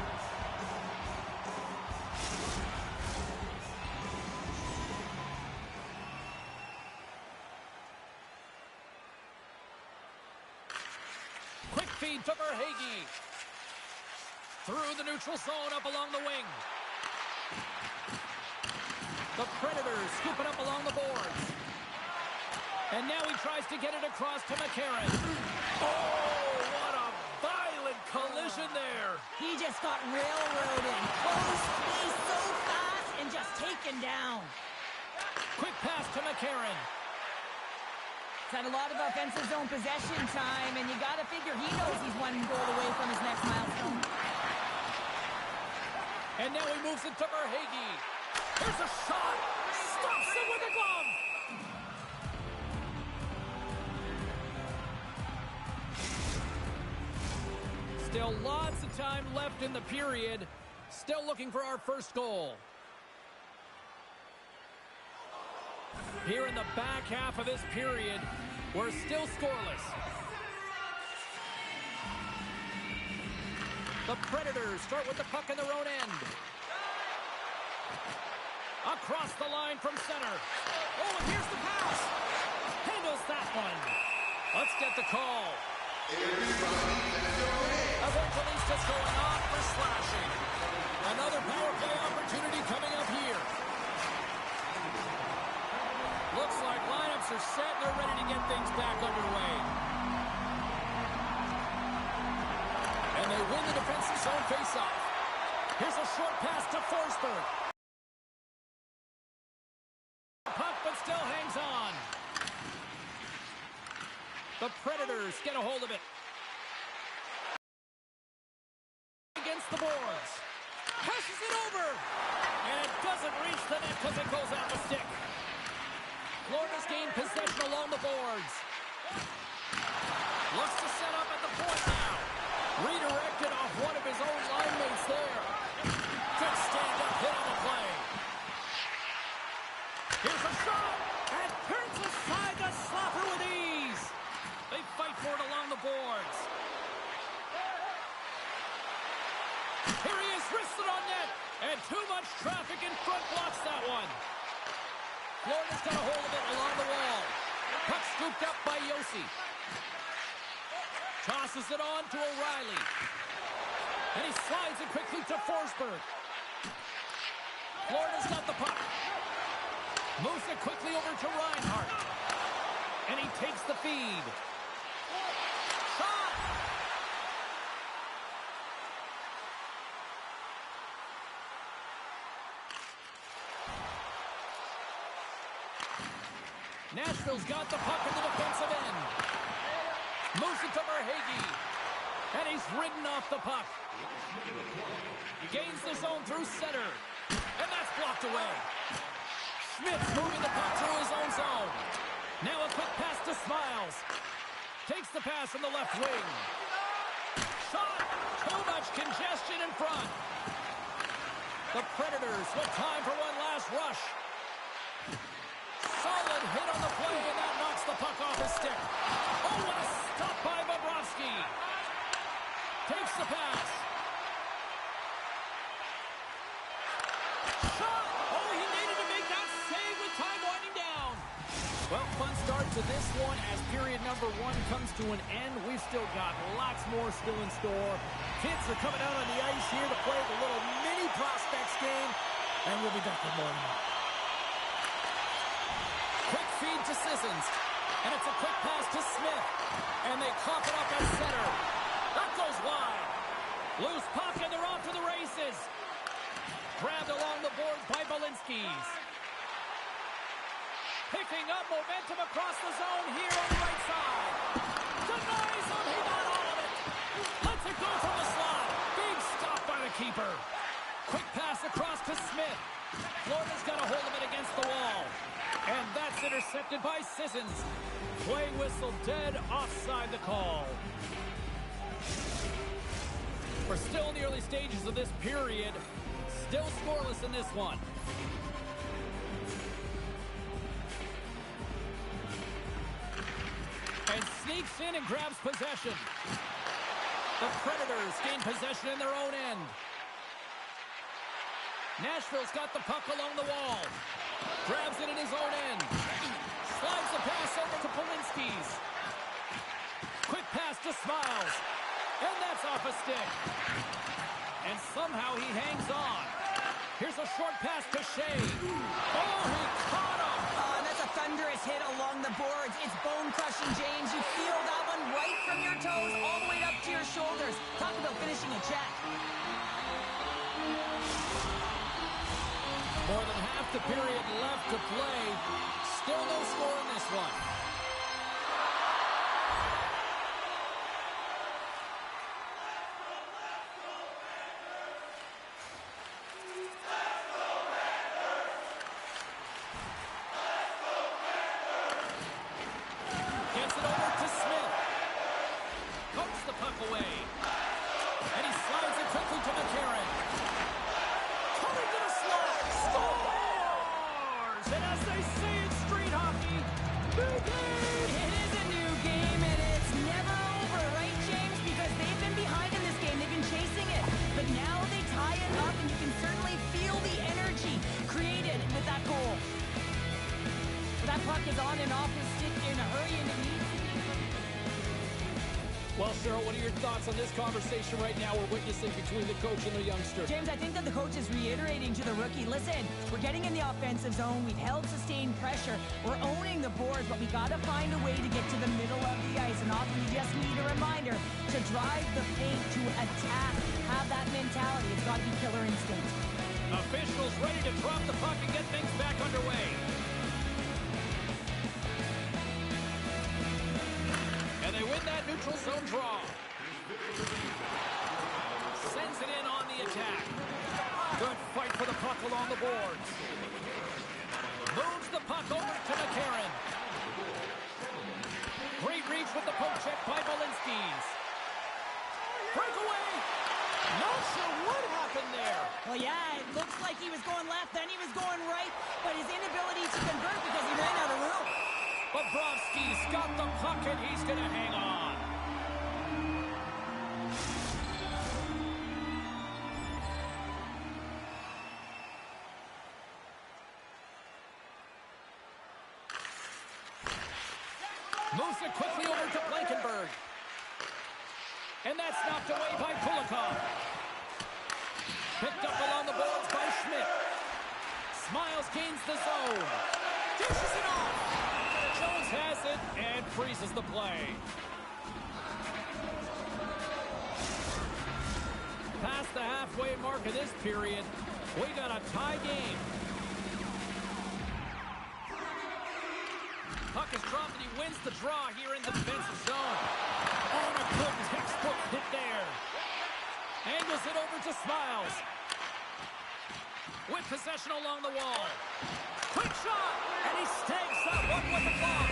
feed to Verhaeghe. Through the neutral zone, up along the wing. The Predators scoop it up along the boards. And now he tries to get it across to McCarron. Oh, what a violent collision there. He just got railroaded. Close space so fast and just taken down. Quick pass to McCarron. He's had a lot of offensive zone possession time, and you got to figure he knows he's one goal away from his next milestone. And now he moves it to Verhaeghe. Here's a shot. Stops it with a glove. Still lots of time left in the period. Still looking for our first goal. Here in the back half of this period, we're still scoreless. The Predators start with the puck in their own end. Across the line from center. Oh, and here's the pass. Handles that one. Let's get the call. Evangelistas going on for slashing. Another power play opportunity coming up here. Looks like lineups are set. They're ready to get things back underway. And they win the defensive zone faceoff. Here's a short pass to Forsberg. Puck, but still hangs on. The Predators get a hold of it. Against the boards. Passes it over. And it doesn't reach the net because it goes out the stick. Florida's gained possession along the boards. Looks to set up at the point now. Redirected off one of his own line mates there. Good stand-up hit on the play. Here's a shot. And turns aside the slapper with ease. They fight for it along the boards. Here he is, wristed on net. And too much traffic in front blocks that one. Florida's got a hold of it along the wall. Puck scooped up by Yossi. Tosses it on to O'Reilly. And he slides it quickly to Forsberg. Florida's got the puck. Moves it quickly over to Reinhart. And he takes the feed. Shot! Nashville's got the puck in the defensive end. Moves it to Verhaeghe. And he's ridden off the puck. Gains the zone through center. And that's blocked away. Smith's moving the puck through his own zone. Now a quick pass to Smiles. Takes the pass in the left wing. Shot! Too much congestion in front. The Predators with time for one last rush. Solid hit on the play, and that knocks the puck off his stick. Oh, what a stop by Bobrovsky. Takes the pass. Shot! Oh, he needed to make that save with time winding down. Well, fun start to this one as period number one comes to an end. We've still got lots more still in store. Kids are coming out on the ice here to play the little mini prospects game, and we'll be back in the morning. Quick feed to Sissons, and it's a quick pass to Smith, and they cough it up at center. That goes wide. Loose puck, and they're off to the races. Grabbed along the boards by Balinskis. Picking up momentum across the zone here on the right side. Denies him, he got all of it. Lets it go from the slot. Big stop by the keeper. Quick pass across to Smith. Florida's got a hold of it against the wall. And that's intercepted by Sissons. Play whistle dead, offside the call. We're still in the early stages of this period. Still scoreless in this one. And sneaks in and grabs possession. The Predators gain possession in their own end. Nashville's got the puck along the wall. Grabs it in his own end. Slides the pass over to Polinskis. Quick pass to Smiles. And that's off a stick. And somehow he hangs on. Here's a short pass to Shea. Oh, he caught him. That's a thunderous hit along the boards. It's bone-crushing, James. You feel that one right from your toes all the way up to your shoulders. Talk about finishing a check. More than half the period left to play. Still no score in this one. Gets it over to Smith. Pokes the puck away. And he slides it quickly to McCarron. Coming to the slot. Scores! And as they say in street hockey, new game! It is a new game, and it's never over, right, James? Because they've been behind in this game. They've been chasing it. But now they tie it up, and you can certainly feel the energy created with that goal. That puck is on and off his stick in a hurry, and it needs to be. Well, Cheryl, what are your thoughts on this conversation right now we're witnessing between the coach and the youngster? James, I think that the coach is reiterating to the rookie, listen, we're getting in the offensive zone. We've held sustained pressure. We're owning the boards, but we got to find a way to get to the middle of the ice. And often you just need a reminder to drive the paint, to attack, have that mentality. It's got to be killer instinct. Officials ready to drop the puck and get things back underway. And they win that neutral zone draw. Sends it in on the attack. Good fight for the puck along the boards. Moves the puck over to McCarron. Great reach with the poke check by Bolinskis. Breakaway! Not sure what happened there. Well, yeah, it looks like he was going left, then he was going right, but his inability to convert because he ran out of room. Bobrovsky's got the puck and he's going to hang on. Moves it quickly over to Blankenberg. And that's knocked away by Kulikov. Picked up along the boards by Schmidt. Smiles gains the zone. Dishes it off. Jones has it and freezes the play. Past the halfway mark of this period, we got a tie game. Puck is dropped and he wins the draw here in the defensive zone. Oh, a good textbook hit there. Angles it over to Smiles. With possession along the wall. Quick shot! And he stays that one with the block.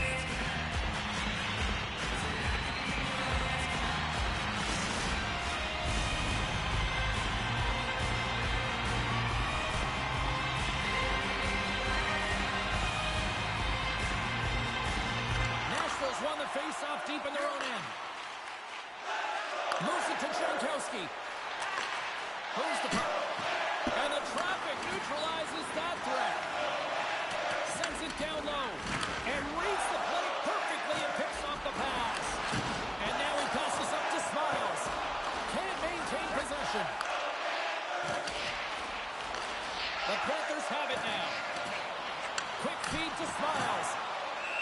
Nashville's won the face-off deep in their own end. Moves it to Jankowski. Moves the puck. And the traffic neutralizes that threat. Sends it down low. And reads the play perfectly and picks off the pass. And now he passes up to Smiles. Can't maintain possession. The Panthers have it now. Quick feed to Smiles.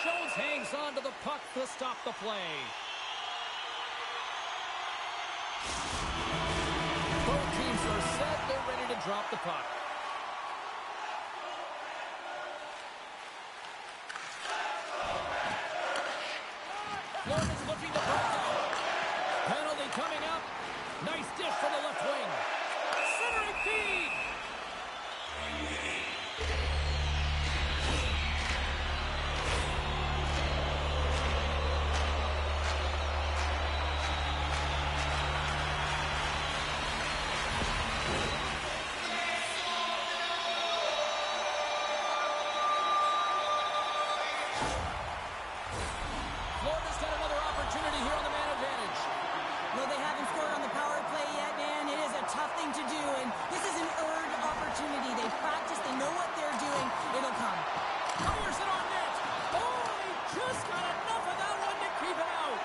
Jones hangs on to the puck to stop the play. Both teams are set. They're ready to drop the puck. Florida's looking to break out. Penalty coming up. Nice dish from the left wing. Centering feed. Florida's got another opportunity here on the man advantage. Well, they haven't scored on the power play yet, man. It is a tough thing to do, and this is an earned opportunity. They practice, they know what they're doing. It'll come. Fires it on net. Oh, he just got enough of that one to keep it out.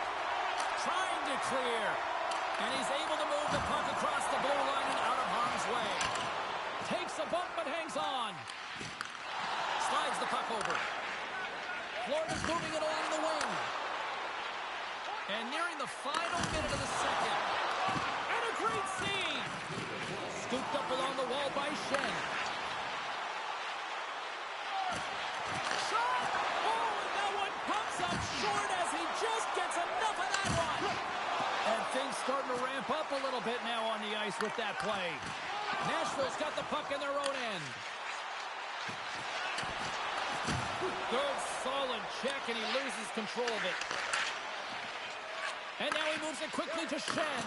Trying to clear. And he's able to move the puck across the blue line and out of harm's way. Takes a bump but hangs on. Slides the puck over. Florida's moving it along the wing. And nearing the final minute of the second. And a great save. Scooped up along the wall by Shen. Shot! Oh, and that one pumps up short as he just gets enough of that one. And things starting to ramp up a little bit now on the ice with that play. Nashville's got the puck in their own end. Good, solid check, and he loses control of it. And now he moves it quickly to Shen.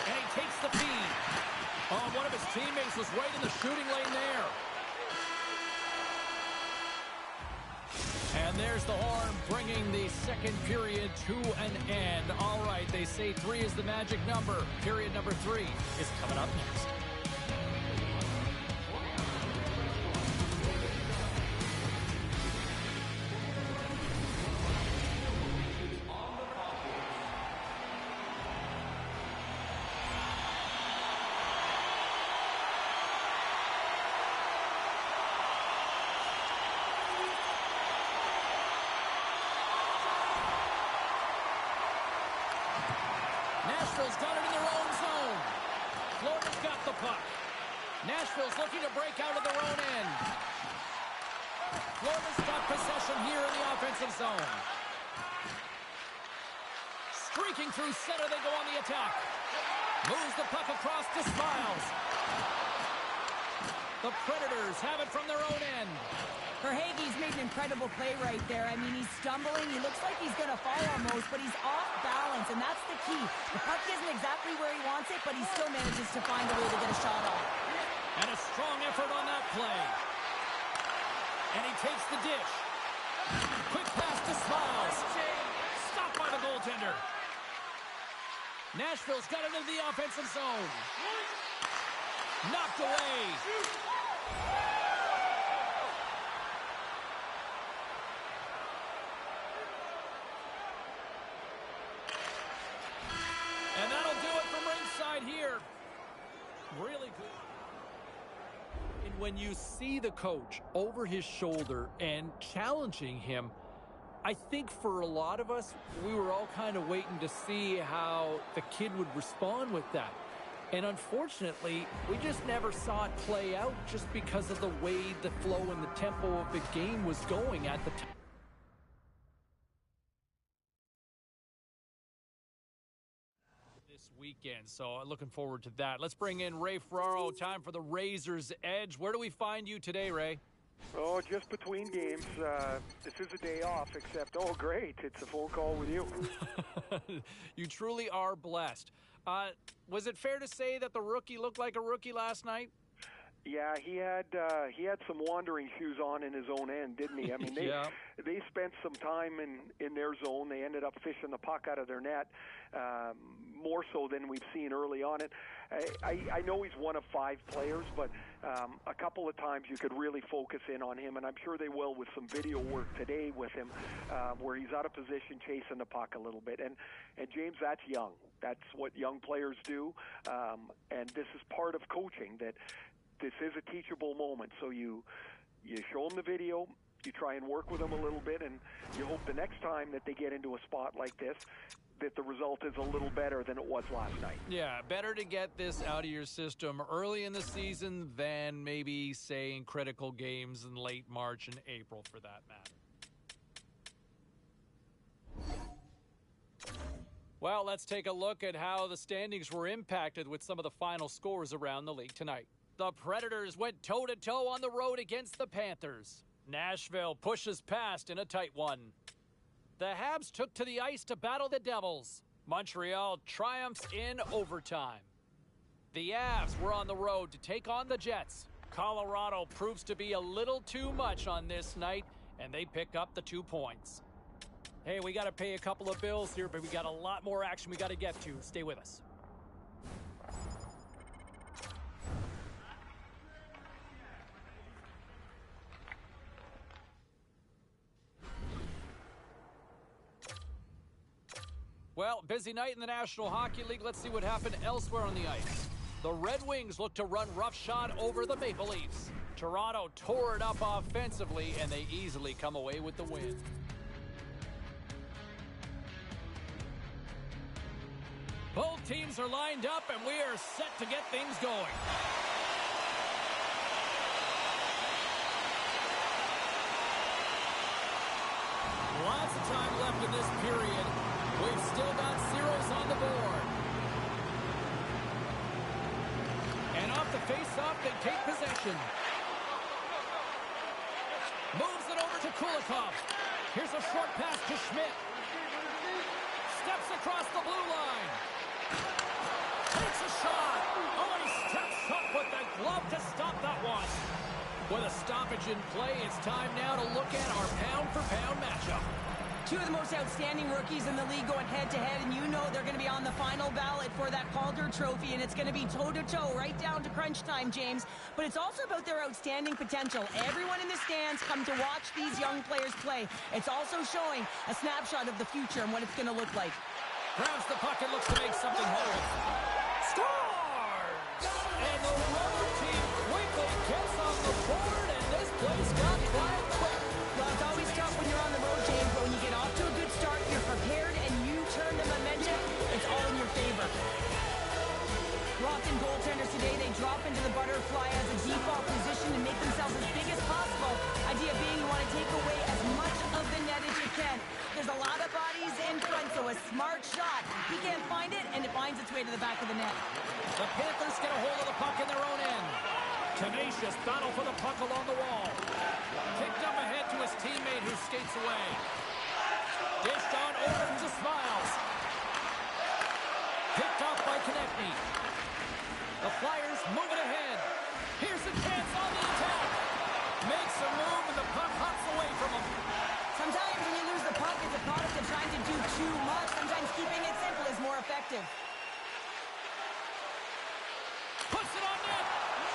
And he takes the feed. Oh, one of his teammates was right in the shooting lane there. And there's the horn, bringing the second period to an end. All right, they say 3 is the magic number. Period number 3 is coming up next. Nashville's got it in their own zone. Florida's got the puck. Nashville's looking to break out of their own end. Florida's got possession here in the offensive zone. Streaking through center, they go on the attack. Moves the puck across to Smiles. The Predators have it from their own end. Verhaeghe's made an incredible play right there. I mean, he's stumbling. He looks like he's going to fall almost, but he's off balance, and that's the key. The puck isn't exactly where he wants it, but he still manages to find a way to get a shot off. And a strong effort on that play. And he takes the dish. Quick pass to Smiles. Stopped by the goaltender. Nashville's got it into the offensive zone. Knocked away. And that'll do it from ringside here. Really good. And when you see the coach over his shoulder and challenging him, I think for a lot of us, we were all kind of waiting to see how the kid would respond with that. And unfortunately, we just never saw it play out just because of the way the flow and the tempo of the game was going at the time. This weekend, so looking forward to that. Let's bring in Ray Ferraro. Time for the Razor's Edge. Where do we find you today, Ray? Oh, just between games. This is a day off, except, oh, great, it's a phone call with you. You truly are blessed. Was it fair to say that the rookie looked like a rookie last night? Yeah, he had some wandering shoes on in his own end, didn't he? I mean, they spent some time in their zone. They ended up fishing the puck out of their net, more so than we've seen early on. I know he's one of 5 players, but a couple of times you could really focus in on him, and I'm sure they will with some video work today with him, where he's out of position chasing the puck a little bit. And James, that's young. That's what young players do, and this is part of coaching, that this is a teachable moment. So you show them the video, you try and work with them a little bit, and you hope the next time that they get into a spot like this, that the result is a little better than it was last night. Yeah, better to get this out of your system early in the season than maybe, say, in critical games in late March and April, for that matter. Well, let's take a look at how the standings were impacted with some of the final scores around the league tonight. The Predators went toe-to-toe on the road against the Panthers. Nashville pushes past in a tight one. The Habs took to the ice to battle the Devils. Montreal triumphs in overtime. The Avs were on the road to take on the Jets. Colorado proves to be a little too much on this night, and they pick up the 2 points. Hey, we got to pay a couple of bills here, but we got a lot more action we got to get to. Stay with us. Well, busy night in the National Hockey League. Let's see what happened elsewhere on the ice. The Red Wings look to run roughshod over the Maple Leafs. Toronto tore it up offensively, and they easily come away with the win. Both teams are lined up, and we are set to get things going. Lots of time left in this period. We've still got zeros on the board. And off the face-off, they take possession. Moves it over to Kulikov. Here's a short pass to Schmidt. Steps across the blue line. Takes a shot. Oh, he steps up with the glove to stop that one. With a stoppage in play, it's time now to look at our pound-for-pound matchup. Two of the most outstanding rookies in the league going head-to-head, and you know they're going to be on the final ballot for that Calder Trophy, and it's going to be toe-to-toe right down to crunch time, James. But it's also about their outstanding potential. Everyone in the stands come to watch these young players play. It's also showing a snapshot of the future and what it's going to look like. Grabs the puck and looks to make something happen. Scores! And the rubber team quickly gets on the board, and this place got quiet quick. Well, it's always tough when you're on the road, James, but when you get off to a good start, you're prepared, and you turn the momentum, it's all in your favor. Often goaltenders today, they drop into the butterfly as a default position and make themselves as big as possible. Idea being you want to take away as much of the net as you can. There's a lot of bodies in front, so a smart shot. He can't find it, and it finds its way to the back of the net. The Panthers get a hold of the puck in their own end. Tenacious battle for the puck along the wall. Kicked up ahead to his teammate who skates away. Dished on over to Smiles. Picked off by Konechny. The Flyers move it ahead. Here's a chance on the attack. Makes a move and the puck hops away from him. Sometimes when you lose the puck, it's a product of trying to do too much. Sometimes keeping it simple is more effective. Puts it on net.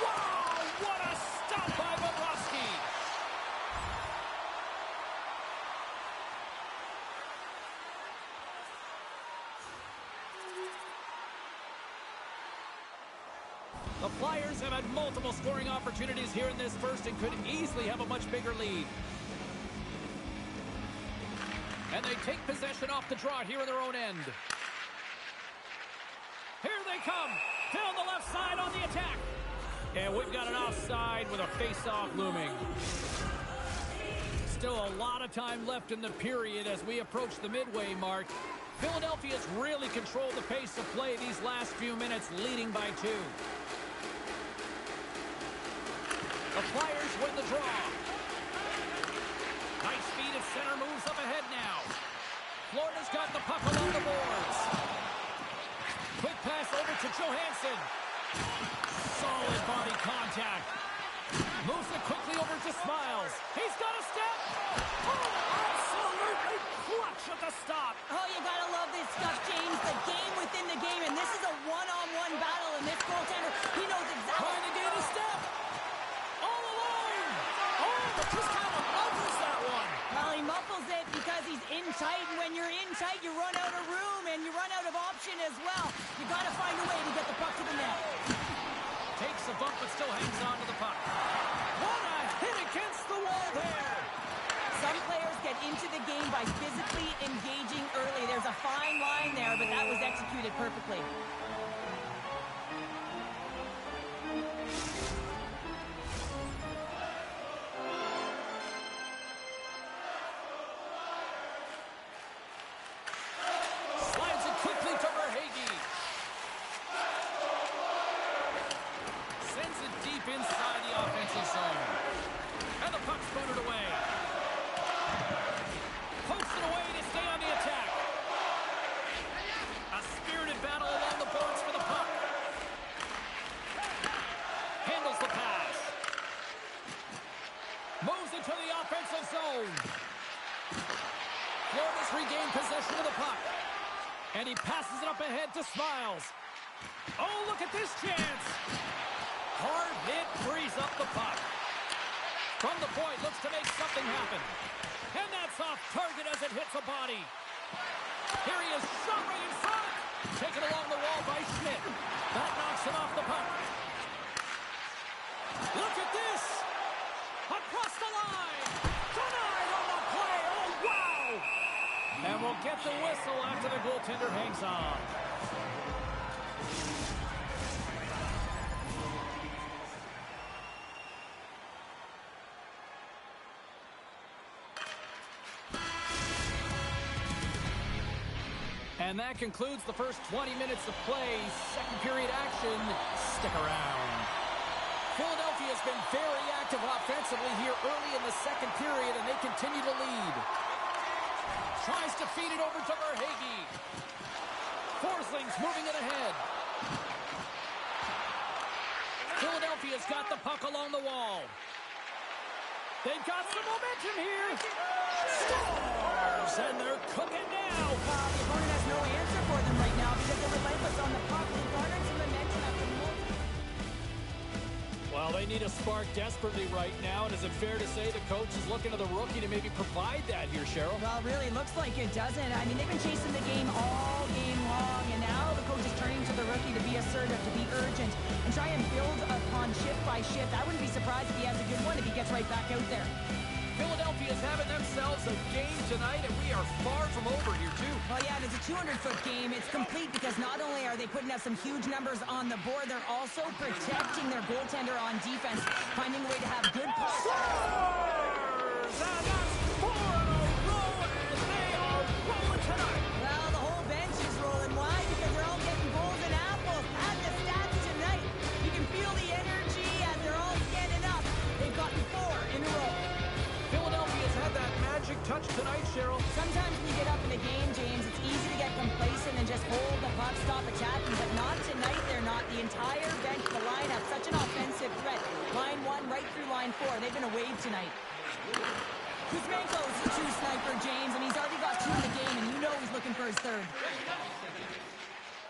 Wow, what a stop by Bobrovsky. The Flyers have had multiple scoring opportunities here in this first and could easily have a much bigger lead. And they take possession off the draw here in their own end. Here they come. Down the left side on the attack. And we've got an offside with a face-off looming. Still a lot of time left in the period as we approach the midway mark. Philadelphia's really controlled the pace of play these last few minutes, leading by 2. The Flyers win the draw. High speed at center, moves up ahead now. Florida's got the puck along the boards. Quick pass over to Johansson. Solid body contact. Moves it quickly over to Smiles. He's got a step. Oh, absolutely clutch at the stop. Oh, you gotta love this stuff, James. The game within the game, and this is a one-on-one battle, and this goaltender, he knows exactly. Trying to gain a step. All alone. Oh, but just kind of muffles that one. Well, he muffles it because he's in tight, and when you're in tight, you run out of room, and you run out of option as well. You gotta find a way to get the puck to the net. Takes a bump, but still hangs on to the puck. What a hit against the wall there. Some players get into the game by physically engaging early. There's a fine line there, but that was executed perfectly. Slides it quickly to Verhaeghe. Sends it deep inside the offensive zone. And the puck's booted away. Pokes it away to stay on the attack. A spirited battle along the boards for the puck. Handles the pass. Moves into the offensive zone. Florida's regained possession of the puck. And he passes it up ahead to Smiles. Oh, look at this chance. Hard hit, frees up the puck. From the point, looks to make something happen. And that's off target as it hits a body. Here he is, shot right Taken along the wall by Schmidt. That knocks him off the puck. Look at this! Across the line! Denied on the play! Oh, wow! And we'll get the whistle after the goaltender hangs on. And that concludes the first 20 minutes of play. Second period action. Stick around. Philadelphia's been very active offensively here early in the second period, and they continue to lead. Tries to feed it over to Verhaeghe. Forsling's moving it ahead. Philadelphia's got the puck along the wall. They've got some momentum here. Scores! And they're cooking now. The opponent has no answer for them right now because they're relentless on the puck. They've garnered some momentum after multiple... Well, they need a spark desperately right now, and is it fair to say the coach is looking to the rookie to maybe provide that here, Cheryl? Well, really, looks like it doesn't. I mean, they've been chasing the game all game long, and now the coach is turning to the rookie to be assertive, to be urgent, and try and build upon shift by shift. I wouldn't be surprised if he has a good one if he gets right back out there. Philadelphia's having themselves a game tonight, and we are far from over here, too. Well, yeah, it's a 200-foot game. It's complete because not only are they putting up some huge numbers on the board, they're also protecting their goaltender on defense, finding a way to have good pucks. Scores! And that's 4 in a row, and they are rolling tonight. Well, the whole bench is rolling. Why? Because they're all getting goals and apples. Add the stats tonight. You can feel the energy as they're all standing up. They've gotten 4 in a row. Philadelphia's had that magic touch tonight, Cheryl. Sometimes when you get up in a game, James, it's easy to get complacent and just hold the puck, stop attacking, but not tonight. They're not. The entire bench, the lineup, such an offensive threat. Line 1 right through line 4. They've been a wave tonight. Kuzmenko's the true sniper, James, and he's already got 2 in the game, and you know he's looking for his 3rd.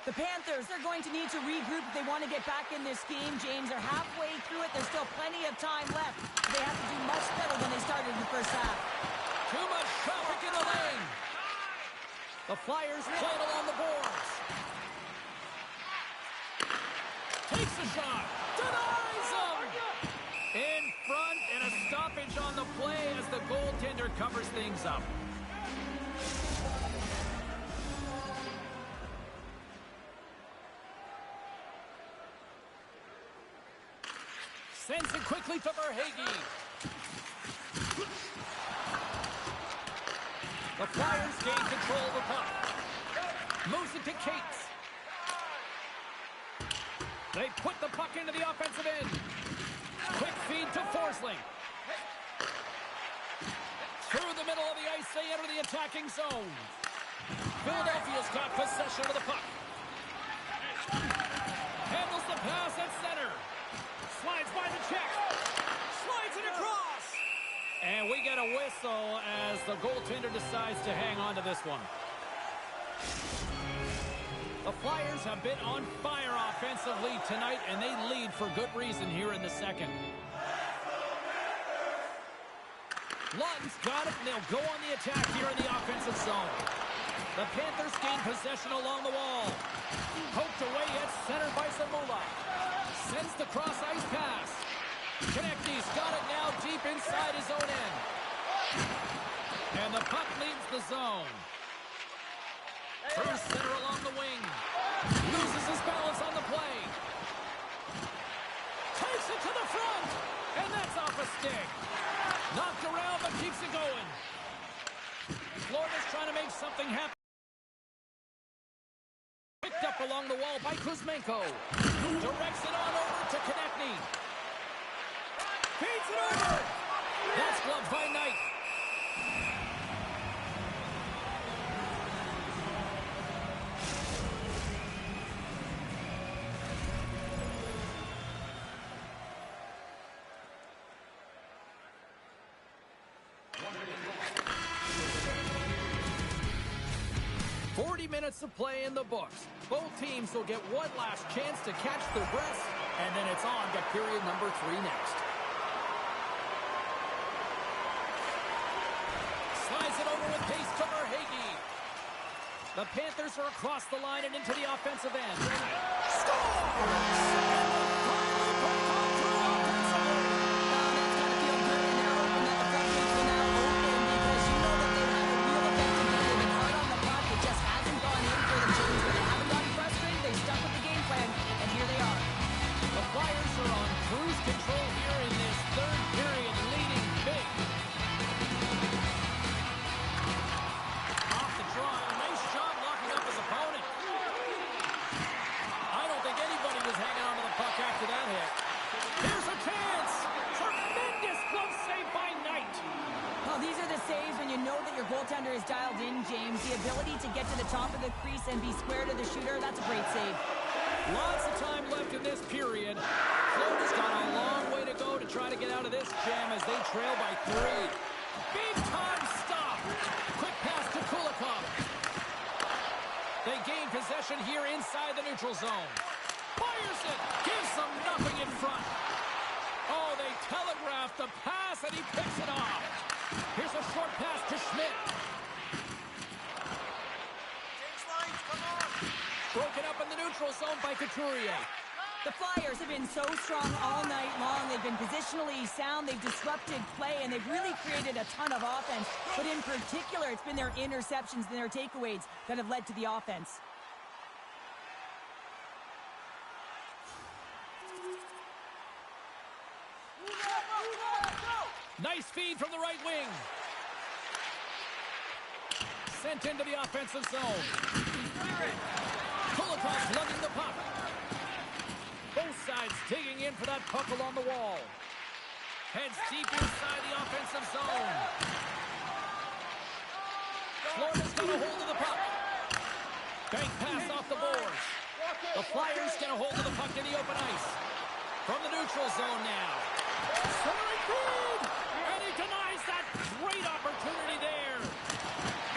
The Panthers, they're going to need to regroup if they want to get back in this game. James, they're halfway through it. There's still plenty of time left. They have to do much better than they started in the first half. Too much traffic in the lane. The Flyers play it along the boards. Takes a shot. Denies him. In front, and a stoppage on the play as the goaltender covers things up. Sends it quickly to Verhaeghe. The Flyers gain control of the puck. Moves it to Cates. They put the puck into the offensive end. Quick feed to Forsling. Through the middle of the ice, they enter the attacking zone. Philadelphia's got possession of the puck. Handles the pass at center. Slides by the check. Slides it across. And we get a whistle as the goaltender decides to hang on to this one. The Flyers have been on fire offensively tonight, and they lead for good reason here in the second. Lutton's got it, and they'll go on the attack here in the offensive zone. The Panthers gain possession along the wall. Poked away at center by Zamula. Sends the cross-ice pass. Konechny's got it now deep inside his own end. And the puck leaves the zone. Through center along the wing. Loses his balance on the play. Takes it to the front. And that's off a stick. Knocked around, but keeps it going. Florida's trying to make something happen. Picked up along the wall by Kuzmenko. Directs it on over to Konechny. Feeds it over. That's gloved by Knight. Minutes of play in the books. Both teams will get one last chance to catch their breath, and then it's on to period number 3 next. Slides it over with pace to Verhaeghe. The Panthers are across the line and into the offensive end. The Flyers are on cruise control here in this third period, leading big. Off the draw, a nice job locking up his opponent. I don't think anybody was hanging on to the puck after that hit. Here's a chance! Tremendous glove save by Knight. Well, these are the saves when you know that your goaltender is dialed in, James. The ability to get to the top of the crease and be square to the shooter, that's a great save. Lots of time left in this period. Florida's got a long way to go to try to get out of this jam as they trail by 3. Big time stop. Quick pass to Kulikov. They gain possession here inside the neutral zone. Fires it. Gives them nothing in front. Oh, they telegraphed the pass and he picks it off. Here's a short pass to Schmidt. Broken up in the neutral zone by Couturier. The Flyers have been so strong all night long. They've been positionally sound. They've disrupted play, and they've really created a ton of offense. But in particular, it's been their interceptions and their takeaways that have led to the offense. Nice feed from the right wing. Sent into the offensive zone. Kulikov lugging the puck. Both sides digging in for that puck along the wall. Heads deep inside the offensive zone. Florida's got a hold of the puck. Bank pass off the boards. The Flyers get a hold of the puck in the open ice. From the neutral zone now. Centering feed! And he denies that great opportunity there.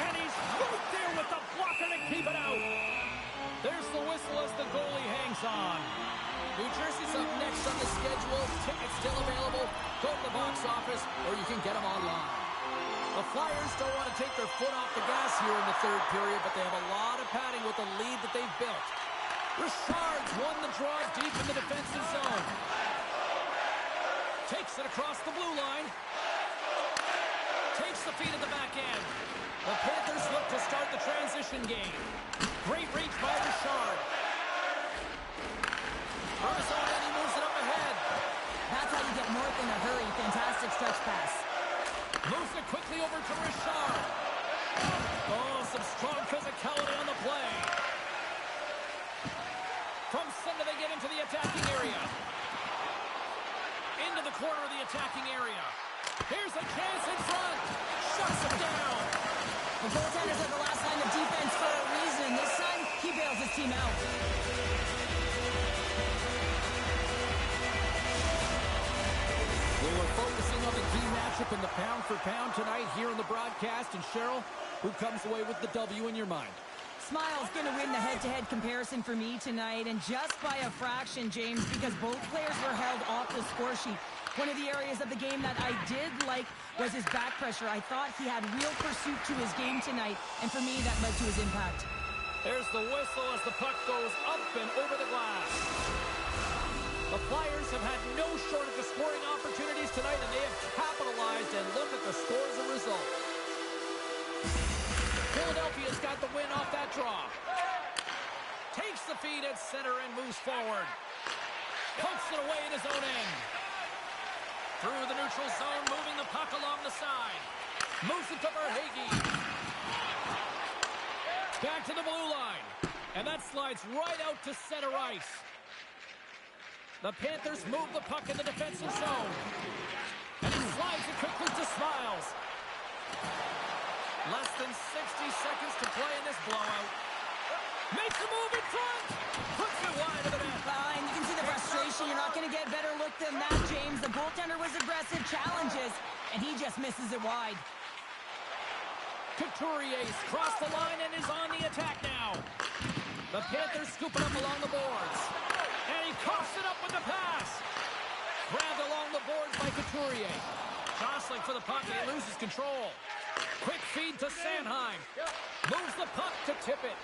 And he's right there with the blocker to keep it out. There's the whistle as the goalie hangs on. New Jersey's up next on the schedule. Tickets still available. Go to the box office, or you can get them online. The Flyers don't want to take their foot off the gas here in the third period, but they have a lot of padding with the lead that they've built. Richard's won the draw deep in the defensive zone. Takes it across the blue line. Takes the feed at the back end. The Panthers look to start the transition game. Great reach by Richard. From his own end, he moves it up ahead. That's how you get north in a hurry. Fantastic stretch pass. Moves it quickly over to Richard. Oh, some strong physicality on the play. From center, they get into the attacking area. Into the corner of the attacking area. Here's a chance in front. Shuts him down. The goaltenders are the last line of defense for a reason. This time, he bails his team out. We were focusing on the key matchup in the pound-for-pound tonight here on the broadcast. And Cheryl, who comes away with the W in your mind? Smile's going to win the head-to-head comparison for me tonight, and just by a fraction, James, because both players were held off the score sheet. One of the areas of the game that I did like was his back pressure. I thought he had real pursuit to his game tonight, and for me, that led to his impact. There's the whistle as the puck goes up and over the glass. The Flyers have had no shortage of scoring opportunities tonight, and they have capitalized, and look at the score as a result. Philadelphia's got the win off that draw. Takes the feed at center and moves forward. Pokes it away in his own end. Through the neutral zone, moving the puck along the side. Moves it to Verhaeghe. Back to the blue line. And that slides right out to center ice. The Panthers move the puck in the defensive zone. And he slides it quickly to Smiles. Less than 60 seconds to play in this blowout. Makes a move in front. Puts it wide of the net. And you can see the frustration. You're not going to get a better look than that, James. The goaltender was aggressive, challenges, and he just misses it wide. Couturier's crossed the line and is on the attack now. The Panthers scooping up along the boards. And he coughs it up with the pass. Grabbed along the boards by Couturier. Jostling for the puck, and he loses control. Quick feed to Sanheim. Moves the puck to tip it.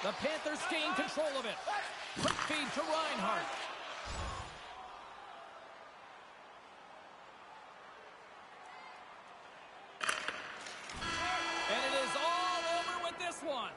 The Panthers gain control of it. Quick feed to Reinhart. And it is all over with this one.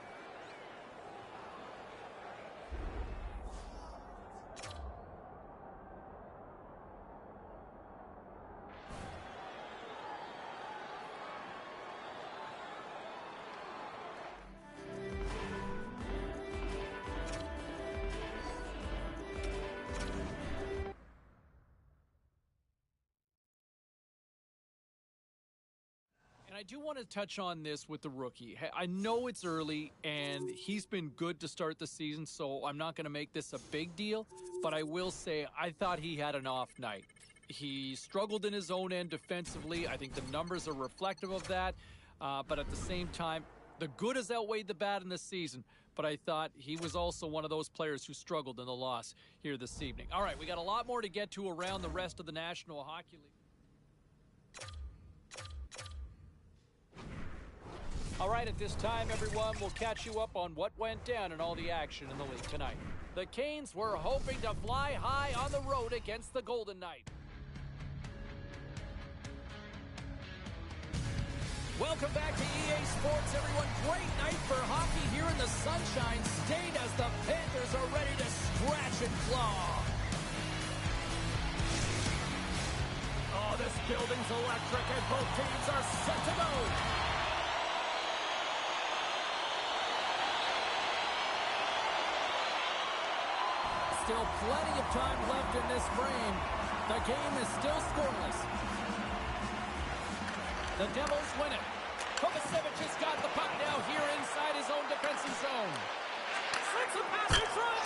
I do want to touch on this with the rookie. I know it's early, and he's been good to start the season, so I'm not going to make this a big deal, but I will say I thought he had an off night. He struggled in his own end defensively. I think the numbers are reflective of that, but at the same time, the good has outweighed the bad in this season, but I thought he was also one of those players who struggled in the loss here this evening. All right, we got a lot more to get to around the rest of the National Hockey League. All right, at this time, everyone, we'll catch you up on what went down in all the action in the league tonight. The Canes were hoping to fly high on the road against the Golden Knights. Welcome back to EA Sports, everyone. Great night for hockey here in the Sunshine State as the Panthers are ready to scratch and claw. Oh, this building's electric and both teams are set to go. Still plenty of time left in this frame. The game is still scoreless. The Devils win it. Kovacevic has got the puck now here inside his own defensive zone. Sends a pass in front.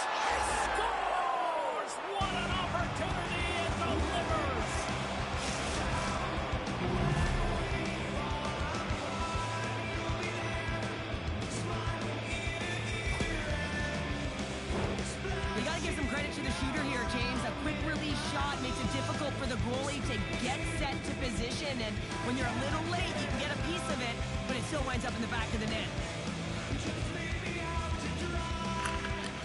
Scores! What an opportunity and delivers! You got to give some credit to the shooter here, James. A quick release shot makes it difficult for the goalie to get set to position, and when you're a little late, you can get a piece of it, but it still winds up in the back of the net.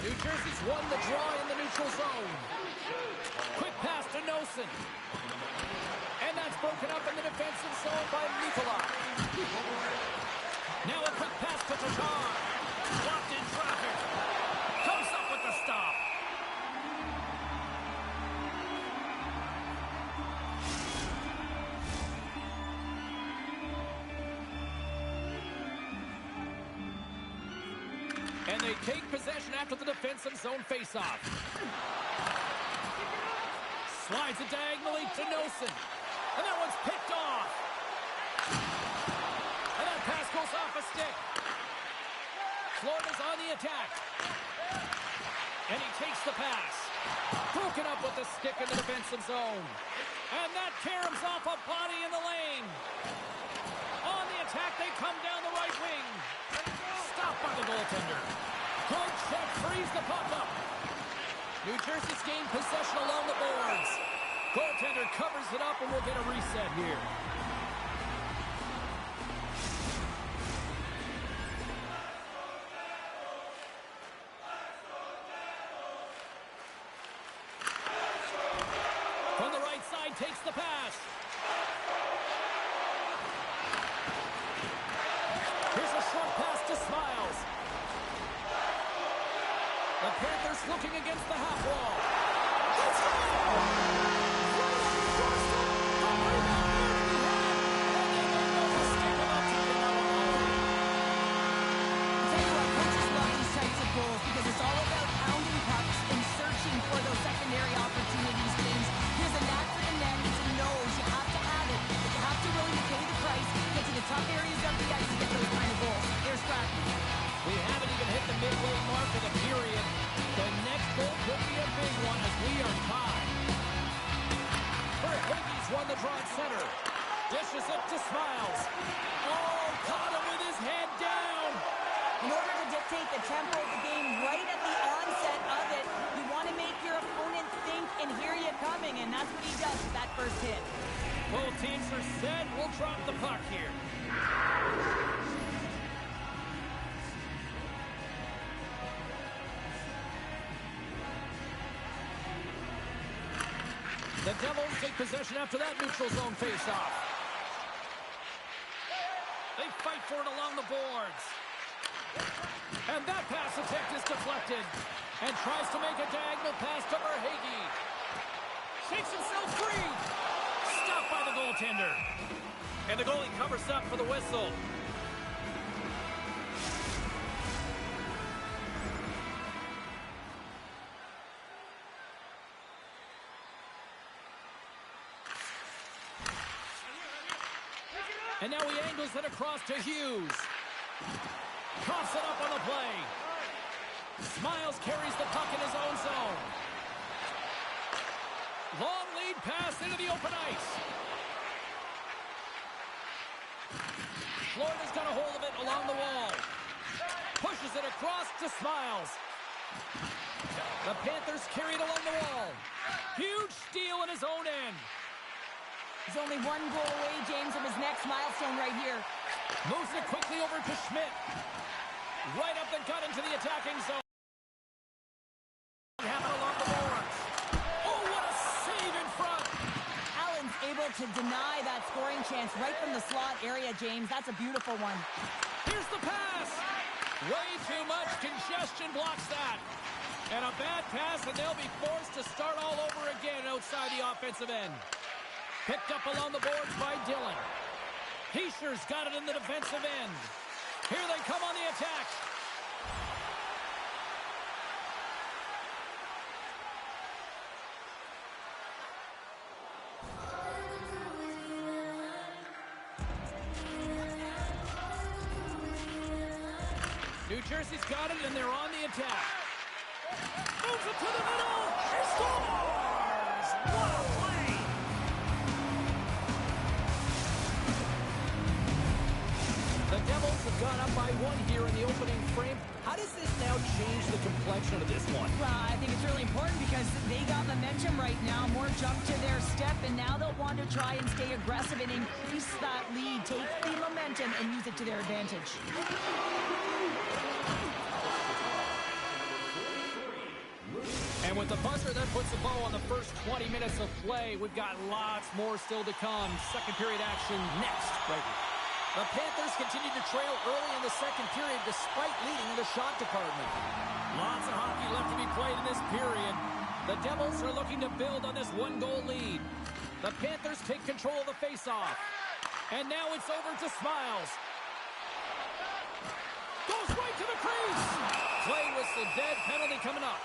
New Jersey's won the draw in the neutral zone. Quick pass to Nosen. And that's broken up in the defensive zone by Nikolai. Now a quick pass to Tatar. Blocked in traffic. Comes up with the stop. And they take possession after the defensive zone faceoff. Slides it diagonally to Nosen. And that one's picked off. And that pass goes off a stick. Florida's on the attack. And he takes the pass. Broken up with the stick in the defensive zone. And that caroms off a body in the lane. On the attack, they come down the right wing. Stopped by the goaltender. Good check, frees the puck up. New Jersey's gained possession along the boards. Goaltender covers it up and we'll get a reset here. From the right side, takes the pass. Here's a short pass to Smiles. The Panthers looking against the half wall. Let's go! Because it's all about pounding pucks and searching for those secondary opportunities, James. There's a knack for the net. It's a nose. You have to have it. But you have to willing to pay the price, get to the tough areas of the ice to get those kind of goals. Here's Stratton. We haven't even hit the midway mark of the period. The next goal could be a big one as we are tied. Higgins won the draw at center. Dishes it to Smiles. Oh, caught him with his head down. In order to dictate the tempo of the game right at the onset of it, you want to make your opponent think can hear you coming, and that's what he does with that first hit. Both teams are set. We'll drop the puck here. The Devils take possession after that neutral zone face-off. They fight for it along the boards. And that pass attempt is deflected. And tries to make a diagonal pass to Verhaeghe. Shakes himself free. Stopped by the goaltender. And the goalie covers up for the whistle. And now he angles it across to Hughes. Coughs it up on the play. Smiles carries the puck in his own zone. Long lead pass into the open ice. Florida's got a hold of it along the wall. Pushes it across to Smiles. The Panthers carry it along the wall. Huge steal in his own end. He's only one goal away, James, from his next milestone right here. Moves it quickly over to Schmidt. Right up the gut into the attacking zone. Happen along the boards. Oh, what a save in front. Allen's able to deny that scoring chance right from the slot area, James. That's a beautiful one. Here's the pass. Way too much congestion blocks that. And a bad pass, and they'll be forced to start all over again outside the offensive end. Picked up along the boards by Dillon. Heischer's got it in the defensive end. Here they come on the attack. New Jersey's got it, and they're on the attack. Moves it to the middle. He scores! What a play! The Devils have gone up by one here in the opening frame. How does this now change the complexion of this one? Well, I think it's really important because they got momentum right now. More jump to their step, and now they'll want to try and stay aggressive and increase that lead. Take the momentum and use it to their advantage. And with the buzzer, that puts a bow on the first 20 minutes of play. We've got lots more still to come. Second period action next, right here. The Panthers continue to trail early in the second period despite leading in the shot department. Lots of hockey left to be played in this period. The Devils are looking to build on this one-goal lead. The Panthers take control of the faceoff. And now it's over to Smiles. Goes right to the crease. Play whistle dead, penalty coming up.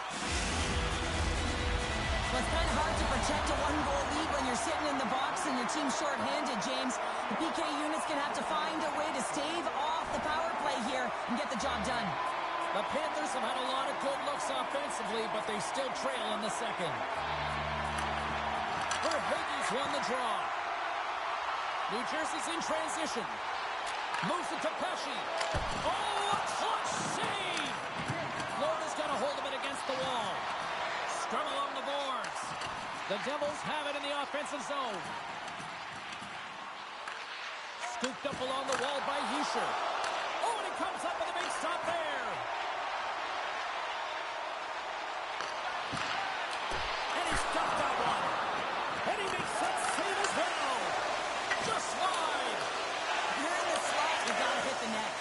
Well, it's kind of hard to protect a one-goal lead when you're sitting in the box and your team's shorthanded, James. The PK unit's going to have to find a way to stave off the power play here and get the job done. The Panthers have had a lot of good looks offensively, but they still trail in the second. Verhaeghe's won the draw. New Jersey's in transition. Moves it to Pesce. Oh, a clutch save! Florida's got a hold of it against the wall. Scrum along the boards. The Devils have it in the offensive zone. Scooped up along the wall by Hischier. Oh, and he comes up with a big stop there. And he stopped that one. And he makes that save as well. Just wide. If you're in the slot, you got to hit the net.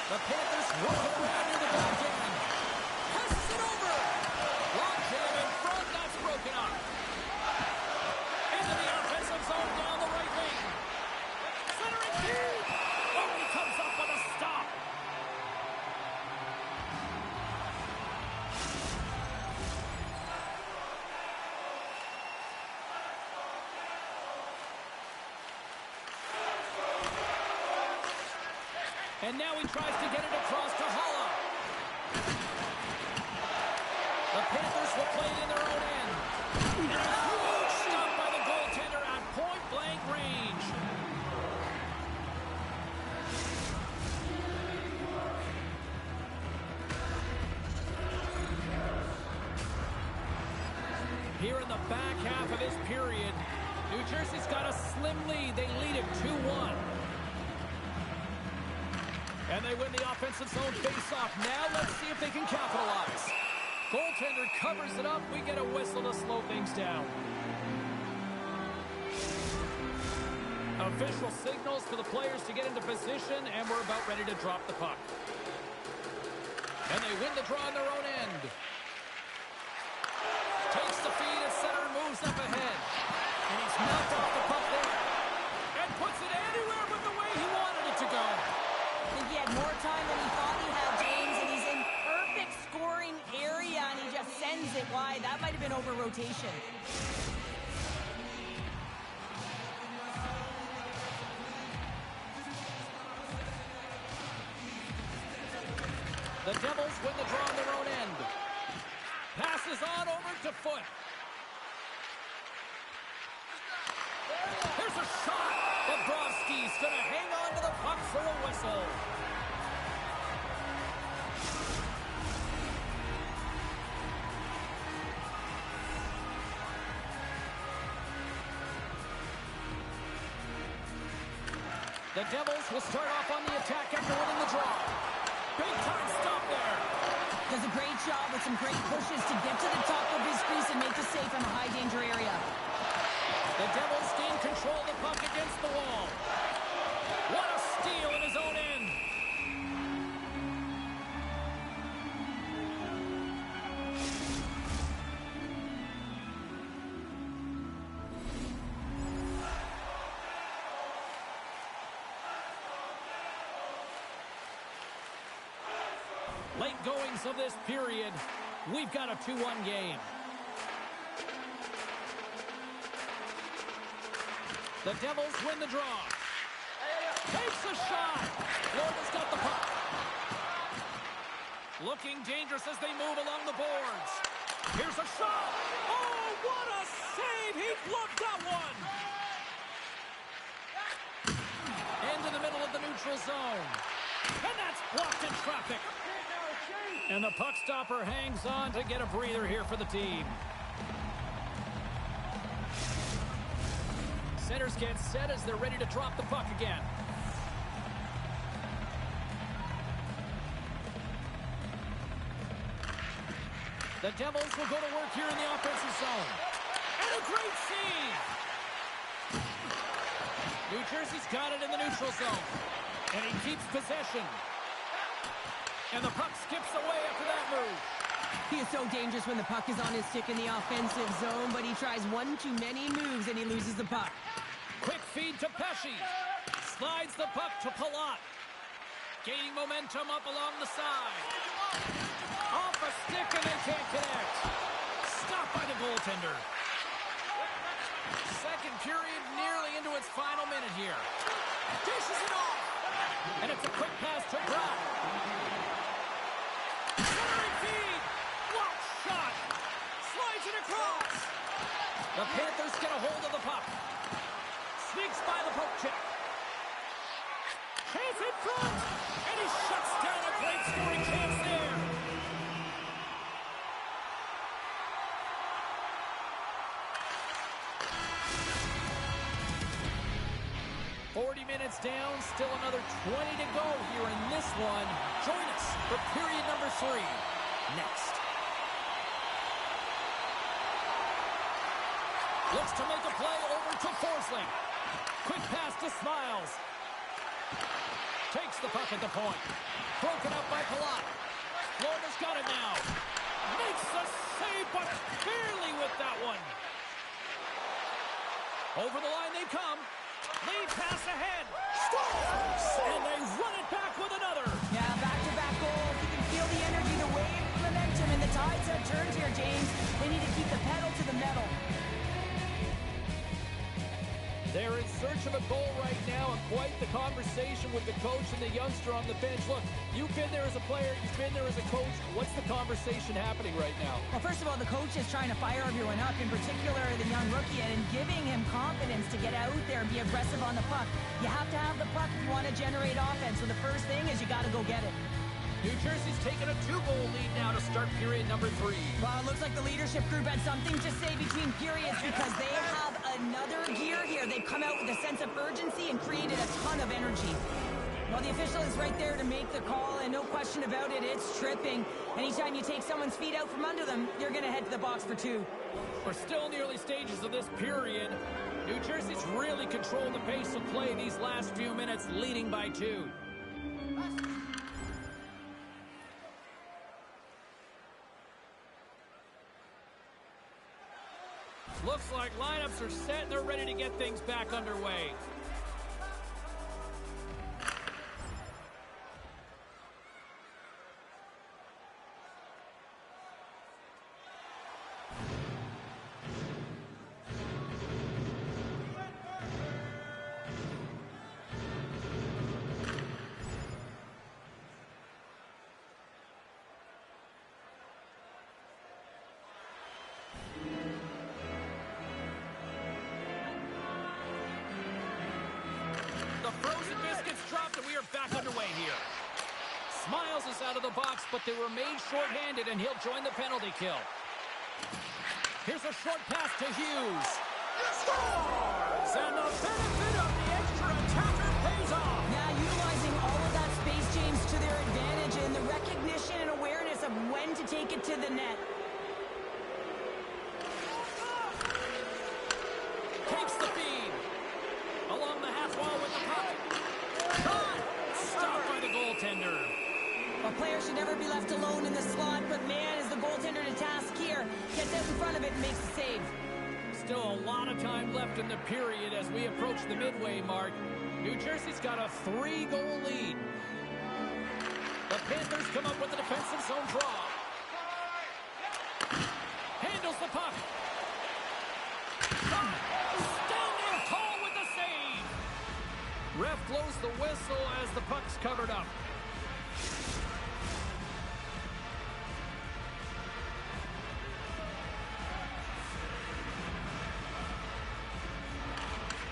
The Panthers work it around in the back end. Passes it over. Launches it in front. That's broken up. Into the offensive zone down the right wing. Centering deep. Oh, he comes up with a stop. And now he tries to get it across to Holla. The Panthers will play it in their own end. And a huge stop by the goaltender at point-blank range. Here in the back half of this period, New Jersey's got a slim lead. They lead it 2-1. And they win the offensive zone face-off. Now let's see if they can capitalize. Goaltender covers it up. We get a whistle to slow things down. Official signals for the players to get into position, and we're about ready to drop the puck. And they win the draw on their own end. Takes the feed at center, moves up ahead. And he's knocked off the puck there. And puts it anywhere but the way he wanted it to go. I think he had more time than he thought he had, James, and he's in perfect scoring area, and he just sends it wide. That might have been over rotation. The Devils win the draw on their own end. Passes on over to Foot. Here's a shot. Bobrovsky's going to hang on to the puck for a whistle. The Devils will start off on the attack after winning the draw. Big time stop there. Does a great job with some great pushes to get to the top of his crease and make the save from a high danger area. The Devils gain control of the puck against the wall. What a steal in his own end. Late goings of this period, we've got a 2-1 game. The Devils win the draw. Takes a shot. Florida's got the puck. Looking dangerous as they move along the boards. Here's a shot. Oh, what a save. He gloved that one. Into the middle of the neutral zone. And that's blocked in traffic. And the puck stopper hangs on to get a breather here for the team. Centers get set as they're ready to drop the puck again. The Devils will go to work here in the offensive zone. And a great save! New Jersey's got it in the neutral zone. And he keeps possession. And the puck skips away after that move. He is so dangerous when the puck is on his stick in the offensive zone, but he tries one too many moves and he loses the puck. Quick feed to Pesci. Slides the puck to Palat. Gaining momentum up along the side. Off a stick and they can't connect. Stopped by the goaltender. Second period nearly into its final minute here. Dishes it off. And it's a quick pass to Brock. Centering feed. Block shot. Slides it across. The Panthers get a hold of the puck. Sneaks by the poke check. Chase in front. And he shuts down a great scoring chance there. Minutes down, still another 20 to go here in this one. Join us for period number 3 next. Looks to make a play over to Forsling. Quick pass to Smiles. Takes the puck at the point. Broken up by Palat. Florida's got it now. Makes the save, but barely with that one. Over the line they come. Lead pass ahead. Scores! And they run it back with another. Yeah, back-to-back goals. You can feel the energy, the wave, the momentum, and the tides have turned here, James. They need to keep the pedal to the metal. They're in search of a goal right now, and quite the conversation with the coach and the youngster on the bench. Look, you've been there as a player, you've been there as a coach. What's the conversation happening right now? Well, first of all, the coach is trying to fire everyone up, in particular the young rookie, and giving him confidence to get out there and be aggressive on the puck. You have to have the puck if you want to generate offense, so the first thing is you got to go get it. New Jersey's taken a 2-goal lead now to start start period number 3. Well, it looks like the leadership group had something to say between periods because they have another gear here. They've come out with a sense of urgency and created a ton of energy. Well, the official is right there to make the call, and no question about it, it's tripping. Anytime you take someone's feet out from under them, you're going to head to the box for 2. We're still in the early stages of this period. New Jersey's really controlled the pace of play these last few minutes, leading by 2. Looks like lineups are set and they're ready to get things back underway. Back underway here. Smiles is out of the box, but they remain short-handed, and he'll join the penalty kill. Here's a short pass to Hughes. Scores! And the benefit of the extra attacker pays off. Yeah, utilizing all of that space, James, to their advantage, and the recognition and awareness of when to take it to the net. Takes the feed. Along the half wall with the puck. Stopped by the goaltender. A player should never be left alone in the slot, but man, is the goaltender to task here. Gets out in front of it and makes the save. Still a lot of time left in the period as we approach the midway mark. New Jersey's got a 3-goal lead. The Panthers come up with a defensive zone draw. Handles the puck. Still there tall with the save. Ref blows the whistle as the puck's covered up.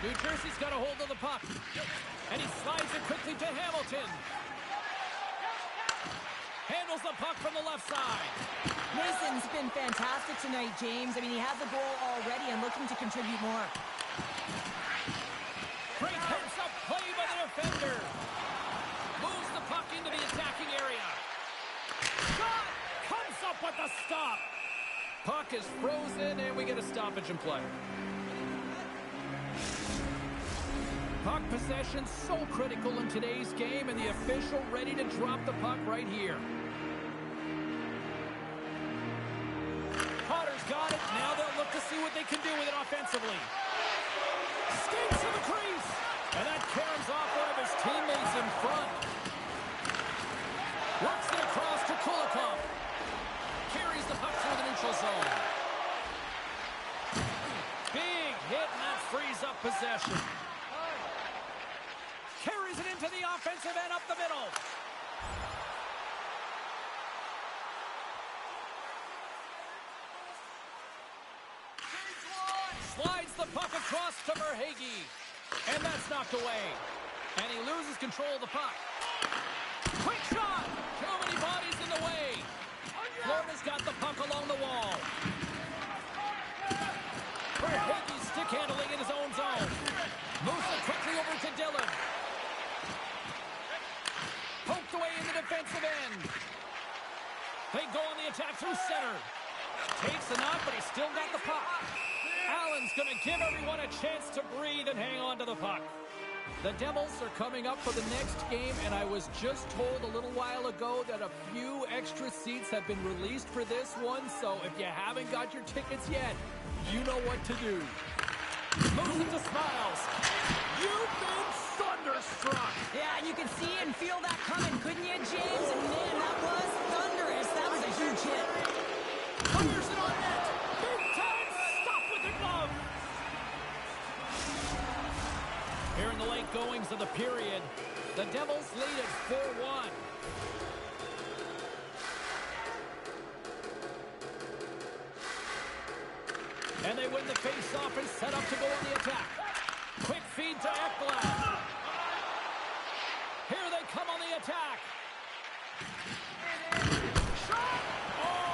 New Jersey's got a hold of the puck. And he slides it quickly to Hamilton. Handles the puck from the left side. Mason's been fantastic tonight, James. I mean, he has a goal already and looking to contribute more. Great heads-up play by the defender. Moves the puck into the attacking area. Shot! Comes up with a stop. Puck is frozen, and we get a stoppage in play. Puck possession so critical in today's game, and the official ready to drop the puck right here. Potter's got it. Now they'll look to see what they can do with it offensively. Skates to the crease, and that caroms off one of his teammates in front. Works it across to Kulikov. Carries the puck through the neutral zone. Big hit, and that frees up possession. Carries it into the offensive end up the middle. Slides the puck across to Verhaeghe. And that's knocked away. And he loses control of the puck. Quick shot! Too many bodies in the way. Florida's got the puck along the wall. Verhaeghe stick handling in his own zone. Moves it quickly over to Dillon. Poked away in the defensive end. They go on the attack through center. Takes the knock, but he's still got the puck. Allen's going to give everyone a chance to breathe and hang on to the puck. The Devils are coming up for the next game, and I was just told a little while ago that a few extra seats have been released for this one, so if you haven't got your tickets yet, you know what to do. Moves it to Smiles. You've been thunderstruck. Yeah, you could see and feel that coming, couldn't you, James? And man, that was thunderous. That was a huge hit. Fires it on net. Big time stop with the glove. Here in the late goings of the period, the Devils lead at 4-1. And they win the face-off and set up to go on the attack. Quick feed to Ekblad. Here they come on the attack. Shot! Oh!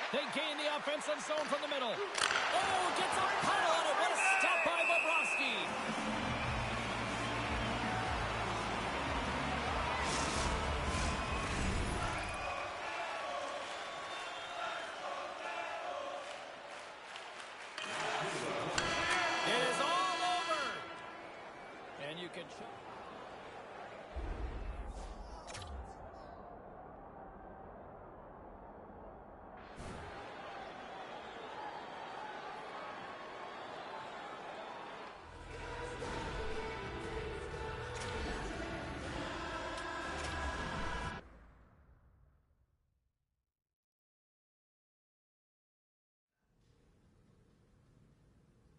They gain the offensive zone from the middle. Oh, gets a pile on it. What a stop by Bobrovsky. It is all over. And you can...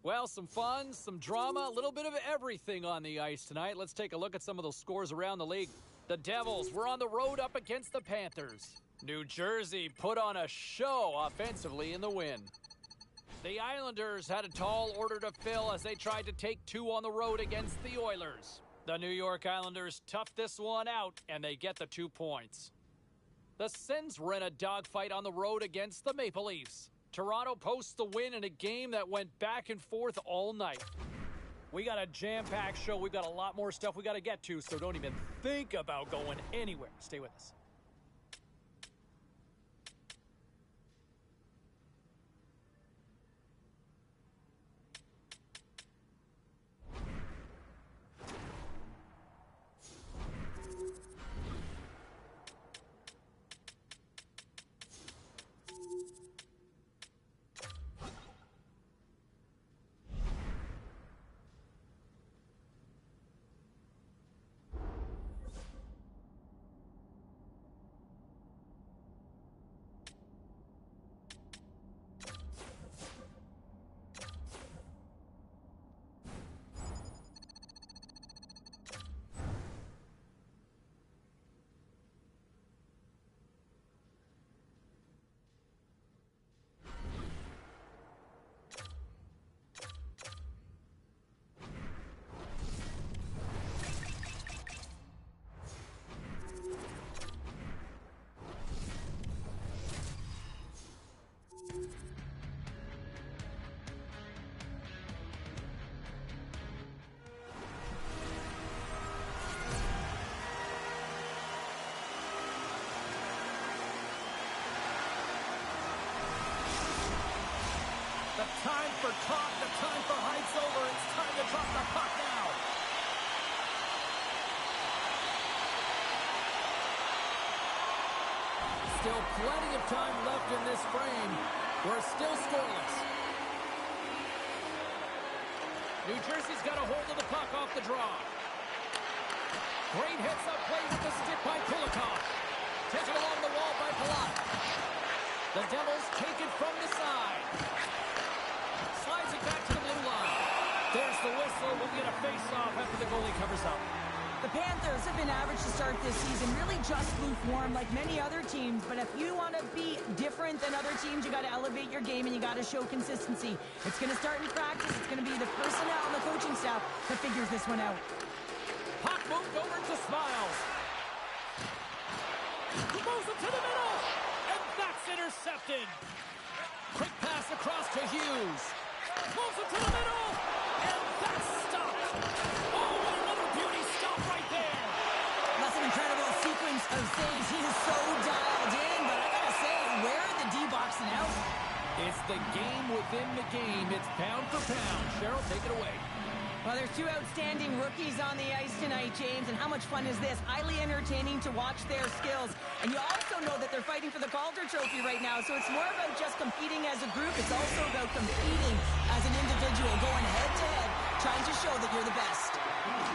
Well, some fun, some drama, a little bit of everything on the ice tonight. Let's take a look at some of those scores around the league. The Devils were on the road up against the Panthers. New Jersey put on a show offensively in the win. The Islanders had a tall order to fill as they tried to take two on the road against the Oilers. The New York Islanders toughed this one out, and they get the 2 points. The Sens were in a dogfight on the road against the Maple Leafs. Toronto posts the win in a game that went back and forth all night. We got a jam-packed show. We've got a lot more stuff we got to get to, so don't even think about going anywhere. Stay with us. The time for talk, the time for hype's over. It's time to drop the puck now. Still plenty of time left in this frame. We're still scoreless. New Jersey's got a hold of the puck off the draw. Great heads-up play with the stick by Kulikov. Taken along the wall by Palat. The Devils take it from the side. Slides it back to the blue line. There's the whistle. We'll get a face-off after the goalie covers up. The Panthers have been average to start this season, really just lukewarm like many other teams. But if you want to be different than other teams, you got to elevate your game and you got to show consistency. It's going to start in practice. It's going to be the personnel and the coaching staff that figures this one out. Puck moved over to Smiles. He moves it to the middle. And that's intercepted. Quick pass across to Hughes. Moves it to the middle. And that's stopped. Oh, what another beauty stop right there. That's an incredible sequence of things. He is so dialed in, but I gotta say, where are the D-boxing out? It's the game within the game. It's pound for pound. Cheryl, take it away. Well, there's two outstanding rookies on the ice tonight, James, and how much fun is this? Highly entertaining to watch their skills. And you also know that they're fighting for the Calder Trophy right now, so it's more about just competing as a group. It's also about competing as an individual, going head-to-head, trying to show that you're the best.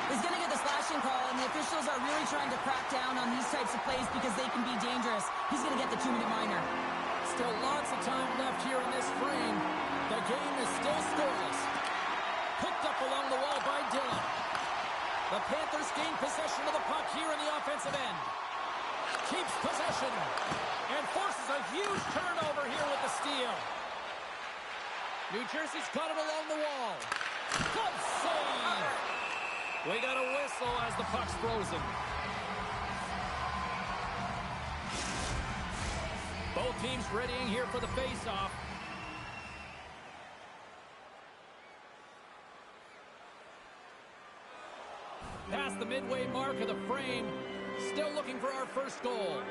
He's going to get the slashing call, and the officials are really trying to crack down on these types of plays because they can be dangerous. He's going to get the 2-minute minor. Still lots of time left here in this frame. The game is still scoreless. Picked up along the wall by Dillon. The Panthers gain possession of the puck here in the offensive end. Keeps possession and forces a huge turnover here with the steal. New Jersey's got it along the wall. Good save. We got a whistle as the puck's frozen. Both Both teams readying here for the face-off. Past the midway mark of the frame. Still looking for our first goal.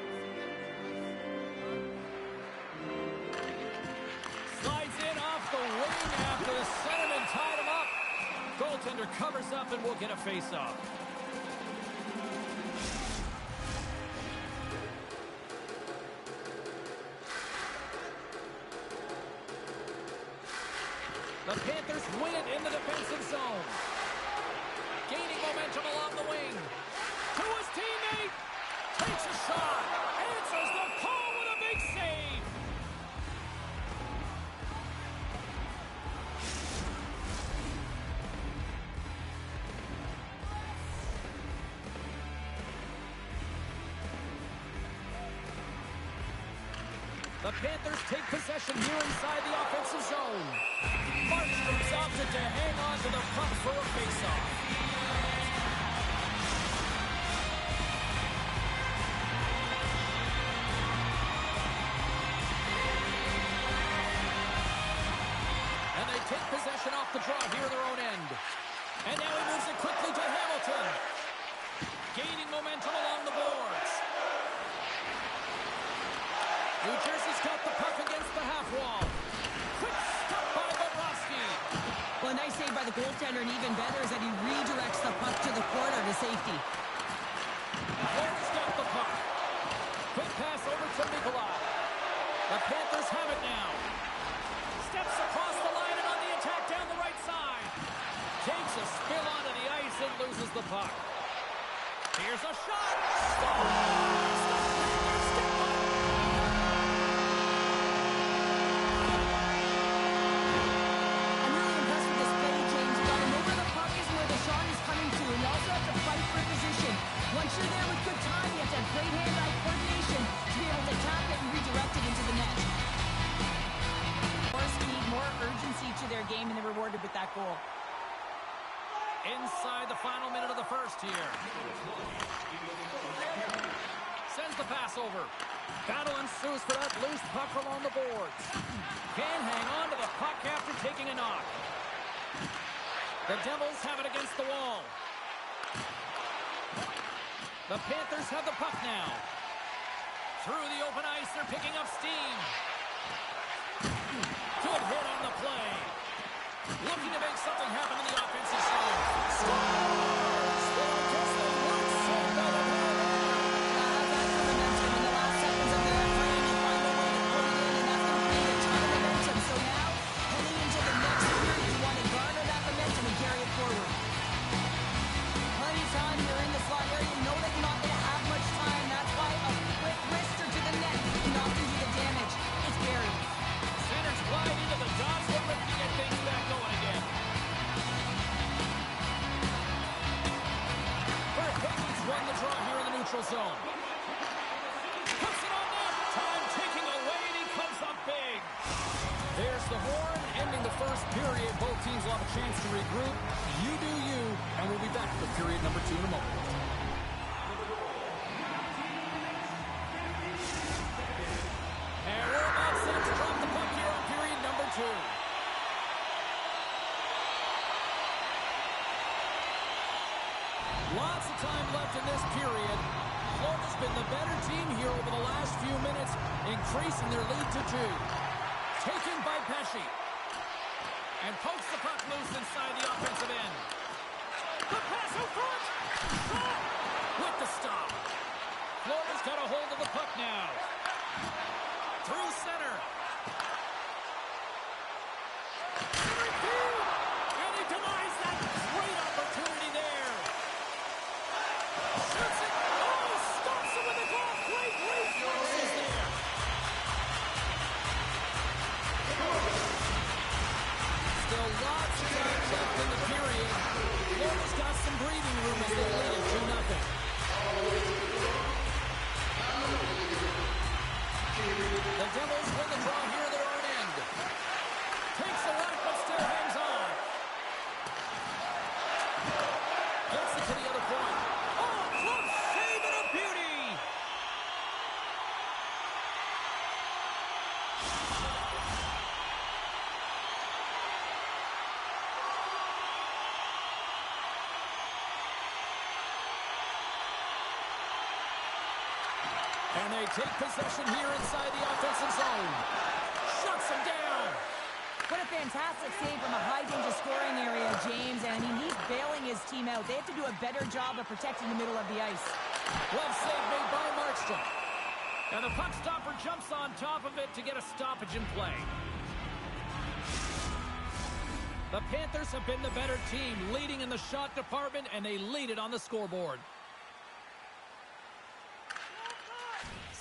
Slides in off the wing after the centerman tied him up. Goaltender covers up and we'll get a face-off. The Panthers win it in the defensive zone. Gaining momentum along the wing. To his teammate. Takes a shot. Answers the call with a big save. The Panthers take possession here inside the offensive zone. Markstrom's opted to hang on to the puck for a faceoff. And they take possession off the draw here in their own end. And now he moves it quickly to Hamilton. Gaining momentum along the boards. New Jersey's got the puck against the half wall. Quick stop by Bobrovsky. Well, a nice save by the goaltender, and even better is that he redirects the puck to the corner to safety. Florida's got the puck. Quick pass over to Nikolai. The Panthers have it now. Steps across the line and on the attack down the right side. Takes a spill onto the ice and loses the puck. Here's a shot. Stop. Once you're there with good time, you have to have great hand-eye coordination to be able to tap it and redirect it into the net. More speed, more urgency to their game, and they're rewarded with that goal. Inside the final minute of the first here. Sends the pass over. Battle ensues for that loose puck along the boards. Can hang on to the puck after taking a knock. The Devils have it against the wall. The Panthers have the puck now. Through the open ice, they're picking up steam. Good hit on the play. Looking to make something happen in the offensive zone. Scores! Well, I guess they weren't so bad at all. That's the momentum in the last seconds of their frame. You find a way to put it in, and that's going to create a ton of momentum. So now, heading into the next period, you want to garner that momentum and carry it forward. Plenty of time here in the slot area. You know that you're not going to have much time. That's why a quick wrister to the net can often do the damage. It's Gary. Centers wide into the dots. We're looking to get things back going again. Burke won the draw here in the neutral zone. Puts it on net. Time ticking away, and he comes up big. There's the horn, ending the first period. Both teams will have a chance to regroup. You do you, and we'll be back for period number 2 in a moment. And we're about set to drop the puck here on period number 2. Lots of time left in this period. Florida's been the better team here over the last few minutes, increasing their lead to 2. Taken by Pesci. And pokes the puck loose inside the offensive end. The pass out front. Shot. With the stop. Florida's got a hold of the puck now. Through center. Center field. And he denies that great opportunity there. Shoots it. Oh, he stops it with a glove. Great reflexes there. Still lots of time left in the period. Florida's got some breathing room as they lead it 2-0. The Devils win the draw here at their own end. Takes a whack, but still hangs on. Gets it to the other point. Oh, close save and a beauty! And they take possession here inside the offensive zone. Shuts them down. What a fantastic save from a high-danger scoring area, James. And, I mean, he's bailing his team out. They have to do a better job of protecting the middle of the ice. Glove save made by Markstrom. And the puck stopper jumps on top of it to get a stoppage in play. The Panthers have been the better team, leading in the shot department, and they lead it on the scoreboard.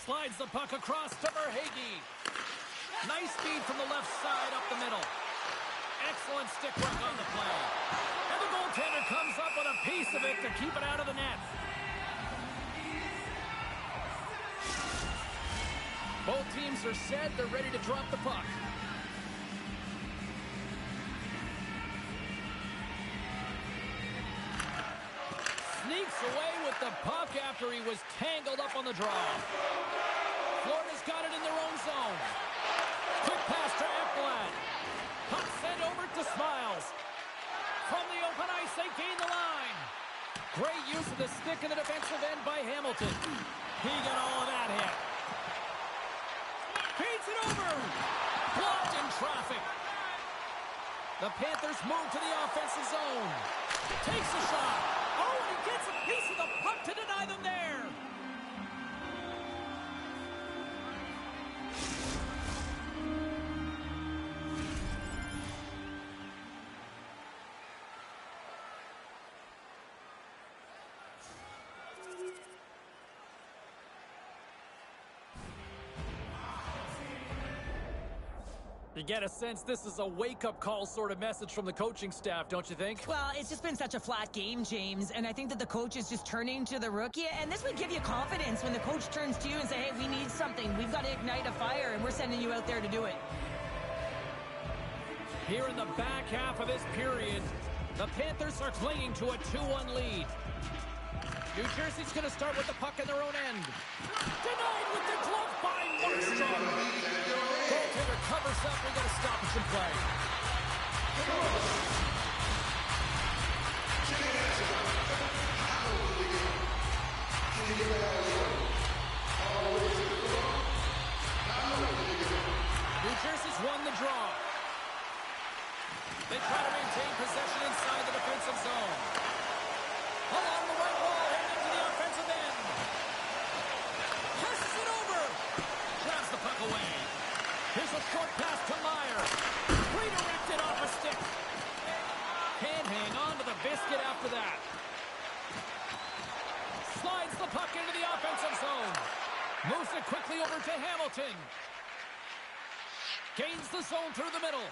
Slides the puck across to Verhaeghe. Nice speed from the left side up the middle. Excellent stick work on the play. And the goaltender comes up with a piece of it to keep it out of the net. Both teams are set. They're ready to drop the puck. Sneaks away with the puck after he was tangled up on the draw. Florida's got it in their own zone. Quick pass to Ekblad. Puck sent over to Smiles. From the open ice, they gain the line. Great use of the stick in the defensive end by Hamilton. He got all of that hit. Feeds it over. Blocked in traffic. The Panthers move to the offensive zone. Takes a shot. Oh, and he gets a piece of the puck to deny them there. You get a sense this is a wake-up call sort of message from the coaching staff, don't you think? Well, it's just been such a flat game, James, and I think that the coach is just turning to the rookie, and this would give you confidence when the coach turns to you and say, hey, we need something. We've got to ignite a fire, and we're sending you out there to do it. Here in the back half of this period, the Panthers are clinging to a 2-1 lead. New Jersey's going to start with the puck in their own end. Denied with the glove by Markstrom. Goaltender covers up. We got to stop it from play. New Jersey's won the draw. They try to maintain possession inside the defensive zone. Along the right wall, heading to the offensive end. Passes it over. Grabs the puck away. Here's a short pass to Meyer. Redirected off a stick. Can't hang on to the biscuit after that. Slides the puck into the offensive zone. Moves it quickly over to Hamilton. Gains the zone through the middle.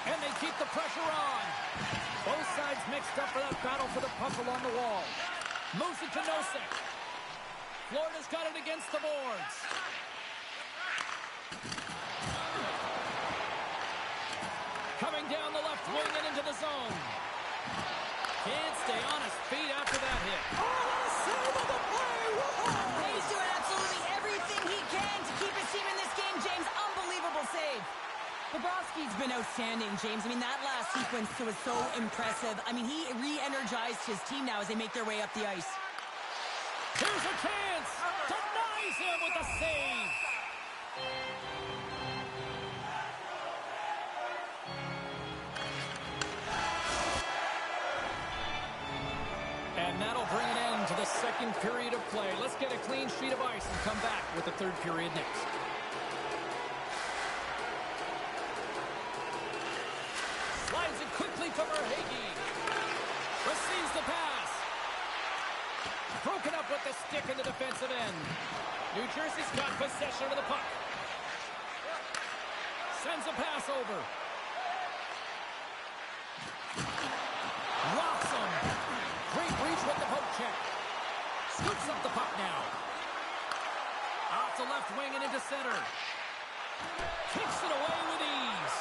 And they keep the pressure on. Both sides mixed up for that battle for the puck along the wall. Moves it to Nosek. Florida's got it against the boards. Coming down the left wing and into the zone. Can't stay on his feet after that hit. Oh, save of the play! Whoa! He's doing absolutely everything he can to keep his team in this game, James. Unbelievable save. Bobrovsky's been outstanding, James. I mean, that last sequence was so impressive. I mean, he re-energized his team now as they make their way up the ice. Here's a chance! Denies him with a save! And that'll bring an end to the second period of play. Let's get a clean sheet of ice and come back with the third period next. Slides it quickly to Verhaeghe. Receives the pass. Broken up with the stick in the defensive end. New Jersey's got possession of the puck. Sends a pass over. Rocks him. Great reach with the poke check. Scoops up the puck now. Off the left wing and into center. Kicks it away with ease.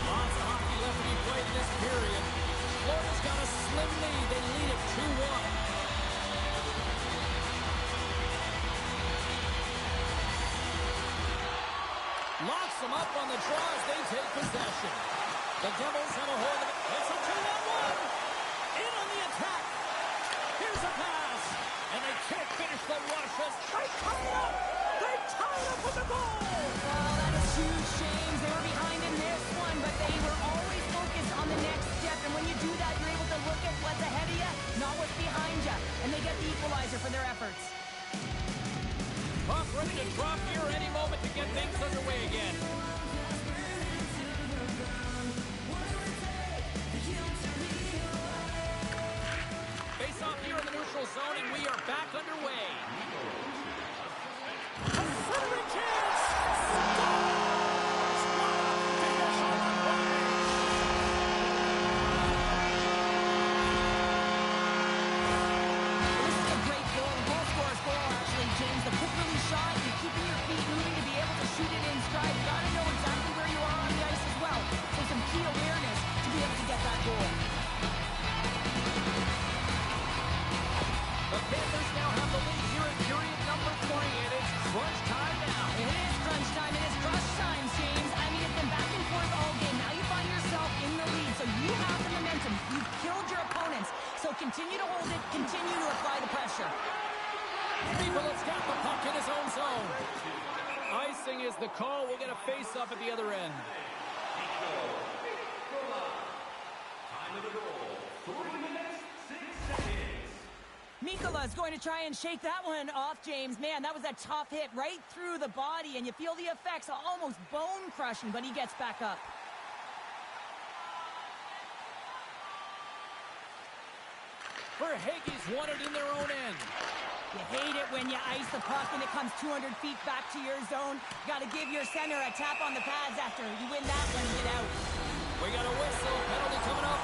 Lots of hockey left to be played in this period. Florida's got a slim lead. They lead it 2-1. Lots them up on the draw as they take possession. The Devils have a hold of it. It's a 2-on-1. In on the attack. Here's a pass. And they can't finish the rush as they tie it up. They tie it up with the goal. Oh, that is huge, James. They were behind in this one, but they were always focused on the next step. And when you do that, you're able to look at what's ahead of you, not what's behind you. And they get the equalizer for their efforts. Puck ready to drop here any moment to get things underway again. Face off here in the neutral zone, and we are back underway. A centering chance! Scores! Finish on the play! This is a great goal. The goal scorer's goal, actually, James. The quick release shot, you're keeping your feet moving to be able to shoot it in stride. You got to know exactly where you are on the ice as well. So some key awareness to be able to get that goal. The Panthers now have the lead here in period number 3, and it's crunch time now. It is crunch time. It is crunch time, James. I mean, it's been back and forth all game. Now you find yourself in the lead, so you have the momentum. You've killed your opponents, so continue to hold it. Continue to apply the pressure. Nicholas got the puck in his own zone. Icing is the call. We'll get a face-up at the other end. Time of the goal, 3 minutes, 6 seconds. Mikkola is going to try and shake that one off, James. Man, that was a tough hit right through the body, and you feel the effects, almost bone-crushing, but he gets back up. Verhaeghe's won it in their own end. You hate it when you ice the puck and it comes 200 feet back to your zone. Got to give your center a tap on the pads after you win that one and get out. We got a whistle. Penalty coming up.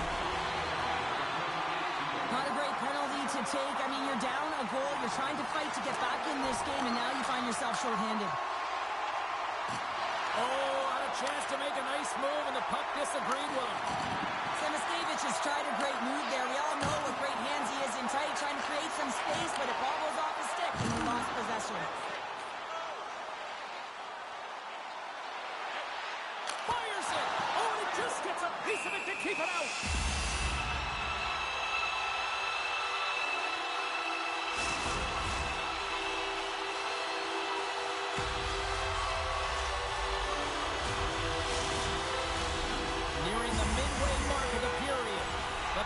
Not a great penalty to take. I mean, you're down a goal. You're trying to fight to get back in this game, and now you find yourself shorthanded. Oh, had a chance to make a nice move, and the puck disagreed with him. Semiskevich has tried a great move there. We all know what great hands he is in tight, trying to create some space, but it ball goes off his stick, and he lost possession. Fires it! Oh, and it just gets a piece of it to keep it out!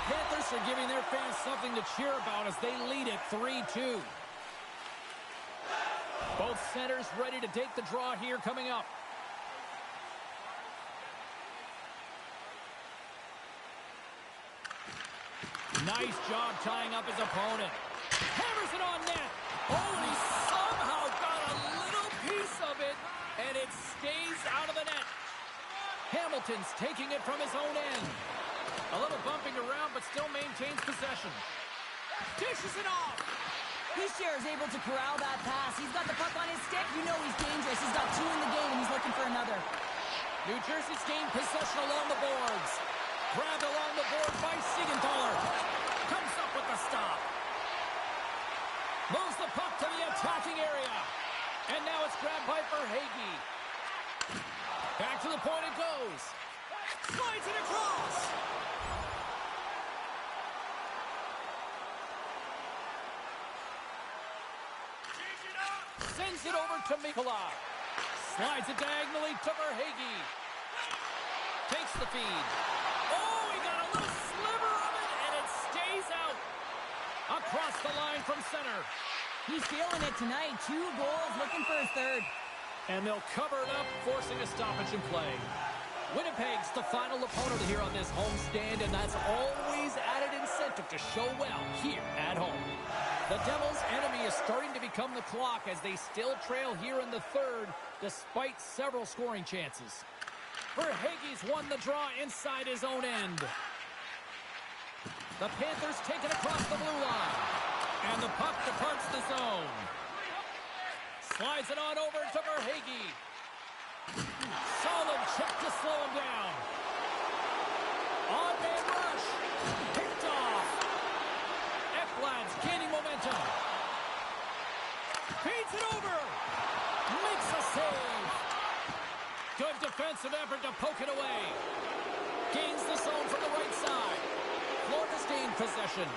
Panthers are giving their fans something to cheer about as they lead it 3-2. Both centers ready to take the draw here coming up. Nice job tying up his opponent. Hammers it on net. Oh, and he somehow got a little piece of it, and it stays out of the net. Hamilton's taking it from his own end. A little bumping around, but still maintains possession. Dishes it off. Hischier is able to corral that pass. He's got the puck on his stick. You know he's dangerous. He's got 2 in the game, and he's looking for another. New Jersey's gained possession along the boards. Grabbed along the board by Siegenthaler. Comes up with the stop. Moves the puck to the attacking area. And now it's grabbed by Verhaeghe. Back to the point it goes. Slides it across. Sends it over to Mikkola. Slides it diagonally to Verhaeghe. Takes the feed. Oh, he got a little sliver of it, and it stays out. Across the line from center. He's feeling it tonight. 2 goals, looking for his third. And they'll cover it up, forcing a stoppage in play. Winnipeg's the final opponent here on this homestand, and that's always added incentive to show well here at home. The Devils' enemy is starting to become the clock as they still trail here in the third, despite several scoring chances. Verhaeghe's won the draw inside his own end. The Panthers take it across the blue line. And the puck departs the zone. Slides it on over to Verhaeghe. Solid check to slow him down. On-man rush. Picked off. Ekblad's gaining momentum. Feeds it over. Makes a save. Good defensive effort to poke it away. Gains the zone from the right side. Florida's gained possession.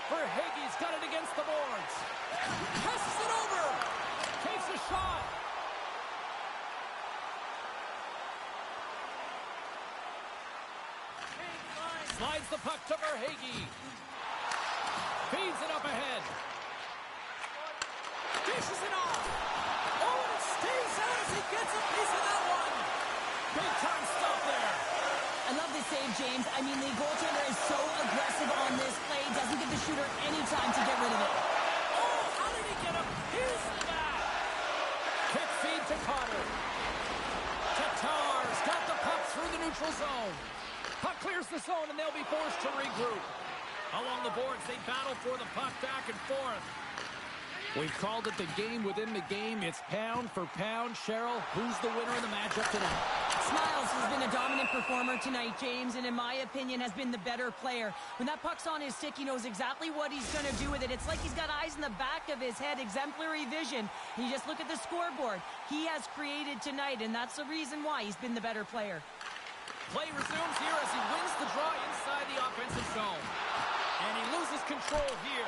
Verhaeghe's got it against the boards. Passes it over. Takes a shot. Slides the puck to Verhaeghe. Feeds it up ahead. Dishes it off. Oh, and it stays out as he gets a piece of that one. Big time stuff there. I love this save, James. I mean, the goaltender is so aggressive on this play. Doesn't give the shooter any time to get rid of it. Oh, how did he get a piece of that? Kick feed to Cotter. Tatar's got the puck through the neutral zone. Puck clears the zone, and they'll be forced to regroup. Along the boards, they battle for the puck back and forth. We've called it the game within the game. It's pound for pound. Cheryl, who's the winner of the matchup tonight? Smiles has been a dominant performer tonight, James, and in my opinion has been the better player. When that puck's on his stick, he knows exactly what he's going to do with it. It's like he's got eyes in the back of his head, exemplary vision. And you just look at the scoreboard. He has created tonight, and that's the reason why he's been the better player. Play resumes here as he wins the draw inside the offensive zone. And he loses control here.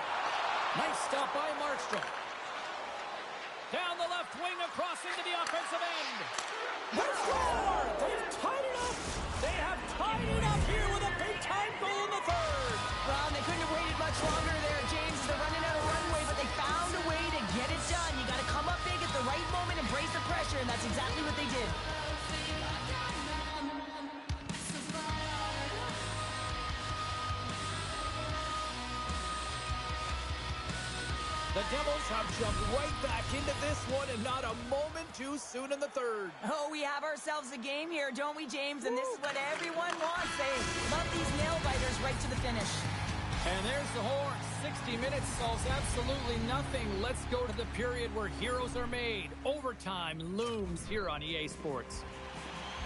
Nice stop by Markstrom. Down the left wing across into the offensive end. They score! They've tied it up! They have tied it up here with a big-time goal in the third. Well, they couldn't have waited much longer there, James. They're running out of runway, but they found a way to get it done. You got to come up big at the right moment and brace the pressure, and that's exactly what they did. The Devils have jumped right back into this one, and not a moment too soon in the third. Oh, we have ourselves a game here, don't we, James? And this is what everyone wants. They love these nail-biters right to the finish. And there's the horn. 60 minutes solves absolutely nothing. Let's go to the period where heroes are made. Overtime looms here on EA Sports.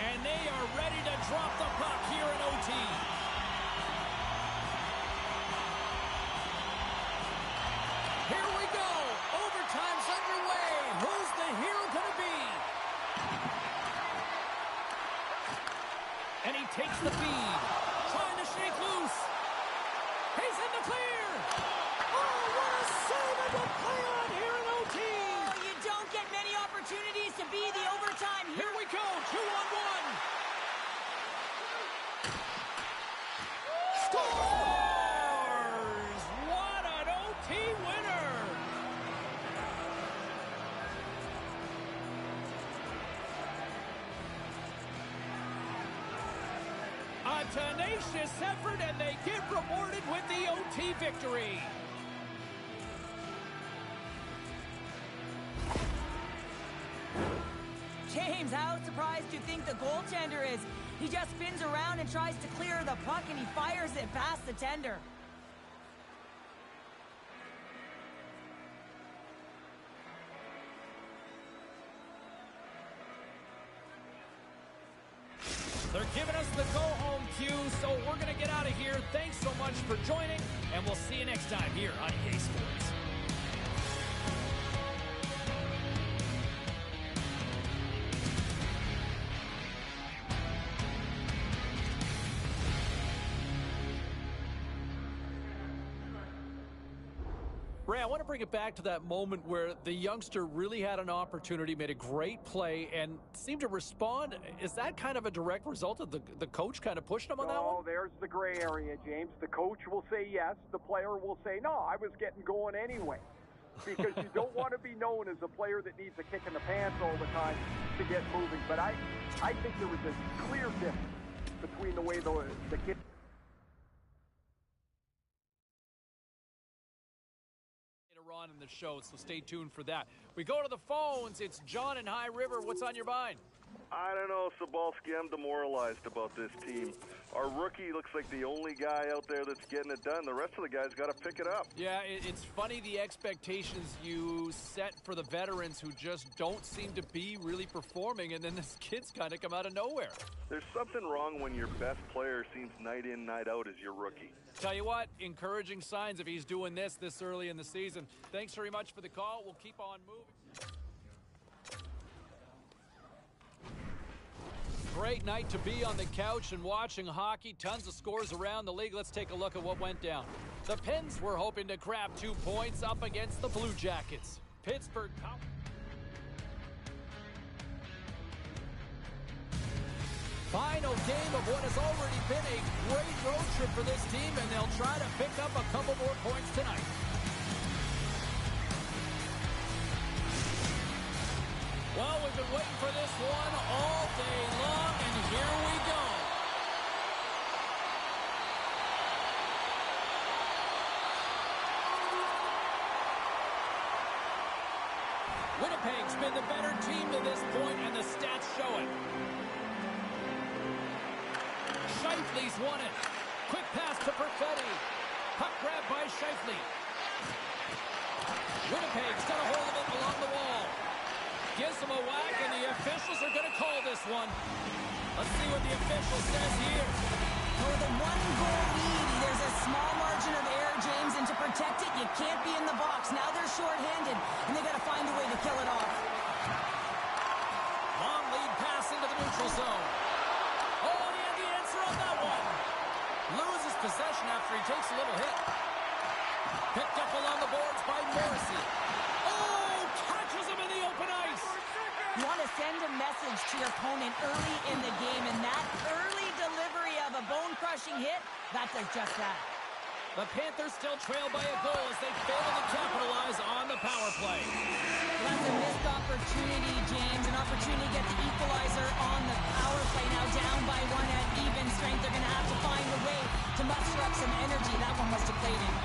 And they are ready to drop the puck here in OT. Here we go. Overtime's underway. Who's the hero going to be? And he takes the feed. Trying to shake loose. He's in the clear. Oh, what a save and a play on here in OT. Oh, you don't get many opportunities to be the overtime hero. Here we go. 2-on-1. Scores! What an OT winner! A tenacious effort, and they get rewarded with the OT victory. James, how surprised do you think the goaltender is? He just spins around and tries to clear the puck, and he fires it past the tender. They're giving us the go-home cue, so we're going to get out of here. Thanks so much for joining, and we'll see you next time here on EA Sports. Ray, I want to bring it back to that moment where the youngster really had an opportunity, made a great play, and seemed to respond. Is that kind of a direct result of the coach kind of pushing him on that one? No, there's the gray area, James. The coach will say yes. The player will say, no, I was getting going anyway. Because you don't want to be known as a player that needs a kick in the pants all the time to get moving. But I think there was a clear difference between the way the kid... On in the show, so stay tuned for that. We go to the phones. It's John in High River. What's on your mind? I don't know, Sobalski. I'm demoralized about this team. Our rookie looks like the only guy out there that's getting it done. The rest of the guys got to pick it up. Yeah, it's funny the expectations you set for the veterans who just don't seem to be really performing, and then this kid's kind of come out of nowhere. There's something wrong when your best player seems night in, night out as your rookie. Tell you what, encouraging signs if he's doing this early in the season. Thanks very much for the call. We'll keep on moving. great night to be on the couch and watching hockey. Tons of scores around the league. Let's take a look at what went down. The Pens were hoping to grab 2 points up against the Blue Jackets. Pittsburgh... Final game of what has already been a great road trip for this team, and they'll try to pick up a couple more points tonight. Well, we've been waiting for this one all day long, and here we go. Winnipeg's been the better team to this point, and the stats show it. Scheifele's won it. Quick pass to Perfetti. Puck grab by Scheifele. Winnipeg's got a hold of it along the wall. Gives him a whack, and the officials are going to call this one. Let's see what the official says here. For the 1-goal lead, there's a small margin of error, James, and to protect it, you can't be in the box. Now they're shorthanded, and they got to find a way to kill it off. Long lead pass into the neutral zone. Oh, he had the answer on that one. Loses possession after he takes a little hit. Picked up along the boards by Morrissey. Oh, catches him in the open ice. You want to send a message to your opponent early in the game, and that early delivery of a bone-crushing hit, that does just that. The Panthers still trail by a goal as they fail to capitalize on the power play. That's a missed opportunity, James. An opportunity to get the equalizer on the power play. Now down by 1 at even strength. They're going to have to find a way to muster up some energy. That one must have played in.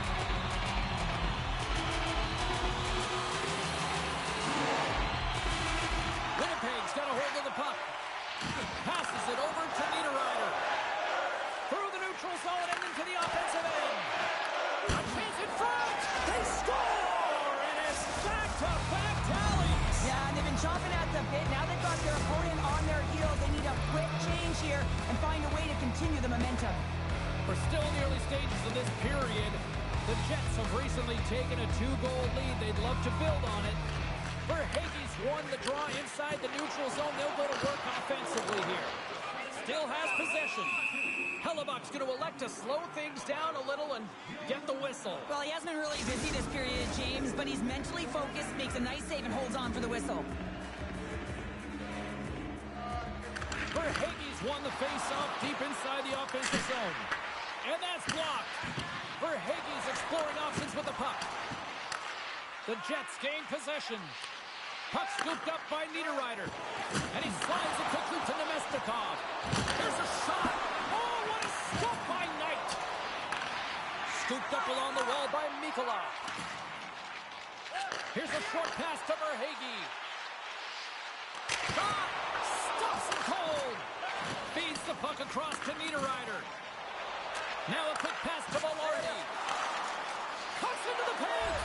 Winnipeg's got a hold of the puck. Passes it over to Niederreiter. Through the neutral zone and into the offensive end. A chance in front. They score! And it's back-to-back tallies. Yeah, and they've been chomping at the bit. Now they've got their opponent on their heels. They need a quick change here and find a way to continue the momentum. We're still in the early stages of this period. The Jets have recently taken a 2-goal lead. They'd love to build on it. Verhaeghe's won the draw inside the neutral zone. They'll go to work offensively here. Still has possession. Hellebuck's going to elect to slow things down a little and get the whistle. Well, he hasn't been really busy this period, James, but he's mentally focused, makes a nice save, and holds on for the whistle. Verhaeghe's won the face-off deep inside the offensive zone. And that's blocked. Verhaeghe's exploring options with the puck. The Jets gain possession. Puck scooped up by Niederreiter. And he slides it quickly to Nemestikov. There's a shot. Oh, what a stop by Knight. Scooped up along the wall by Mikula. Here's a short pass to Verhaeghe. Shot! Stops him cold. Feeds the puck across to Niederreiter. Now a quick pass to Velarde. Cuts into the paint.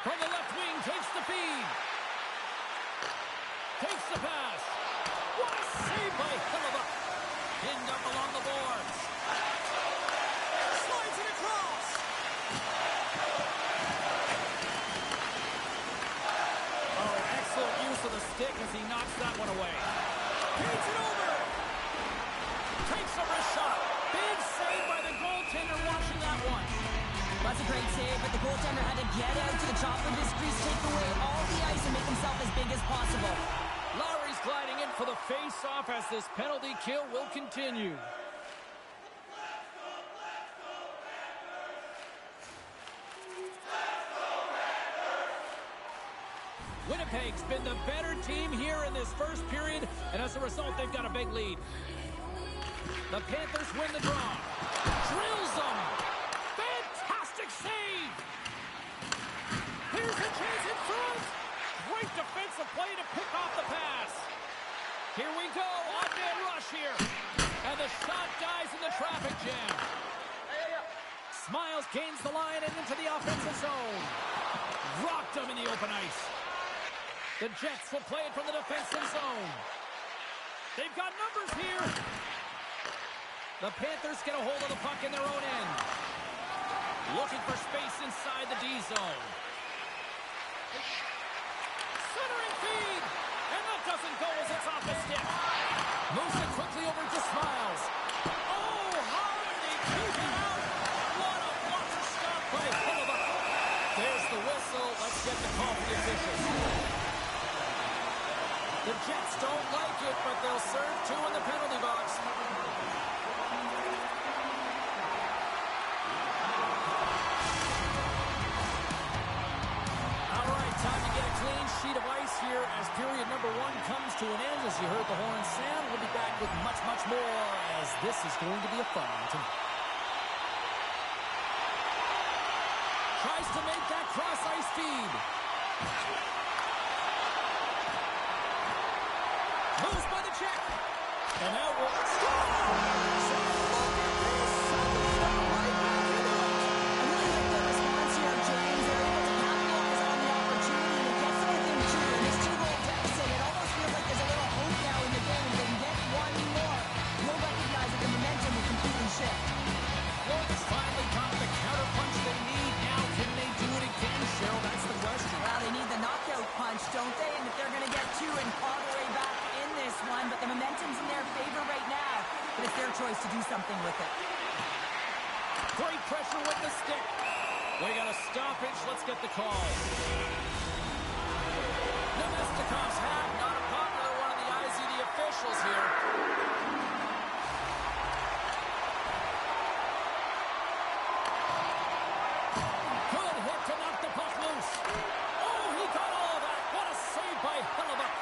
From the left wing, takes the feed. Takes the pass. What a save by Hellebuck. Pinned up along the boards. Slides it across. Oh, excellent use of the stick as he knocks that one away. Feeds it over. Takes a wrist shot. Big save by the goaltender watching that one. That's a great save, but the goaltender had to get out to the top of his crease, take away all the ice, and make himself as big as possible. Lowry's gliding in for the face-off as this penalty kill will continue. Winnipeg's been the better team here in this first period, and as a result, they've got a big lead. The Panthers win the draw. Drills them. Fantastic save. Here's a chance in front. Great defensive play to pick off the pass. Here we go. Odd-man rush here. And the shot dies in the traffic jam. Smiles gains the line and into the offensive zone. Rocked him in the open ice. The Jets will play it from the defensive zone. They've got numbers here. The Panthers get a hold of the puck in their own end. Looking for space inside the D zone. Centering feed. And that doesn't go as it's off the stick. Moves it quickly over to Smiles. Oh, how did he keep it out? What a monster stop by Hellebuyck. There's the whistle. Let's get the call for the officials. The Jets don't like it, but they'll serve two in the penalty box. All right, time to get a clean sheet of ice here as period number one comes to an end. As you heard the horn sound, we'll be back with much, much more as this is going to be a fun one tonight. Tries to make that cross-ice feed. Moves by the check. And now we'll score! So look at this. Somebody's got right back into it. I really like the response here, James. They're able to capitalize on the opportunity and get within two. And this two-goal deficit, it almost feels like there's a little hope now in the game. If they can get one more, you'll recognize that the momentum will completely shift. Florida's finally got the counter-punch they need. Now, can they do it again, Cheryl? That's the question. Well, they need the knockout punch, don't they? And if they're going to get two and claw their way back in this one, but the momentum's in their favor right now. But it's their choice to do something with it. Great pressure with the stick. We got a stoppage. Let's get the call. Nemestikov's hat, not a popular one in the eyes of the officials here. Good hit to knock the puck loose. Oh, he got all of that. What a save by Hellebuyck.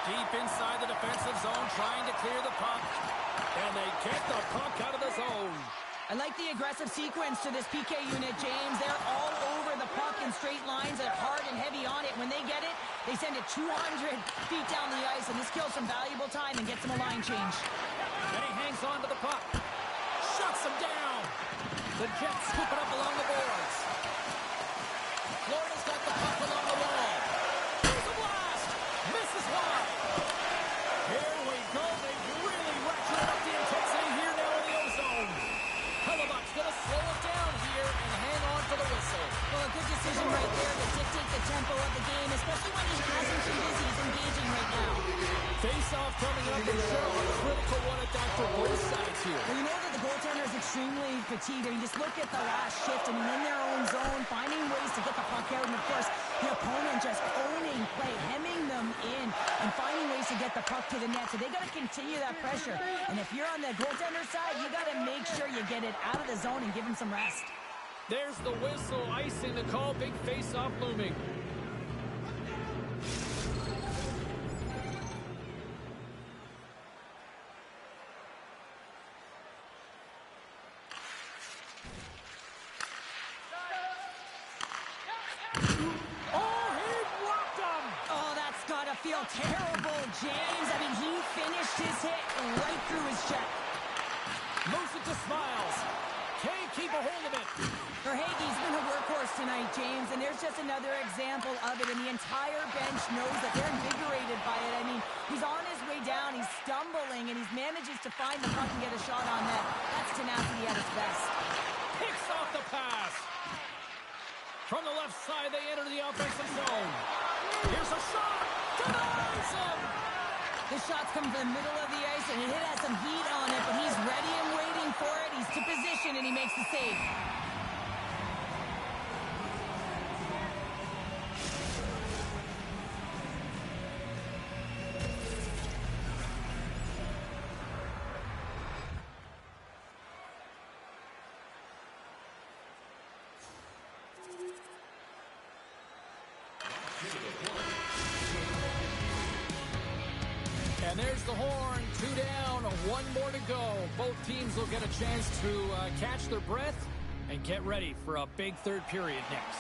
Deep inside the defensive zone, trying to clear the puck. And they get the puck out of the zone. I like the aggressive sequence to this PK unit, James. They're all over the puck in straight lines. They're hard and heavy on it. When they get it, they send it 200 feet down the ice, and this kills some valuable time and gets them a line change. And he hangs on to the puck. Shuts him down. The Jets scoop it up along the boards. Florida's got the puck along the wall. Here's a blast. Misses wide. Here we go. They've really ratcheted up the intensity here now in the O-zone. Hellebuyck's going to slow it down here and hang on to the whistle. Well, a good decision right there to dictate the tempo of the game, especially when he hasn't been busy. He's engaging right now. Face-off coming up, and Cheryl, a critical one at that for both sides here. Well, you know that the goaltender is extremely fatigued. I mean, just look at the last shift. I mean, in their own zone, finding ways to get the puck out. And, of course, the opponent just owning play, hemming them in, and finding ways to get the puck to the net. So they got to continue that pressure. And if you're on the goaltender side, you got to make sure you get it out of the zone and give him some rest. There's the whistle, icing the call, big face-off looming. Feel terrible, James. I mean, he finished his hit right through his check. Moves it to Smiles. Can't keep a hold of it. Verhaeghe's been a workhorse tonight, James, and there's just another example of it, and the entire bench knows that they're invigorated by it. I mean, he's on his way down, he's stumbling, and he manages to find the puck and get a shot on net. That's tenacity at its best. Picks off the pass. From the left side, they enter the offensive zone. Here's a shot. Denies him. The shot's come from the middle of the ice, and it has some heat on it, but he's ready and waiting for it. He's to position, and he makes the save. And there's the horn, 2 down, 1 more to go. Both teams will get a chance to catch their breath and get ready for a big third period next.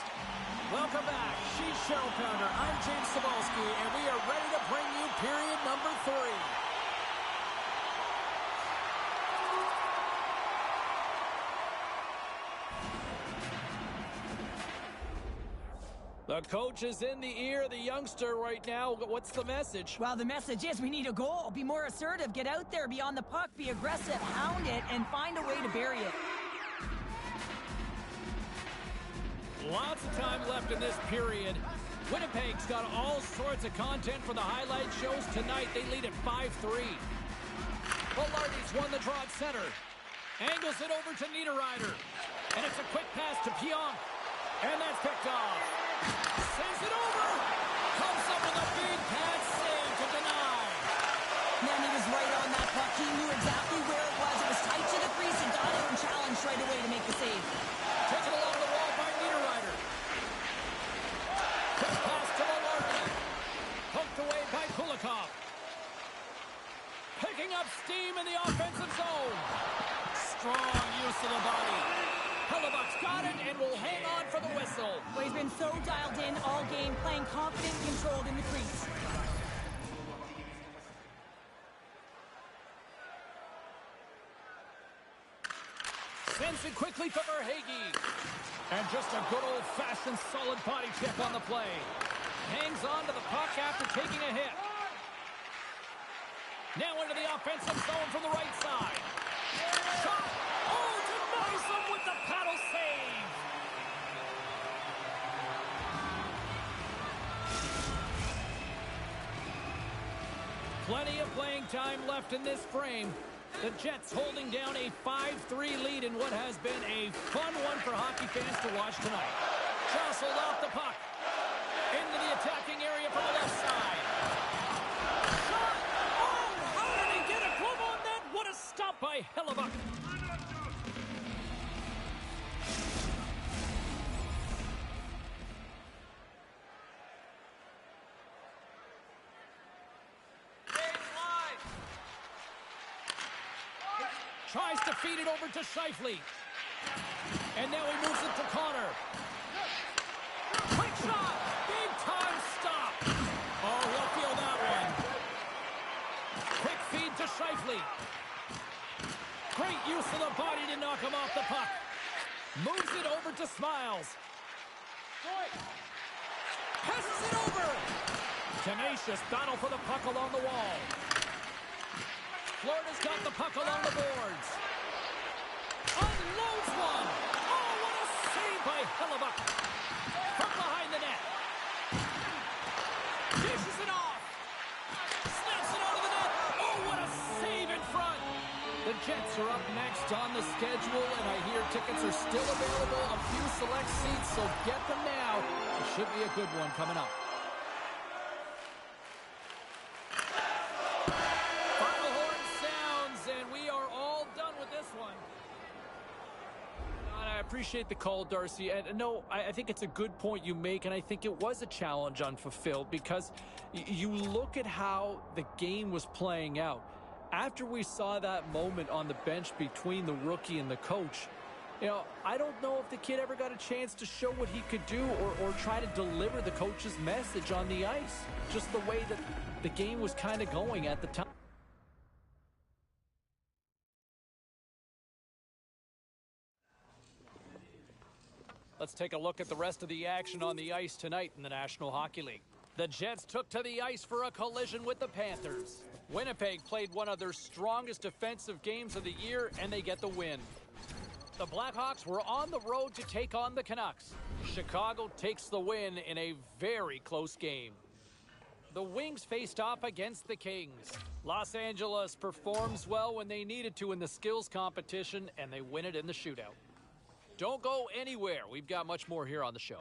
Welcome back. She's Cheryl Pounder. I'm James Cebulski, and we are ready to bring you period number 3. The coach is in the ear of the youngster right now. What's the message? Well, the message is we need a goal. Be more assertive. Get out there, be on the puck, be aggressive, hound it, and find a way to bury it. Lots of time left in this period. Winnipeg's got all sorts of content for the highlight shows tonight. They lead at 5-3. Velarde's won the draw at center. Angles it over to Niederreiter. And it's a quick pass to Pionk. And that's picked off. Sends it over. Comes up with a big pad save to deny. Man, he was right on that puck. He knew exactly where it was. It was tight to the crease and got out and challenged right away to make the save. Taken along the wall by Niederreiter. Quick pass to Velarde. Poked away by Kulikov. Picking up steam in the offensive zone. Strong use of the body. Hellebuck's got it and will hang on for the whistle. Well, he's been so dialed in all game, playing confident and controlled in the crease. Sends it quickly to Verhaeghe. And just a good old-fashioned solid body check on the play. Hangs on to the puck after taking a hit. Now into the offensive zone from the right side. Shot! Oh, denies him with the paddle save! Plenty of playing time left in this frame. The Jets holding down a 5-3 lead in what has been a fun one for hockey fans to watch tonight. Jostled off the puck. Into the attacking area from the left side. Shot! Oh, how did he get a glove on that? What a stop by Hellebuck. Tries to feed it over to Scheifele. And now he moves it to Connor. Quick shot! Big time stop! Oh, he'll feel that one. Quick feed to Scheifele. Great use of the body to knock him off the puck. Moves it over to Smiles. Passes it over! Tenacious battle for the puck along the wall. Florida's got the puck along the boards. Unloads one. Oh, what a save by Hellebuck. From behind the net. Dishes it off. Snaps it onto the net. Oh, what a save in front. The Jets are up next on the schedule, and I hear tickets are still available. A few select seats, so get them now. It should be a good one coming up. Appreciate the call, Darcy, and no, I think it's a good point you make, and I think it was a challenge unfulfilled because you look at how the game was playing out. After we saw that moment on the bench between the rookie and the coach, you know, I don't know if the kid ever got a chance to show what he could do or try to deliver the coach's message on the ice, just the way that the game was kind of going at the time. Let's take a look at the rest of the action on the ice tonight in the National Hockey League. The Jets took to the ice for a collision with the Panthers. Winnipeg played one of their strongest defensive games of the year, and they get the win. The Blackhawks were on the road to take on the Canucks. Chicago takes the win in a very close game. The Wings faced off against the Kings. Los Angeles performs well when they needed to in the skills competition, and they win it in the shootout. Don't go anywhere. We've got much more here on the show.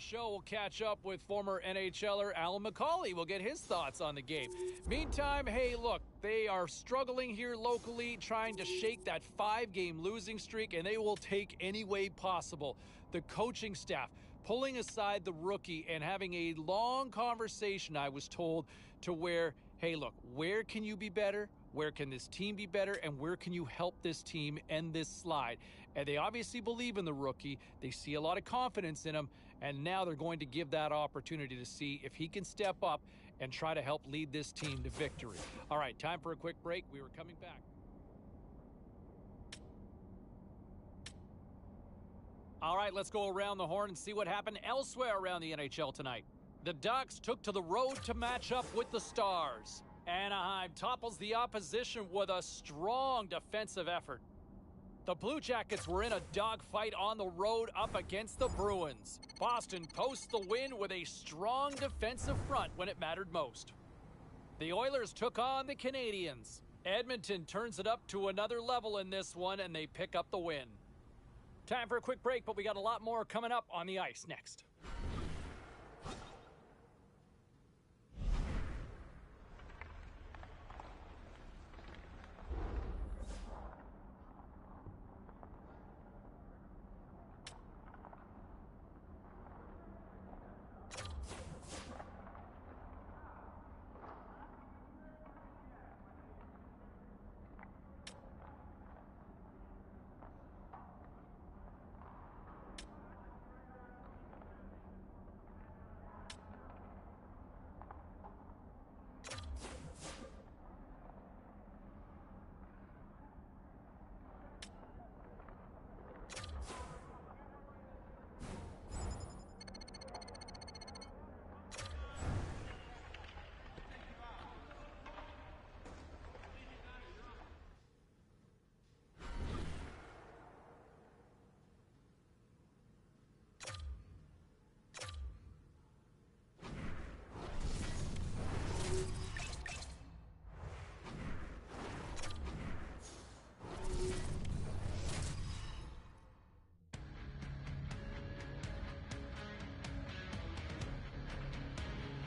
show, we'll catch up with former NHLer Alan McCauley. We'll get his thoughts on the game. Meantime, hey, look, they are struggling here locally, trying to shake that 5-game losing streak, and they will take any way possible. The coaching staff pulling aside the rookie and having a long conversation, I was told, to where, hey, look, where can you be better? Where can this team be better? And where can you help this team end this slide? And they obviously believe in the rookie. They see a lot of confidence in him. And now they're going to give that opportunity to see if he can step up and try to help lead this team to victory. All right, time for a quick break. We were coming back. All right, let's go around the horn and see what happened elsewhere around the NHL tonight. The Ducks took to the road to match up with the Stars. Anaheim topples the opposition with a strong defensive effort. The Blue Jackets were in a dogfight on the road up against the Bruins. Boston posts the win with a strong defensive front when it mattered most. The Oilers took on the Canadiens. Edmonton turns it up to another level in this one, and they pick up the win. Time for a quick break, but we got a lot more coming up on the ice next.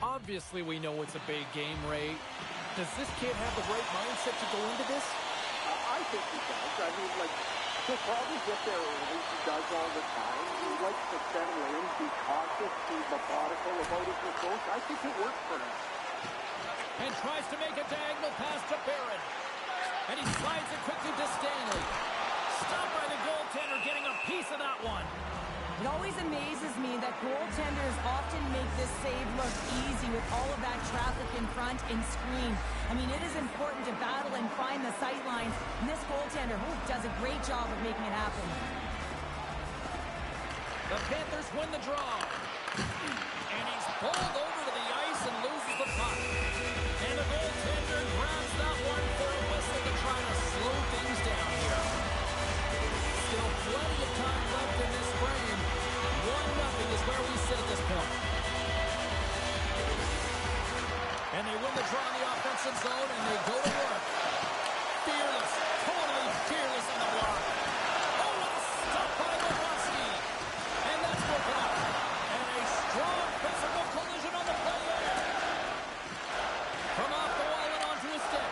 Obviously, we know it's a big game, Ray. Does this kid have the right mindset to go into this? I think he does. I mean, like, he'll probably get there early. He does all the time. He likes to settle in, be cautious, be methodical about his approach. I think it works for him. And tries to make a diagonal pass to Barron. And he slides it quickly to Stanley. Stopped by the goaltender, getting a piece of that one. It always amazes me that goaltenders often make this save look easy with all of that traffic in front and screen. I mean, it is important to battle and find the sight lines, and this goaltender does a great job of making it happen. The Panthers win the draw. And he's pulled over to the ice and loses the puck. And the goaltender grabs that one for a whistle to try to slow things down here. Still plenty of time left in this frame. 1-0 is where we sit at this point. And they win the draw in the offensive zone, and they go to work. Fearless, totally fearless on the block. Oh, and stopped by Bobrovsky. And that's broken up. And a strong physical collision on the play there. From off the wall and onto his stick.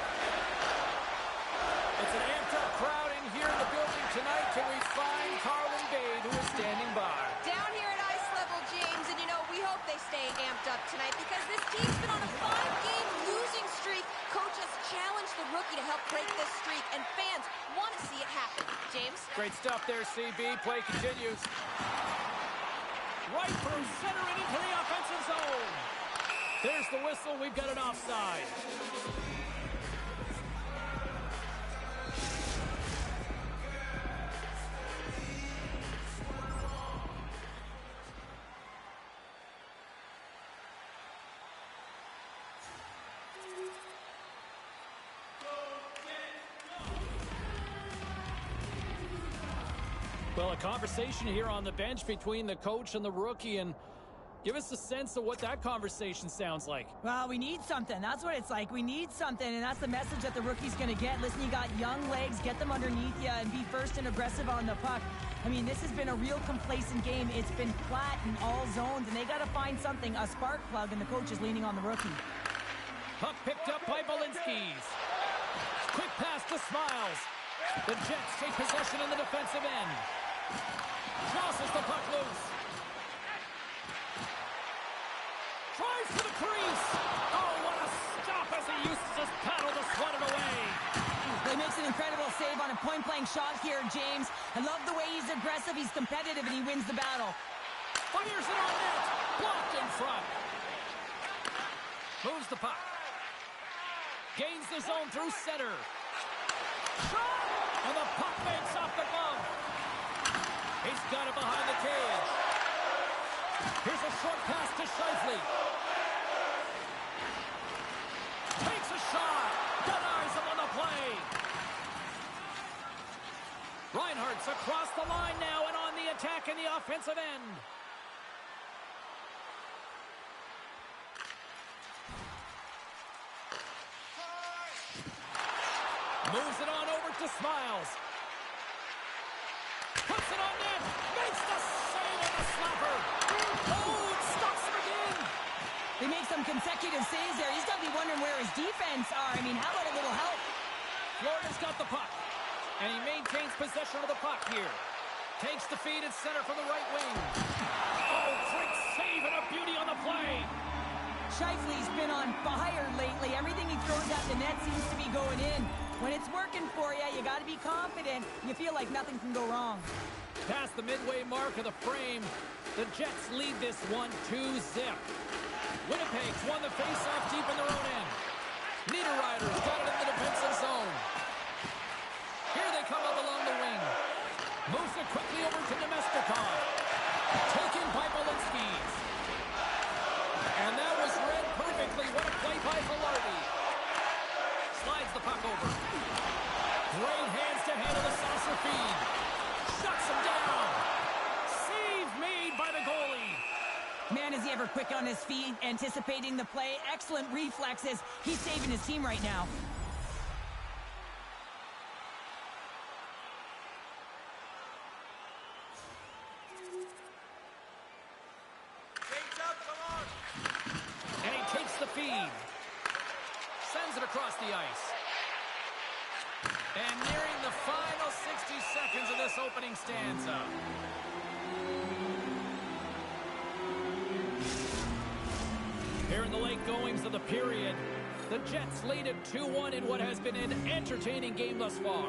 It's an amped-up crowd in here in the building tonight. Can we find Carlin Bade, who is standing by? Down here at ice level, James, and you know, we hope they stay amped up tonight because this team's been on a 5-game losing streak. Coach has challenged the rookie to help break this streak, and fans want to see it happen. James? Great stuff there, CB. Play continues. Right through center and into the offensive zone. There's the whistle. We've got an offside. Well, a conversation here on the bench between the coach and the rookie, and Give us a sense of what that conversation sounds like. Well, we need something. That's what it's like. We need something, and that's the message that the rookie's going to get. Listen, you got young legs. Get them underneath you and be first and aggressive on the puck. I mean, this has been a real complacent game. It's been flat in all zones, and they got to find something, a spark plug, and the coach is leaning on the rookie. Puck picked up by Balinskis. Quick pass to Smiles. The Jets take possession in the defensive end. Tosses the puck loose. Tries for the crease. Oh, what a stop as he uses his paddle to swat it away. He makes an incredible save on a point-blank shot here, James. I love the way he's aggressive, he's competitive, and he wins the battle. Fires it on net. Blocked in front. Moves the puck. Gains the zone through center. Shot! And the puck banks off the glove. He's got it behind the cage. Here's a short pass to Scheifele. Takes a shot. Denies him on the play. Reinhardt's across the line now and on the attack in the offensive end. Moves it on over to Smiles. Puts it on net. Makes the save on the slapper. Oh, it stops him again. They make some consecutive saves there. He's got to be wondering where his defense are. I mean, how about a little help? Florida's got the puck. And he maintains possession of the puck here. Takes the feed at center from the right wing. Oh, quick save and a beauty on the play. Scheifele's been on fire lately. Everything he throws at the net seems to be going in. When it's working for you, you got to be confident. You feel like nothing can go wrong. Past the midway mark of the frame, the Jets lead this 1-2-zip. Winnipeg's won the faceoff deep in their own end. Niederreiter's got it in the defensive zone. Here they come up along the wing. Moves it quickly over to Nemestikov. Taken by Balinskis. And that was read perfectly. What a play by Velarde. Slides the puck over. Great hands to handle the saucer feed. Shuts him down. Save made by the goalie. Man, is he ever quick on his feet, anticipating the play. Excellent reflexes. He's saving his team right now. And he takes the feed. Sends it across the ice. And nearing the final 60 seconds of this opening stanza. Here in the late goings of the period, the Jets lead it 2-1 in what has been an entertaining game thus far.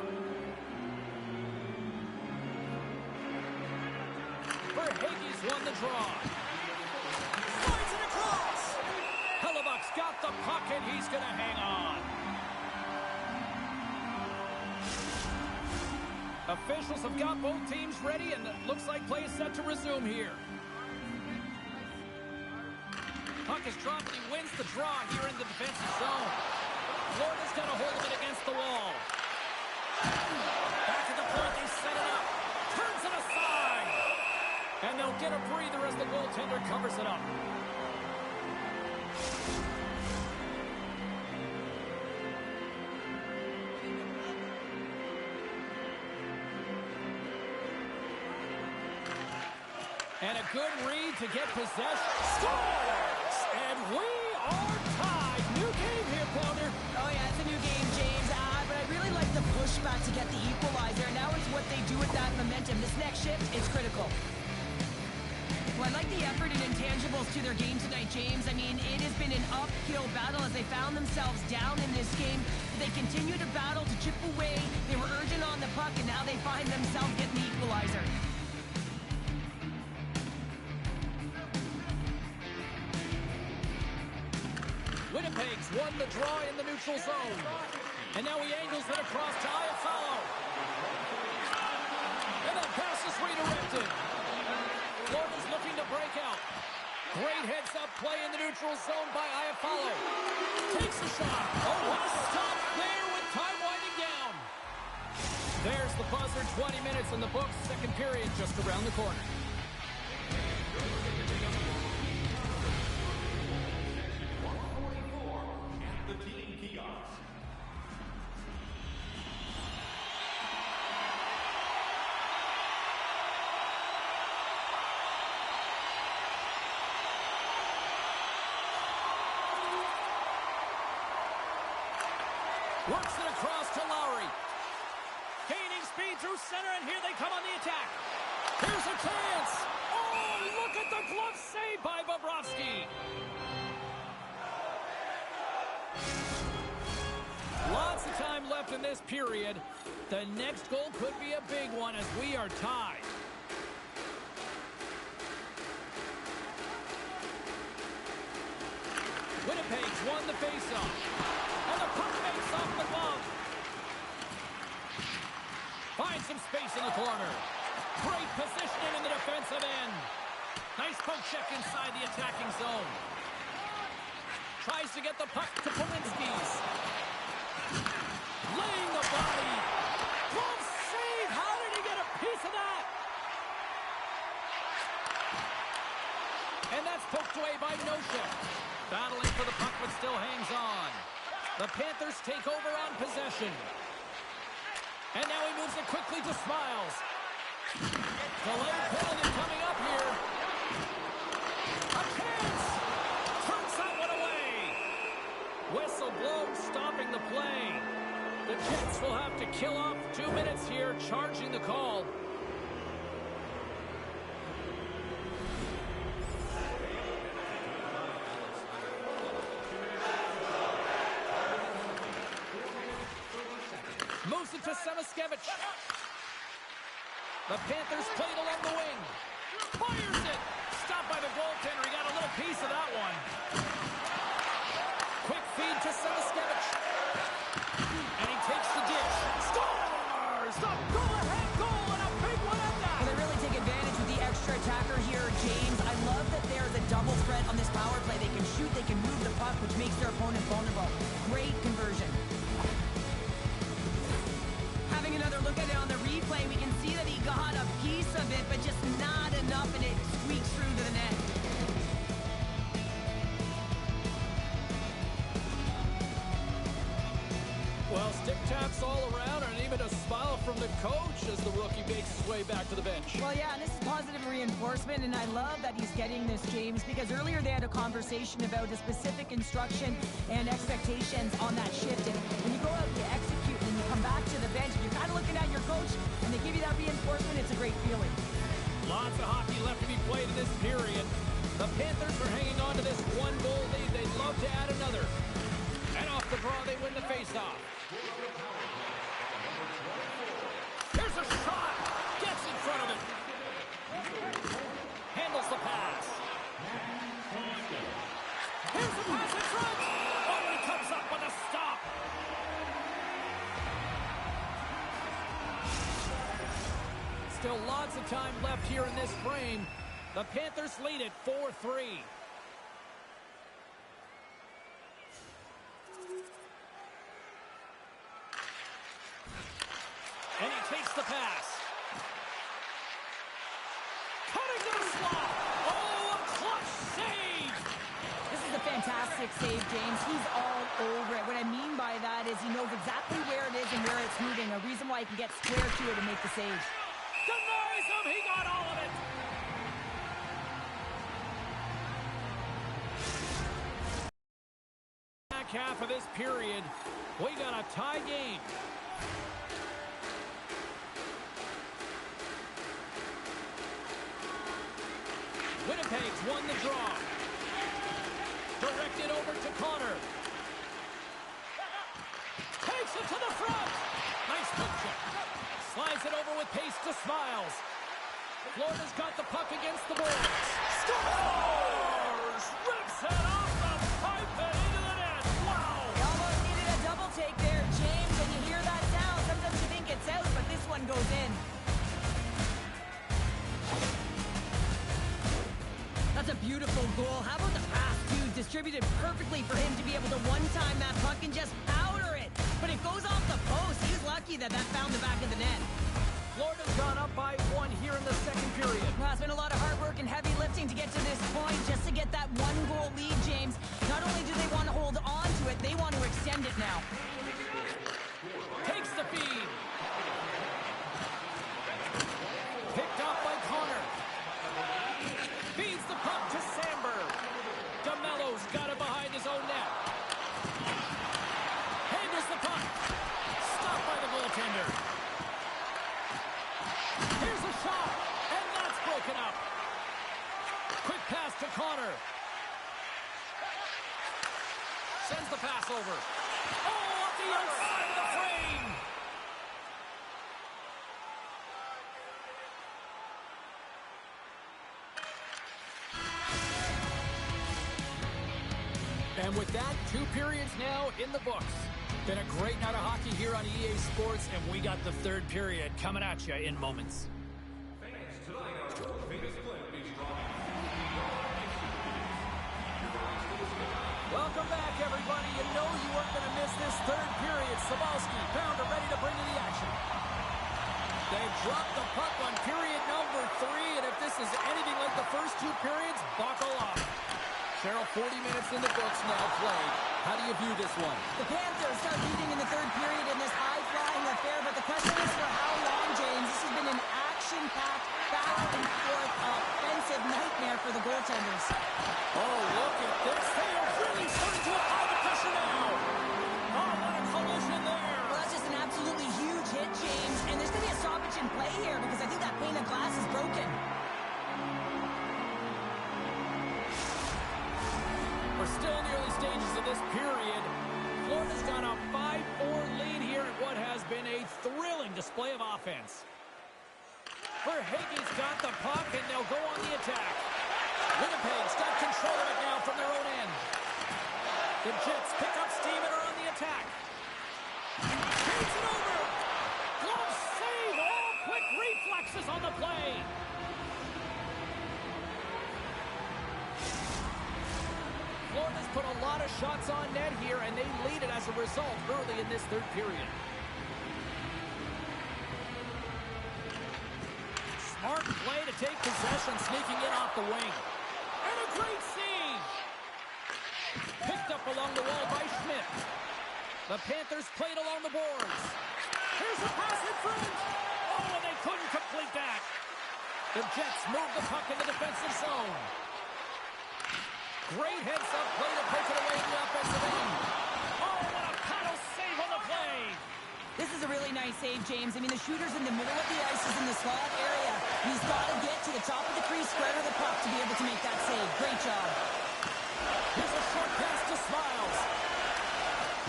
Verhaeghe's won the draw. Slides it across. Hellebuck's got the puck and he's going to hang on. Officials have got both teams ready and it looks like play is set to resume here. Puck is dropped and he wins the draw here in the defensive zone. Florida's got a hold of it against the wall. Back at the point, they set it up. Turns it aside. And they'll get a breather as the goaltender covers it up. And a good read to get possession. Scores! And we are tied. New game here, Pounder. Oh, yeah, it's a new game, James. But I really like the pushback to get the equalizer. Now it's what they do with that momentum. This next shift is critical. Well, I like the effort and intangibles to their game tonight, James. I mean, it has been an uphill battle as they found themselves down in this game. They continue to battle to chip away. They were urgent on the puck, and now they find themselves getting the equalizer. Winnipeg's won the draw in the neutral zone. And now he angles it across to Iafallo. And that pass is redirected. Florida's looking to break out. Great heads-up play in the neutral zone by Iafallo. Takes a shot. Oh, what a stop there with time winding down. There's the buzzer. 20 minutes in the books. Second period just around the corner. Works it across to Lowry. Gaining speed through center, and here they come on the attack. Here's a chance. Oh, look at the glove save by Bobrovsky. Lots of time left in this period. The next goal could be a big one as we are tied. Winnipeg's won the faceoff. And the puck makes off the glove. Finds some space in the corner. Great positioning in the defensive end. Nice poke check inside the attacking zone. Tries to get the puck to Polinski's. Laying the body. Glove save. How did he get a piece of that? And that's poked away by Nosha. Battling for the puck, but still hangs on. The Panthers take over on possession. And now he moves it quickly to Smiles. Delayed penalty coming up here. A chance! Turns that one away. Whistle blown, stopping the play. The Jets will have to kill off 2 minutes here, charging the call. Moves it to Samaskevich. The Panthers played along the wing. Fires it. Stopped by the goaltender. He got a little piece of that one. Quick feed to Samaskevich. And he takes the dish. Scores! The go-ahead goal, and a big one at that. Well, they really take advantage with the extra attacker here, James. I love that there's a double threat on this power play. They can shoot, they can move the puck, which makes their opponent vulnerable. Great conversion. Having another look at it on the replay, we can see that he got a piece of it, but just not enough, and it squeaks through to the net. Well, stick taps all around, and even a smile from the coach as the rookie makes his way back to the bench. Well, yeah, and this is positive reinforcement, and I love that he's getting this, James, because earlier they had a conversation about the specific instruction and expectations on that shift, and when you go out and you execute and you come back to the bench, you're kind of looking at your coach, and they give you that reinforcement. It's a great feeling. Lots of hockey left to be played in this period. The Panthers are hanging on to this one-goal lead. They'd love to add another. And off the draw, they win the faceoff. Here's a shot. Gets in front of it. Handles the pass. Here's the pass in front. Oh, and he comes up with a stop. Still lots of time left here in this frame. The Panthers lead it 4-3. And he takes the pass. Cutting to the slot. Oh, a clutch save. This is a fantastic save, James. He's all over it. What I mean by that is he knows exactly where it is and where it's moving. A reason why he can get square to it and make the save. Denies him. He got all of it. Back half of this period, we got a tie game. Winnipeg's won the draw. Directed over to Connor. Takes it to the front. Nice hook check. Slides it over with pace to Smiles. Florida's got the puck against the boards. Scores! Rips it off the pipe and into the net. Wow! He almost needed a double take there, James. When you hear that sound, sometimes you think it's out, but this one goes in. That's a beautiful goal. How about the pass, too? Distributed perfectly for him to be able to one-time that puck and just powder it. But it goes off the post. He's lucky that that found the back of the net. Florida's gone up by 1 here in the second period. Well, it's been a lot of hard work and heavy lifting to get to this point, just to get that one-goal lead, James. Not only do they want to hold on to it, they want to extend it now. Takes the feed. Picked off by Connor. Feeds the puck to Sandberg. DeMello's got it behind his own net. Handles the puck. And with that, 2 periods now in the books. Been a great night of hockey here on EA Sports, and we got the 3rd period coming at you in moments. Fans, tonight our world famous clip is drawing. Welcome back, everybody. You know you weren't going to miss this 3rd period. Sabalski, Pounder ready to bring you the action. They've dropped the puck on period number 3, and if this is anything like the first 2 periods, buckle up. Cheryl, 40 minutes in the books now played. How do you view this one? The Panthers start leading in the 3rd period in this high-flying affair, but the question is for how long, James? This has been an action-packed, back-and-forth offensive nightmare for the goaltenders. Oh, look at this. They are really starting to apply the pressure now. Oh, what a collision there. Well, that's just an absolutely huge hit, James, and there's going to be a stoppage in play here because I think that pane of glass is broken. We're still in the early stages of this period. Florida's got a 5-4 lead here in what has been a thrilling display of offense. Verhaeghe's got the puck, and they'll go on the attack. Winnipeg's got control of it now from their own end. The Jets pick up steam and are on the attack. Shoots it over. Glove save. All quick reflexes on the play. Florida's put a lot of shots on net here, and they lead it as a result early in this 3rd period. Smart play to take possession, sneaking in off the wing. And a great save! Picked up along the wall by Schmidt. The Panthers played along the boards. Here's a pass in front! Oh, and they couldn't complete that! The Jets move the puck in the defensive zone. Great heads-up play to poke it away in the offensive end. Oh, what a paddle save on the play! This is a really nice save, James. I mean, the shooter's in the middle of the ice, is in the slot area. He's got to get to the top of the crease, square to the puck to be able to make that save. Great job. Here's a short pass to Smiles.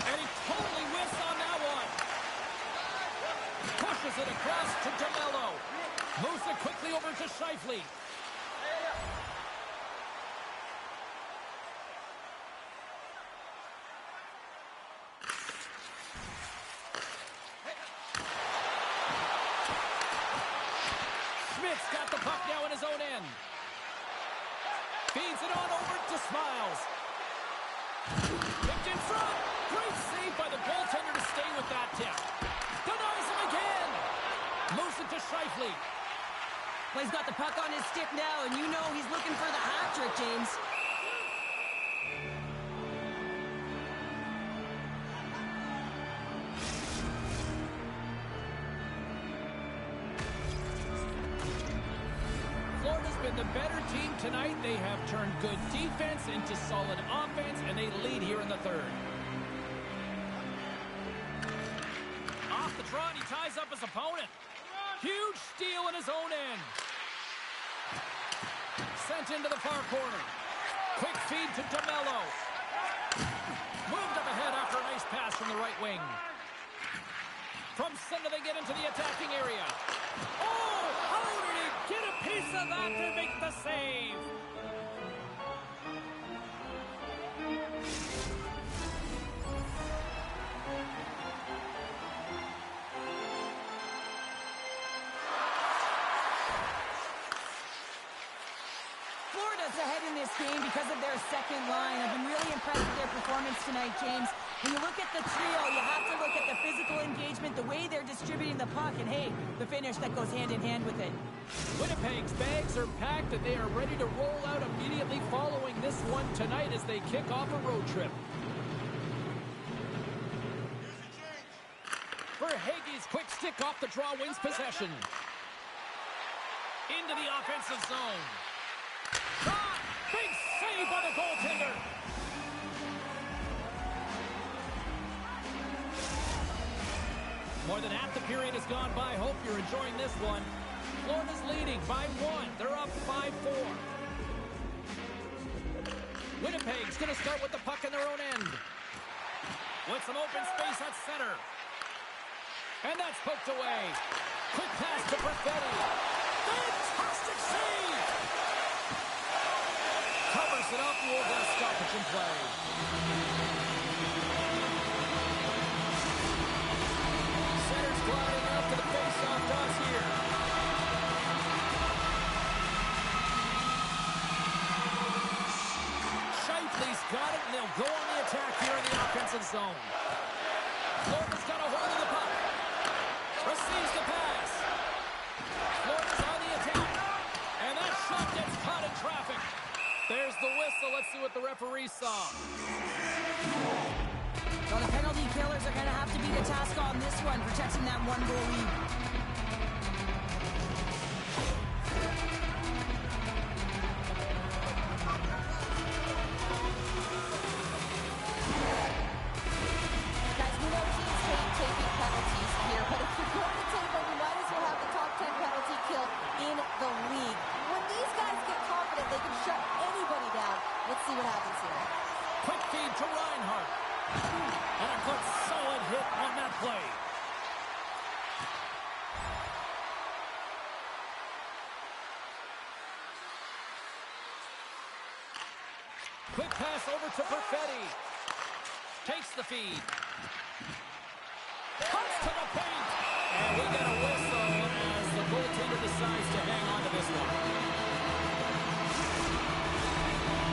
And he totally whiffs on that one. Pushes it across to DeMello. Moves it quickly over to Scheifele. Schmidt's got the puck now in his own end. Feeds it on over to Smiles. Picked in front. Great save by the goaltender to stay with that tip. Denies him again. Moves it to Scheifele. Well, he's got the puck on his stick now, and you know he's looking for the hat trick, James. Florida's been the better team tonight. They have turned good defense into solid offense, and they lead here in the 3rd. Off the draw, and he ties up his opponent. Huge steal in his own end. Sent into the far corner. Quick feed to DeMello. Moved up ahead after a nice pass from the right wing. From center, they get into the attacking area. Oh, how did he get a piece of that to make the save? Florida's ahead in this game because of their second line. I've been really impressed with their performance tonight, James. When you look at the trio, you have to look at the physical engagement, the way they're distributing the puck, and hey, the finish that goes hand in hand with it. Winnipeg's bags are packed, and they are ready to roll out immediately following this one tonight as they kick off a road trip. Verhaeghe's quick stick off the draw wins possession. Into the offensive zone. Shot! Big save by the goaltender! More than half the period has gone by. Hope you're enjoying this one. Florida's leading by 1. They're up 5-4. Winnipeg's going to start with the puck in their own end. With some open space at center. And that's poked away. Quick pass to Perfetti. Fantastic save! Covers gives it up. We'll get a stoppage in play. Center's gliding out to the face-off toss here. Shifley's got it, and they'll go on the attack here in the offensive zone. Florida's got a hold of the puck. Receives the pass. Florida's on the attack. And that shot gets caught in traffic. There's the whistle. Let's see what the referee saw. Well, the penalty killers are going to have to be the task on this one, protecting that one-goal lead. Guys, we know teams hate taking penalties here, but if you're going to take one, you might as well have the top 10 penalty kill in the league. When these guys get confident, they can shut anybody down. Let's see what happens here. Quick feed to Reinhart. And a good solid hit on that play. Quick pass over to Perfetti. Takes the feed. Cuts to the paint. And we get a whistle as the goaltender decides to hang on to this one.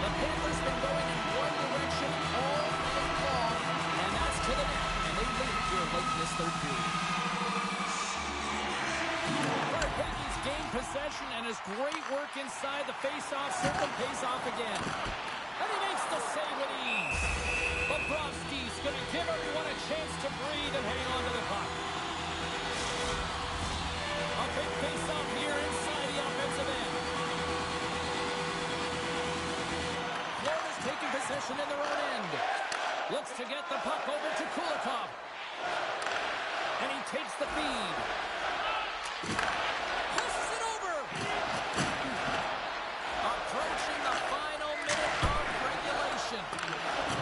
The Panthers been going in one direction all night long, and that's to the net. And they lead it here late in this third period. Perfetti's gained possession and his great work inside the face-off circle pays off again. And he makes the save with ease. Bobrovsky's going to give everyone a chance to breathe and hang on to the puck. A big face-off here inside the offensive end. Florida's taking possession in their own end. Looks to get the puck over to Kulikov. And he takes the feed. Passes it over. Approaching the final minute of regulation.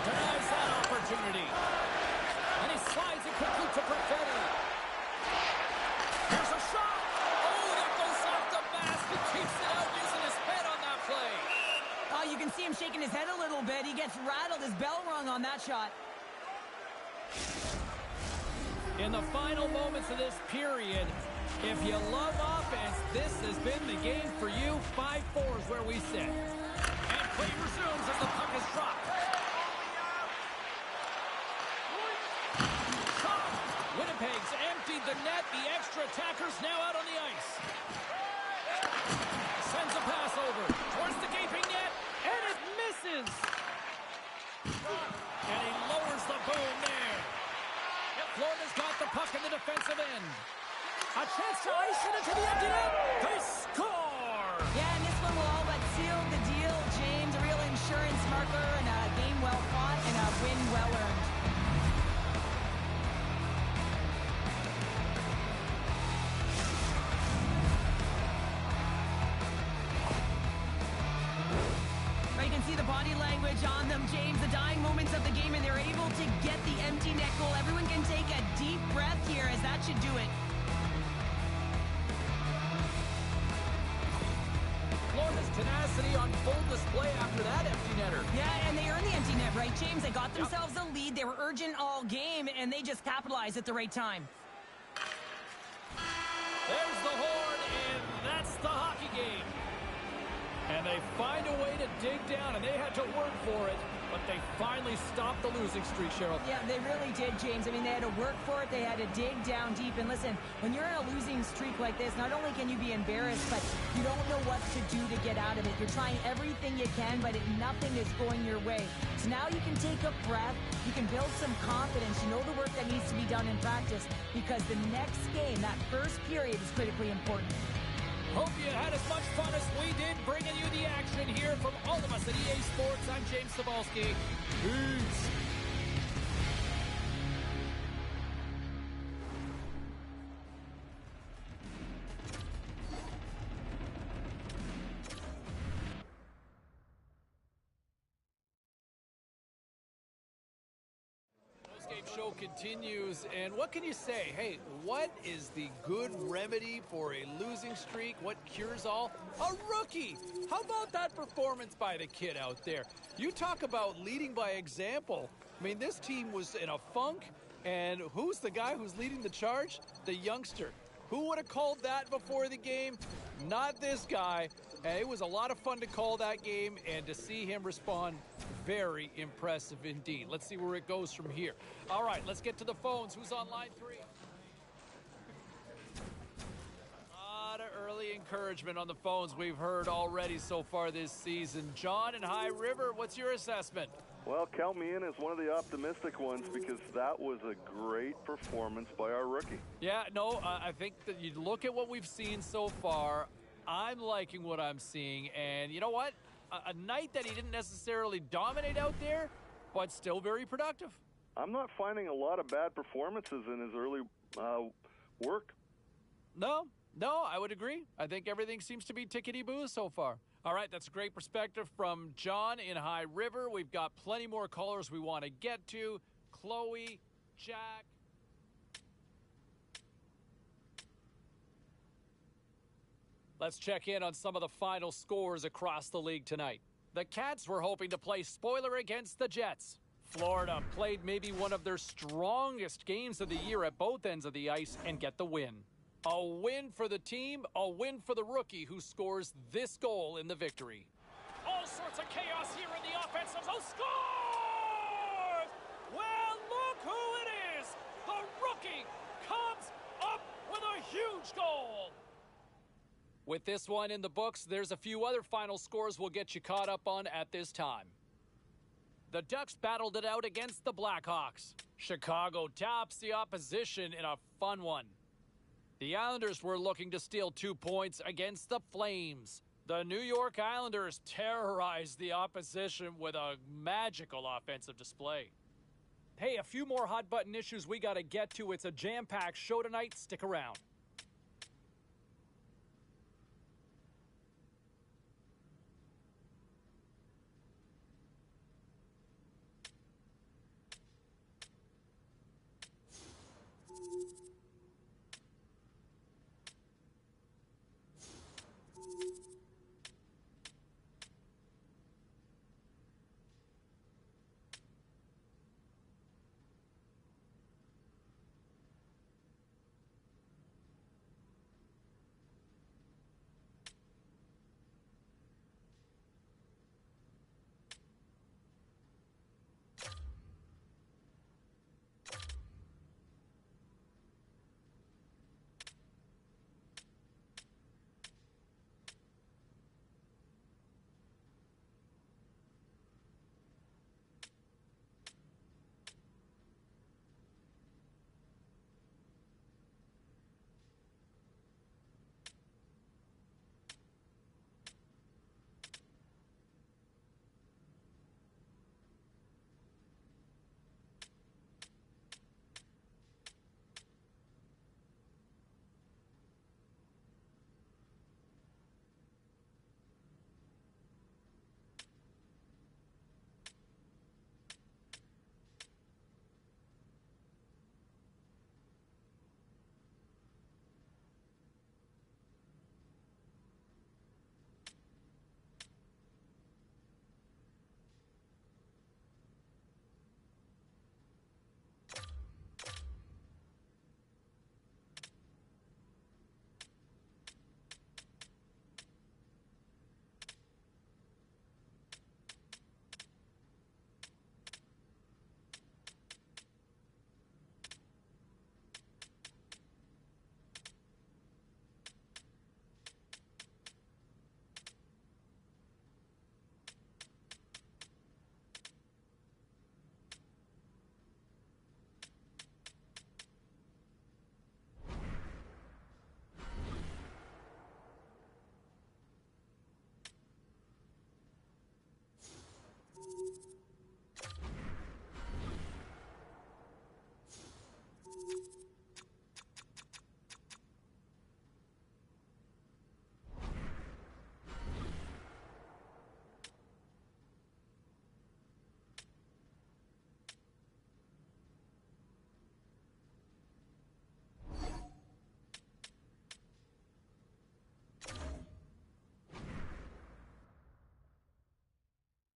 Denies that opportunity. And he slides it quickly to Perfetti. Here's a shot. Oh, that goes off the basket. Keeps it out using his head on that play. Oh, you can see him shaking his head a little bit. He gets rattled. His bell rung on that shot. In the final moments of this period, if you love offense, this has been the game for you. 5-4 is where we sit. And play resumes as the puck is dropped. Shot. Winnipeg's emptied the net. The extra attackers now out on the ice. Sends a pass over towards the gaping net, and it misses. And he lowers the boom there. Florida's got the puck in the defensive end. A chance to ice it into the empty net. They score! Yeah, and this one will all but seal the deal, James. A real insurance marker and a game well fought and a win well earned. But you can see the body language on them, James. The dying moments of the game, and they're able to get the empty net goal. Everyone can take a deep breath here, as that should do it. Florida's tenacity on full display after that empty netter. Yeah, and they earned the empty net, right, James? They got themselves a lead. They were urgent all game, and they just capitalized at the right time. There's the horn, and that's the hockey game. And they find a way to dig down, and they had to work for it, but they finally stopped the losing streak, Cheryl. Yeah, they really did, James. I mean, they had to work for it. They had to dig down deep. And listen, when you're in a losing streak like this, not only can you be embarrassed, but you don't know what to do to get out of it. You're trying everything you can, but nothing is going your way. So now you can take a breath. You can build some confidence. You know the work that needs to be done in practice, because the next game, that first period, is critically important. Hope you had as much fun as we did bringing you the action here from all of us at EA Sports. I'm James Cebulski. Peace. Postgame show continues, and what can you say? Hey, what is the good remedy for a losing streak? What cures all? A rookie! How about that performance by the kid out there? You talk about leading by example. I mean, this team was in a funk, and who's the guy who's leading the charge? The youngster. Who would have called that before the game? Not this guy. And it was a lot of fun to call that game, and to see him respond, very impressive indeed. Let's see where it goes from here. All right, let's get to the phones. Who's on line 3? A lot of early encouragement on the phones we've heard already so far this season. John in High River, what's your assessment? Well, count me in as one of the optimistic ones because that was a great performance by our rookie. Yeah, no, I think that you look at what we've seen so far. I'm liking what I'm seeing, and you know what? A night that he didn't necessarily dominate out there, but still very productive. I'm not finding a lot of bad performances in his early work. No, I would agree. I think everything seems to be tickety-boo so far. All right, that's a great perspective from John in High River. We've got plenty more callers we want to get to. Chloe, Jack. Let's check in on some of the final scores across the league tonight. The Cats were hoping to play spoiler against the Jets. Florida played maybe one of their strongest games of the year at both ends of the ice and get the win. A win for the team, a win for the rookie who scores this goal in the victory. All sorts of chaos here in the offensive zone. Scores! Well, look who it is! The rookie comes up with a huge goal! With this one in the books, there's a few other final scores we'll get you caught up on at this time. The Ducks battled it out against the Blackhawks. Chicago tops the opposition in a fun one. The Islanders were looking to steal 2 points against the Flames. The New York Islanders terrorized the opposition with a magical offensive display. Hey, a few more hot-button issues we got to get to. It's a jam-packed show tonight. Stick around.